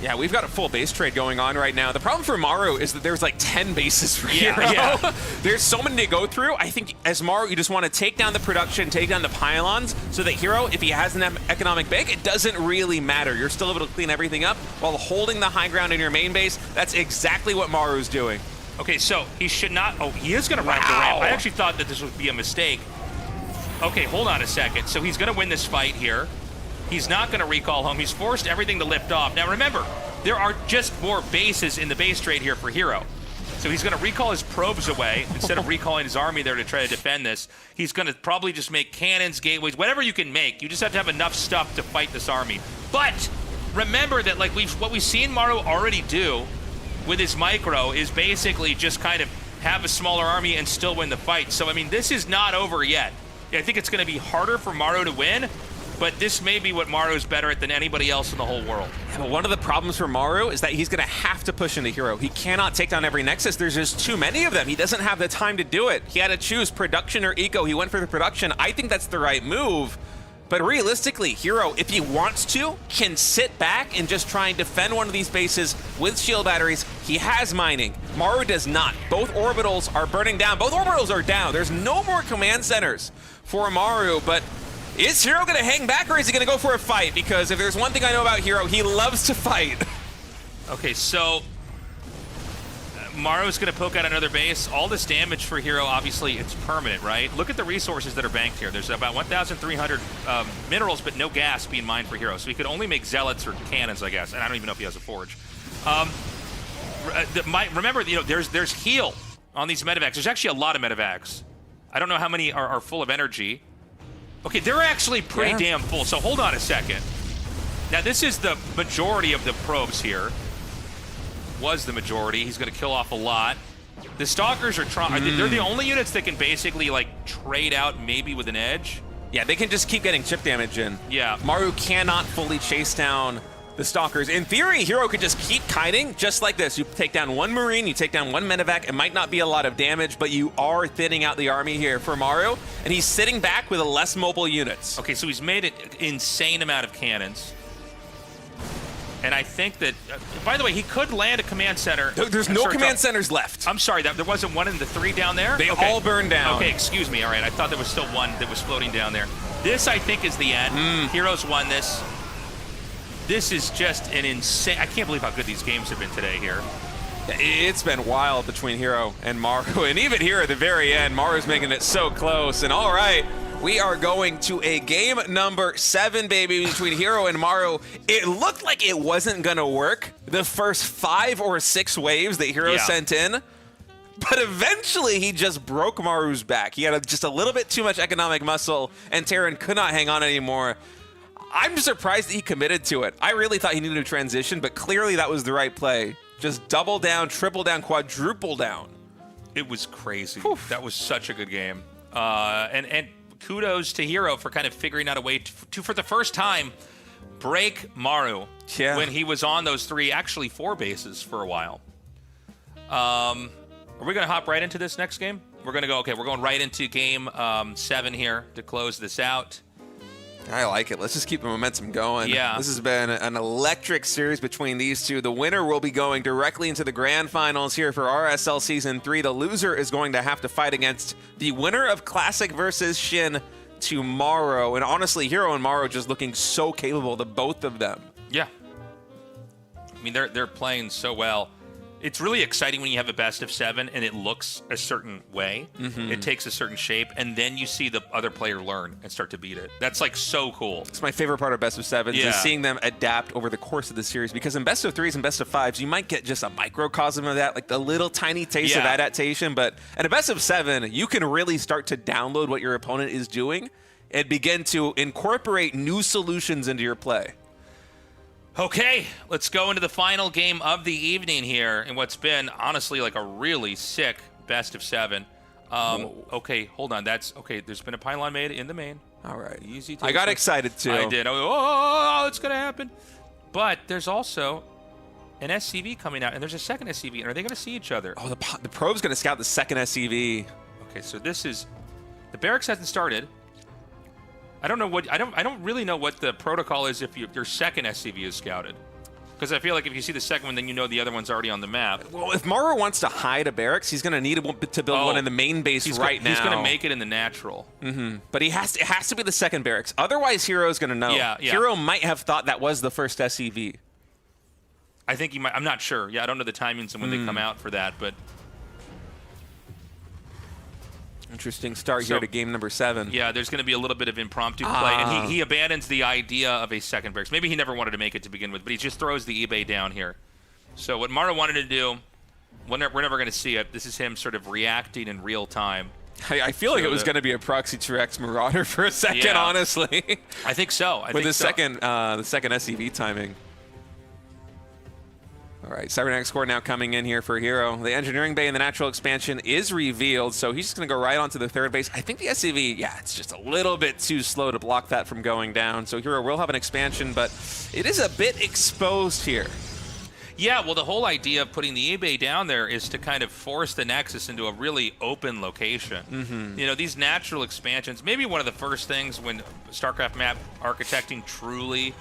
Yeah, we've got a full base trade going on right now. The problem for Maru is that there's like 10 bases for Hero. Yeah. There's so many to go through. I think as Maru, you just want to take down the production, take down the pylons, so that Hero, if he has an economic bank, it doesn't really matter. You're still able to clean everything up while holding the high ground in your main base. That's exactly what Maru's doing. Okay, so he should not... Oh, he is going to ramp the ramp. I actually thought that this would be a mistake. Okay, hold on a second. So he's going to win this fight here. He's not going to recall home. He's forced everything to lift off. Now remember, there are just more bases in the base trade here for Hero. So he's going to recall his probes away instead of recalling his army there to try to defend this. He's going to probably just make cannons, gateways, whatever you can make. You just have to have enough stuff to fight this army. But remember that like what we've seen Maru already do with his micro is basically just kind of have a smaller army and still win the fight. So I mean, this is not over yet. I think it's going to be harder for Maru to win, but this may be what Maru's better at than anybody else in the whole world. Yeah, but one of the problems for Maru is that he's going to have to push into Hero. He cannot take down every Nexus. There's just too many of them. He doesn't have the time to do it. He had to choose production or eco. He went for the production. I think that's the right move. But realistically, Hero, if he wants to, can sit back and just try and defend one of these bases with shield batteries. He has mining. Maru does not. Both orbitals are burning down. Both orbitals are down. There's no more command centers for Maru, but is Hero going to hang back or is he going to go for a fight? Because if there's one thing I know about Hero, he loves to fight. Okay, so Maru's going to poke out another base. All this damage for Hero, obviously, it's permanent, right? Look at the resources that are banked here. There's about 1,300 minerals, but no gas being mined for Hero. So he could only make zealots or cannons, I guess. And I don't even know if he has a forge. Remember, you know, there's heal on these medevacs. There's actually a lot of medevacs. I don't know how many are full of energy. Okay, they're actually pretty damn full. So hold on a second. Now, this is the majority of the probes here. Was the majority. He's going to kill off a lot. The Stalkers are trying. They're the only units that can basically, like, trade out maybe with an edge. Yeah, they can just keep getting chip damage in. Yeah. Maru cannot fully chase down the Stalkers. In theory, Hero could just keep kiting just like this. You take down one Marine, you take down one Medevac. It might not be a lot of damage, but you are thinning out the army here for Maru, and he's sitting back with a less mobile units. Okay, so he's made an insane amount of cannons. And I think that, by the way, he could land a command center. There's no command centers left. I'm sorry, there wasn't one in the 3 down there? They all burned down. Okay, excuse me. All right, I thought there was still one that was floating down there. This, I think, is the end. Heroes won this. This is just an insane... I can't believe how good these games have been today here. It's been wild between Hero and Maru, and even here at the very end, Maru's making it so close. And all right, we are going to a game number 7, baby, between Hero and Maru. It looked like it wasn't going to work the first 5 or 6 waves that Hero sent in, but eventually he just broke Maru's back. He had just a little bit too much economic muscle, and Terran could not hang on anymore. I'm surprised that he committed to it. I really thought he needed a transition, but clearly that was the right play. Just double down, triple down, quadruple down. It was crazy. Oof. That was such a good game. And kudos to Hero for kind of figuring out a way to for the first time, break Maru when he was on those 3, actually 4 bases for a while. Are we going to hop right into this next game? We're going to go, okay, we're going right into game 7 here to close this out. I like it. Let's just keep the momentum going. Yeah. This has been an electric series between these two. The winner will be going directly into the grand finals here for RSL Season 3. The loser is going to have to fight against the winner of Classic versus Shin tomorrow. And honestly, Hero and Maru just looking so capable, the both of them. Yeah. I mean, they're playing so well. It's really exciting when you have a best of 7 and it looks a certain way. It takes a certain shape, and then you see the other player learn and start to beat it. That's like so cool. It's my favorite part of best of 7s is seeing them adapt over the course of the series, because in best of 3s and best of 5s, you might get just a microcosm of that, like the little tiny taste of adaptation. But in a best of 7, you can really start to download what your opponent is doing and begin to incorporate new solutions into your play. Okay, let's go into the final game of the evening here in what's been, honestly, like a really sick best of 7. Okay, hold on. There's been a pylon made in the main. All right. Easy. I got excited, too. I did. Oh, it's going to happen. But there's also an SCV coming out, and there's a second SCV. And are they going to see each other? Oh, the probe's going to scout the second SCV. Okay, so this is... The barracks hasn't started. I don't know what I don't really know what the protocol is if your second SCV is scouted, because I feel like if you see the second one, then you know the other one's already on the map. Well, if Maru wants to hide a barracks, he's going to need to build one in the main base now. He's going to make it in the natural. But it has to be the second barracks. Otherwise, Hero's going to know. Yeah. Hero might have thought that was the first SCV. I think he might. I'm not sure. Yeah, I don't know the timings and when they come out for that, but. Interesting start here to game number 7. Yeah, there's going to be a little bit of impromptu play, and he abandons the idea of a second barracks. Maybe he never wanted to make it to begin with, but he just throws the eBay down here. So what Maru wanted to do, we're never going to see it. This is him sort of reacting in real time. I feel like it was going to be a proxy T-Rex Marauder for a second, honestly. I think so. With the second SCV timing. All right, Cybernetics Core now coming in here for Hero. The engineering bay in the natural expansion is revealed, so he's just going to go right onto the third base. I think the SCV, it's just a little bit too slow to block that from going down. So Hero will have an expansion, but it is a bit exposed here. Yeah, well, the whole idea of putting the eBay down there is to kind of force the Nexus into a really open location. You know, these natural expansions, maybe one of the first things when StarCraft map architecting truly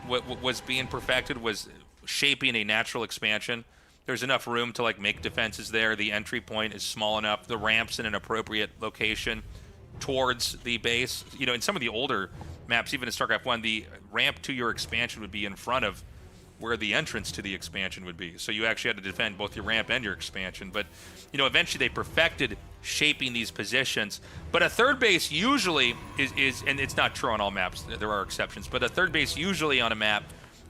was being perfected was shaping a natural expansion. There's enough room to like make defenses there. The entry point is small enough. The ramp's in an appropriate location towards the base. You know, in some of the older maps, even in StarCraft 1, the ramp to your expansion would be in front of where the entrance to the expansion would be. So you actually had to defend both your ramp and your expansion. But, you know, eventually they perfected shaping these positions. But a third base usually is and it's not true on all maps, there are exceptions, but a third base usually on a map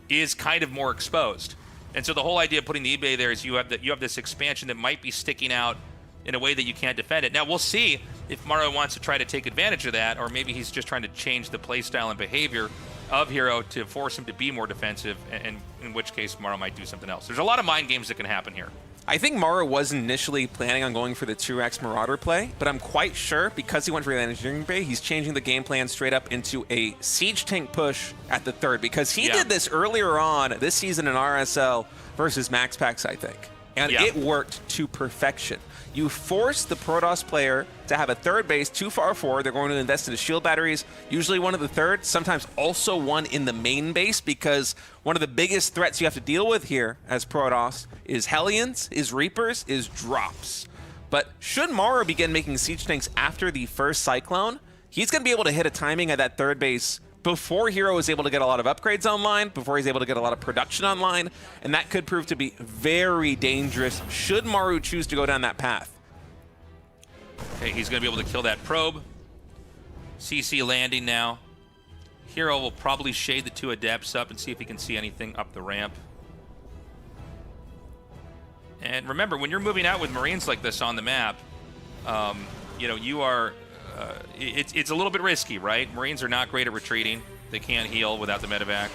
is kind of more exposed. And so the whole idea of putting the eBay there is you have this expansion that might be sticking out in a way that you can't defend it. Now we'll see if Maru wants to try to take advantage of that, or maybe he's just trying to change the playstyle and behavior of Hero to force him to be more defensive, and in which case Maru might do something else. There's a lot of mind games that can happen here. I think Maru was initially planning on going for the 2x Marauder play, but I'm quite sure because he went for the engineering bay, he's changing the game plan straight up into a siege tank push at the third, because he did this earlier on this season in RSL versus MaxPax, I think. And it worked to perfection. You force the Protoss player to have a third base too far forward. They're going to invest into shield batteries, usually one of the third, sometimes also one in the main base, because one of the biggest threats you have to deal with here as Protoss is Hellions, is Reapers, is drops. But should Maru begin making siege tanks after the first Cyclone, he's going to be able to hit a timing at that third base before Hero is able to get a lot of upgrades online, before he's able to get a lot of production online, and that could prove to be very dangerous should Maru choose to go down that path. Okay, he's going to be able to kill that probe. CC landing now. Hero will probably shade the 2 Adepts up and see if he can see anything up the ramp. And remember, when you're moving out with Marines like this on the map, you know, you are... it's a little bit risky, right? Marines are not great at retreating. They can't heal without the medevac.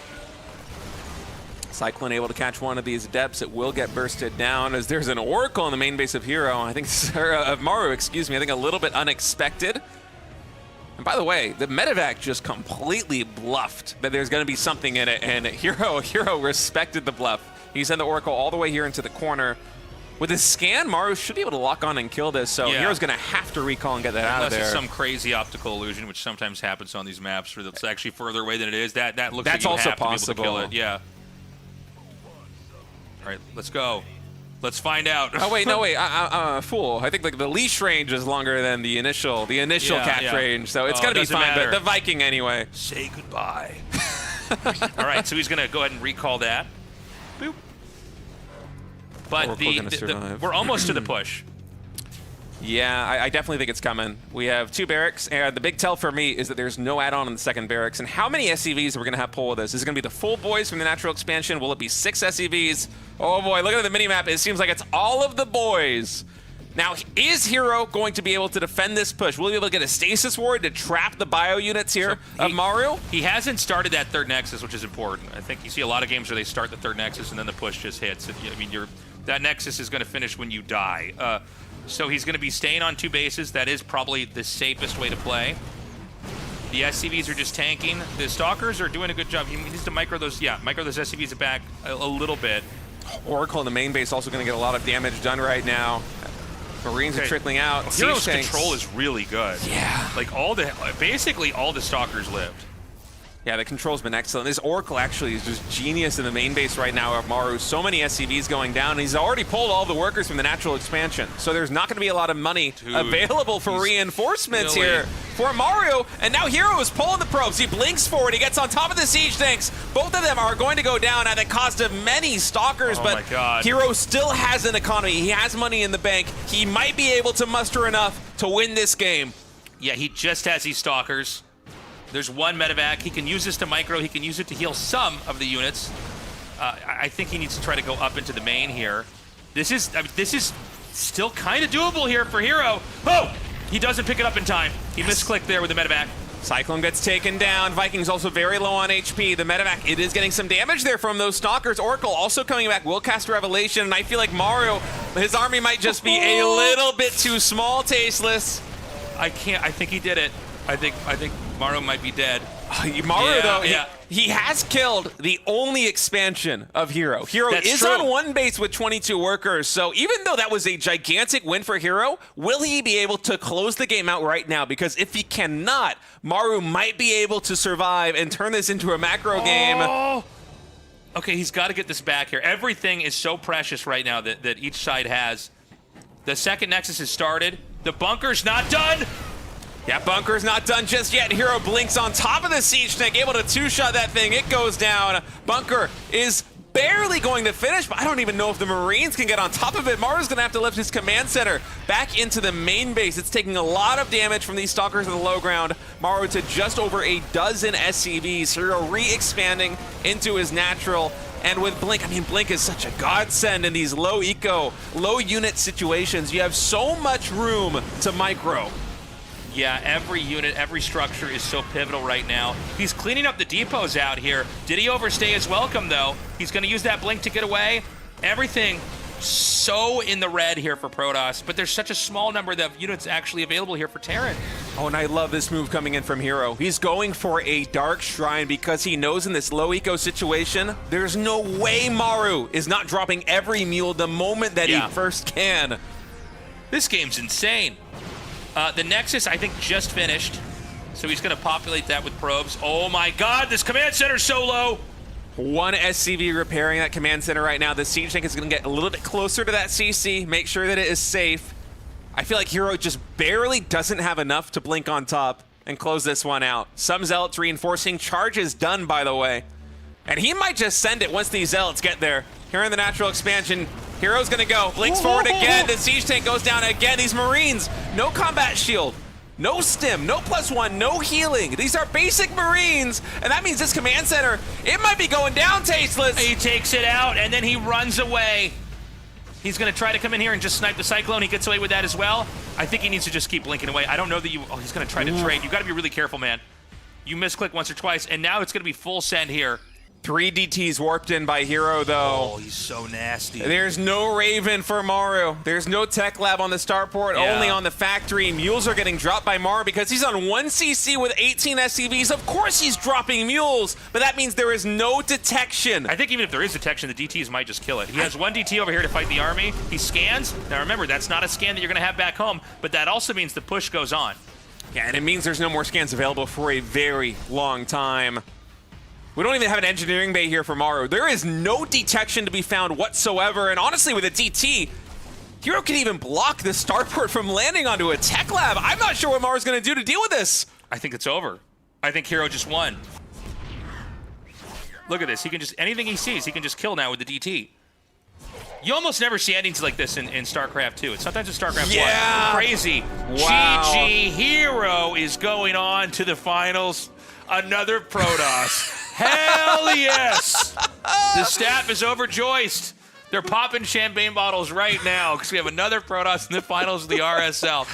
Cyclone able to catch one of these Adepts. It will get bursted down as there's an Oracle on the main base of Hero. I think, of Maru, excuse me. I think a little bit unexpected. And by the way, the medevac just completely bluffed that there's going to be something in it, and Hero respected the bluff. He sent the Oracle all the way here into the corner. With his scan, Maru should be able to lock on and kill this, so Hero's going to have to recall and get that out of there. Unless it's some crazy optical illusion, which sometimes happens on these maps where it's actually further away than it is. That looks like you also have possible. To be able to kill it. Yeah. All right, let's go. Let's find out. Oh wait, no wait, I'm a fool. I think like the leash range is longer than the initial catch range, so it's gonna be fine. Matter. But the Viking anyway. Say goodbye. All right, so he's gonna go ahead and recall that. Boop. But we're almost to the push. Yeah, I definitely think it's coming. We have 2 barracks, and the big tell for me is that there's no add-on in the second barracks. And how many SCVs are we going to have pull with this? Is it going to be the full boys from the natural expansion? Will it be 6 SCVs? Oh boy, look at the mini-map. It seems like it's all of the boys. Now, is Hero going to be able to defend this push? Will he be able to get a stasis ward to trap the bio units here of Maru? He hasn't started that third nexus, which is important. I think you see a lot of games where they start the third nexus and then the push just hits. I mean, that nexus is going to finish when you die. So he's going to be staying on 2 bases. That is probably the safest way to play. The SCVs are just tanking. The Stalkers are doing a good job. He needs to micro those SCVs back a little bit. Oracle in the main base also going to get a lot of damage done right now. Marines are trickling out. Hero's control is really good. Yeah. Like basically all the Stalkers lived. Yeah, the control's been excellent. This Oracle actually is just genius in the main base right now of Maru. So many SCVs going down. He's already pulled all the workers from the natural expansion. So there's not going to be a lot of money available for reinforcements here for Maru. And now Hero is pulling the probes. He blinks forward. He gets on top of the siege tanks. Both of them are going to go down at the cost of many Stalkers. Oh but my God. Hero still has an economy. He has money in the bank. He might be able to muster enough to win this game. Yeah, he just has these Stalkers. There's 1 medevac. He can use this to micro. He can use it to heal some of the units. I think he needs to try to go up into the main here. This is still kind of doable here for Hero. Oh! He doesn't pick it up in time. He misclicked there with the medevac. Cyclone gets taken down. Vikings also very low on HP. The medevac, it is getting some damage there from those Stalkers. Oracle also coming back, will cast Revelation, and I feel like Maru, his army might just be a little bit too small, Tasteless. I think he did it. I think Maru might be dead. Maru, though, he has killed the only expansion of Hero. Hero is on 1 base with 22 workers, so even though that was a gigantic win for Hero, will he be able to close the game out right now? Because if he cannot, Maru might be able to survive and turn this into a macro game. Okay, he's got to get this back here. Everything is so precious right now that each side has. The second Nexus has started. The bunker's not done. Yeah, bunker's not done just yet. Hero blinks on top of the siege tank, able to 2-shot that thing. It goes down. Bunker is barely going to finish, but I don't even know if the Marines can get on top of it. Maru's going to have to lift his command center back into the main base. It's taking a lot of damage from these Stalkers in the low ground. Maru to just over a dozen SCVs. Hero re-expanding into his natural. And with Blink, I mean, Blink is such a godsend in these low eco, low unit situations. You have so much room to micro. Yeah, every unit, every structure is so pivotal right now. He's cleaning up the depots out here. Did he overstay his welcome, though? He's going to use that blink to get away. Everything so in the red here for Protoss, but there's such a small number of units actually available here for Terran. Oh, and I love this move coming in from Hero. He's going for a Dark Shrine because he knows in this low eco situation, there's no way Maru is not dropping every mule the moment that he first can. This game's insane. The Nexus, I think, just finished, so he's going to populate that with probes. Oh my god, this command center's so low! One SCV repairing that command center right now. The siege tank is going to get a little bit closer to that CC, make sure that it is safe. I feel like Hero just barely doesn't have enough to blink on top and close this one out. Some Zealots reinforcing. Charge is done, by the way. And he might just send it once these Zealots get there. Here in the natural expansion, Hero's going to go. Blinks forward again. The siege tank goes down again. These Marines, no combat shield. No stim, no +1, no healing. These are basic Marines, and that means this command center, it might be going down, Tasteless. He takes it out, and then he runs away. He's going to try to come in here and just snipe the Cyclone. He gets away with that as well. I think he needs to just keep blinking away. I don't know that you... Oh, he's going to try to trade. You got to be really careful, man. You misclick once or twice, and now it's going to be full send here. 3 DTs warped in by Hero, though. Oh, he's so nasty. There's no Raven for Maru. There's no tech lab on the starport, only on the factory. Mules are getting dropped by Maru because he's on 1 CC with 18 SCVs. Of course he's dropping mules, but that means there is no detection. I think even if there is detection, the DTs might just kill it. He has 1 DT over here to fight the army. He scans. Now remember, that's not a scan that you're going to have back home, but that also means the push goes on. Yeah, and it means there's no more scans available for a very long time. We don't even have an engineering bay here for Maru. There is no detection to be found whatsoever, and honestly, with a DT, Hero can even block the starport from landing onto a tech lab. I'm not sure what Maru's going to do to deal with this. I think it's over. I think Hero just won. Look at this. He can just, anything he sees, he can just kill now with the DT. You almost never see endings like this in StarCraft 2. It's sometimes in StarCraft 1. Crazy. Wow. GG. Hero is going on to the finals. Another Protoss. Hell yes! The staff is overjoyed. They're popping champagne bottles right now because we have another Protoss in the finals of the RSL.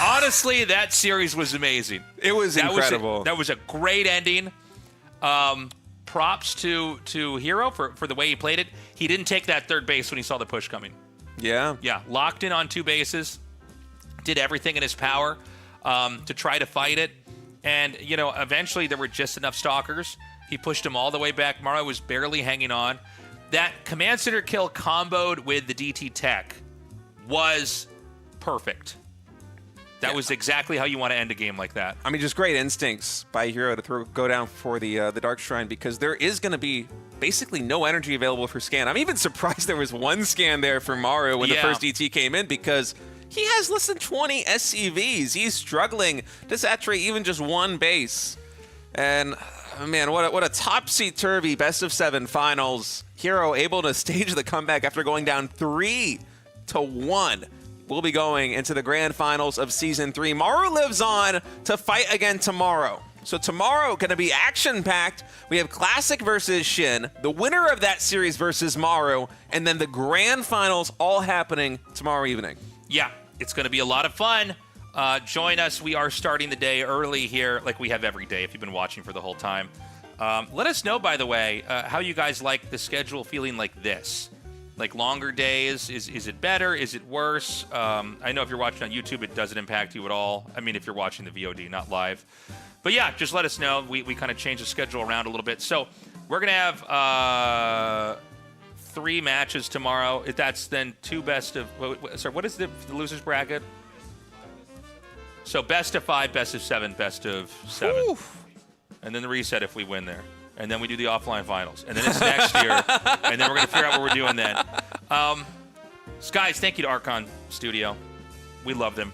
Honestly, that series was amazing. It was incredible. That was a great ending. Props to Hero for the way he played it. He didn't take that third base when he saw the push coming. Yeah. Yeah, locked in on 2 bases. Did everything in his power to try to fight it. And, you know, eventually there were just enough stalkers. He pushed him all the way back. Maru was barely hanging on. That command center kill comboed with the DT tech was perfect. That was exactly how you want to end a game like that. I mean, just great instincts by Hero to go down for the Dark Shrine, because there is going to be basically no energy available for scan. I'm even surprised there was 1 scan there for Maru when the first DT came in, because he has less than 20 SCVs. He's struggling to saturate even just 1 base. And man, what a topsy-turvy best-of-7 finals. Hero able to stage the comeback after going down 3-1. We'll be going into the grand finals of Season 3. Maru lives on to fight again tomorrow. So tomorrow going to be action-packed. We have Classic versus Shin, the winner of that series versus Maru, and then the grand finals all happening tomorrow evening. Yeah, it's going to be a lot of fun. Join us. We are starting the day early here, like we have every day if you've been watching for the whole time. Let us know, by the way, how you guys like the schedule feeling like this. Like longer days, is it better? Is it worse? I know if you're watching on YouTube, it doesn't impact you at all. I mean, if you're watching the VOD, not live. But yeah, just let us know. We kind of change the schedule around a little bit. So we're going to have 3 matches tomorrow. That's then 2 best of... Sorry, what is the losers bracket? So best of 5, best of 7, best of 7. Oof. And then the reset if we win there. And then we do the offline finals. And then it's next year. And then we're going to figure out what we're doing then. Guys, thank you to Archon Studio. We love them.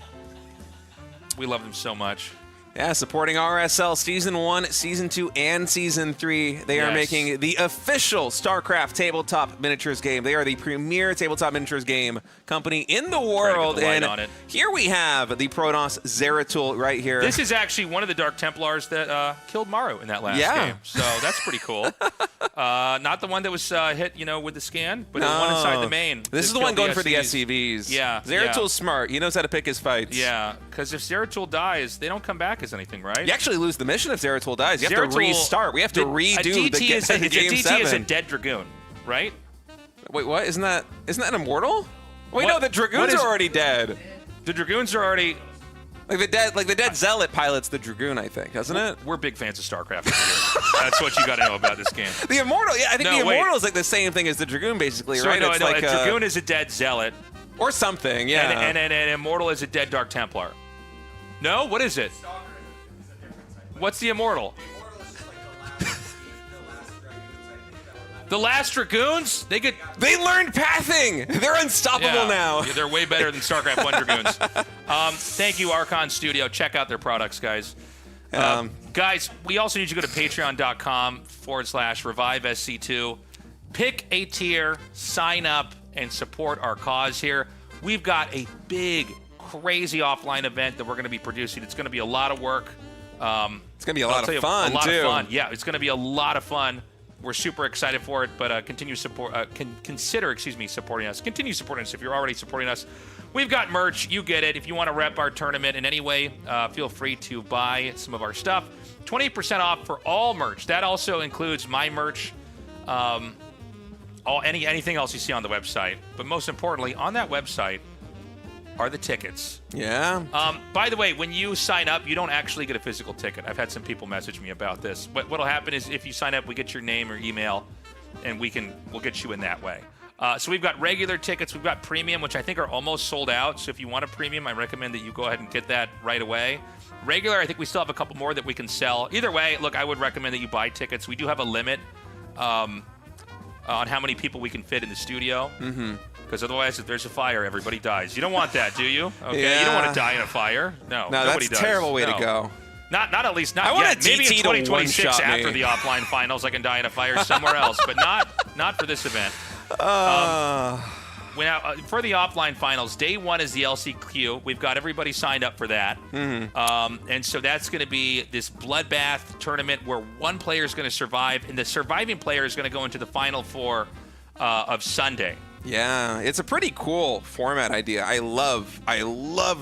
We love them so much. Yeah, supporting RSL Season 1, Season 2, and Season 3. They are making the official StarCraft tabletop miniatures game. They are the premier tabletop miniatures game company in the world. And on it. Here we have the Protoss Zeratul right here. This is actually one of the Dark Templars that killed Maru in that last game. So that's pretty cool. Not the one that was hit, with the scan, but the one inside the main. This is the one going for the SCVs. Yeah. Zeratul's smart. He knows how to pick his fights. Yeah, because if Zeratul dies, they don't come back as anything, right? You actually lose the mission if Zeratul dies. You have to restart. We have to redo the game 7. A DT is a dead Dragoon, right? Wait, what? Isn't that an Immortal? Wait, no, the Dragoons are already dead. The Dragoons are already... Like the dead Zealot pilots the Dragoon, I think, doesn't it? We're big fans of StarCraft over here. That's what you got to know about this game. The Immortal, yeah, I think the Immortal is like the same thing as the Dragoon, basically, right? No, it's like a Dragoon is a dead Zealot. Or something, yeah. And an Immortal is a dead Dark Templar. No? What is it? What's the Immortal? The last Dragoons? They learned pathing! They're unstoppable now. Yeah, they're way better than StarCraft 1 Dragoons. Thank you, Archon Studio. Check out their products, guys. Guys, we also need you to go to patreon.com/ReviveSC2. Pick a tier, sign up, and support our cause here. We've got a big, crazy offline event that we're going to be producing. It's going to be a lot of work. It's going to be a lot of fun, too. Of fun. Yeah, it's going to be a lot of fun. We're super excited for it, but consider supporting us. Continue supporting us if you're already supporting us. We've got merch. You get it. If you want to rep our tournament in any way, feel free to buy some of our stuff. 20% off for all merch. That also includes my merch, anything else you see on the website. But most importantly, on that website are the tickets. Yeah. By the way, when you sign up, you don't actually get a physical ticket. I've had some people message me about this. But what'll happen is if you sign up, we get your name or email, and we'll get you in that way. So we've got regular tickets. We've got premium, which I think are almost sold out. So if you want a premium, I recommend that you go ahead and get that right away. Regular, I think we still have a couple more that we can sell. Either way, look, I would recommend that you buy tickets. We do have a limit on how many people we can fit in the studio. Mm-hmm. Because otherwise, if there's a fire, everybody dies. You don't want that, do you? Okay, yeah. You don't want to die in a fire. No, nobody that's a terrible way to go. Not at least not I yet. want a Maybe in DT to 2026 one-shot after me. the offline finals, I can die in a fire somewhere else, but not for this event. For the offline finals, day 1 is the LCQ. We've got everybody signed up for that. Mm-hmm. And so that's going to be this bloodbath tournament where one player is going to survive, and the surviving player is going to go into the final 4 of Sunday. Yeah, it's a pretty cool format idea. I love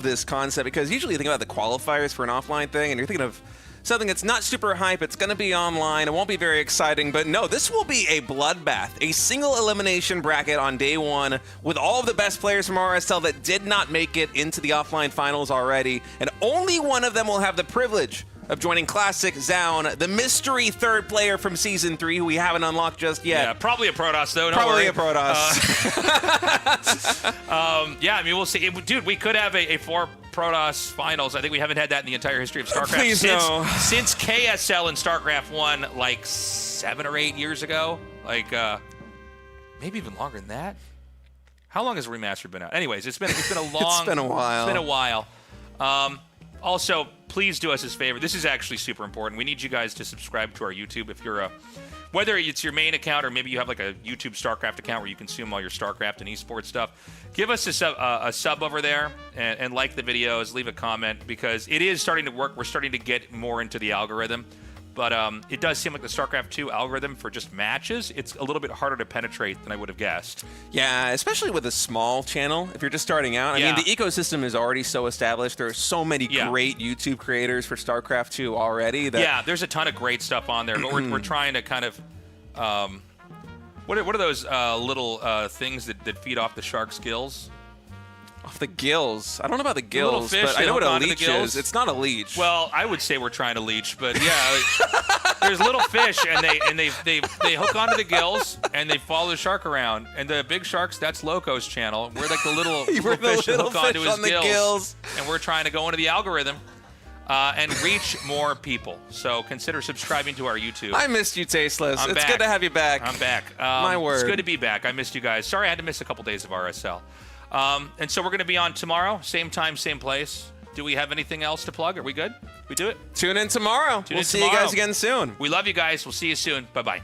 this concept because usually you think about the qualifiers for an offline thing and you're thinking of something that's not super hype. It's going to be online. It won't be very exciting. But no, this will be a bloodbath, a single elimination bracket on day 1 with all of the best players from RSL that did not make it into the offline finals already. And only one of them will have the privilege of joining Classic Zaun, the mystery 3rd player from Season 3 who we haven't unlocked just yet. Yeah, probably a Protoss, though. Probably a Protoss. Yeah, I mean, we'll see. Dude, we could have a 4 Protoss finals. I think we haven't had that in the entire history of StarCraft. Please no. Since KSL and StarCraft 1, like 7 or 8 years ago. Like, maybe even longer than that. How long has Remastered been out? Anyways, it's been a long... It's been a while. It's been a while. Also, please do us this favor. This is actually super important. We need you guys to subscribe to our YouTube if you're whether it's your main account or maybe you have like a YouTube StarCraft account where you consume all your StarCraft and esports stuff. Give us a sub over there and like the videos, leave a comment because it is starting to work. We're starting to get more into the algorithm. But it does seem like the StarCraft 2 algorithm for just matches, it's a little bit harder to penetrate than I would have guessed. Yeah, especially with a small channel. If you're just starting out, I mean, the ecosystem is already so established. There are so many great YouTube creators for StarCraft 2 already. That there's a ton of great stuff on there, but we're trying to kind of... what are those little things that feed off the shark's gills? Off the gills. I don't know about the gills, fish, but I know what a leech is. It's not a leech. Well, I would say we're trying to leech, but yeah, there's little fish, and they hook onto the gills, and they follow the shark around. And the big sharks, that's Loco's channel. We're like the little fish that hook onto his gills, and we're trying to go into the algorithm and reach more people. So consider subscribing to our YouTube. I missed you, Tasteless. It's good to have you back. I'm back. My word. It's good to be back. I missed you guys. Sorry I had to miss a couple days of RSL. And so we're going to be on tomorrow, same time, same place. do we have anything else to plug? Are we good? We do it? Tune in tomorrow. We'll see you guys again soon. We love you guys. We'll see you soon. Bye-bye.